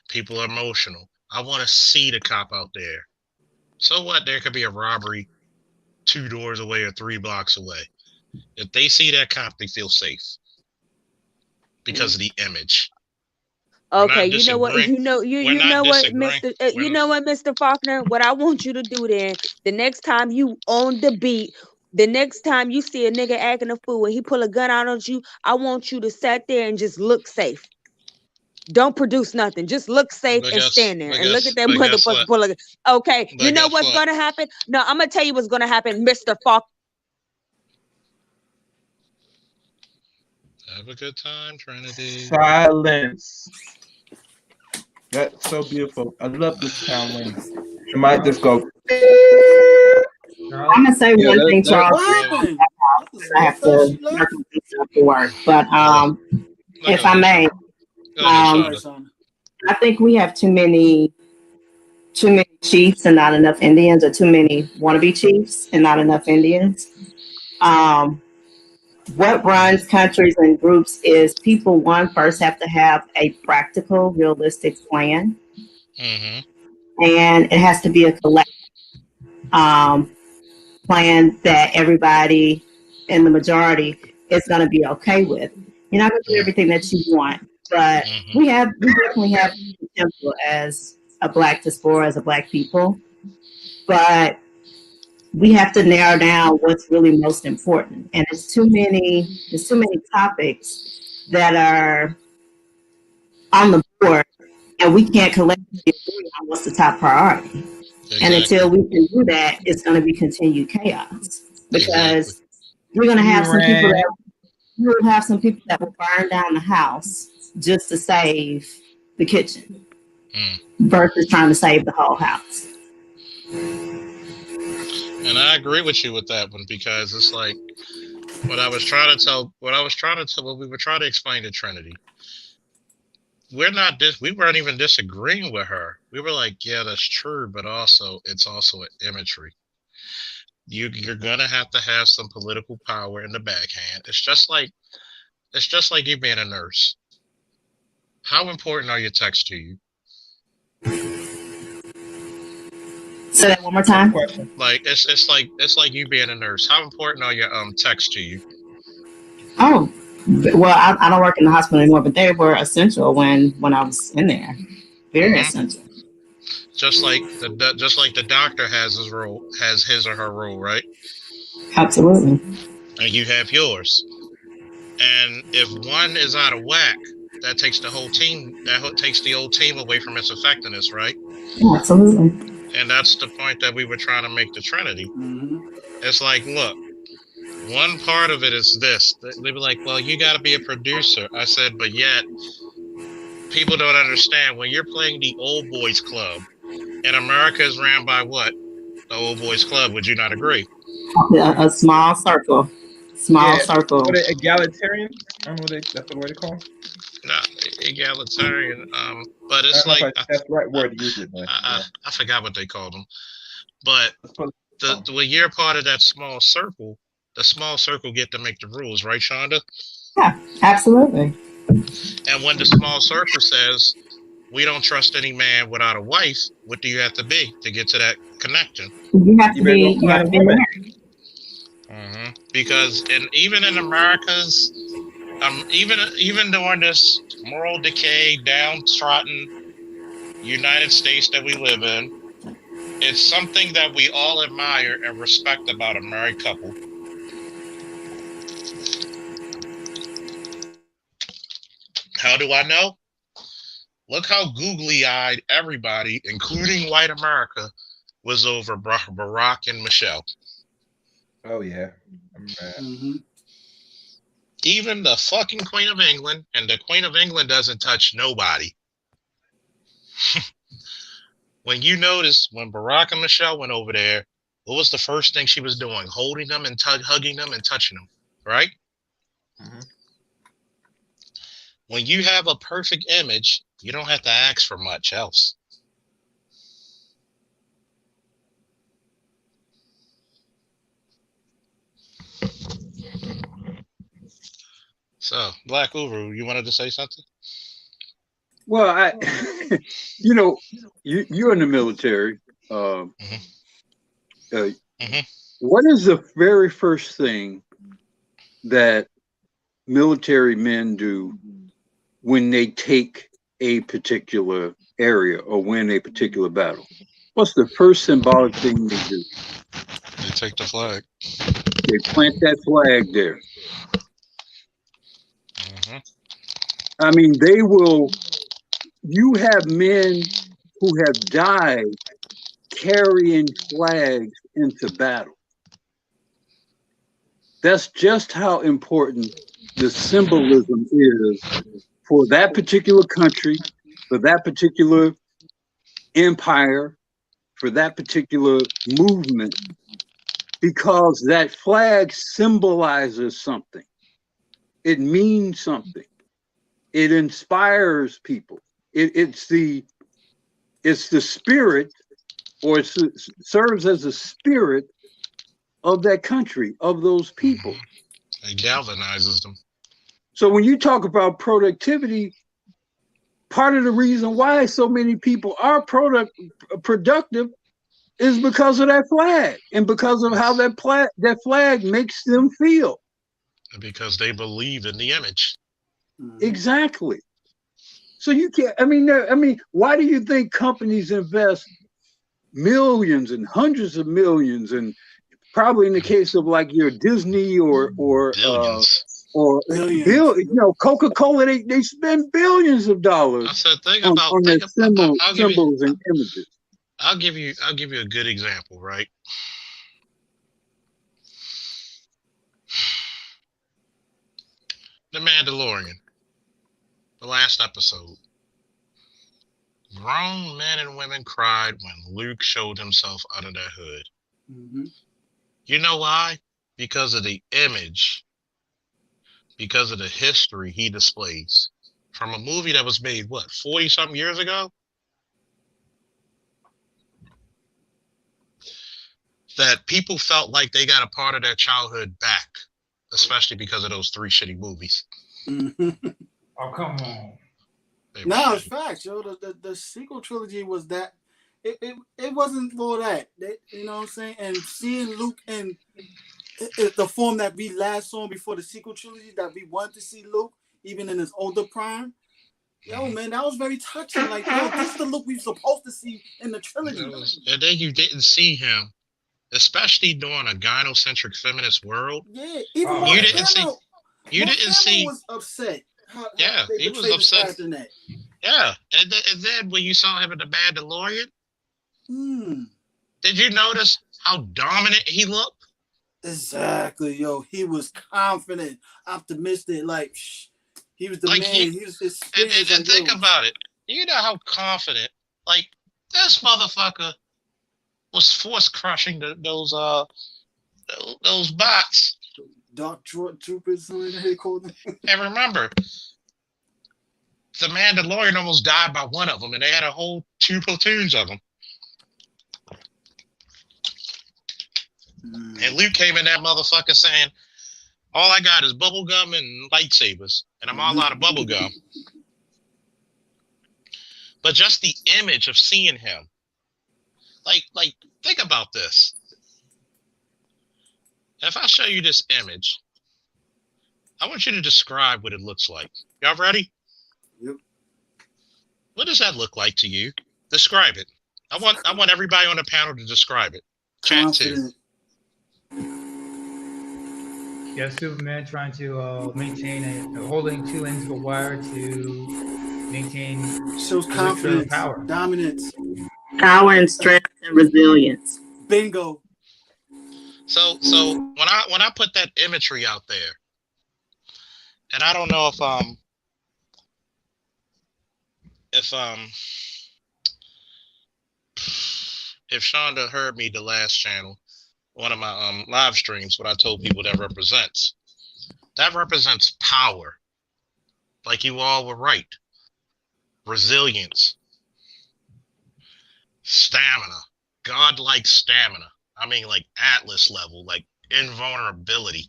People are emotional. I want to see the cop out there. So what? There could be a robbery 2 doors away or 3 blocks away. If they see that cop, they feel safe because of the image. We're Okay, not you know what? disagreeing. We're You not know what, disagreeing. Mister. We're You know what, Mister Faulkner. What I want you to do then, the next time you on the beat, the next time you see a nigga acting a fool and he pull a gun out on you, I want you to sit there and just look safe. Don't produce nothing. Just look safe but and guess stand there but and look at guess that but guess motherfucker what? pull a gun. Okay, you But know guess what's what? gonna happen? No, I'm gonna tell you what's gonna happen, Mister Faulkner. Have a good time, Trinity. Silence. That's so beautiful. I love the sound when it might just go. I'm gonna say Yeah, one thing, that Charles. What happened? That was I real have fast. to She left. work on some stuff for work, but Go if I ahead, may, Go ahead, All um, right, Shonda. Shauna. I think we have too many chiefs and not enough Indians, or too many wannabe chiefs and not enough Indians. Um, what runs countries and groups is people, one, first have to have a practical, realistic plan, Mm-hmm. and it has to be a collective um, plan that everybody in the majority is going to be okay with. You're not going to do everything that you want, but Mm-hmm. we definitely have potential as a black diaspora, as a black people, but we have to narrow down what's really most important. And there's too many topics that are on the board, and we can't collectively agree on what's the top priority. And Exactly. until we can do that, it's going to be continued chaos, Exactly. because you're going to have some people Right. that you will have some people that will burn down the house just to save the kitchen Mm. versus trying to save the whole house. And I agree with you with that one because it's like what we were trying to explain to Trinity. We weren't even disagreeing with her. We were like, yeah, that's true, but also it's also an imagery. You're gonna have to have some political power in the backhand. It's just like you being a nurse. How important are your texts to you? Say that one more time. Like it's like you being a nurse. How important are your texts to you? Oh, well, I don't work in the hospital anymore, but they were essential when I was in there. Very Mm-hmm. essential. Just like the doctor has his or her role, right? Absolutely. And you have yours. And if one is out of whack, that takes the whole team. Takes the whole team away from its effectiveness, right? Absolutely. And that's the point that we were trying to make to Trinity. Mm-hmm. It's like, look, one part of it is this. They were like, well, you got to be a producer. I said, but yet people don't understand when you're playing the old boys club, and America is ran by what? The old boys club. Would you not agree? A small circle. Small Yeah. circle. What are egalitarian? I don't know that's the word they call. Not egalitarian. But I it's don't know like if that's the right word to use it, but yeah. I forgot what they called them. But Let's put it when you're part of that small circle, the small circle get to make the rules, right, Shonda? Yeah, absolutely. And when the small circle says we don't trust any man without a wife, what do you have to be to get to that connection? You have to You better go be. You got find to be women. married. Because even in America's even during this moral decay, downtrodden United States that we live in, it's something that we all admire and respect about a married couple. How do I know? Look how googly-eyed everybody, including white America, was over Barack and Michelle. Oh yeah. Mm-hmm. Even the fucking Queen of England, and the Queen of England doesn't touch nobody. When you notice when Barack and Michelle went over there, what was the first thing she was doing? Holding them and hugging them and touching them, right? Mm-hmm. When you have a perfect image, you don't have to ask for much else. So, Black Uru, you wanted to say something? Well, you know, you're in the military. Mm-hmm. Mm-hmm. What is the very first thing that military men do when they take a particular area or win a particular battle? What's the first symbolic thing they do? They take the flag. They plant that flag there. Mm-hmm. I mean, they will. You have men who have died carrying flags into battle. That's just how important the symbolism is for that particular country, for that particular empire, for that particular movement, because that flag symbolizes something. It means something. It inspires people. It's the spirit, or it serves as a spirit of that country, of those people. It galvanizes them. So when you talk about productivity, part of the reason why so many people are productive is because of that flag and because of how that flag makes them feel. Because they believe in the image. Exactly. So you can't. I mean, why do you think companies invest millions and hundreds of millions, and probably in the case of like your Disney or billions. Coca-Cola, they spend billions of dollars on their symbols and images. I'll give you a good example, right? The Mandalorian, the last episode. Grown men and women cried when Luke showed himself out of that hood. Mm-hmm. You know why? Because of the image, because of the history he displays. From a movie that was made, 40-something years ago? That people felt like they got a part of their childhood back, especially because of those 3 shitty movies. Mm-hmm. Oh, come on. No, it's facts, yo. The sequel trilogy was that it wasn't for that. You know what I'm saying? And seeing Luke in the form that we last saw before the sequel trilogy, that we wanted to see Luke, even in his older prime. Yo, man, that was very touching. Like, yo, this is the Luke we were supposed to see in the trilogy. And then you didn't see him, especially during a gynocentric feminist world. Yeah, even you didn't see. You didn't see. Was upset. How he was upset. Yeah, and then when you saw him in the Mandalorian, did you notice how dominant he looked? Exactly, yo. He was confident, optimistic, like he was the man. He was experienced. And think about it. You know how confident, like this motherfucker was force crushing those bots. Dark troopers, something they called them. And remember, the Mandalorian almost died by one of them, and they had a whole 2 platoons of them. And Luke came in that motherfucker saying, all I got is bubble gum and lightsabers, and I'm all out of bubble gum. But just the image of seeing him, like think about this. If I show you this image, I want you to describe what it looks like. Y'all ready? Yep. What does that look like to you? Describe it. I want everybody on the panel to describe it. Chat too. Yeah, Superman trying to maintain holding two ends of a wire to maintain shows confidence, power, dominance, power and strength and resilience. Bingo. So when I put that imagery out there, and I don't know if Shonda heard me the last channel, one of my live streams, what I told people that represents power. Like you all were right. Resilience, stamina, godlike stamina. I mean, like Atlas level, like invulnerability,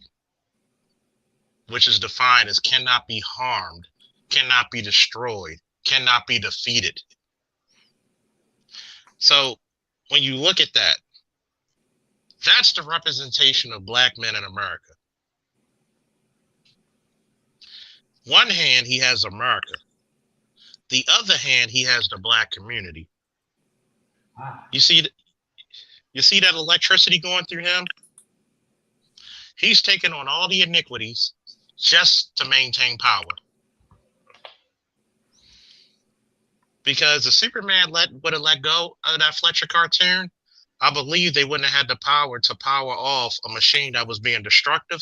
which is defined as cannot be harmed, cannot be destroyed, cannot be defeated. So when you look at that, that's the representation of black men in America. One hand, he has America. The other hand, he has the black community. You see that electricity going through him? He's taken on all the iniquities just to maintain power. Because if Superman would have let go of that Fletcher cartoon, I believe they wouldn't have had the power to power off a machine that was being destructive.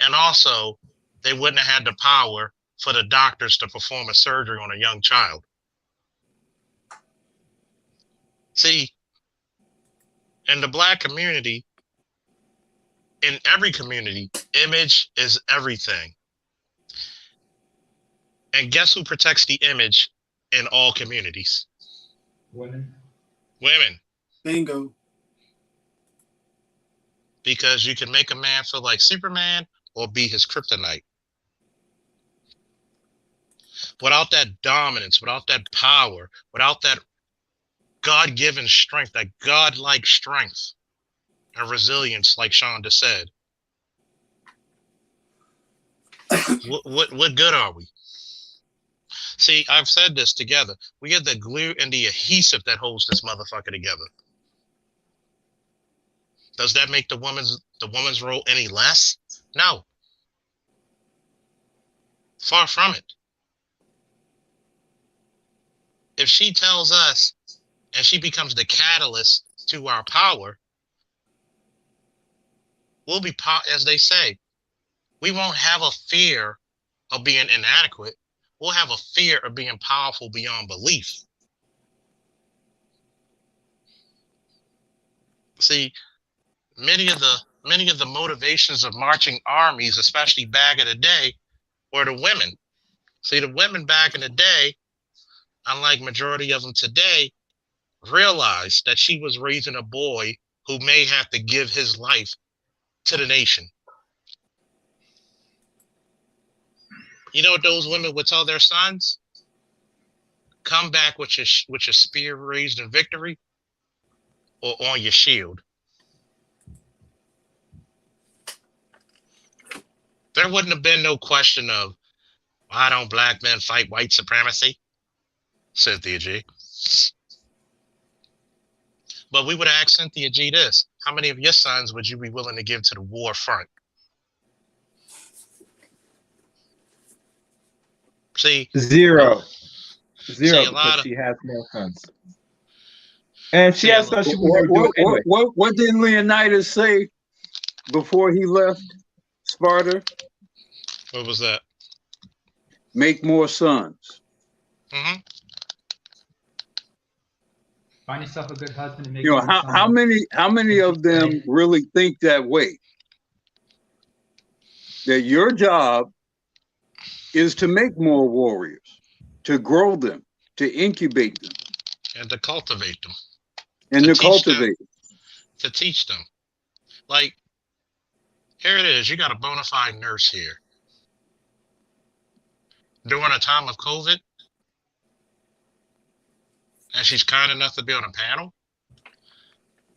And also, they wouldn't have had the power for the doctors to perform a surgery on a young child. See, in the black community, in every community, image is everything. And guess who protects the image in all communities? Women. Women. Bingo. Because you can make a man feel like Superman or be his kryptonite. Without that dominance, without that power, without that God-given strength, that God-like strength and resilience, like Shonda said, what good are we? See, I've said this together. We get the glue and the adhesive that holds this motherfucker together. Does that make the woman's role any less? No. Far from it. If she tells us and she becomes the catalyst to our power, we'll be, as they say, we won't have a fear of being inadequate. We'll have a fear of being powerful beyond belief. See, many of the motivations of marching armies, especially back in the day, were the women. See, the women back in the day, unlike majority of them today, realized that she was raising a boy who may have to give his life to the nation. You know what those women would tell their sons? Come back with your spear raised in victory or on your shield. There wouldn't have been no question of, why don't black men fight white supremacy? Cynthia G. But we would ask Cynthia G this: how many of your sons would you be willing to give to the war front? See, zero, see, because she has no sons, and she has sons she would never do it anyway. What did Leonidas say before he left Sparta? What was that? Make more sons. Mm-hmm. Find yourself a good husband and make. You know, how many of them really think that way? That your job is to make more warriors, to grow them, to incubate them, and to cultivate them, and to cultivate them. To teach them. Like, Here it is. You got a bona fide nurse here. During a time of COVID, and she's kind enough to be on a panel.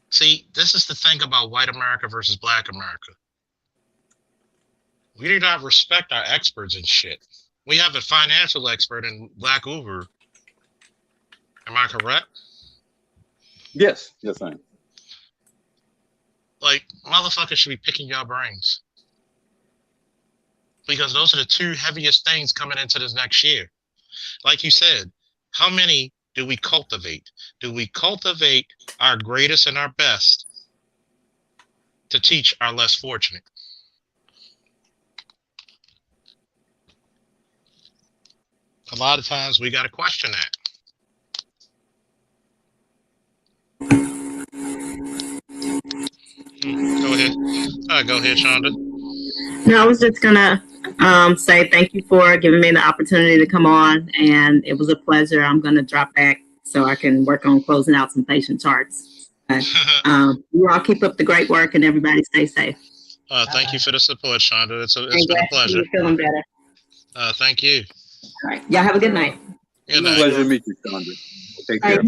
See, this is the thing about white America versus black America. We do not respect our experts and shit. We have a financial expert in Black Uber. Am I correct? Yes, yes, I am. Like, motherfuckers should be picking your brains. Because those are the two heaviest things coming into this next year. Like you said, how many do we cultivate? Do we cultivate our greatest and our best to teach our less fortunate? A lot of times we got to question that. Go ahead. Go ahead, Shonda. No, I was just gonna say thank you for giving me the opportunity to come on, and it was a pleasure. I'm gonna drop back so I can work on closing out some patient charts. You all keep up the great work, and everybody stay safe. Thank you for the support, Shonda. It's been a pleasure. You're feeling better. Thank you. All right, y'all have a good night. Good night. Pleasure to meet you, Shonda. Take care.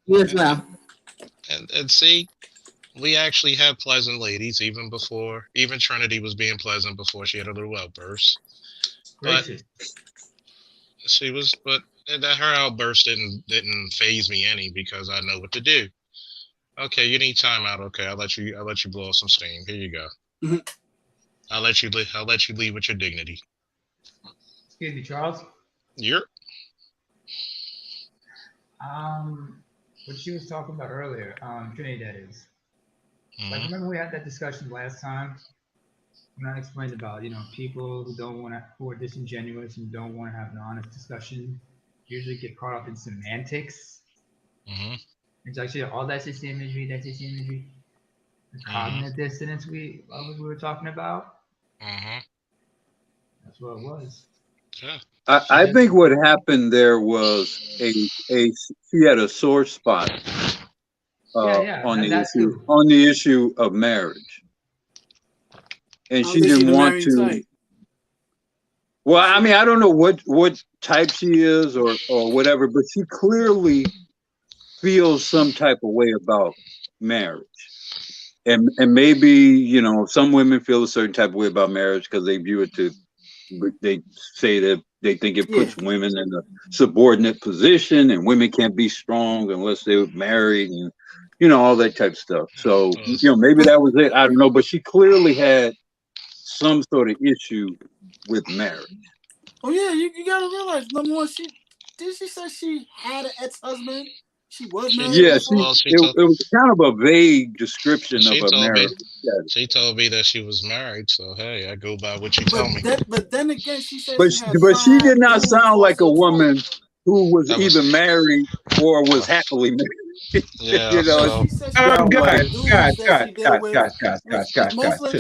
You as well. And see, we actually have pleasant ladies even Trinity was being pleasant before she had a little outburst. But her outburst didn't phase me any because I know what to do. Okay, you need time out. Okay, I'll let you blow off some steam. Here you go. Mm-hmm. I'll let you leave with your dignity. Excuse me, Charles. You're. What she was talking about earlier, Trinity, that is. Mm-hmm. Like, remember we had that discussion last time when I explained about, people who are disingenuous and don't want to have an honest discussion usually get caught up in semantics. Mm-hmm. It's actually all that's just imagery, The cognitive dissonance we were talking about. Mm-hmm. That's what it was. Yeah. I think what happened there was she had a sore spot on the issue of marriage, and she didn't want to. Type. Well, I mean, I don't know what type she is or whatever, but she clearly feels some type of way about marriage, and maybe some women feel a certain type of way about marriage because they view it they say that they think it puts women in a subordinate position and women can't be strong unless they're married and all that type of stuff. So maybe that was it. I don't know, but she clearly had some sort of issue with marriage. Oh yeah, you gotta realize number one, she say she had an ex-husband. She was married. Yeah, it was kind of a vague description of her marriage. She told me that she was married, so hey, I go by what you tell me. But then again, she said but she did not sound like a woman who was either married or was happily married. Yeah, guys.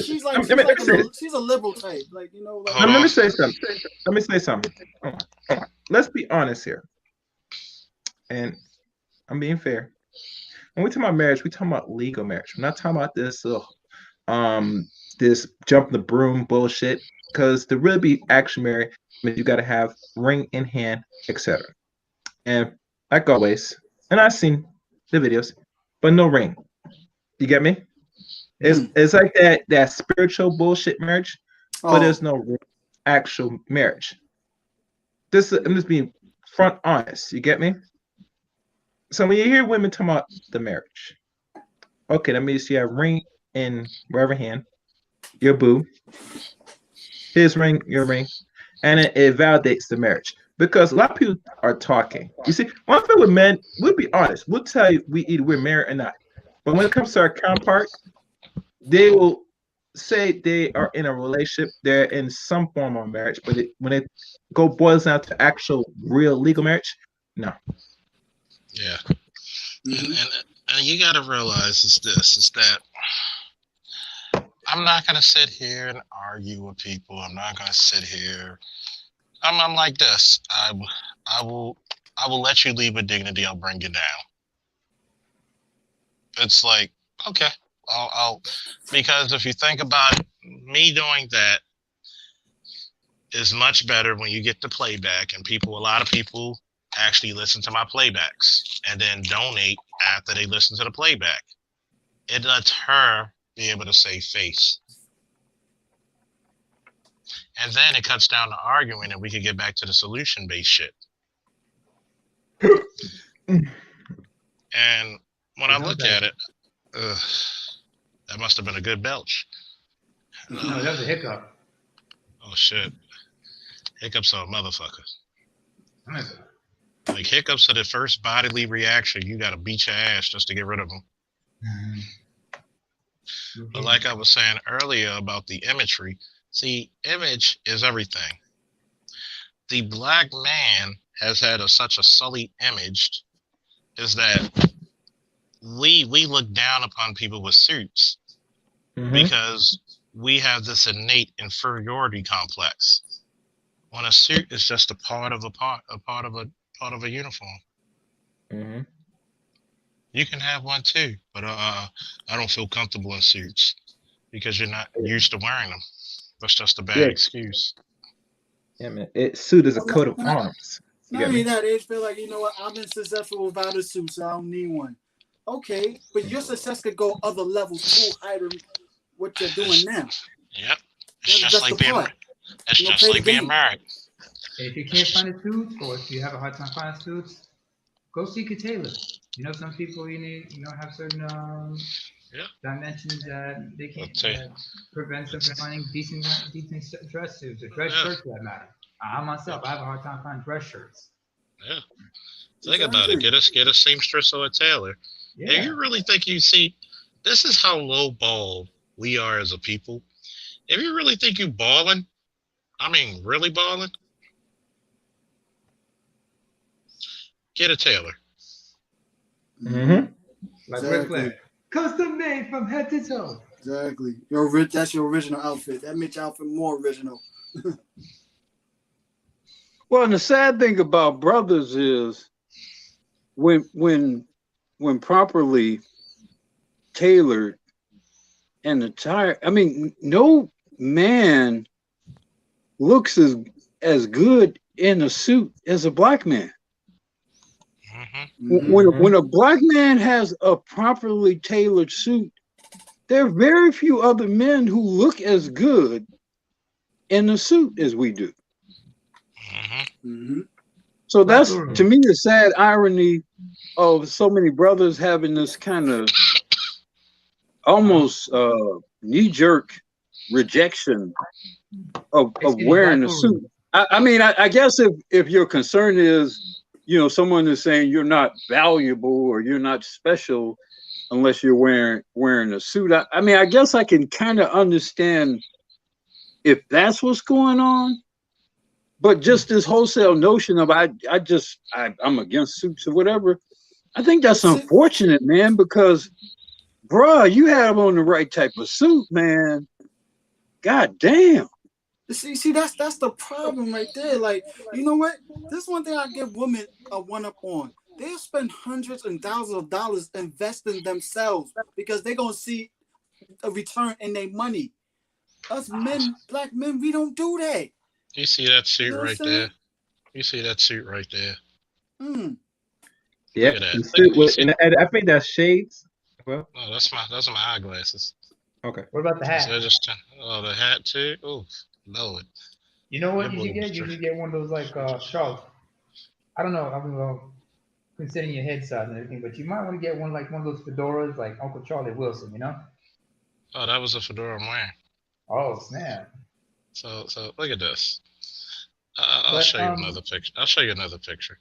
She's a liberal type, let me say something. Let's be honest here, and I'm being fair. When we talk about marriage, we talking about legal marriage. We're not talking about this this jump the broom bullshit. Because to really be actually married, you got to have ring in hand, etc. And like always, and I've seen the videos, but no ring. You get me? It's like that spiritual bullshit marriage, but there's no actual marriage. I'm just being front honest. You get me? So when you hear women talking about the marriage, okay, that means you have ring in wherever hand, your boo, his ring, your ring, and it validates the marriage. Because a lot of people are talking. You see, one thing with men, we'll be honest. We'll tell you we're married or not. But when it comes to our counterpart, they will say they are in a relationship. They're in some form of marriage. But when it boils down to actual, real legal marriage, no. Yeah. And you got to realize is that I'm not going to sit here and argue with people. I'm not going to sit here. I'm like this. I will let you leave with dignity. I'll bring you down. It's like, okay, I'll because if you think about it, me doing that is much better when you get the playback, and a lot of people actually listen to my playbacks and then donate after they listen to the playback. It lets her be able to save face. And then it cuts down the arguing and we can get back to the solution-based shit. And when I look at it, that must have been a good belch. No, that was a hiccup. Oh, shit. Hiccups are a motherfucker. Like, hiccups are the first bodily reaction. You gotta beat your ass just to get rid of them. But like I was saying earlier about the imagery, see, image is everything. The black man has had such a sullied image is that we look down upon people with suits because we have this innate inferiority complex. When a suit is just a part of a uniform. You can have one too, but I don't feel comfortable in suits because you're not used to wearing them. That's just a bad excuse. Yeah, man. Suit is a coat of arms. Not only that, they feel like, you know what, I've been successful without a suit, so I don't need one. Okay, but your success could go other levels too, higher than what you're doing now. Yep. It's just like being married. If you can't find a suit, or if you have a hard time finding suits, go seek a tailor. You know, some people have certain dimensions that they can't prevent them from finding decent dress suits or dress shirts for that matter. I myself, I have a hard time finding dress shirts. Yeah. Think about it. Get a seamstress or a tailor. Yeah. If you really think this is how low-balled we are as a people. If you really think you balling, I mean really balling, get a tailor. Like exactly. Custom made from head to toe. Exactly. That's your original outfit. That makes your outfit more original. Well, and the sad thing about brothers is when properly tailored and attired, I mean, no man looks as good in a suit as a black man. When a black man has a properly tailored suit, there are very few other men who look as good in a suit as we do. So that's, to me, the sad irony of so many brothers having this kind of almost knee-jerk rejection of wearing a suit. I mean, I guess if your concern is, someone is saying you're not valuable or you're not special unless you're wearing a suit. I mean, I guess I can kind of understand if that's what's going on. But just this wholesale notion of I'm against suits or whatever, I think that's unfortunate, man, because, bruh, you have on the right type of suit, man. God damn. See, that's the problem right there. Like, you know what? This one thing I give women a one-up on. They'll spend hundreds and thousands of dollars investing themselves because they're going to see a return in their money. Us men, black men, we don't do that. You see that suit right there? You see that suit right there? Yeah, and I think that's shades. Well, no, that's my eyeglasses. Okay. What about the hat? The hat too. Oh, Lord. You know what you should get? You should get one of those like Charles. I don't know. I mean, considering your head size and everything, but you might want to get one of those fedoras like Uncle Charlie Wilson. You know? Oh, that was a fedora I'm wearing. Oh snap! So look at this. I'll show you another picture. I'll show you another picture.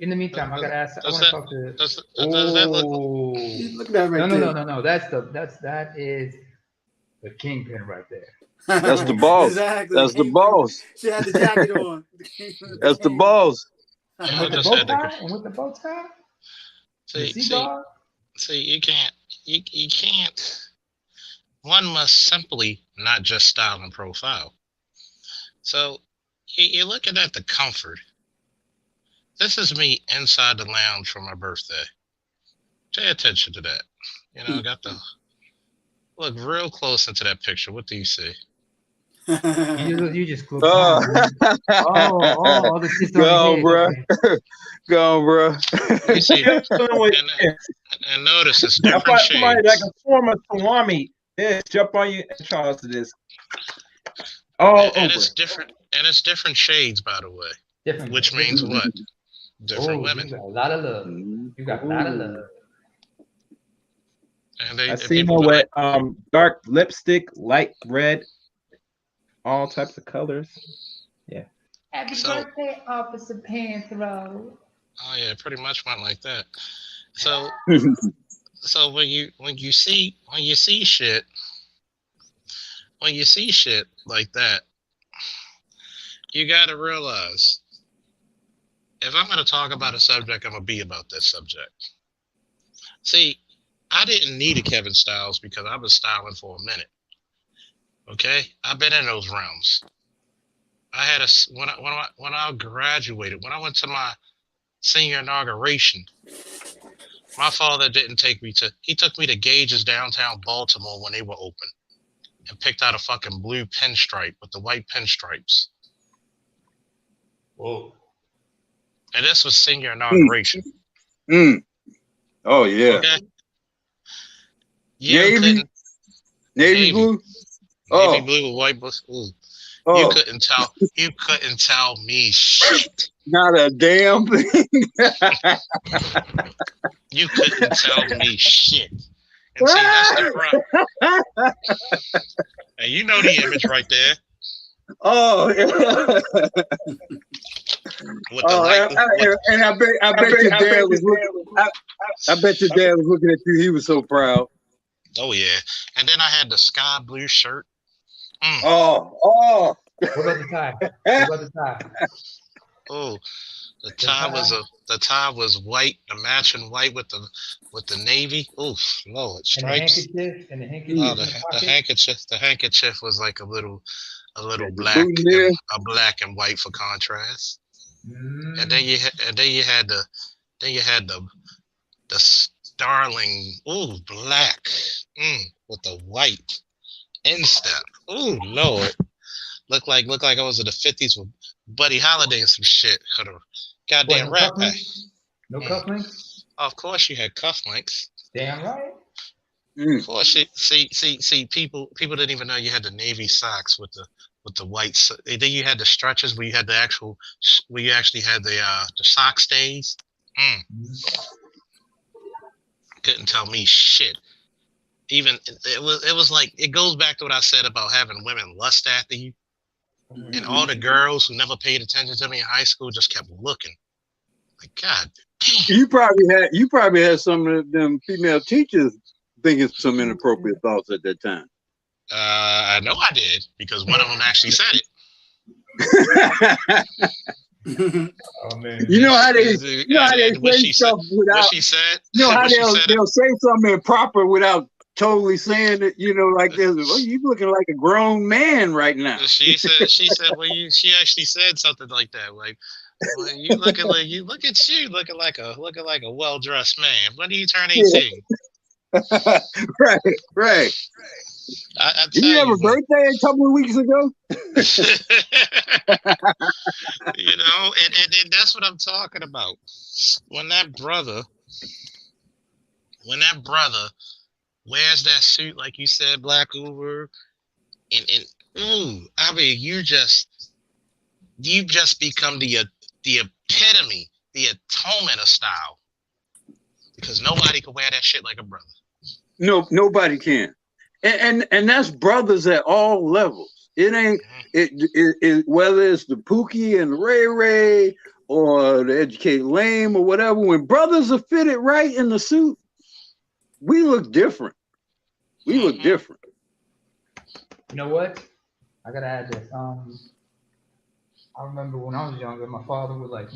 In the meantime, I gotta ask. I want to talk to. Does that look? Look at that right there. No. That is the kingpin right there. That's the balls. Exactly. That's the balls. She had the jacket on. That's the balls. And with the bow tie. See, you can't. One must simply not just style and profile. So you're looking at the comfort. This is me inside the lounge for my birthday. Pay attention to that. I got Look real close into that picture. What do you see? You just look Oh, all the shit's on go his on, head. bro. Okay. Go on, bro. You see, and notice it's I different thought somebody that shades. can form a tsunami. Yeah, jump on you and Charles to this. All And over. it's different. And it's different shades, by the way. Different. Which means what? Different women. You got a lot of love. You got a lot of love. And I and see people more be with like, dark lipstick, light red, all types of colors. Yeah. Happy So- birthday, Officer Panthro. oh yeah, pretty much went like that. So when you see shit like that, you gotta realize if I'm gonna talk about a subject, I'm gonna be about that subject. See, I didn't need a Kevin Styles because I was styling for a minute. Okay, I've been in those realms. I had when I graduated, when I went to my senior inauguration, my father didn't take me to. He took me to Gage's downtown Baltimore when they were open, and picked out a fucking blue pinstripe with the white pinstripes. Whoa. And this was senior inauguration. Oh yeah. Okay. Navy blue. Navy blue with white blue. Ooh. Oh. You couldn't tell. You couldn't tell me shit. Not a damn thing. You couldn't tell me shit. And see, that's the problem. And you know the image right there. Oh, yeah. With the light, and I bet your dad was looking. I bet your dad was looking at you. He was so proud. Oh yeah. And then I had the sky blue shirt. Oh. What about the tie? What about the tie? Oh, the tie was white, the matching white with the navy. Oh, Lord, stripes. And the handkerchief. The handkerchief was like a little black, a black and white for contrast. And then you had the starling, black, with the white instep. Oh Lord, look like I was in the 50s with Buddy Holiday and some shit. Goddamn Rat Pack. No cufflinks. Of course you had cufflinks. Damn right. Of course, see, people didn't even know you had the navy socks with the white. Then you had the stretches where you had where you actually had the sock stays. Couldn't tell me shit. Even it was like, it goes back to what I said about having women lust after you, and all the girls who never paid attention to me in high school just kept looking. Like, God damn. You probably had some of them female teachers thinking some inappropriate thoughts at that time. I know I did, because one of them actually said it. Oh man! You know how they say stuff without. What she said. You know how they'll say something improper without totally saying it. You know, like this. Well, you looking like a grown man right now. She said. She actually said something like that. Like, well, you look at you looking like a well dressed man. When do you turn 18? Right. Did you have a birthday a couple of weeks ago? You know, and that's what I'm talking about. When that brother wears that suit, like you said, Black Uber, I mean, you just become the epitome, the atonement of style, because nobody can wear that shit like a brother. No, nobody can. And that's brothers at all levels. It ain't it whether it's the Pookie and Ray Ray or the Educated Lame or whatever. When brothers are fitted right in the suit, we look different. We look different. You know what? I gotta add this. I remember when I was younger, my father would when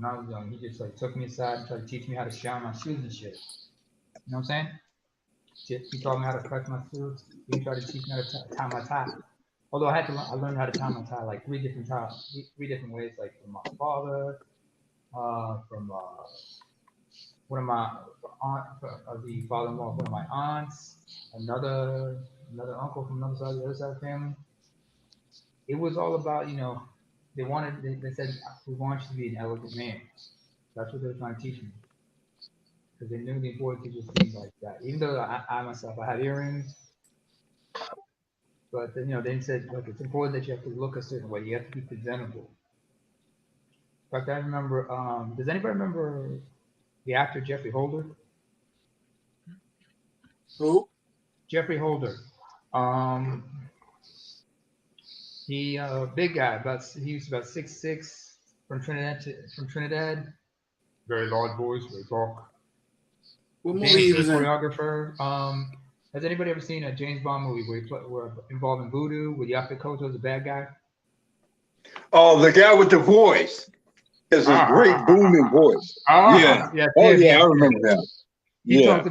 I was young, he just took me aside and tried to teach me how to shine my shoes and shit. You know what I'm saying? He taught me how to cut my shoes. He tried to teach me how to tie my tie. Although I learned how to tie my tie like three different ways, like from my father, from one of my the father-in-law of one of my aunts, another uncle from another side, the other side of the family. It was all about, they said, we want you to be an elegant man. That's what they were trying to teach me. Because they knew the importance of just being like that. Even though I myself, I had earrings. But, they said, look, it's important that you have to look a certain way. You have to be presentable. In fact, I remember, does anybody remember the actor Jeffrey Holder? Who? Jeffrey Holder. He big guy, he was about 6'6", from Trinidad. Very loud voice, very talk. What movie he was in? Choreographer. Has anybody ever seen a James Bond movie where involving voodoo, with Yaphet Kotto as a bad guy? Oh, the guy with the voice. It's a great booming voice. Yeah. Oh yeah, I remember that. He talked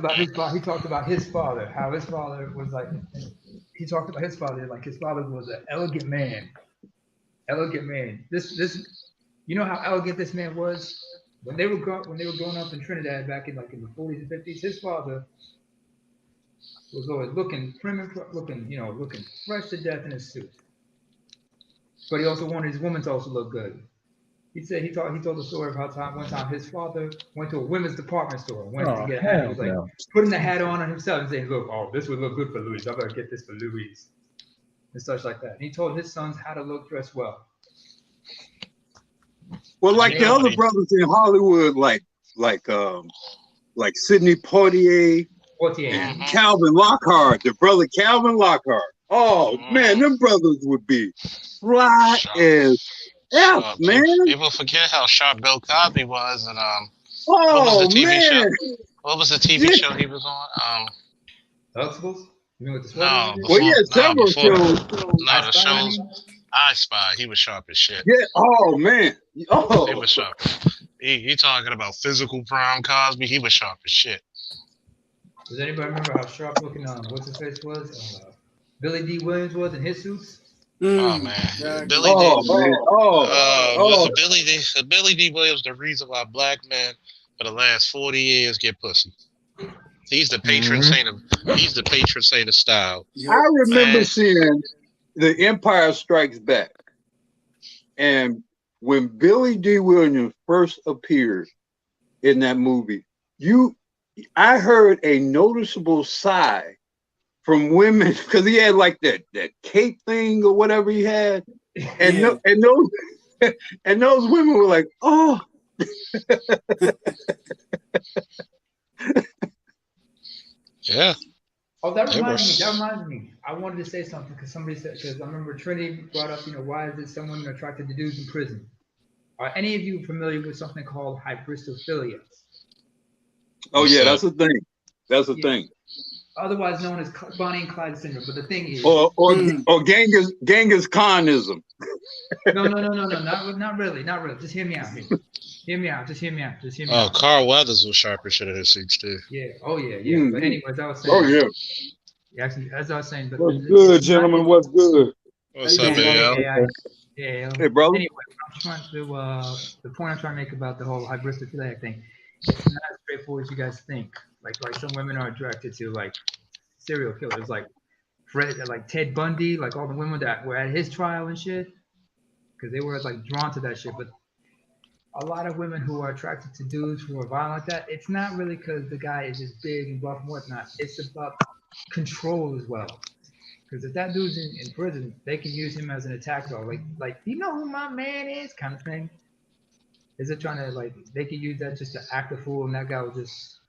about his father. How his father was like. He talked about his father like his father was an elegant man. Elegant man. This, you know how elegant this man was when they were growing up in Trinidad back in the 40s and 50s. His father was always looking looking fresh to death in his suit. But he also wanted his woman to also look good. He said he told the story of how one time his father went to a women's department store and went to get a hat. He was like putting the hat on himself and saying, "Look, this would look good for Louis. I better get this for Louis," and such like that. And he told his sons how to look dressed well. Well, like the other brothers in Hollywood, like Sidney Poitier and Calvin Lockhart, the brother Calvin Lockhart. Oh man, them brothers would be fly as F, man. People forget how sharp Bill Cosby was, and what was the TV show? What was the TV show he was on? Untouchables? You know what the well, several shows. No, the shows. I Spy. He was sharp as shit. Yeah. Oh man. Oh. He was sharp. He talking about physical prime Cosby. He was sharp as shit. Does anybody remember how sharp looking what's his face was? Billy D. Williams was in his suits. Oh man, Billy D. Williams, the reason why black men for the last 40 years get pussy. He's the patron saint of. He's the patron saint of style. I remember seeing The Empire Strikes Back, and when Billy D. Williams first appeared in that movie, I heard a noticeable sigh from women because he had like that cape thing or whatever he had, and those women were like, oh. Yeah. Oh, that reminds me. I wanted to say something because somebody said, because I remember Trinity brought up, why is it some women are attracted to dudes in prison? Are any of you familiar with something called hybristophilia? Oh yeah, that's a thing. That's a thing. Otherwise known as Bonnie and Clyde syndrome. But the thing is, or Genghis Khanism. No, not really. Just hear me out here. Just hear me out. Oh, Carl Weathers was sharp as shit at his seats too. Yeah. Oh yeah. But anyways, I was saying. Oh yeah. Actually, as I was saying. What's good, gentlemen? What's good? What's up, man? Hey, brother. Anyway, I'm trying to the point I'm trying to make about the whole hybristophilia thing. It's not as straightforward as you guys think. Like some women are attracted to like serial killers, like Ted Bundy, like all the women that were at his trial and shit, because they were like drawn to that shit. But a lot of women who are attracted to dudes who are violent like that, it's not really because the guy is just big and buff and whatnot. It's about control as well. Because if that dude's in prison, they can use him as an attack dog, like you know who my man is, kind of thing. Is it trying to they could use that just to act a fool, and that guy was just.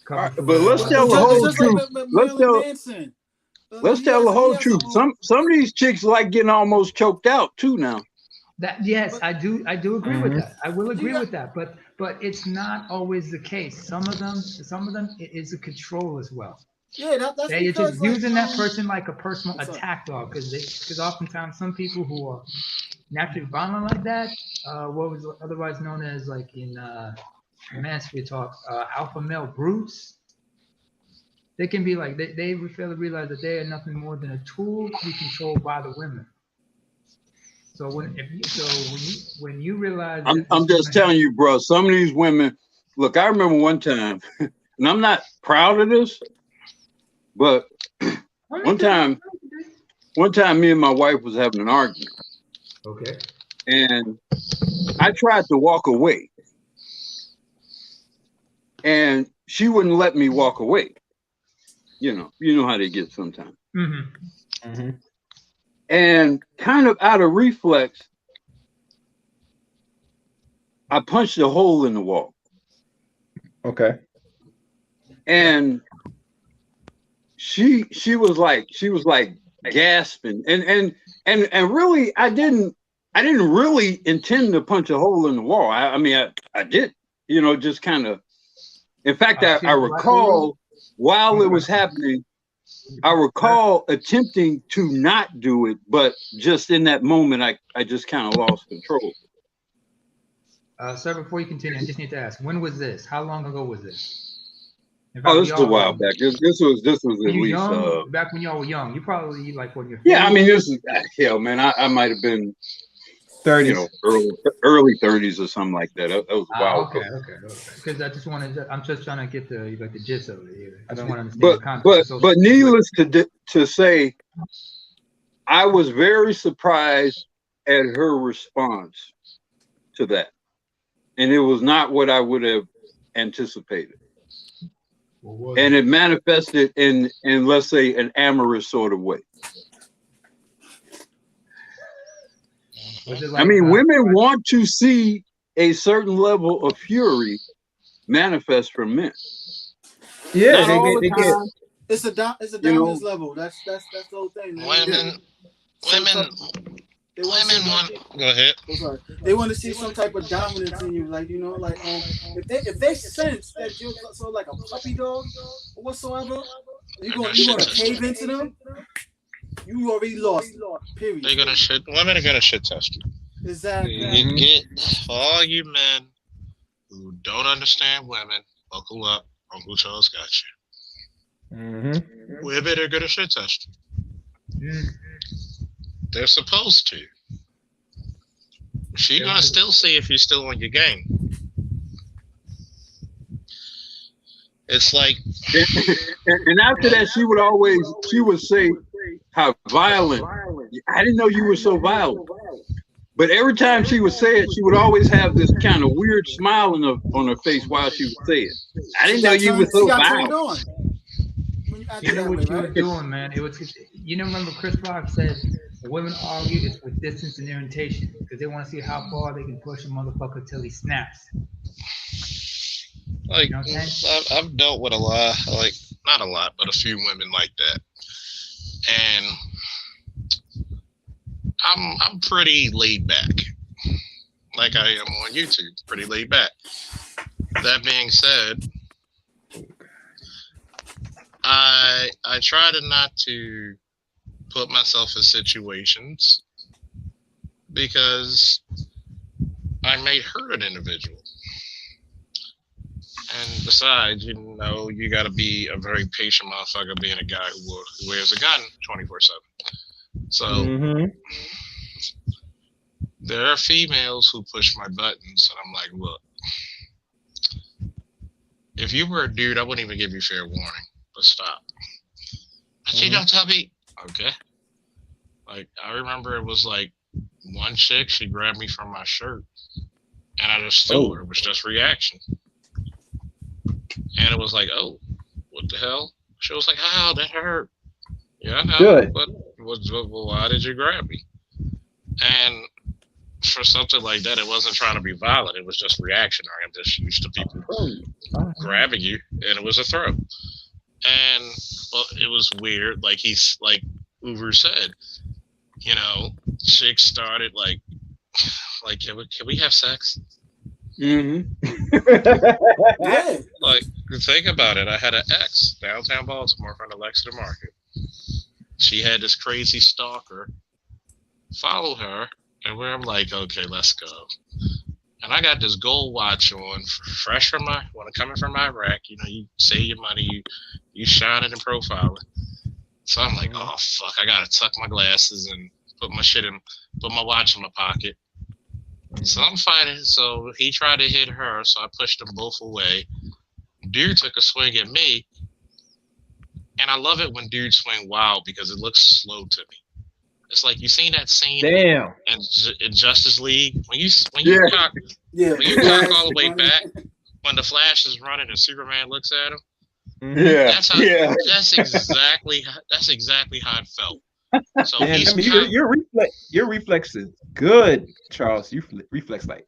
But let's tell the whole truth. Let's tell the whole truth. Some of these chicks like getting almost choked out too now. I do agree with that. I will agree with that. But it's not always the case. Some of them it is a control as well. Yeah, that's they're just using that person like a personal attack dog because oftentimes some people who are naturally violent like that, what was otherwise known as like in mastery talk, alpha male brutes. They can be like they fail to realize that they are nothing more than a tool to be controlled by the women. So when you realize, I'm just telling you, bro. Some of these women look, I remember one time, and I'm not proud of this, but one time, me and my wife was having an argument. Okay. And I tried to walk away. And she wouldn't let me walk away. You know how they get sometimes. Mm-hmm. Mm-hmm. And kind of out of reflex, I punched a hole in the wall. Okay. And she was like gasping. And really I didn't really intend to punch a hole in the wall. I mean I did, just kind of. In fact, I recall while it was happening, I recall attempting to not do it, but just in that moment, I just kind of lost control. Sir, before you continue, I just need to ask, when was this? How long ago was this? This was a while back. This was at least young? Back when y'all were young. You probably like when you're. Yeah, I mean, this is hell, man. I might have been 30s, early 30s or something like that. That was a while ago. Okay. Because I just wanted, I'm just trying to get the gist of it here. I just want to understand the context. But needless to say, I was very surprised at her response to that, and it was not what I would have anticipated. And it manifested in let's say an amorous sort of way. I mean, women want to see a certain level of fury manifest from men. Yeah, they get. It's a dominance level. That's the whole thing. Women want. Go ahead. Sorry. They want to see some type of dominance in you, if they sense that you're sort of like a puppy dog or whatsoever, you're gonna cave into them. You already lost. Period. Women are gonna shit test you. Exactly. You get all you men who don't understand women. Buckle up. Uncle Charles got you. Mm-hmm. Women are gonna shit test you. Mm-hmm. They're supposed to. She's gonna still see if you're still on your game. It's like, and after that, she would say how violent. I didn't know you were so violent. But every time she would say it, she would always have this kind of weird smile on her face while she would say it. I didn't know you were so violent. You know what you were doing, man. It was. Remember Chris Rock said women argue it's with distance and irritation because they want to see how far they can push a motherfucker till he snaps. Like, I've dealt with a lot, not a lot, but a few women like that, and I'm pretty laid back, like I am on YouTube, pretty laid back. That being said, I try not to put myself in situations because I may hurt an individual. And besides, you got to be a very patient motherfucker being a guy who wears a gun 24/7. So there are females who push my buttons, and I'm like, look, if you were a dude, I wouldn't even give you fair warning, but stop. But you don't tell me. Okay. Like, I remember it was like one chick, she grabbed me from my shirt, and I just threw her. It was just reaction. And it was like, oh, what the hell? She was like, ow, that hurt. Yeah, I know. Good. But why did you grab me? And for something like that, it wasn't trying to be violent. It was just reactionary. I'm just used to people grabbing you, and it was a throw. And it was weird. Like Uber said, chicks started like, can we have sex? Mm-hmm. Like, think about it. I had an ex downtown Baltimore from the Lexington Market. She had this crazy stalker follow her, and where I'm like, okay, let's go. And I got this gold watch on, fresh from coming from Iraq. You save your money, you shine it and profile it. So I'm like, oh fuck, I gotta tuck my glasses and put my watch in my pocket. So I'm fighting. So he tried to hit her, so I pushed them both away. Dude took a swing at me, and I love it when dudes swing wild because it looks slow to me. It's like you seen that scene Damn. in Justice League when you Yeah. cock Yeah, when you cock all the way back when the Flash is running and Superman looks at him. Yeah. That's how. Yeah. That's exactly how it felt. So And he's I mean, your reflex is good, Charles. You reflex like.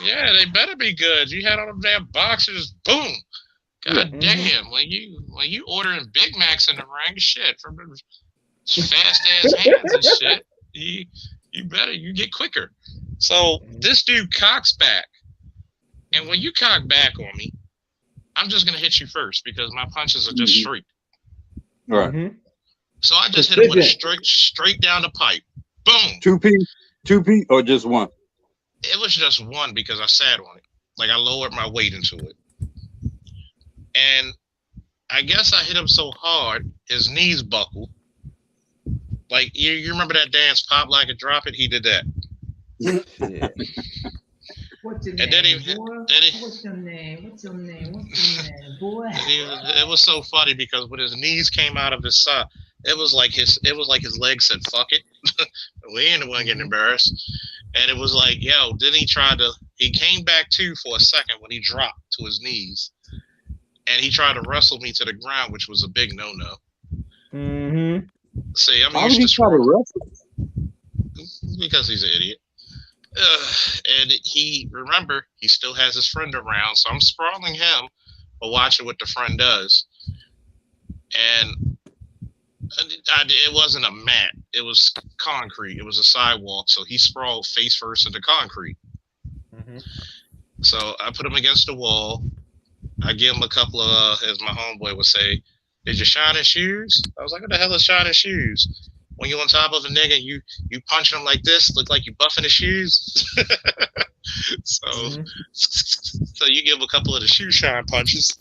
yeah, they better be good. You had all them damn boxers, boom. God damn, when you ordering Big Macs in the ring, shit, from the fast ass hands and shit, you better get quicker. So this dude cocks back, and when you cock back on me, I'm just gonna hit you first because my punches are just straight. Right. So I just hit him with a straight down the pipe. Boom. 2P, or just one? It was just one because I sat on it. Like I lowered my weight into it. And I guess I hit him so hard, his knees buckled. Like you remember that dance, Pop Like It, Drop It? He did that. What's your And name, boy? What's your name, boy? It was so funny because when his knees came out of his side, it was like his legs said, "Fuck it." We ain't the one getting embarrassed. And it was like, yo, then he came back to for a second when he dropped to his knees. And he tried to wrestle me to the ground, which was a big no-no. Mm-hmm. See, I'm How used did he to try to wrestle? because he's an idiot. And he still has his friend around, so I'm sprawling him, but watching what the friend does. And it wasn't a mat; it was concrete. It was a sidewalk, so he sprawled face first into concrete. Mm-hmm. So I put him against the wall. I give him a couple of, as my homeboy would say, "Did you shine his shoes?" I was like, "What the hell is shining shoes?" When you on top of a nigga, you punching him like this, look like you buffing his shoes. So you give him a couple of the shoe shine punches,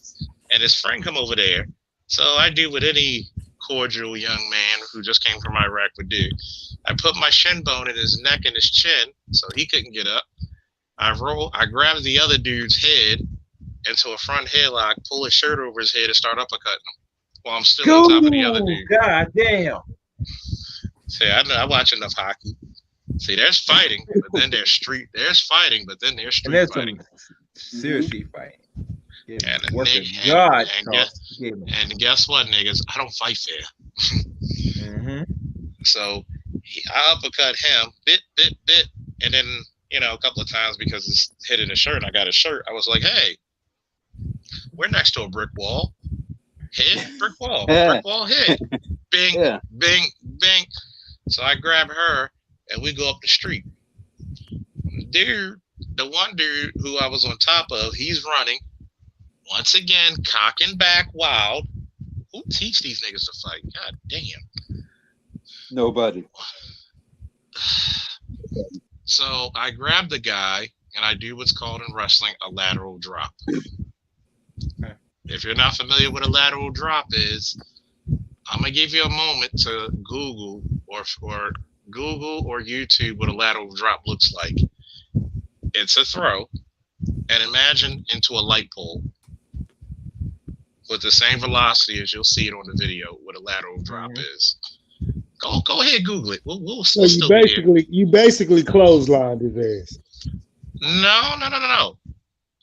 and his friend come over there. So I do what any cordial young man who just came from Iraq would do. I put my shin bone in his neck and his chin, so he couldn't get up. I grab the other dude's head into a front headlock, pull his shirt over his head, and start uppercutting him while I'm still on top of the other dude. God damn. See, I watch enough hockey. See, there's fighting, but then there's street. There's fighting, but then there's street fighting. Serious street fighting. And guess what, niggas? I don't fight fair. So I uppercut him, bit, and then a couple of times because it's hitting his shirt. And I got his shirt. I was like, hey, we're next to a brick wall. Hit brick wall, brick wall, hit, bing, bing, bing. So I grab her and we go up the street. Dude, the one dude who I was on top of, he's running. Once again, cocking back wild. Who teach these niggas to fight? God damn. Nobody. So I grab the guy and I do what's called in wrestling a lateral drop. If you're not familiar with a lateral drop is, I'm gonna give you a moment to Google or YouTube what a lateral drop looks like. It's a throw, and imagine into a light pole with the same velocity as you'll see it on the video. What a lateral drop is. Go ahead, Google it. We'll so you basically clotheslined his ass. No.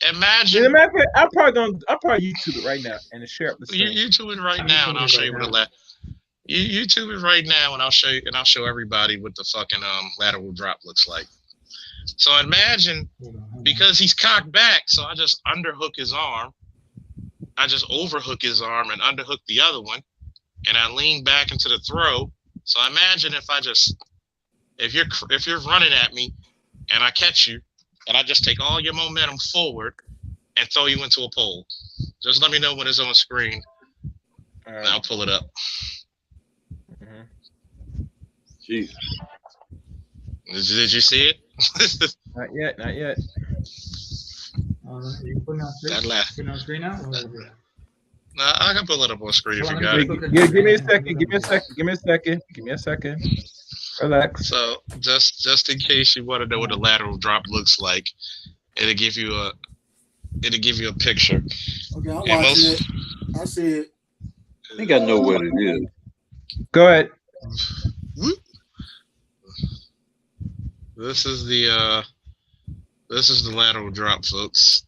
Imagine. I'm probably YouTube it right now and share up the screen. YouTube it right now, and I'll show you what a YouTube it right now, and I'll show you, and I'll show everybody what the fucking lateral drop looks like. So imagine, because he's cocked back, so I just underhook his arm. I just overhook his arm and underhook the other one, and I lean back into the throw. So imagine if you're running at me, and I catch you. And I just take all your momentum forward and throw you into a pole. Just let me know when it's on screen. And I'll pull it up. Jeez. Did you see it? Not yet. You putting on screen now? No, I can pull it up on screen if you got it. Give me a second. Relax. So just in case you want to know what a lateral drop looks like, it'll give you a picture. Okay, I'm And watching it. I see it. I think I know what it is. Go ahead. This is the lateral drop, folks.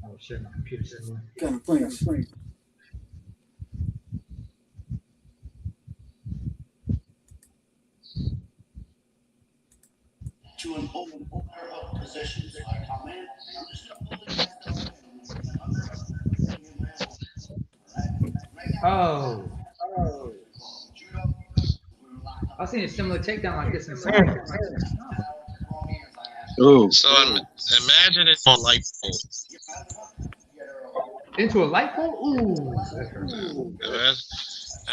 Oh shit, my computer's in there. Kind of playing. To an open position. So I come in, I'm just going to pull it back. Oh. I've seen a similar takedown like this in some. Oh. So imagine it's on light pole. Into a light pole? Ooh.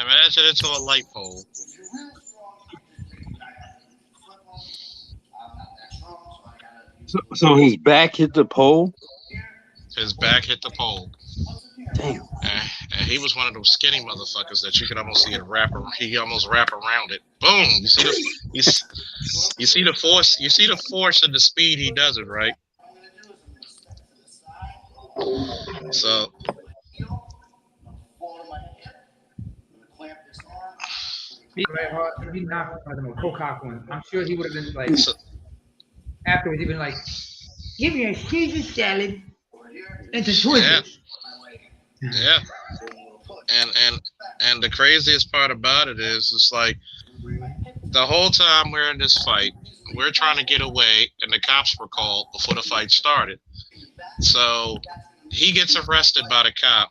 Imagine it's on a light pole. So his back hit the pole? His back hit the pole. Damn. And he was one of those skinny motherfuckers that you could almost see it wrap. He almost wrap around it. Boom! You see the force. You see the force and the speed he does it, right? So. He knocked the Pocock one. I'm sure he would have been like afterwards. He'd been like, "Give me a Caesar salad and some Twizzlers." Yeah. And the craziest part about it is, it's like the whole time we're in this fight, we're trying to get away, and the cops were called before the fight started. So he gets arrested by the cop,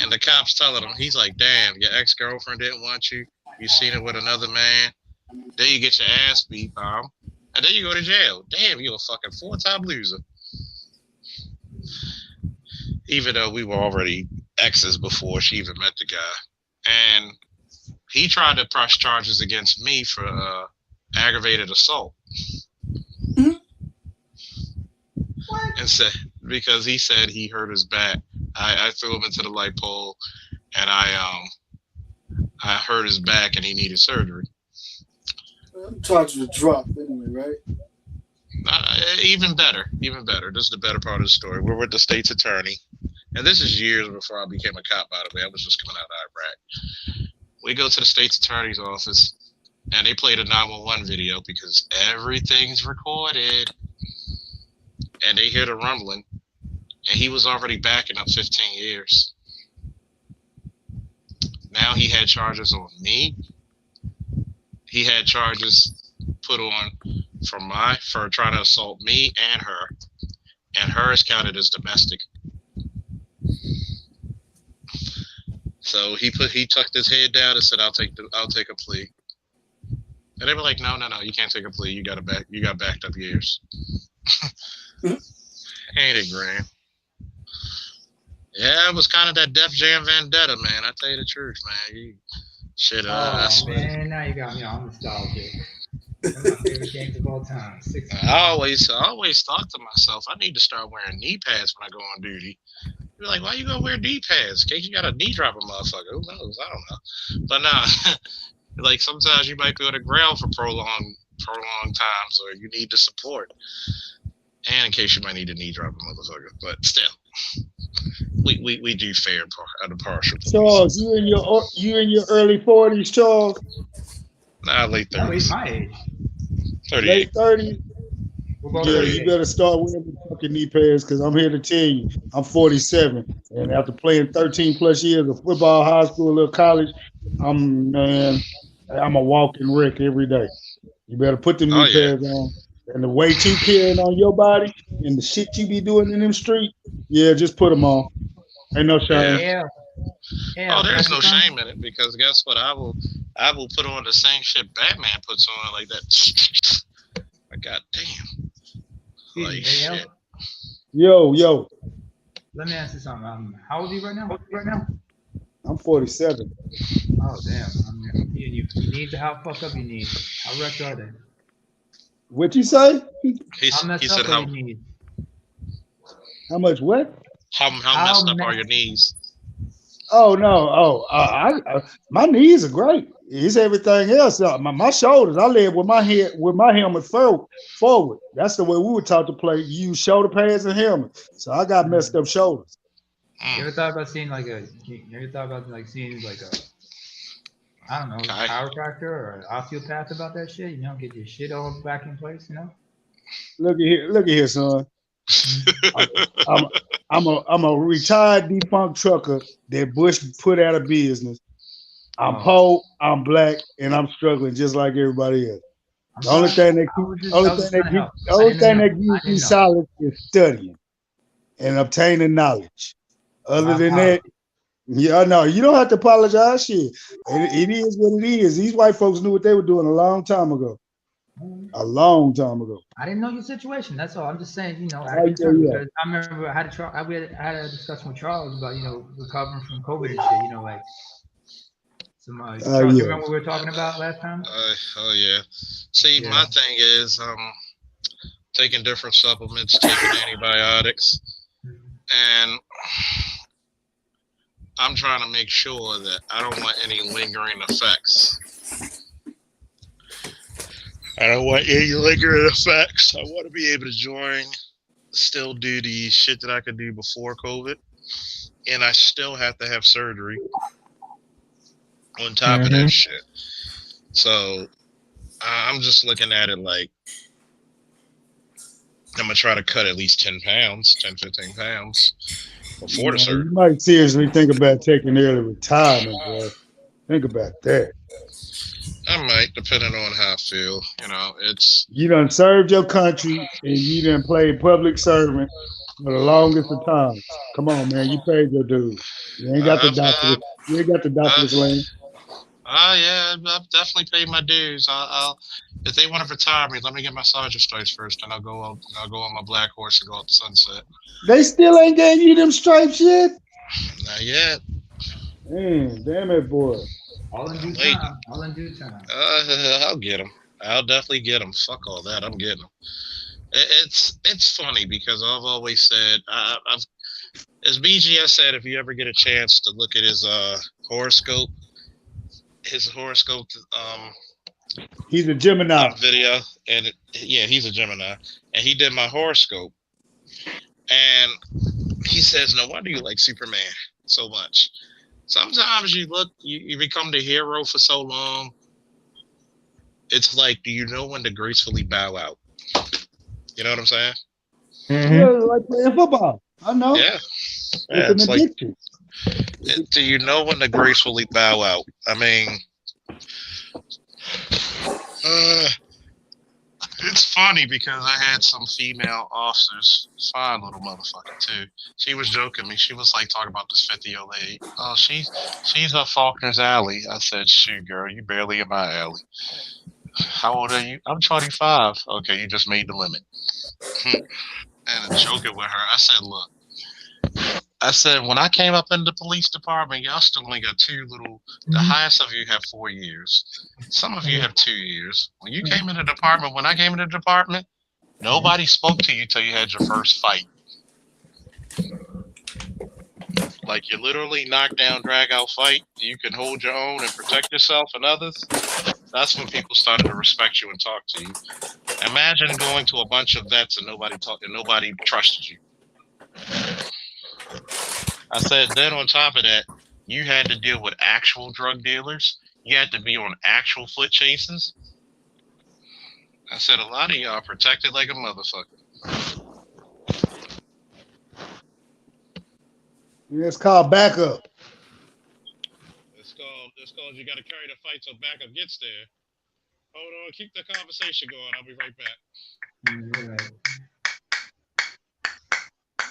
and the cop's telling him, he's like, "Damn, your ex-girlfriend didn't want you. You seen it with another man. Then you get your ass beat, and then you go to jail. Damn, you a fucking 4-time loser." Even though we were already exes before she even met the guy. And he tried to press charges against me for aggravated assault. And said, because he said he hurt his back. I threw him into the light pole, and I hurt his back, and he needed surgery. Charges were dropped anyway, right? Even better. This is the better part of the story. We're with the state's attorney, and this is years before I became a cop, by the way. I was just coming out of Iraq. We go to the state's attorney's office, and they played a 911 video because everything's recorded, and they hear the rumbling, and he was already backing up 15 years. Now he had charges on me. He had charges put on for trying to assault me and her is counted as domestic. So he tucked his head down and said, I'll take a plea. And they were like, no, you can't take a plea. You got backed up years. Ain't it grand? Yeah, it was kind of that Def Jam Vendetta, man. I tell you the truth, man. Man, now you got me all nostalgic. One of my favorite games of all time. I always thought to myself, I need to start wearing knee pads when I go on duty. You're like, why you gonna wear knee pads? In case you got a knee drop a motherfucker. Who knows? I don't know. But nah, like sometimes you might be on the ground for prolonged times, or you need the support. And in case you might need a knee drop a motherfucker. But still, we do fair and partial. Charles, you in your early 40s, Charles? Nah, late 30s. No, he's my age. 38. Late 30s? Yeah, you better start wearing the fucking knee pads, because I'm here to tell you, I'm 47. And after playing 13 plus years of football, high school, little college, I'm a walking wreck every day. You better put them knee pads on. And the weight you carrying on your body and the shit you be doing in them streets, yeah, just put them on. Ain't no shame. Yeah. Oh, there's no shame in it, because guess what? I will put on the same shit Batman puts on, like that. God damn. Like shit. Yo. Let me ask you something. How old are you right now? I'm 47. Oh damn. You need to how fucked up you need. How wrecked are they? What you say? He said how. How much what? How messed up are your knees? Oh no! My knees are great. It's everything else. My shoulders. I live with my helmet forward. That's the way we were taught to play. You use shoulder pads and helmet. So I got messed up shoulders. You ever thought about seeing like a? You ever thought about like seeing like a? I don't know, chiropractor or osteopath about that shit. You know, get your shit all back in place. You know. Look at here, son. I'm a retired defunct trucker that Bush put out of business. I'm poor, I'm black, and I'm struggling just like everybody else. The only thing that keeps me solid is studying and obtaining knowledge. Other than that, yeah, no, you don't have to apologize. Shit, it is what it is. These white folks knew what they were doing a long time ago. A long time ago. I didn't know your situation. That's all. I'm just saying, you know, I remember I had a discussion with Charles about, you know, recovering from COVID and shit. You know, like Charles, you remember what we were talking about last time? Oh yeah. See, my thing is taking different supplements, taking antibiotics, and I'm trying to make sure that I don't want any lingering effects. I don't want any lingering effects. I want to be able to still do the shit that I could do before COVID, and I still have to have surgery on top of that shit. So I'm just looking at it like I'm going to try to cut at least 10 pounds, 10, 15 pounds before the surgery. You might seriously think about taking early retirement, bro. Think about that. I might, depending on how I feel. You know, you done served your country and you done played public servant for the longest of time. Come on, man, you paid your dues. You ain't got the doctor. You ain't got the doctor's land. Yeah, I've definitely paid my dues. I'll if they want to retire me, let me get my sergeant stripes first, and I'll go on my black horse and go up the sunset. They still ain't gave you them stripes yet? Not yet. Man, damn it, boy. All in due time. All in due time. I'll get them. I'll definitely get them. Fuck all that. I'm getting them. It's funny because I've always said as BGS said, if you ever get a chance to look at his horoscope, he's a Gemini video, and he's a Gemini, and he did my horoscope, and he says, no wonder you like Superman so much. Sometimes you become the hero for so long. It's like, do you know when to gracefully bow out? You know what I'm saying? Yeah, like playing football. I know. Yeah. It's like, do you know when to gracefully bow out? I mean, it's funny because I had some female officers, fine little motherfucker too. She was joking me. She was like talking about this 50-year-old lady. Oh, she's up Faulkner's alley. I said, shoot, girl, you barely in my alley. How old are you? I'm 25. Okay, you just made the limit. And joking with her, I said, look. I said, when I came up in the police department, y'all still only got the highest of you have 4 years. Some of you have 2 years. When I came in the department, nobody spoke to you till you had your first fight. Like you literally knock down, drag out fight. You can hold your own and protect yourself and others. That's when people started to respect you and talk to you. Imagine going to a bunch of vets and nobody trusted you. I said, then on top of that, you had to deal with actual drug dealers. You had to be on actual foot chases. I said, a lot of y'all are protected like a motherfucker. It's called backup. It's called you got to carry the fight till backup gets there. Hold on, keep the conversation going. I'll be right back.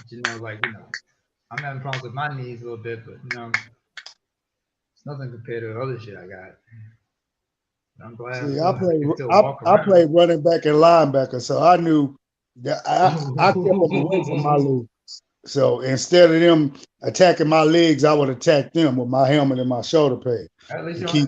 You know, I'm having problems with my knees a little bit, but you know, it's nothing compared to the other shit I got. I'm glad. See, I played running back and linebacker, so I knew that I kept them away from my legs. So instead of them attacking my legs, I would attack them with my helmet and my shoulder pad. At least you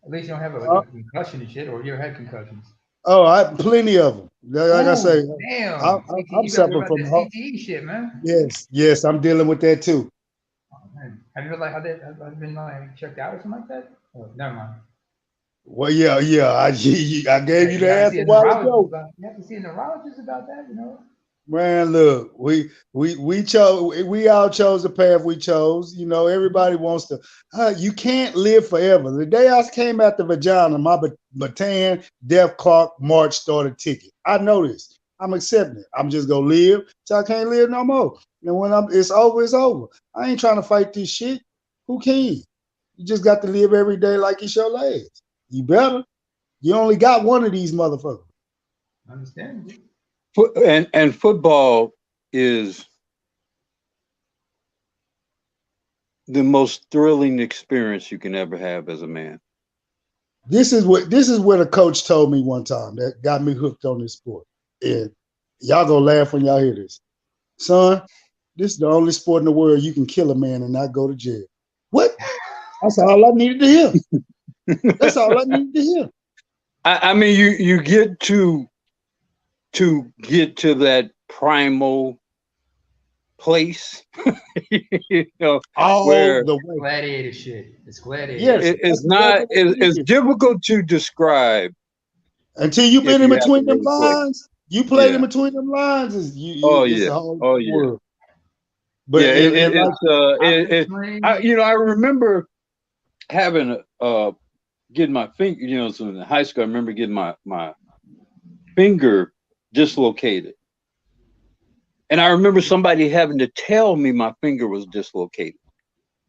don't have a concussion and shit, or you had concussions. Oh, plenty of them. Like I say, Ooh, damn. I'm You got to worry suffering about from. that CTE shit, man. Yes, I'm dealing with that too. Oh, man. Have you like have been like checked out or something like that? Oh, never mind. Well, yeah. I gave you You the got to see answer a a while neurologist ago. about. You have to see a neurologist about that, you know. Man, look, we chose. We all chose the path we chose. You know, everybody wants to. You can't live forever. The day I came out the vagina, my Bataan Death Clock March started ticking. I know this. I'm accepting it. I'm just gonna live till I can't live no more. And when it's over, it's over. I ain't trying to fight this shit. Who can? You just got to live every day like it's your last. You better. You only got one of these motherfuckers. I understand. And football is the most thrilling experience you can ever have as a man. This is what a coach told me one time that got me hooked on this sport. And y'all gonna laugh when y'all hear this. Son, this is the only sport in the world you can kill a man and not go to jail. What? That's all I needed to hear. That's all I needed to hear. I mean, you get to get to that primal place, you know, where The way. Gladiator shit. It's gladiator. Yes, it's not. It's difficult to describe until you've been if in you haven't between them really played. lines. You played in between them lines. It's a whole world. But Yeah, like, I remember having getting my finger. You know, so in high school, I remember getting my finger dislocated. And I remember somebody having to tell me my finger was dislocated.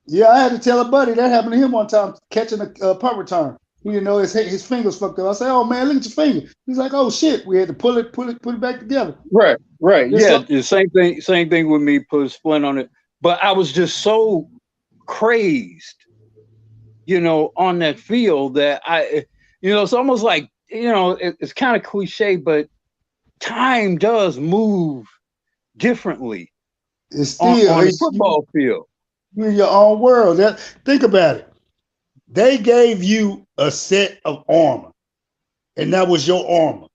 Yeah, I had to tell a buddy that happened to him one time catching a punt return. He didn't know his fingers fucked up. I said, "Oh man, look at your finger." He's like, "Oh shit." We had to put it back together. Right. Yeah, the same thing with me. Put a splint on it, but I was just so crazed, on that field that it's almost like it's kind of cliche, but time does move differently. It's still on a football field. You're in your own world. Think about it. They gave you a set of armor, and that was your armor.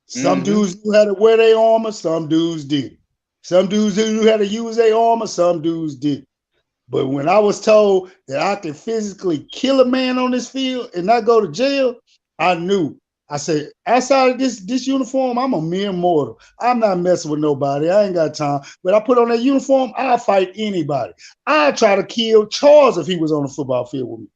Some dudes knew how to wear their armor, some dudes didn't. Some dudes knew how to use their armor, some dudes didn't. But when I was told that I could physically kill a man on this field and not go to jail, I knew. I said, outside of this uniform, I'm a mere mortal. I'm not messing with nobody. I ain't got time. But I put on that uniform, I'll fight anybody. I'd try to kill Charles if he was on the football field with me.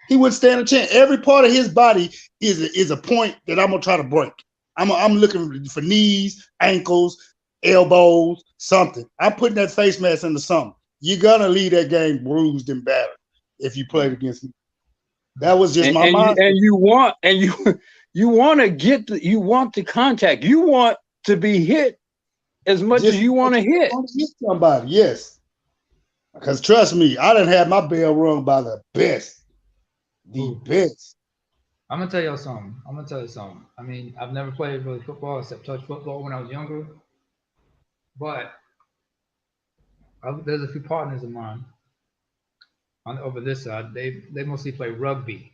He wouldn't stand a chance. Every part of his body is a point that I'm gonna try to break. I'm looking for knees, ankles, elbows, something. I'm putting that face mask into something. You're gonna leave that game bruised and battered if you played against me. That was just my mind. You want the contact. You want to be hit as much as you want to hit. Hit somebody, yes. Because trust me, I done had my bell rung by the best. The best. I'm gonna tell you something. I mean, I've never played really football except touch football when I was younger. But there's a few partners of mine over this side. They mostly play rugby,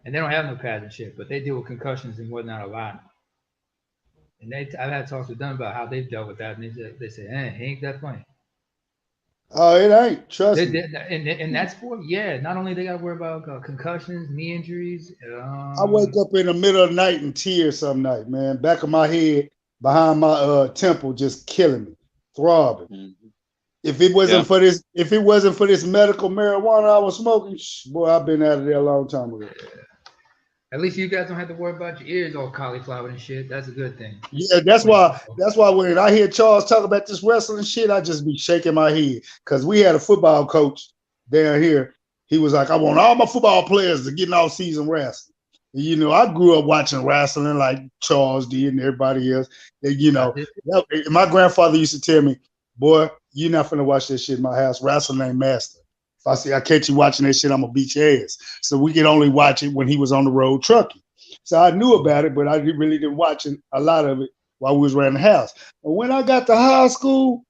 and they don't have no pads and shit, but they deal with concussions and whatnot a lot. And I've had talks with them about how they've dealt with that, and they say, it ain't that funny. Oh, it ain't. Trust me. In that sport, yeah. Not only they got to worry about concussions, knee injuries. I wake up in the middle of the night in tears some night, man. Back of my head, behind my temple, just killing me, throbbing. Mm-hmm. If it wasn't for this medical marijuana I was smoking, boy, I've been out of there a long time ago. At least you guys don't have to worry about your ears all cauliflower and shit. That's a good thing. Yeah, that's why when I hear Charles talk about this wrestling shit, I just be shaking my head. Because we had a football coach down here. He was like, I want all my football players to get in off-season wrestling. And, I grew up watching wrestling like Charles did and everybody else. My grandfather used to tell me, boy, you're not finna watch that shit in my house. Wrestling ain't master. If I see I catch you watching that shit, I'm gonna beat your ass. So we could only watch it when he was on the road trucking. So I knew about it, but I really didn't watch a lot of it while we was around the house. But when I got to high school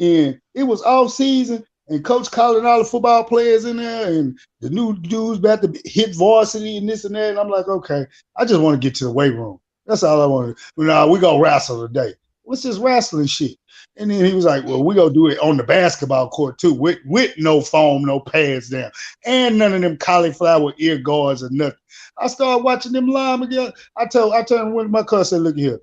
and it was off season and coach calling all the football players in there, and the new dudes about to hit varsity and this and that. And I'm like, okay, I just want to get to the weight room. That's all I want to do. Nah, we gonna wrestle today. What's this wrestling shit? And then he was like, well, we gonna do it on the basketball court too, with no foam, no pads down, and none of them cauliflower ear guards or nothing. I started watching them live again. I turned with my cousin, said, look here,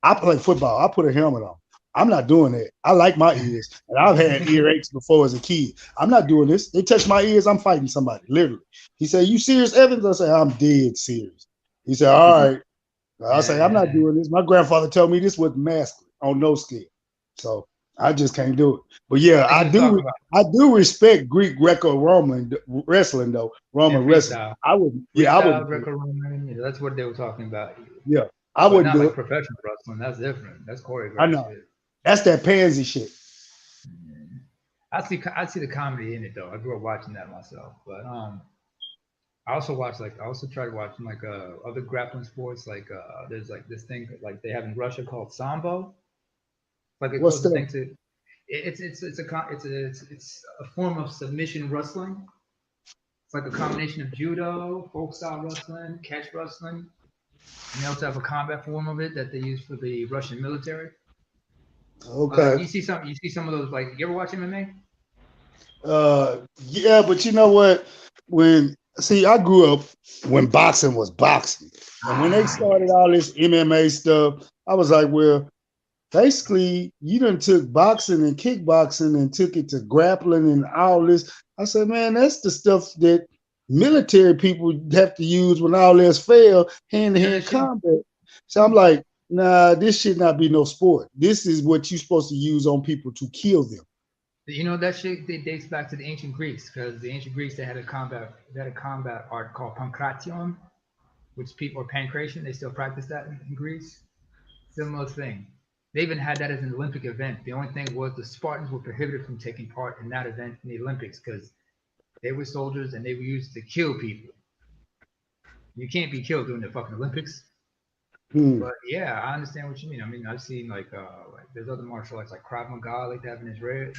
I play football. I put a helmet on. I'm not doing that. I like my ears, and I've had earaches before as a kid. I'm not doing this. They touch my ears, I'm fighting somebody, literally. He said, you serious, Evans? I said, I'm dead serious. He said, all right. I say, I'm not doing this. My grandfather told me this was masculine on no scale. So I just can't do it. But yeah, I do respect Greek Greco-Roman wrestling though. Roman wrestling. I would Greco-Roman, that's what they were talking about. Yeah. I wouldn't do like it. Professional wrestling. That's different. That's choreographed. I know. That's that pansy shit. I see the comedy in it though. I grew up watching that myself. But I also tried watching like other grappling sports. Like there's like this thing like they have in Russia called Sambo. Like it goes thing to it's a form of submission wrestling. It's like a combination of judo, folk style wrestling, catch wrestling. And they also have a combat form of it that they use for the Russian military. Okay. You see some of those, like, you ever watch MMA? Yeah, but you know what? I grew up when boxing was boxing. And when they started all this MMA stuff, I was like, well, basically, you done took boxing and kickboxing and took it to grappling and all this. I said, man, that's the stuff that military people have to use when all else fail, hand-to-hand combat. So I'm like, nah, this should not be no sport. This is what you're supposed to use on people to kill them. You know, that shit dates back to the ancient Greeks, because the ancient Greeks, they had a combat art called pankration, which people are pancration. They still practice that in Greece. Similar thing. They even had that as an Olympic event. The only thing was the Spartans were prohibited from taking part in that event in the Olympics because they were soldiers and they were used to kill people. You can't be killed during the fucking Olympics. But yeah, I understand what you mean. I mean, I've seen like there's other martial arts like Krav Maga like that in Israel.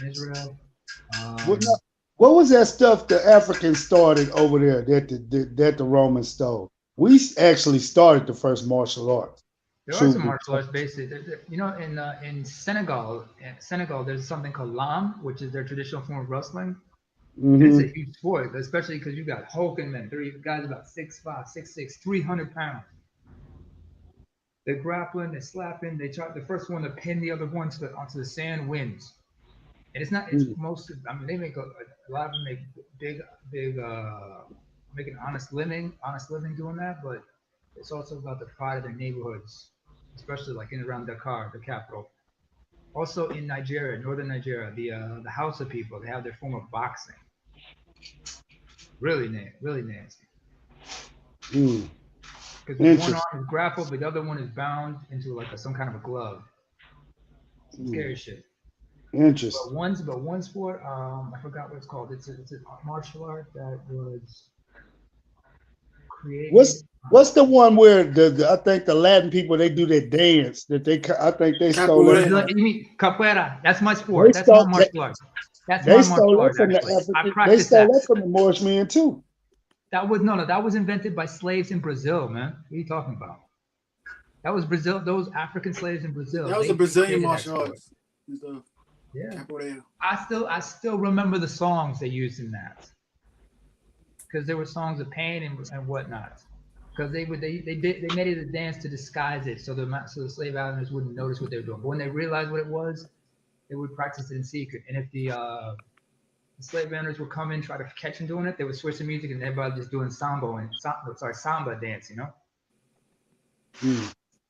What was that stuff the Africans started over there that the Romans stole? We actually started the first martial arts. There are some martial arts basically. You know, in Senegal, there's something called lam, which is their traditional form of wrestling. Mm-hmm. It's a huge sport, especially because you got hulking men. Three guys about 6'5", 6'6", 300 pounds. They're grappling, they're slapping. They try the first one to pin the other one onto the sand wins. And it's not. It's most. I mean, they make a lot of them make big, make an honest living doing that. But it's also about the pride of their neighborhoods, especially like in around Dakar, the capital. Also in Nigeria, northern Nigeria, the Hausa people, they have their form of boxing. Really nasty. Because one arm is grappled, but the other one is bound into like some kind of a glove. Scary shit. Interesting. But one sport, I forgot what it's called. It's a martial art that was created. What's the one where I think the Latin people they do that dance that I think they stole it. You mean capoeira? That's my sport. That's my martial art. That's my martial art. They stole that from the Moorish men too. That was invented by slaves in Brazil, man. What are you talking about? That was Brazil. Those African slaves in Brazil. That was a Brazilian martial arts. Yeah. I still remember the songs they used in that. Because there were songs of pain and whatnot. Because they made it a dance to disguise it so the slave owners wouldn't notice what they were doing. But when they realized what it was, they would practice it in secret. And if the slave owners would come in, try to catch them doing it, they would switch the music and everybody just doing samba dance, you know?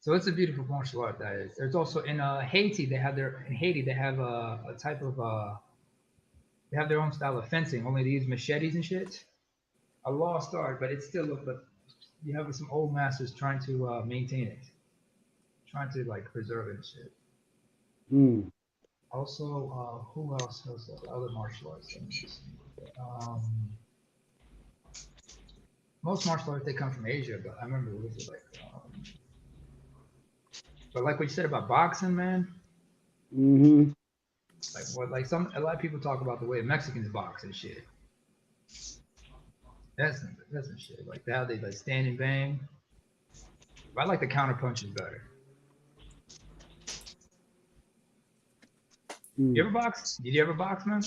So it's a beautiful martial art that is. There's also in Haiti, they have a type of they have their own style of fencing, only they use machetes and shit. A lost art, but it's still but you have some old masters trying to maintain it. Trying to like preserve it and shit. Also, who else has other martial arts? Most martial arts they come from Asia, but I remember it was like. But like what you said about boxing, man. Like what? Like a lot of people talk about the way Mexicans box and shit. That's some shit. Like how they like stand and bang. I like the counter punches better. You ever box? Did you ever box, man?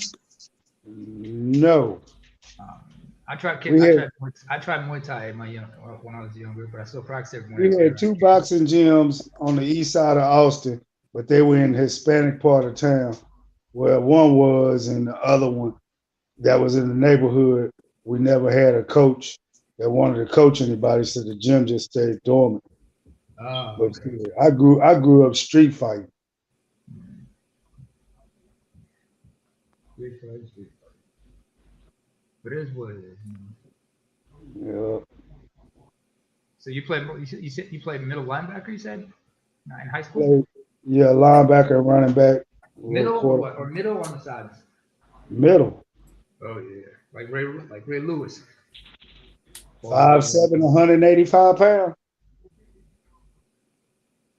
No. I tried Muay Thai when I was younger, but I still practice it We had two boxing gyms on the east side of Austin, but they were in the Hispanic part of town, where one was and the other one that was in the neighborhood. We never had a coach that wanted to coach anybody, so the gym just stayed dormant. Oh, but okay. I grew up street fighting. Street fight. But it is what it is. Yeah. So you played you played middle linebacker, you said? In high school? Yeah, linebacker, running back. Middle or what? Or middle on the sides? Middle. Oh yeah. Like Ray Lewis. 5'7", 185 pounds.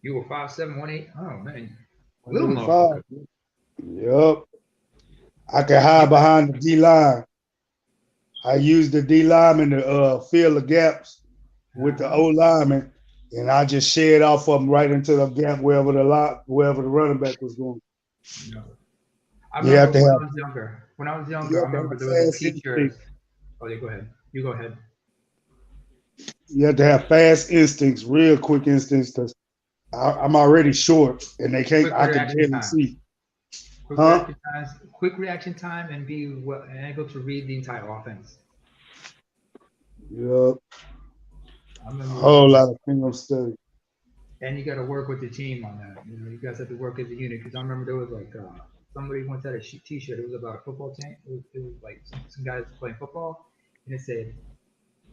You were 5'7", 180. Oh man. Little motherfucker. Yep. I could hide behind the D line. I used the D lineman to fill the gaps with the O lineman, and I just shared off of them right into the gap wherever the running back was going. No. I remember when I was younger, I remember there was a teacher. Oh, yeah, go ahead. You go ahead. You have to have fast instincts, real quick instincts, because I'm already short, and they can't. I can barely see. Quick reaction time, and be able to read the entire offense. Yep. A whole lot of film study. And you got to work with the team on that. You know, you guys have to work as a unit. Because I remember there was like somebody once had a T-shirt. It was about a football team. It was like some guys playing football, and it said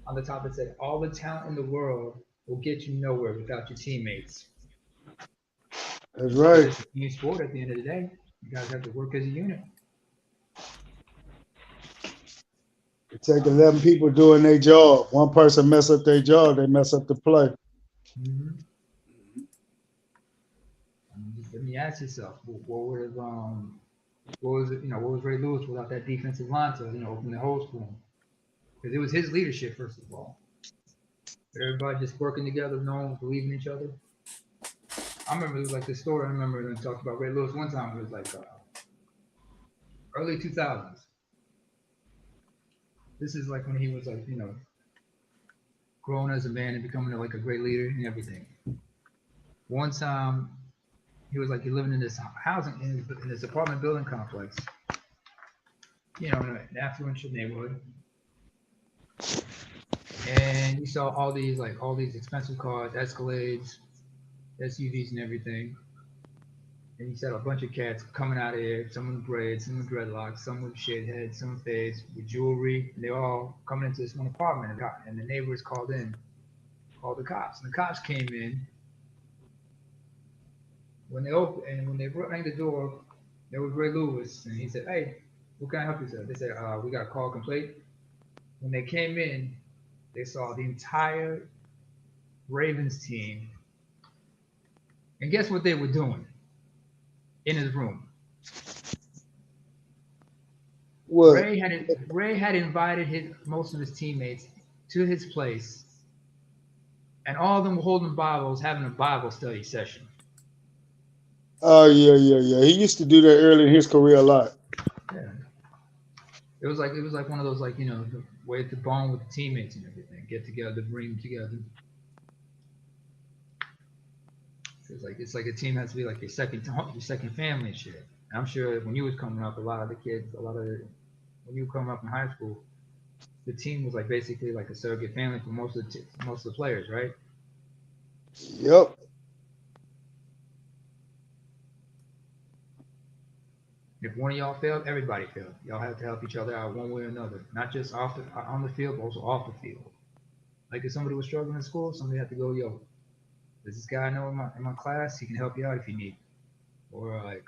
on the top, it said, "All the talent in the world will get you nowhere without your teammates." That's right. It's a team sport at the end of the day. You guys have to work as a unit. It take 11 people doing their job. One person mess up their job, they mess up the play. Mm-hmm. Let me ask yourself, what was Ray Lewis without that defensive line to open the holes for him? Because it was his leadership, first of all. Everybody just working together, no one believing each other. I remember it was like the story. I remember them talking about Ray Lewis one time. It was like early 2000s. This is like when he was like growing as a man and becoming like a great leader and everything. One time, he was like living in this housing in this apartment building complex, in an affluent neighborhood, and he saw all these expensive cars, Escalades, SUVs, and everything. And he said a bunch of cats coming out of here, some with braids, some with dreadlocks, some with shaved heads, some with fades, with jewelry, and they all coming into this one apartment. And the neighbors called the cops, and the cops came in. When they rang the door, there was Ray Lewis, and he said, "Hey, what can I help you, sir?" They said, "We got a call complaint." When they came in, they saw the entire Ravens team, and guess what they were doing in his room? What? Ray had invited most of his teammates to his place, and all of them were holding Bibles, having a Bible study session. Oh yeah. He used to do that early in his career a lot. Yeah. It was like one of those the way to bond with the teammates and everything, get together, bring them together. It's like a team has to be like your second family and shit. And I'm sure when you was coming up, when you were coming up in high school, the team was like basically like a surrogate family for most of the players, right? Yep. If one of y'all failed, everybody failed. Y'all have to help each other out one way or another, not just on the field, but also off the field. Like if somebody was struggling in school, somebody had to go, "Yo, there's this guy I know in my class. He can help you out if you need." Or like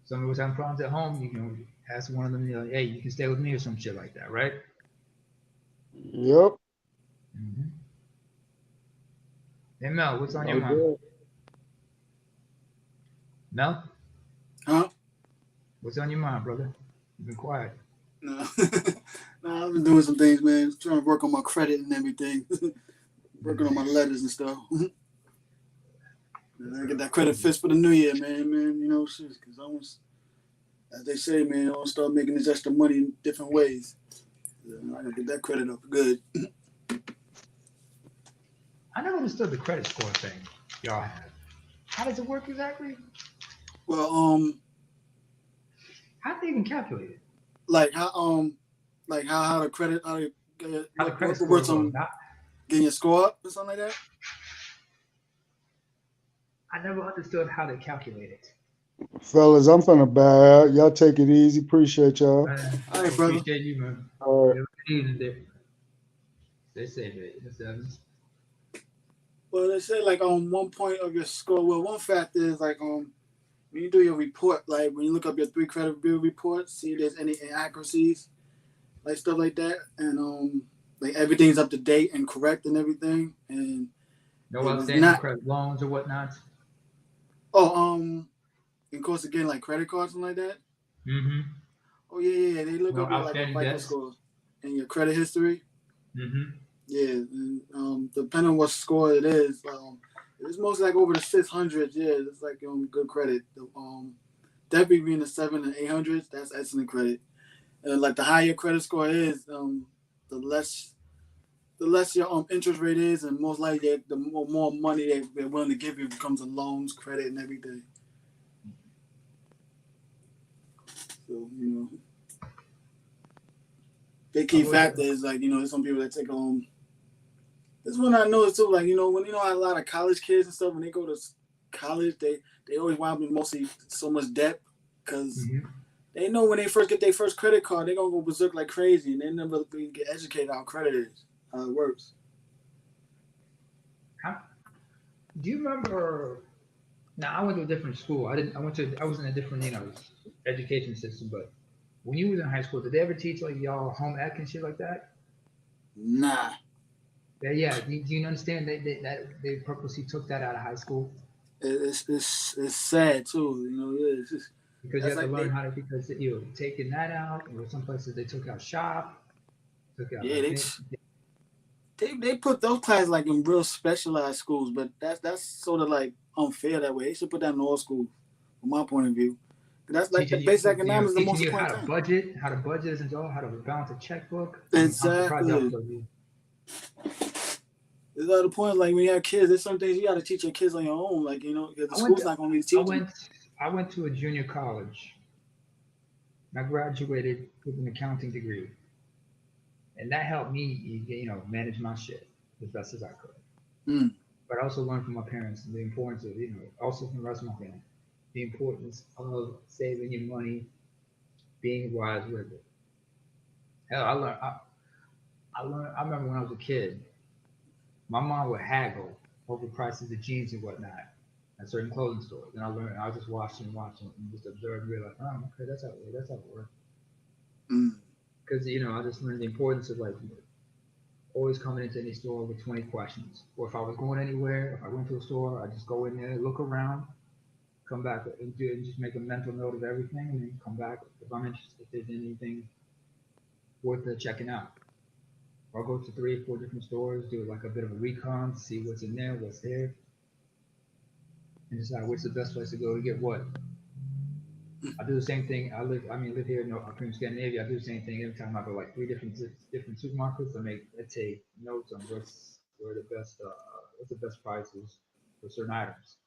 somebody was having problems at home, you can ask one of them, "Hey, you can stay with me," or some shit like that, right? Yep. Mm-hmm. Hey Mel, what's on your mind? Mel? Huh? What's on your mind, brother? You've been quiet. No, nah, I've been doing some things, man. Trying to work on my credit and everything. Working on my letters and stuff. I get that credit fixed for the new year, man. You know, because I was, as they say, man, I want to start making this extra money in different ways. I gotta get that credit up good. I never understood the credit score thing y'all have. How does it work exactly? Well, how do they even calculate it? Like how the credit how to get how the credit score goes. Getting your score up or something like that. I never understood how they calculate it. Fellas, I'm finna bow out. Y'all take it easy. Appreciate y'all. All right, brother. Appreciate you, man. All right. They say it. Well, they say like on 1 point of your score. Well, one factor is like when you do your report, like when you look up your 3 credit bureau reports, see if there's any inaccuracies, like stuff like that, and like everything's up to date and correct and everything, and no outstanding credit loans or whatnot. Oh, of course, again, like credit cards and like that. Mm-hmm. Oh yeah. They look up your like a FICO score and your credit history. Mm-hmm. Yeah, and depending on what score it is, if it's mostly like over the 600s, yeah, it's like good credit. Definitely being the 700 and 800s, that's excellent credit. And like the higher credit score is, the less your interest rate is, and most likely the more money they're willing to give you becomes in loans, credit, and everything. So the key factor is like there's some people that take This one I noticed too, like when a lot of college kids and stuff when they go to college, they always wind up with mostly so much debt because they know when they first get their first credit card, they're gonna go berserk like crazy, and they never really get educated on how credit is, how it works. Do you remember? Now I went to a different school. I was in a different education system. But when you was in high school, did they ever teach like y'all home ec and shit like that? Nah. Yeah. Do you understand that they purposely took that out of high school? It's sad too. It's just because you have to learn how to taking that out. Or some places they took out shop. They put those classes like in real specialized schools, but that's sort of like unfair that way. They should put that in all schools, from my point of view. That's like the basic economics is the most important thing. How to budget and all, how to balance a checkbook. Exactly. There's other point, like when you have kids, there's some things you got to teach your kids on your own. Like the school's not going to be teaching. I went to a junior college. I graduated with an accounting degree, and that helped me, manage my shit as best as I could. But I also learned from my parents the importance of, also from the rest of my family, the importance of saving your money, being wise with it. Hell, I remember when I was a kid, my mom would haggle over prices of jeans and whatnot at certain clothing stores. And I was just watching and just observing and realized, oh, okay, that's how it works. Because, I just learned the importance of always coming into any store with 20 questions. Or if I was going anywhere, if I went to a store, I just go in there, look around, come back and just make a mental note of everything, and then come back if I'm interested, if there's anything worth checking out. I'll go to 3 or 4 different stores, do like a bit of a recon, see what's in there, what's there, and decide what's the best place to go to get what. I do the same thing. I live here in Scandinavia. I do the same thing every time I go 3 different supermarkets. I take notes on what's the best prices for certain items.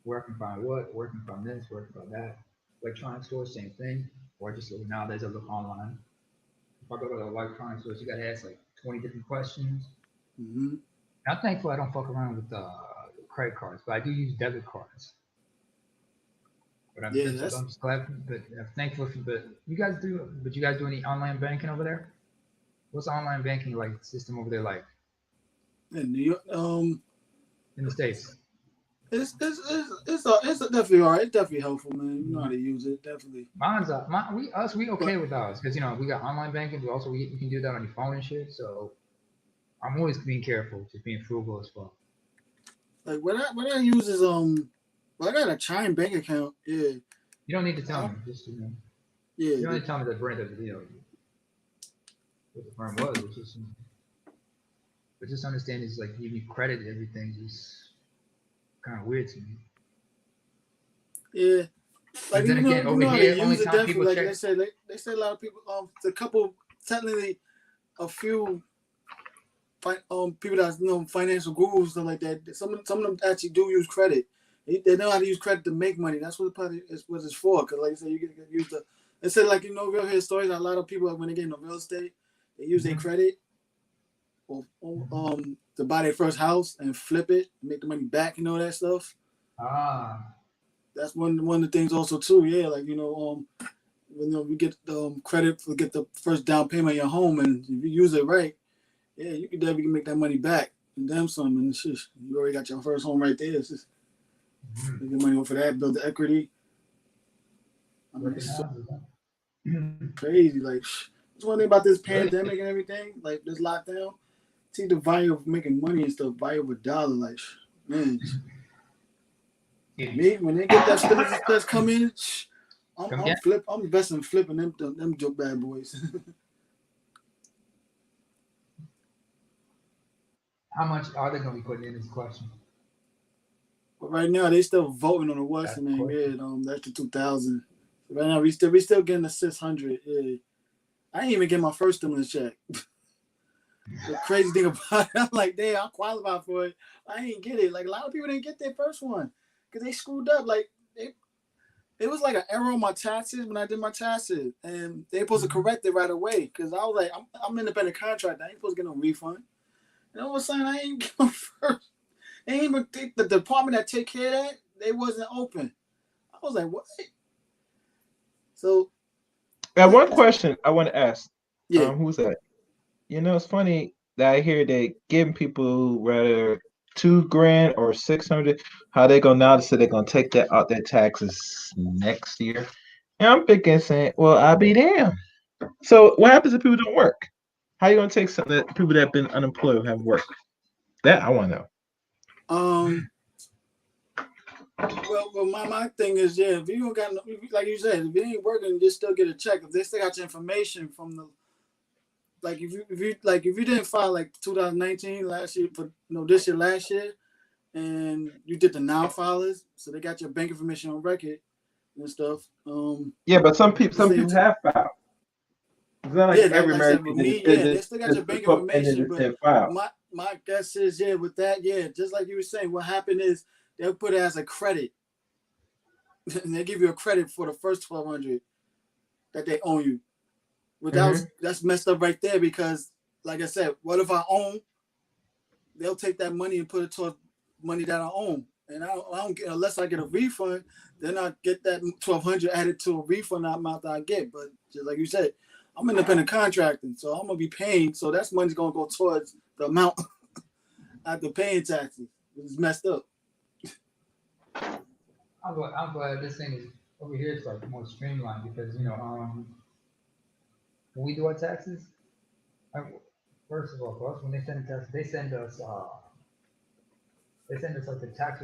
Where I can find what, where I can find this, where I can find that. Electronic stores, same thing. Or just nowadays I look online. If I go to the electronic stores, you gotta ask 20 different questions. I'm thankful I don't fuck around with credit cards, but I do use debit cards. But I'm just glad. But I'm thankful. But you guys do any online banking over there? What's online banking system over there like? In New York, in the States. It's definitely all right. It's definitely helpful, man. You know how to use it, definitely. We okay with ours because we got online banking, but also you can do that on your phone and shit. So I'm always being careful, just being frugal as well. Like what I use is I got a Chime bank account, yeah, You don't need to tell me. Just Yeah. You don't need to tell me the brand of the deal. What the firm was. It's just, but just understand is like giving you credit. Everything is kind of weird to me. Yeah. Like then again, over how here, they only use it time definitely. people Like check. they say a lot of people. The couple, technically, a few. People that financial gurus stuff like that. Some of them actually do use credit. They know how to use credit to make money. That's what what it's for. Because like I said, you get use the. They said like real hear stories. A lot of people when they get into real estate, they use their credit, or to buy their first house and flip it, make the money back, and all that stuff. That's one of the things also too. Yeah, like we get credit for get the first down payment of your home, and if you use it right. Yeah, you can definitely make that money back and damn some, and it's just you already got your first home right there. It's just make the money for that, build the equity. I mean, it's so crazy. Like, what's one thing about this pandemic and everything? Like this lockdown, see the value of making money and stuff, value of a dollar. Like, man, me when they get that stimulus plus come in, I'm investing, flipping them joke bad boys. How much are they going to be putting in this question? But right now they still voting on the what's the name? Yeah, that's the 2,000. So right now we still getting the 600. Yeah, I ain't even get my first stimulus check. The crazy thing about it, I'm like, damn, I qualified for it. I ain't get it. Like a lot of people didn't get their first one because they screwed up. Like it was like an error on my taxes when I did my taxes, and they supposed to correct it right away. Because I was like, I'm independent contractor. I ain't supposed to get no refund. And all of a sudden, I ain't get my first. They ain't even think the department that take care of that, they wasn't open. I was like, what? So, one question I want to ask. Yeah. Who's that? It's funny that I hear they giving people rather $2,000 or 600. How they gonna now say they're gonna take that out their taxes next year? And I'm thinking, saying, well, I'll be damned. So what happens if people don't work? How you gonna take something that people that have been unemployed have worked? That I want to know. Well, my thing is, yeah, if you don't got, like you said, if you ain't working, you still get a check. If they still got your information from the, like if you didn't file like 2019 last year for this year last year, and you did the now filers, so they got your bank information on record and stuff. Yeah, but some people have filed. It's not like every American. They still got your bank information, but my guess is, yeah, with that, yeah, just like you were saying, what happened is they'll put it as a credit, and they give you a credit for the first 1,200 that they owe you. Without that's messed up right there because, like I said, what if I own? They'll take that money and put it towards money that I own, and I don't get unless I get a refund. Then I get that 1,200 added to a refund amount that I get. But just like you said, I'm independent contracting, so I'm gonna be paying. So that's money's gonna go towards the amount after paying taxes. It's messed up. I'm glad this thing is over here. It's like more streamlined because when we do our taxes, first of all, for us when they send us, they send us like the tax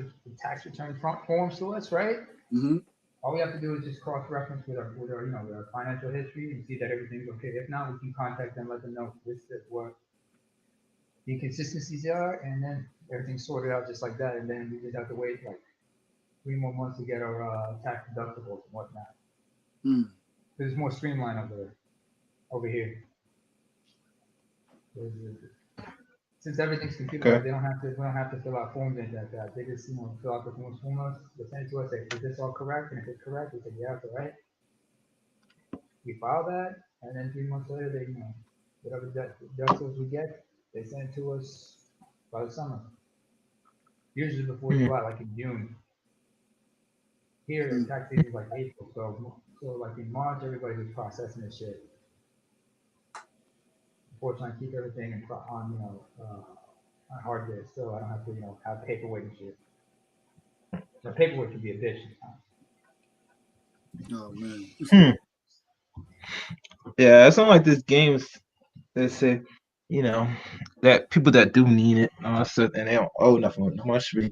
return forms to us, right? Mm-hmm. All we have to do is just cross-reference with our with our financial history and see that everything's okay. If not, we can contact them, let them know this is what the inconsistencies are, and then everything's sorted out just like that. And then we just have to wait like 3 more months to get our tax deductibles and whatnot. It's more streamlined over here. Since everything's computerized, we don't have to fill out forms and like that. They just fill out the forms for us. They send it to us. Say, is this all correct? And if it's correct, we say, yeah, it's all right. We file that, and then 3 months later, they whatever deductibles we get, they send it to us by the summer. Usually before July, like in June. Here, the tax season is like April, so like in March, everybody's just processing this shit. Unfortunately, I keep everything on hard disk, so I don't have to have paperwork and shit. The paperwork can be a bitch sometimes. Oh man. Yeah, it's not like this games that say, that people that do need it, and they don't owe nothing, no one should be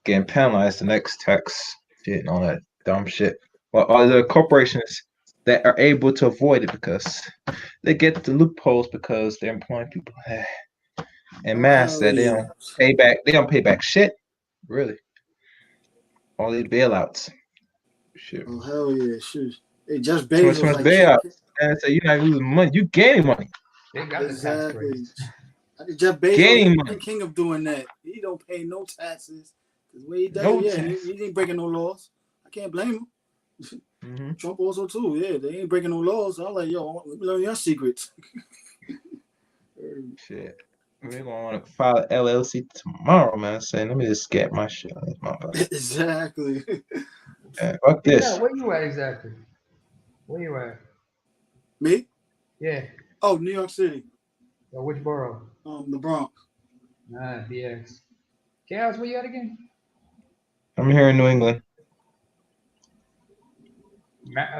getting penalized the next tax shit and all that dumb shit. Well, all the corporations that are able to avoid it because they get the loopholes because they're employing people in mass that they don't pay back. They don't pay back shit, really. All these bailouts. Shit. Oh hell yeah, shit. Hey, Jeff Too Bezos much like bailouts. And so you're not losing money. You gaining money. They got exactly. the tax I think Jeff Bezos Gaining is the king of doing that. He don't pay no taxes. The way he does No it, tax. he ain't breaking no laws. I can't blame him. Mm-hmm. Trump also too. Yeah, they ain't breaking no laws. So I'm like, yo, let me learn your secrets. Shit. We're gonna want to file an LLC tomorrow, man. Saying, let me just get my shit on this motherfucker. Exactly. Fuck this. Yeah, where you at exactly? Where you at? Me? Yeah. Oh, New York City. So which borough? The Bronx. BX. Chaos, where you at again? I'm here in New England.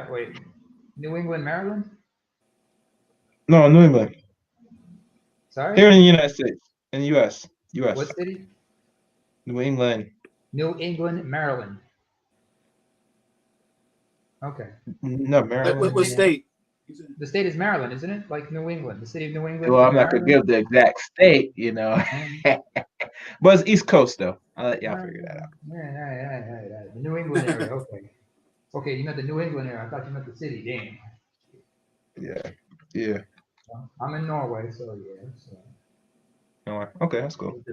Wait, New England, Maryland? No, New England. Sorry? Here in the United States. In the U.S. What city? New England. New England, Maryland. Okay. No, Maryland. What state? The state is Maryland, isn't it? Like New England, the city of New England. Well, I'm not gonna give the exact state, but it's East Coast though. I'll let y'all figure that out. Yeah. The New England area. Okay. Okay, you meant the New England area. I thought you meant the city. Damn. Yeah. Well, I'm in Norway, so yeah. So. Okay, that's cool.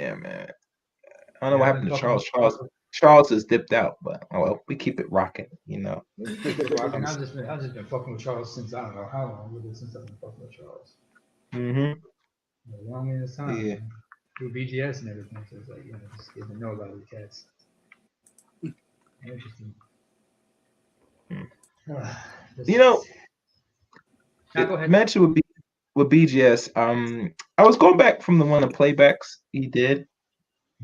Yeah, man. I don't know what happened to Charles. Charles is dipped out, but we keep it rocking, Keep it rocking. I've just been fucking with Charles since I don't know how long. Since I've been fucking with Charles. A long ass time. Yeah. Through BGS and everything, so it's like just getting to know about these cats. Interesting. Go ahead. Mention with BGS. I was going back from the one of the playbacks he did,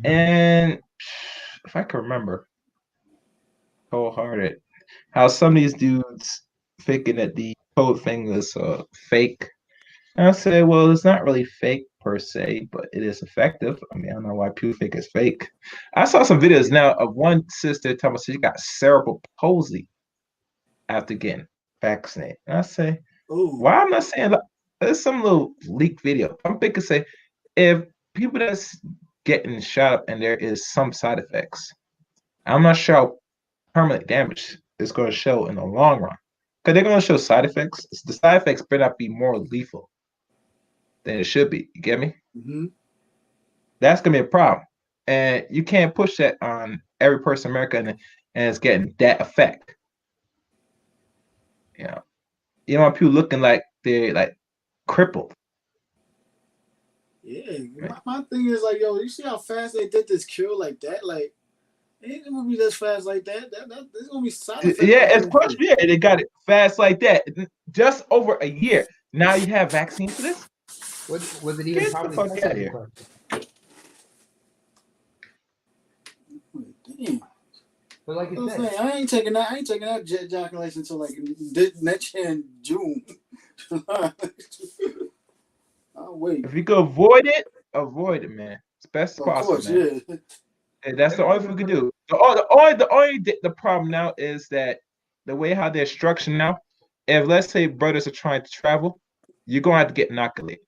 and if I can remember, Wholehearted, how some of these dudes thinking that the code thing was fake. And I say, well, it's not really fake per se, but it is effective. I mean, I don't know why people think it's fake. I saw some videos now of one sister telling me she got cerebral palsy after getting vaccinated. And I say, why am I saying like, there's some little leaked video? I'm thinking, say, if people that's getting shot up and there is some side effects, I'm not sure how permanent damage is going to show in the long run. Because they're going to show side effects. The side effects better not be more lethal than it should be. You get me? Mm-hmm. That's going to be a problem. And you can't push that on every person in America and it's getting that effect. You don't want people looking like they're like crippled. Yeah. My thing is like, yo, you see how fast they did this cure like that? Like, it ain't gonna be this fast like that. There's gonna be side effects. Yeah, it's push. Yeah, they got it fast like that. Just over a year. Now you have vaccines for this? Was it even probably tested here? Damn. But like you said, I ain't taking that ejaculation until like next year in June. I'll wait. If you could avoid it, man. It's best as possible, course, man. Yeah. And that's the only thing we can do. The problem now is that the way how they're structured now, if let's say brothers are trying to travel, you're gonna have to get inoculated.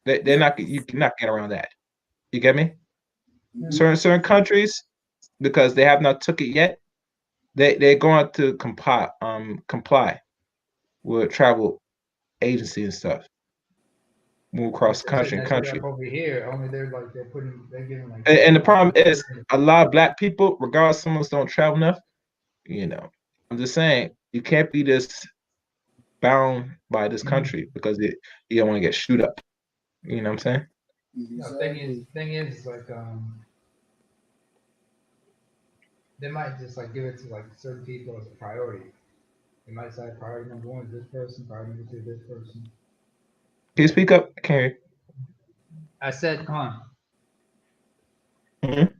You cannot get around that. You get me? Mm-hmm. Certain countries, because they have not took it yet, they're going to comply with travel agency and stuff. Move across country. Over here, only they're giving like. And the problem is a lot of black people, regardless, some of us don't travel enough. I'm just saying you can't be this bound by this country because you don't want to get shoot up. You know what I'm saying? Exactly. Thing is like they might just like give it to like certain people as a priority. They might say priority number 1 is this person, priority number 2 is this person. Can you speak up? I can't hear you. I said, come on. Mm-hmm.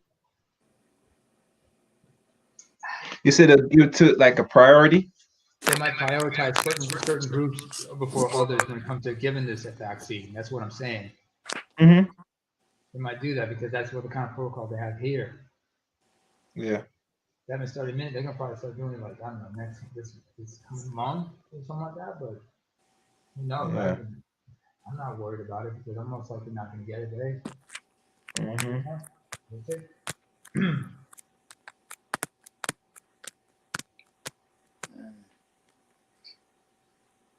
You said give it to like a priority? They might prioritize certain groups before others when it comes to giving this vaccine. That's what I'm saying. Mm-hmm. They might do that because that's what the kind of protocol they have here. Yeah. They haven't started minute. They're gonna probably start doing it like I don't know next this month or something like that. But who knows? Yeah. I'm not worried about it because I'm most likely not gonna get it today. Mm-hmm. That's it.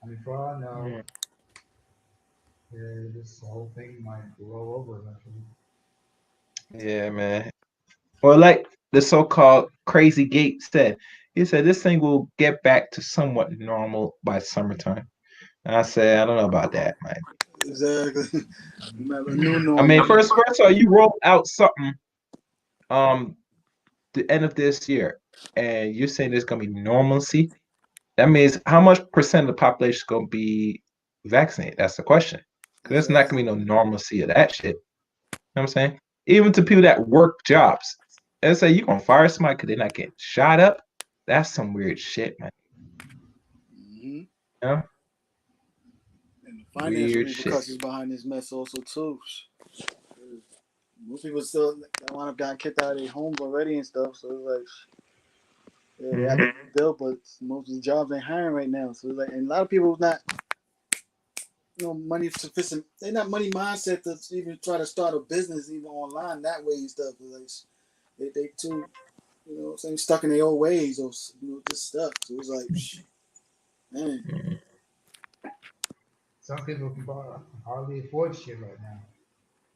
I mean, for all I know, this whole thing might blow over eventually. Yeah, man. Well, like the so-called Crazy Gate said, he said this thing will get back to somewhat normal by summertime. And I said, I don't know about that, man. Exactly. Remember, new normal. I mean, first of all, you roll out something the end of this year, and you're saying there's gonna be normalcy. That means how much percent of the population is gonna be vaccinated? That's the question. Because there's not gonna be no normalcy of that shit. You know what I'm saying? Even to people that work jobs. And say you gonna fire somebody because they're not getting shot up. That's some weird shit, man. Mm-hmm. Yeah. And the financial repercussions behind this mess also too. Most people still wind up getting kicked out of their homes already and stuff. So it's like, yeah, they have to build, but most of the jobs ain't hiring right now. So it's like, and a lot of people not, money sufficient. They're not money mindset to even try to start a business even online that way and stuff. Like, they too, saying stuck in their old ways or just stuck. So it's like, man. Some people can hardly afford shit right now.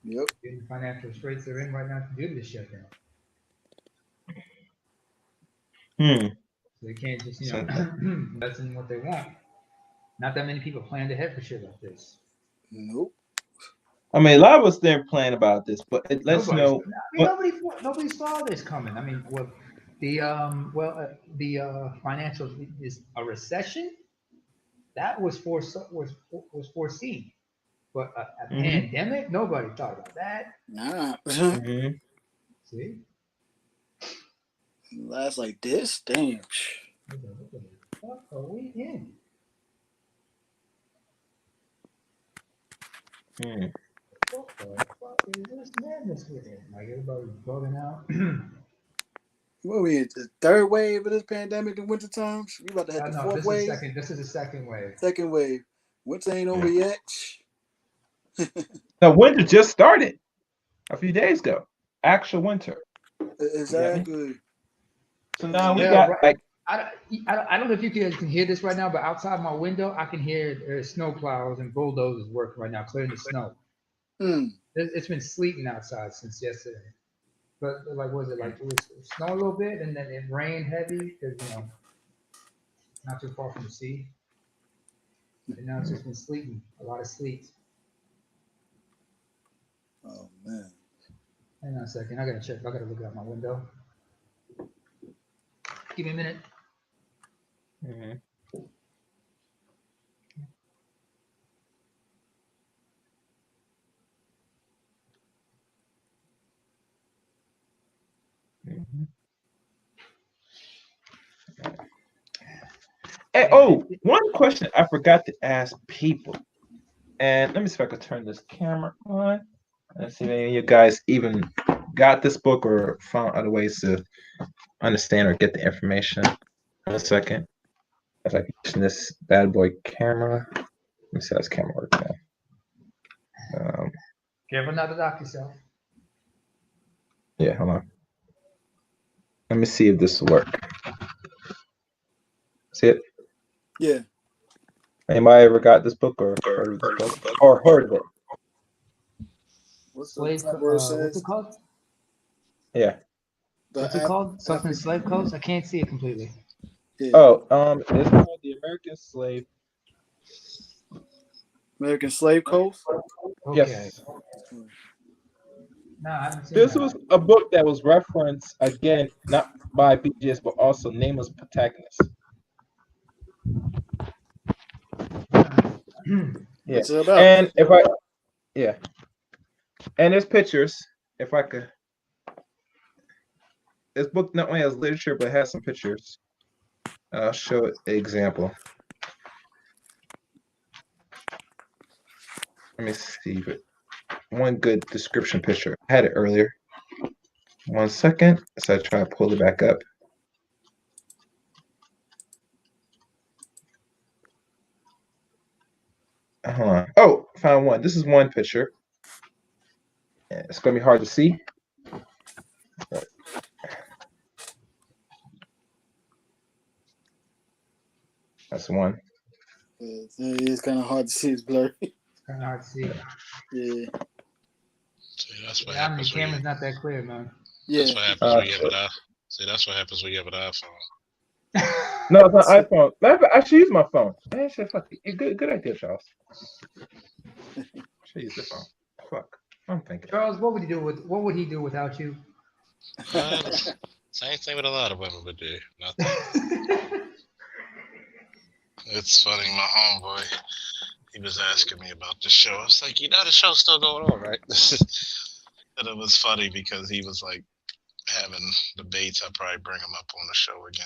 Yep. In the financial straits they're in right now due to the shutdown. So they can't just, invest in what they want. Not that many people planned ahead for shit like this. Nope. I mean, a lot of us didn't plan about this, but it lets you know. Nobody saw this coming. I mean, the financial is a recession that was foreseen, but a pandemic, nobody thought about that. Nah. See, last like this, damn. What the fuck are we in? What the fuck is this madness we're in? Like everybody's bugging out. What are we in? The third wave of this pandemic in winter times? We about to hit the fourth wave? This is the second wave. Second wave. Winter ain't over yet. The winter just started a few days ago. Actual winter. Exactly. So now we got like. I don't know if you guys can hear this right now, but outside my window, I can hear snow plows and bulldozers working right now, clearing the snow. It's been sleeting outside since yesterday. But like, was it like it was snow a little bit and then it rained heavy because not too far from the sea. And now it's just been sleeting, a lot of sleet. Oh man! Hang on a second, I gotta check. I gotta look out my window. Give me a minute. Hey, one question I forgot to ask people, and let me see if I could turn this camera on. Let's see if any of you guys even got this book or found other ways to understand or get the information. In a second, as I position this bad boy camera. Let me see how this camera works now. Careful not to knock yourself. Yeah, hold on. Let me see if this will work. See it? Yeah. Anybody ever got this book or heard of this book? Or heard of it? What's it called? Yeah. What's it called? Something Slave Coast? I can't see it completely. Yeah. Oh, it's called The American Slave. American Slave Coast? Okay. Yes. No, I haven't seen This that. was a book that was referenced again, not by BGS, but also nameless protagonists. Yeah. What's it about? And and there's pictures. If I could, this book not only has literature but has some pictures. I'll show an example. Let me see if one good description picture. I had it earlier. 1 second. So I try to pull it back up. Hold on. Oh, found one. This is one picture. Yeah, it's gonna be hard to see. But that's one. It's kind of hard to see. It's blurry. It's kind of hard to see. Yeah. See, that's what Yeah, I mean, the happens when you. camera's not that clear, man. Yeah. That's what happens when you have an See, that's what happens when you have an iPhone. No, it's not iPhone. I should use my phone. Actually, fuck it. Good idea, Charles. Should use the phone. Fuck. I'm thinking. Charles, what would he do without you? Same thing with a lot of women would do. Nothing. It's funny, my homeboy, he was asking me about the show. I was like, the show's still going on, right? And it was funny because he was like having debates. I'd probably bring him up on the show again.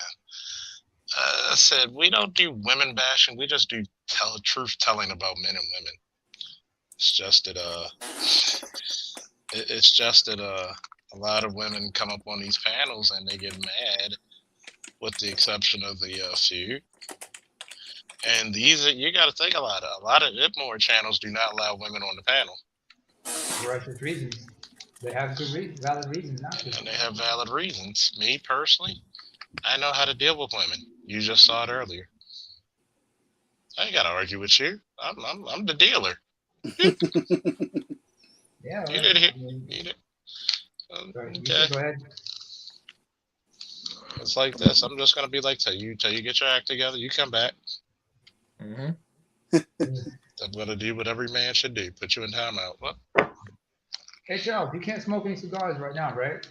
I said, we don't do women bashing. We just do truth telling about men and women. It's just that a lot of women come up on these panels and they get mad, with the exception of the few. And you got to think a lot of more channels do not allow women on the panel. For righteous reasons. They have valid reasons not to. And they have valid reasons. Me personally, I know how to deal with women. You just saw it earlier. I ain't got to argue with you. I'm the dealer. Yeah. You did it. You did. Okay. Go ahead. It's like this. I'm just gonna be like, till you get your act together, you come back. Mm-hmm. I'm gonna do what every man should do. Put you in timeout. What? Hey Charles, you can't smoke any cigars right now, right?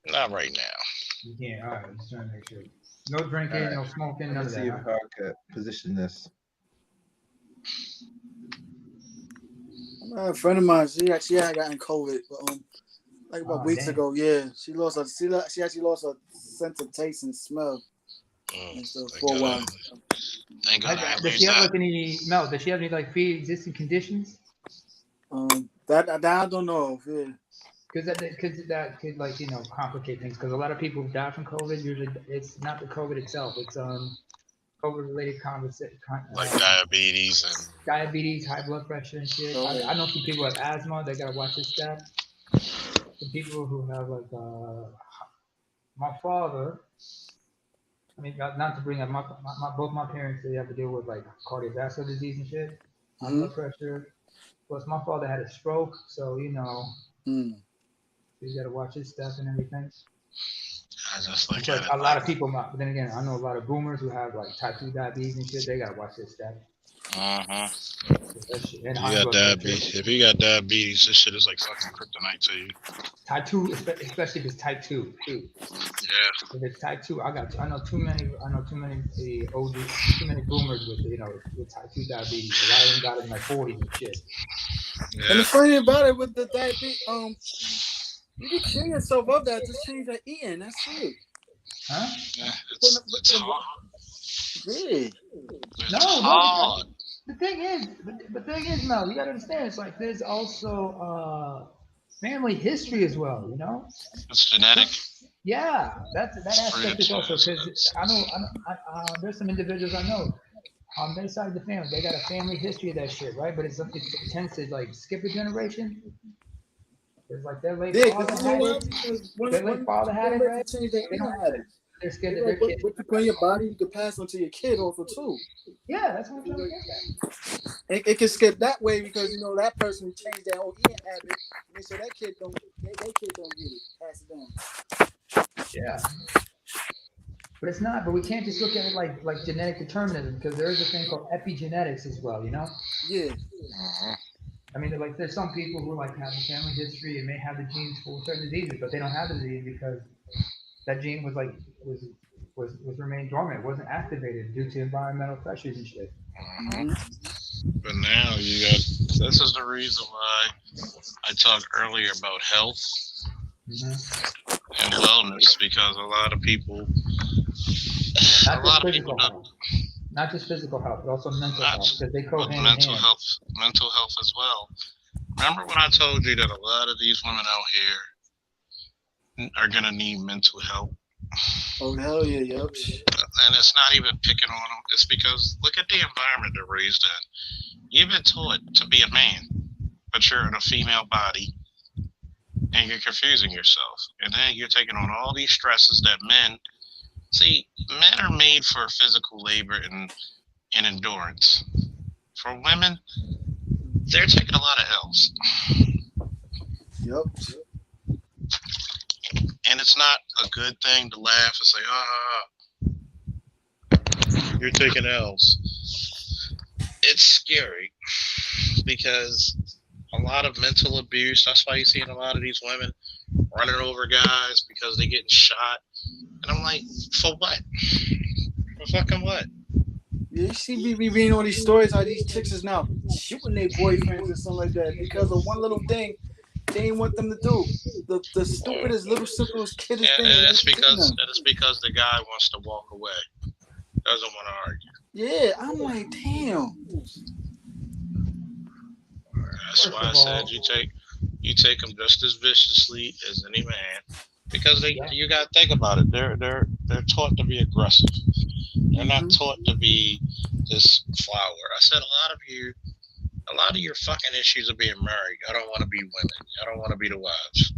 Not right now. You can't. All right, I'm just trying to make sure. No drinking, no smoking, none of that. Let's see how I could position this. A friend of mine, she had gotten COVID, but like about weeks ago. Yeah, she actually lost her sense of taste and smell. And stuff for a while. Thank God. Does she have like any Does she have any like pre-existing conditions? That I don't know. Yeah. Because that could like complicate things. Because a lot of people who die from COVID usually it's not the COVID itself. It's COVID-related like diabetes, high blood pressure and shit. I know some people have asthma. They gotta watch this stuff. Some people who have like my father. I mean, not to bring up both my parents. They have to deal with like cardiovascular disease and shit, high blood pressure. Plus, my father had a stroke, so you got to watch his stuff and everything. Like a lot of people, but then again, I know a lot of boomers who have like type 2 diabetes and shit. They got to watch this stuff. You got diabetes. If you got diabetes, this shit is like fucking kryptonite to you. Type 2, especially if it's type 2. Yeah. If it's type 2, I know too many OG, too many boomers with type 2 diabetes. A lot of them got it in like 40s and shit. Yeah. And the funny about it with the diabetes, you can cure yourself of that. Just change your eating. That's it. Huh? Yeah, it's hard. Yeah. No, hard. The thing is, Mel, you gotta understand. It's like there's also family history as well. It's genetic. Yeah, that aspect is also because I know there's some individuals I know on their side of the family. They got a family history of that shit, right? But it tends to like skip a generation. It's like their late father had it, right? They don't have it. They're scared that their kids. What you put in your body, you can pass on to your kid also too. Yeah, that's what I'm trying to get at. It can skip that way because that person changed their whole eating habit, and so that kid don't get it, pass it down. Yeah. But it's not. But we can't just look at it like genetic determinism because there is a thing called epigenetics as well. Yeah. I mean, like there's some people who like have a family history and may have the genes for certain diseases, but they don't have the disease because that gene was remained dormant. It wasn't activated due to environmental pressures and shit. But now you got. This is the reason why I talked earlier about health and wellness because a lot of people. Not just physical health, but also mental health, because they go hand in mental hand. Mental health as well. Remember when I told you that a lot of these women out here are gonna need mental help? Oh hell yeah, yep. And it's not even picking on them. It's because look at the environment they're raised in. You've been taught to be a man, but you're in a female body, and you're confusing yourself. And then you're taking on all these stresses that men see. Men are made for physical labor and endurance. For women, they're taking a lot of L's. Yep. And it's not a good thing to laugh and say, you're taking L's. It's scary because a lot of mental abuse. That's why you're seeing a lot of these women running over guys because they're getting shot. And I'm like, for what? For fucking what? Yeah, you see me reading all these stories how these chicks is now shooting their boyfriends and something like that because of one little thing they ain't want them to do. The stupidest little simplest kiddest thing. And it's because the guy wants to walk away. Doesn't want to argue. Yeah, I'm like, damn. That's why I said you take them just as viciously as any man, because you got to think about it. They're taught to be aggressive. They're not taught to be this flower. I said a lot of your fucking issues are being married. I don't want to be women. I don't want to be the wives.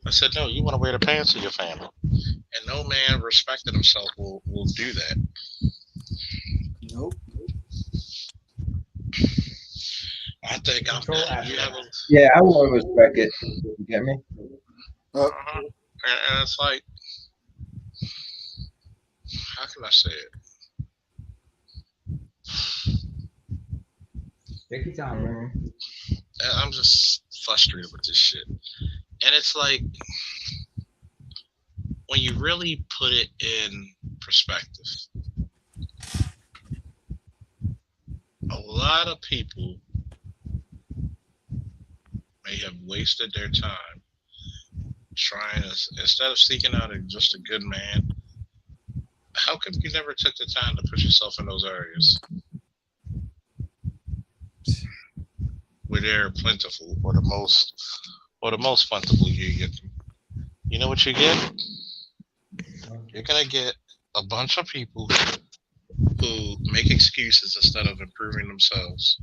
I said, no, you want to wear the pants of your family. And no man respecting himself will do that. Nope. I think I'm better. Yeah, I want to respect it. You get me? And it's like, how can I say it? Take your time, man. I'm just frustrated with this shit. And it's like, when you really put it in perspective, a lot of people may have wasted their time trying to, instead of seeking out just a good man, how come you never took the time to put yourself in those areas where they're plentiful, or the most plentiful you get? You know what you get? You're gonna get a bunch of people who make excuses instead of improving themselves.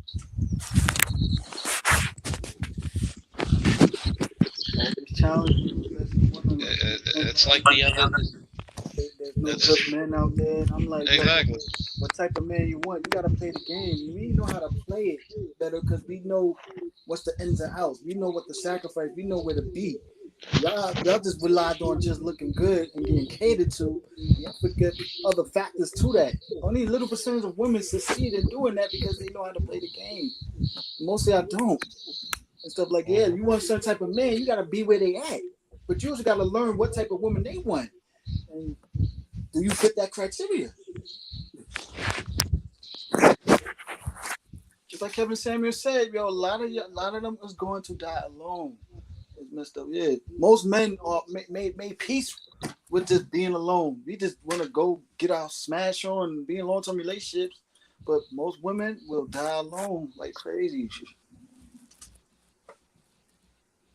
It's like the other. There's no good men out there. And I'm like, exactly. What type of man you want? You gotta play the game. We know how to play it better because we know what's the ins and outs. We know what to sacrifice. We know where to be. Y'all just relied on just looking good and getting catered to. Y'all forget other factors to that. Only a little percentage of women succeed in doing that because they know how to play the game. Mostly I don't. And stuff like, yeah, you want a certain type of man, you gotta be where they at. But you also gotta learn what type of woman they want. And do you fit that criteria? Just like Kevin Samuel said, yo, a lot of them is going to die alone. It's messed up. Yeah, most men are made peace with just being alone. We just want to go get our smash on and be in long-term relationships, but most women will die alone like crazy.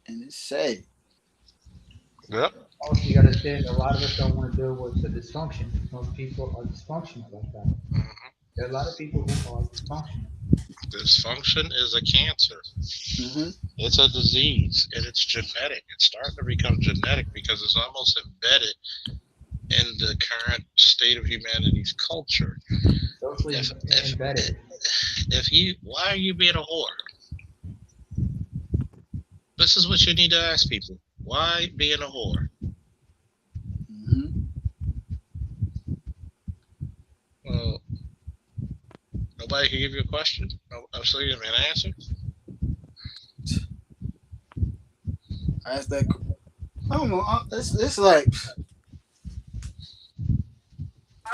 And it's sad. Yep. Also, you got to understand, a lot of us don't want to deal with the dysfunction. Most people are dysfunctional like that. Mm-hmm. There are a lot of people who are dysfunctional. Dysfunction is a cancer. Mm-hmm. It's a disease, and it's genetic. It's starting to become genetic because it's almost embedded in the current state of humanity's culture. Socially embedded. Why are you being a whore? This is what you need to ask people. Why being a whore? Mm-hmm. Well, nobody can give you a question. I'm still giving an answer. I asked that. I don't know. It's like,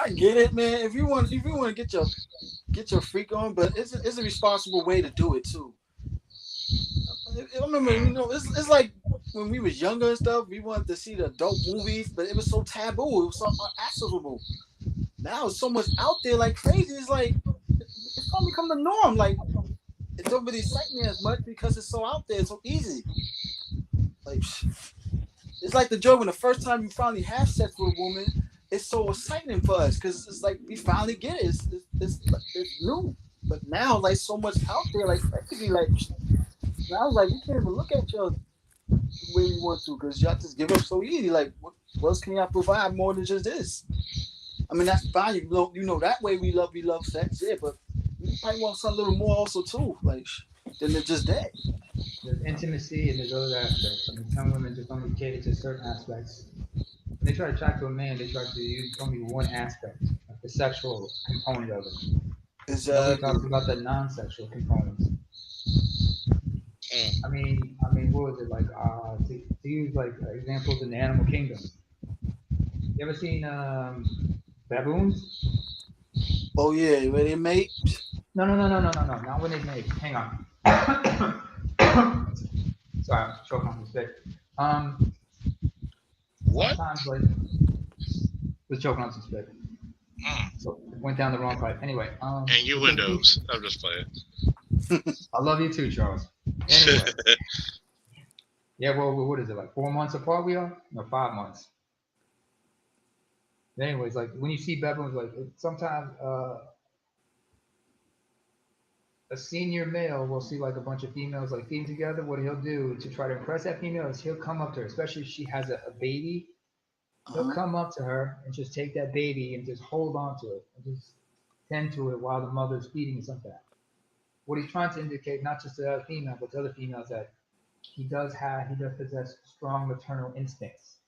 I get it, man. If you want to get your freak on, but it's a responsible way to do it too. I remember, it's like when we was younger and stuff, we wanted to see the adult movies, but it was so taboo. It was so unaccessible. Now it's so much out there like crazy. It's like it's gonna become the norm. Like it don't really excite me as much because it's so out there, it's so easy. Like it's like the joke when the first time you finally have sex with a woman, it's so exciting for us because it's like we finally get it. It's new, but now like so much out there, like basically like now like we can't even look at y'all the way we want to because y'all just give up so easy. Like what else can y'all provide more than just this? I mean that's fine. You know that way we love sex, yeah, but we probably want something a little more also too, like than just that. There's intimacy and there's other aspects. I mean, some women just only cater to certain aspects. When they try to attract to a man, they try to use only one aspect, like the sexual component of it. Nobody Exactly. talks about the non-sexual components. I mean, what was it like? To use like examples in the animal kingdom. You ever seen baboons? Oh yeah, where they mate? No, not when they mate. Hang on. Sorry, I'm choking on the spit. Sometimes like was choking on some spit. So it went down the wrong pipe. Anyway, and you windows. I'm just playing. I love you too, Charles. Anyway. Yeah, well, what is it, like 4 months apart we are? No, 5 months. Anyways, like when you see baboons, like sometimes a senior male will see like a bunch of females like feeding together. What he'll do to try to impress that female is he'll come up to her, especially if she has a baby. He'll come up to her and just take that baby and just hold on to it and just tend to it while the mother's feeding and something like that. What he's trying to indicate, not just to that female, but to other females, that he does possess strong maternal instincts.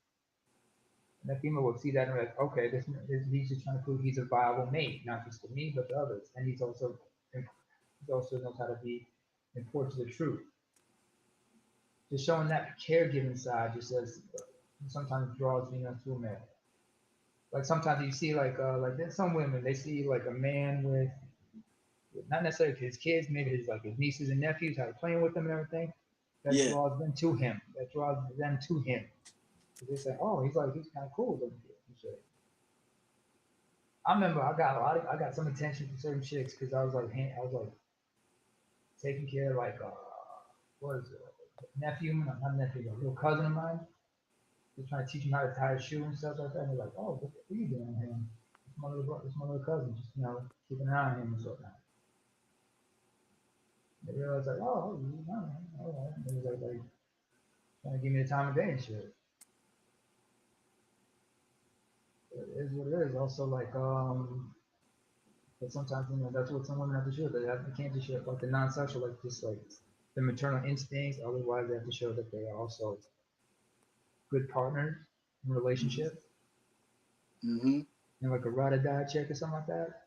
And that female will see that and be like, okay, he's just trying to prove he's a viable mate, not just to me, but to others. And he also knows how to be important to the truth. Just showing that caregiving side just as sometimes draws me to a male. Like sometimes you see like there's some women, they see like a man with not necessarily his kids, maybe his nieces and nephews, how he's playing with them and everything. That draws them to him. They say, oh, he's kind of cool looking and shit. I remember I got some attention from certain chicks because I was like taking care of what is it, nephew, not nephew, a little cousin of mine. Just trying to teach him how to tie a shoe and stuff like that. And they're like, oh, what are you doing here? It's my little cousin, just keeping an eye on him and so on. They realized like, oh, all right. And they was like trying to give me the time of day and shit. It is what it is. Also, but sometimes that's what some women have to show. They can't just show like the non-sexual, like just like the maternal instincts. Otherwise, they have to show that they are also good partners in relationships. Mm-hmm. And like a ride or die chick or something like that.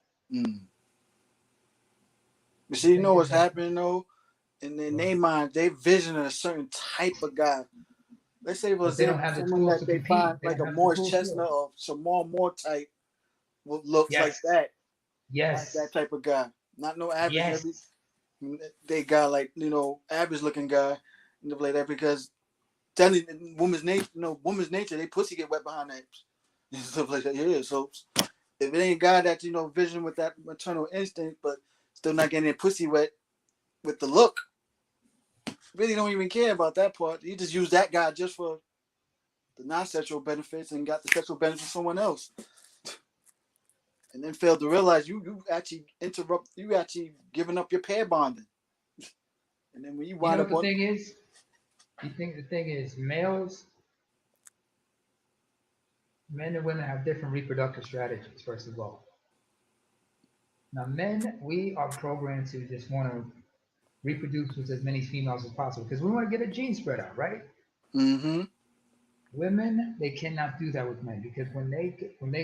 But see, you know what's happening though? In their mind, they vision a certain type of guy. Let's say, for example, someone that they find like a Morris Chestnut or Shamar Moore type looks like that. Yes. That type of guy. Not no average. Yes. They got like, average looking guy and stuff like that because telling woman's nature, they pussy get wet behind that and stuff like that. Yeah. So if it ain't a guy that, vision with that maternal instinct, but still not getting their pussy wet with the look, really don't even care about that part. You just use that guy just for the non-sexual benefits and got the sexual benefits from someone else. And then failed to realize you actually giving up your pair bonding. And then when you wind up the thing is, men and women have different reproductive strategies, first of all. Now, men, we are programmed to just want to reproduce with as many females as possible because we want to get a gene spread out, right? Mm-hmm. Women, they cannot do that with men because when they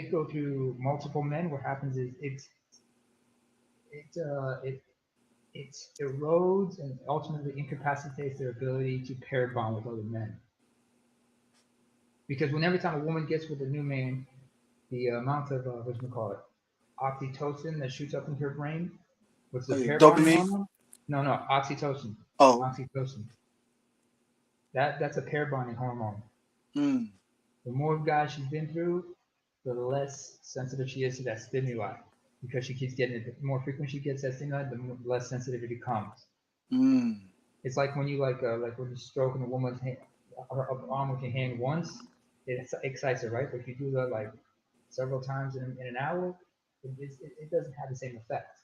go through multiple men, what happens is it erodes and ultimately incapacitates their ability to pair bond with other men. Because every time a woman gets with a new man, the amount of oxytocin that shoots up into her brain, what's the pair bonding hormone? No, oxytocin. Oh, oxytocin. That's a pair bonding hormone. Mm. The more guys she's been through, the less sensitive she is to that stimuli. Because she keeps getting it. The more frequent she gets that stimuli, the less sensitive it becomes. Mm. It's like when you when you're stroking a woman's hand, her arm with your hand once, it excites her, right? But if you do that several times in an hour, it doesn't have the same effect.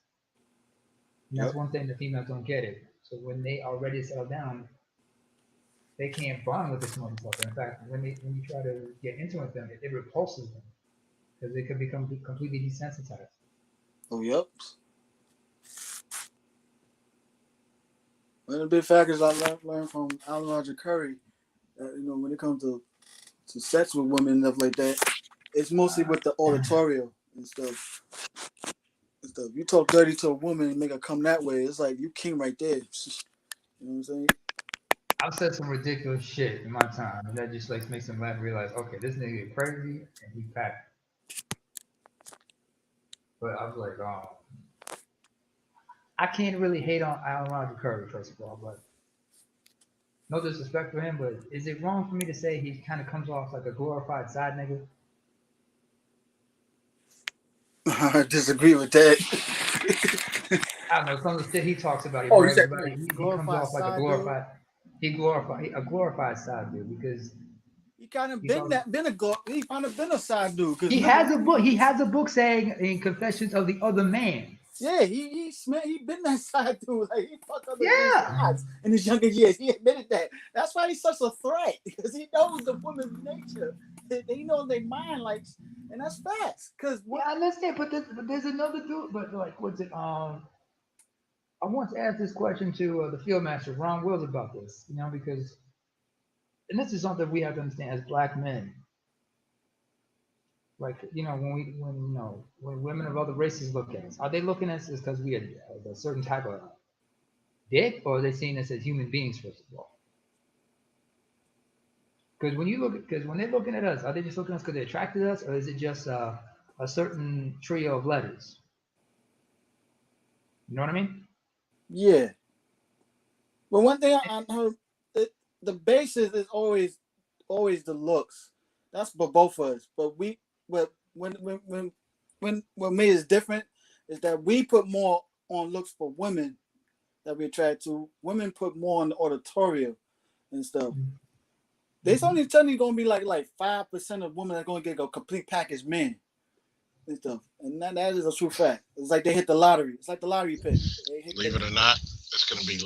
And that's Yep. one thing the females don't get it. So when they are ready to settle down, they can't bond with this motherfucker. In fact, when you try to get into it with them, it repulses them because they could become completely desensitized. Oh, yep. One of the big factors I learned from Alan Roger Curry, when it comes to sex with women and stuff like that, it's mostly with the auditorial and stuff. You talk dirty to a woman and make her come that way, it's like you king right there. You know what I'm saying? I've said some ridiculous shit in my time, and that just like makes them laugh and realize, okay, this nigga is crazy and he packed. But I was like, I can't really hate on Alan Roger Curry, first of all, but no disrespect to him, but is it wrong for me to say he kind of comes off like a glorified side nigga? I disagree with that. I don't know. Some of the shit he talks about, Oh, you said everybody, he comes glorified off like a side glorified, a glorified side dude because he kind of been a side dude. he has a book. He has a book saying in Confessions of the Other Man. Yeah, he been that side dude. Like he fucked other dudes' Yeah. wives in his younger years. He admitted that. That's why he's such a threat because he knows the woman's nature. He knows their mind, and that's facts. Cause I understand, but there's another dude. But like, what's it? I once asked this question to the field master Ron Wills about this. Because, and this is something we have to understand as black men. Like, when women of other races look at us, are they looking at us because we are a certain type of dick, or are they seeing us as human beings first of all? Because when they're looking at us, are they just looking at us because they attracted us, or is it just a certain trio of letters? You know what I mean? Yeah. But one thing I heard, the basis is always the looks. That's for both of us. But what made us different is that we put more on looks for women that we attract to. Women put more on the auditorial and stuff. There's only gonna be like 5% of women that's gonna get a complete package man and stuff. And that is a true fact. It's like they hit the lottery. It's like the lottery pick. Believe it or not, it's gonna be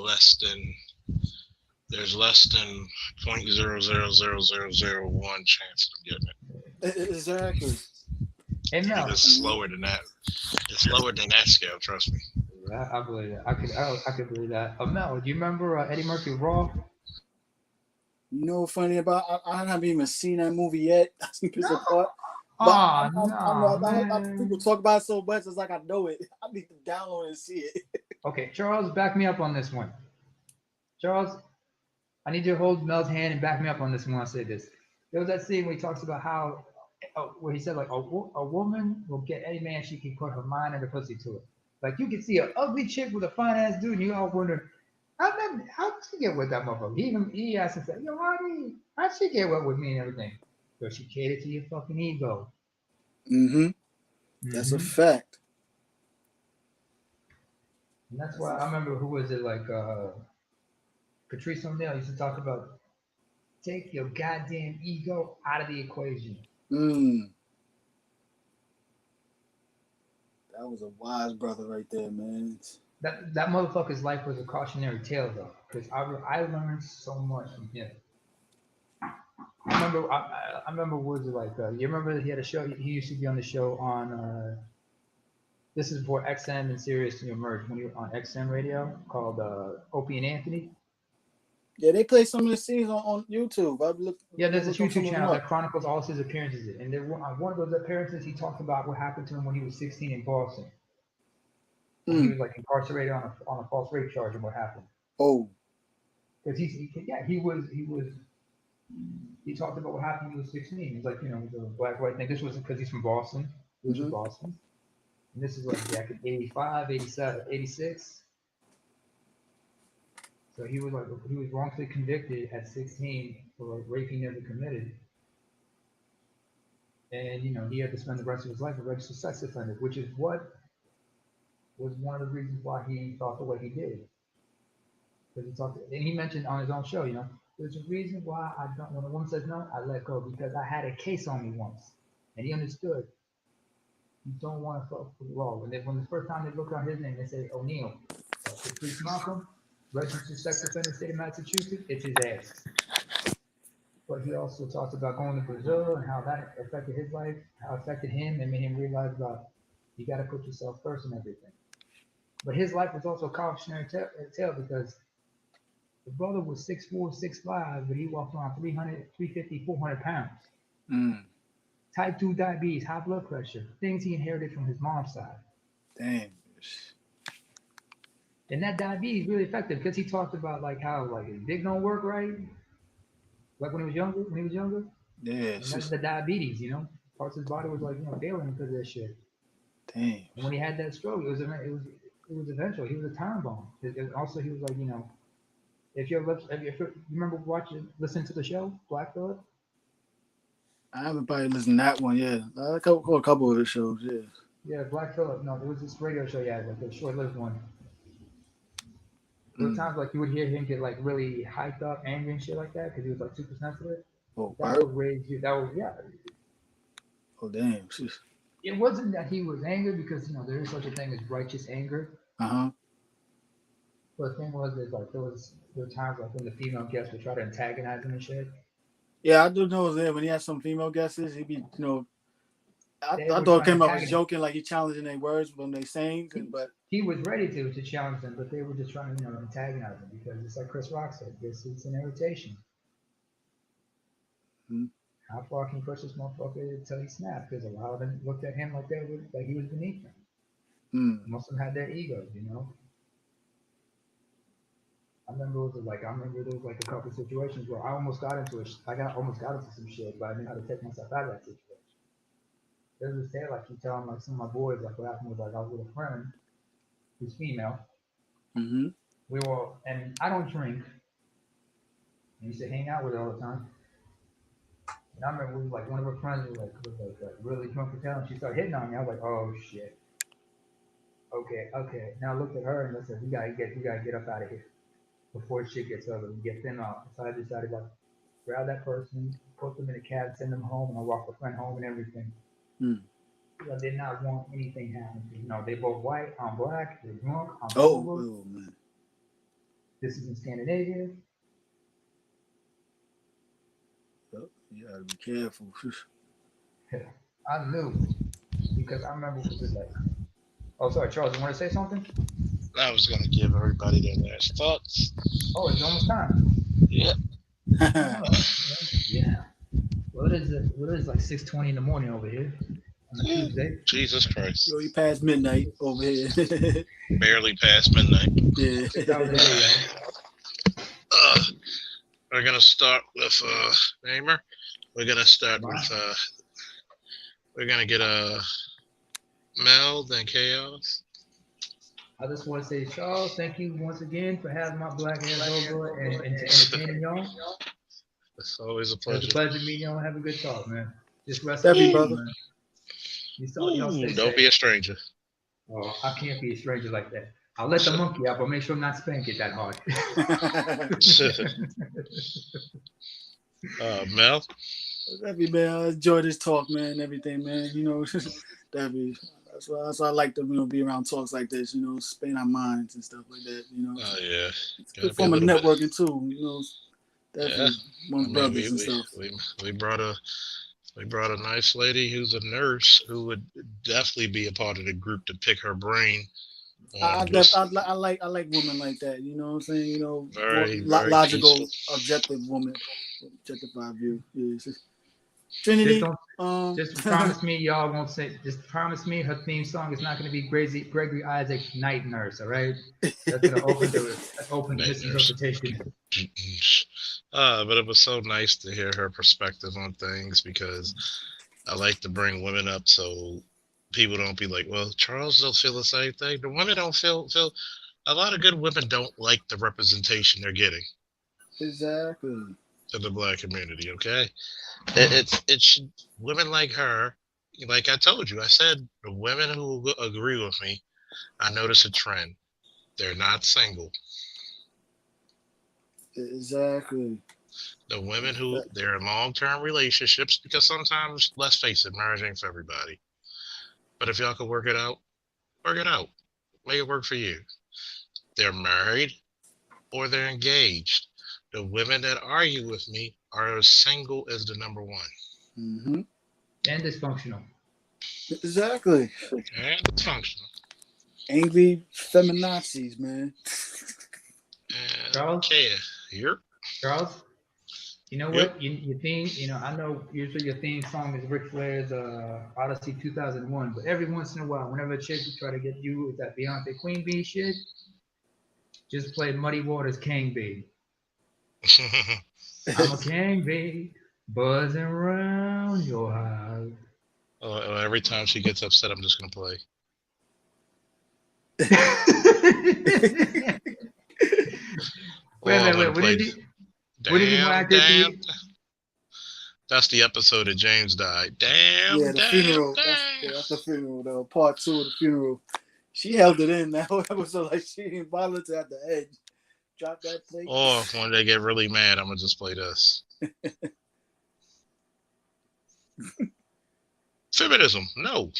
there's less than 0.000001 chance of getting it. Exactly. And now it's slower than that. It's lower than that scale. Trust me. I believe that. I could believe that. Mel, do you remember Eddie Murphy Raw? You know what's funny about? I haven't even seen that movie yet. People talk about it so much. It's like I know it. I need to download and see it. Okay, Charles, back me up on this one. Charles, I need you to hold Mel's hand and back me up on this one when I say this. There was that scene where he talks about how, where he said like a woman will get any man she can put her mind and her pussy to it. Like you can see an ugly chick with a fine ass dude, and you all wonder, how did she get with that motherfucker? He asked himself, how'd she get with me and everything? Because she catered to your fucking ego. That's a fact. And that's why I remember who was it like Patrice O'Neal used to talk about take your goddamn ego out of the equation. That was a wise brother right there, man. That motherfucker's life was a cautionary tale though, because I learned so much from him. I remember was it like you remember he had a show, he used to be on the show on this is before XM and Sirius emerged, when he was on XM radio, called Opie and Anthony. Yeah, they play some of the scenes on YouTube. There's a YouTube channel that chronicles all his appearances. And on one of those appearances, he talked about what happened to him when he was 16 in Boston. He was like incarcerated on a false rape charge and what happened. Oh. Because he talked about what happened when he was 16. He's like, it was a black-white thing. This was because he's from Boston. He was from Boston. And this is like back in 85, 87, 86. So he was wrongfully convicted at 16 for a rape he never committed. And, he had to spend the rest of his life a registered sex offender, which is what was one of the reasons why he thought the way he did. Because he mentioned on his own show, there's a reason why I don't, when a woman says no, I let go, because I had a case on me once. And he understood You don't want to fuck with law. When the first time they look on his name, they say O'Neill. Patrice Malcolm, registered sex offender, state of Massachusetts. It's his ass. But he also talks about going to Brazil and how that affected his life, how it affected him, and made him realize about you got to put yourself first in everything. But his life was also a cautionary tale because the brother was 6'4", 6'5", but he walked around 300, 350, 400 pounds. Mm. Type 2 diabetes, high blood pressure, things he inherited from his mom's side. Damn. And that diabetes really affected because he talked about like how like his dick don't work right, like when he was younger. Yeah. And that's the diabetes, you know. Parts of his body was like failing because of that shit. Damn. And when he had that stroke, it was eventual. He was a time bomb. Also, he was like if you remember listening to the show Black Phillip. I haven't probably listened to that one yet. A couple of the shows, yeah. Yeah, Black Phillip. No, there was this radio show he had, like a short-lived one. There were times like you would hear him get like really hyped up, angry and shit like that because he was like super sensitive. Oh, that would raise you. Oh, damn. It wasn't that he was angry because there is such a thing as righteous anger. Uh-huh. But the thing was like there were times like when the female guests would try to antagonize him and shit. Yeah, I do know that when he had some female guests, he'd be, I thought it came out was joking, like he challenging their words when they sang, but he was ready to challenge them, but they were just trying to antagonize him because it's like Chris Rock said, it's an irritation. Mm-hmm. How far can you push this motherfucker until he snapped? Because a lot of them looked at him like he was beneath them. Most of them had their egos, I remember there was like a couple situations where I almost got into almost got into some shit, but I knew how to take myself out of that situation. There's this tale I keep telling like some of my boys, like what happened was like I was with a friend who's female. Mm-hmm. And I don't drink. I used to hang out with her all the time. And I remember one of her friends was really drunk as hell, and she started hitting on me. I was like, oh shit. Okay. Now I looked at her and I said, we gotta get up out of here before shit gets ugly. We get thin out. So I decided to grab that person, put them in a cab, send them home, and I walked the friend home and everything. I did not want anything happening. They both white, I'm black, they're drunk, I'm sober. Oh man. This is in Scandinavia. You gotta be careful. I knew because I remember it was like. Oh, sorry, Charles. You want to say something? I was going to give everybody their last thoughts. Oh, it's almost time. Yeah. Yeah. Well, it is like 6:20 in the morning over here on a Tuesday. Jesus Christ. Yo, you past midnight over here. Barely past midnight. Yeah. We're going to start with Namer. We're going to start with we're going to get Mel, then Chaos. I just want to say, Charles, thank you once again for having my black ass over and entertaining y'all. It's always a pleasure. It's a pleasure meeting y'all. Have a good talk, man. Just rest up, brother. Don't be a stranger. Oh, I can't be a stranger like that. I'll let the monkey out, but make sure not spank it that hard. Mel? Debbie, man, I enjoy this talk, man, everything, man. Debbie. That's why I like to be around talks like this, expand our minds and stuff like that, Oh yeah. It's a good form of networking too, definitely among brothers and stuff. We brought a nice lady who's a nurse who would definitely be a part of the group to pick her brain. I like women like that, you know what I'm saying? Very logical, peaceful. Objective woman, objectified view. Yeah, Trinity. Just promise me y'all won't say. Just promise me her theme song is not going to be Gregory Isaac's Night Nurse. All right, that's going to open the misinterpretation. But it was so nice to hear her perspective on things because I like to bring women up so people don't be like, well, Charles don't feel the same thing. The women don't feel. A lot of good women don't like the representation they're getting. Exactly. To the black community, okay? It's women like her. Like I told you, I said the women who agree with me, I notice a trend. They're not single. Exactly. The women who they're in long-term relationships, because sometimes, let's face it, marriage ain't for everybody. But if y'all can work it out, work it out. Make it work for you. They're married or they're engaged. The women that argue with me are as single as the number one. Mm-hmm. And dysfunctional. Exactly. And dysfunctional. Angry feminazis, man. And Charles? okay, here. Charles? You know Yep. what? Your theme, I know usually your theme song is Ric Flair's Odyssey 2001, but every once in a while, whenever a chick try to get you with that Beyonce Queen Bee shit, just play Muddy Waters King Bee. I'm a king bee, buzzing around your house. Every time she gets upset, I'm just gonna play. Wait. What did he Damn. That's the episode that James died. Damn. Yeah, the funeral. That's the funeral, though. Part 2 of the funeral. She held it in that whole episode, like she didn't bother to at the edge. Drop that plate. Or when they get really mad, I'm gonna just play this. Feminism, no.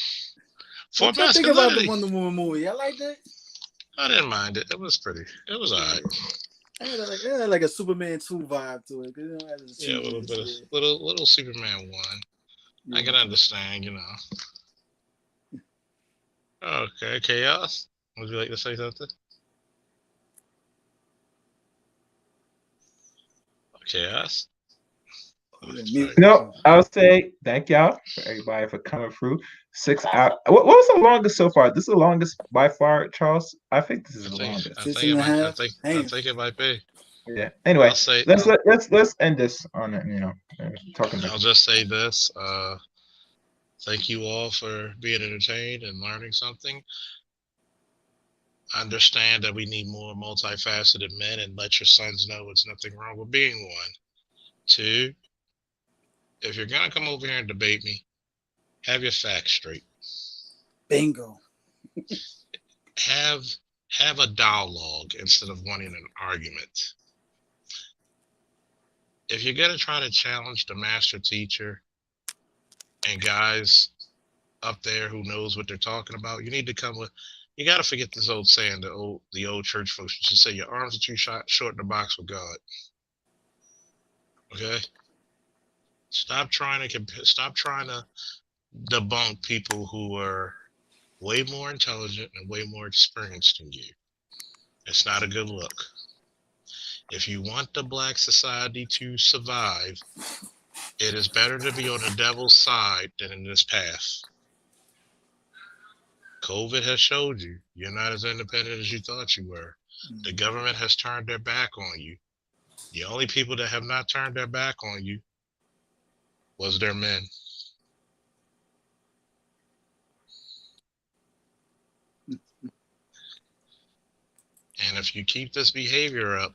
For What you think about the Wonder Woman movie? I liked it. I didn't mind it. It was pretty. It was alright. It had like a Superman 2 vibe to it. Yeah, a little bit of little Superman 1. Yeah. I can understand, Okay, Chaos. Would you like to say something? Chaos. No, I would say thank y'all for everybody for coming through. 6 hours. What was the longest so far? This is the longest by far, Charles. I think this is the longest. I think it might be. Yeah. Anyway, let's end this on talking. I'll just say this. Thank you all for being entertained and learning something. Understand that we need more multifaceted men, and let your sons know it's nothing wrong with being one. 2, if you're gonna come over here and debate me, have your facts straight. Bingo. Have a dialogue instead of wanting an argument. If you're gonna try to challenge the master teacher and guys up there who knows what they're talking about, you need to come with. You got to forget this old saying, the old church folks used to say, your arms are too short in the box with God. Okay? Stop trying to debunk people who are way more intelligent and way more experienced than you. It's not a good look. If you want the black society to survive, it is better to be on the devil's side than in this path. COVID has showed you you're not as independent as you thought you were. The government has turned their back on you. The only people that have not turned their back on you was their men. And if you keep this behavior up,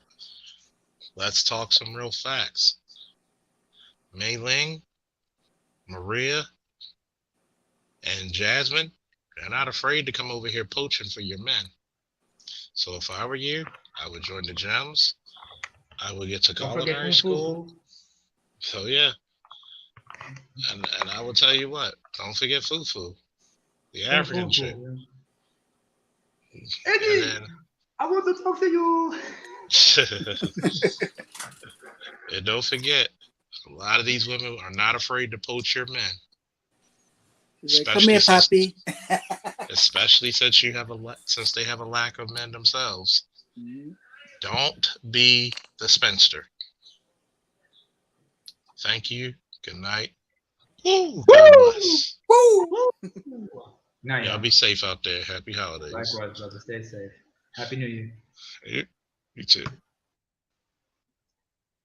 let's talk some real facts. Mei Ling, Maria, and Jasmine, they're not afraid to come over here poaching for your men. So if I were you, I would join the Gems. I would get to culinary school. So yeah. And I will tell you what, don't forget Fufu, the African chick. Eddie, I want to talk to you. And don't forget, a lot of these women are not afraid to poach your men. Like, come here, Poppy. Especially since they have a lack of men themselves. Mm-hmm. Don't be the spinster. Thank you. Good night. Woo! God bless. Woo! Y'all be safe out there. Happy holidays. Likewise, brother. Stay safe. Happy New Year. You too.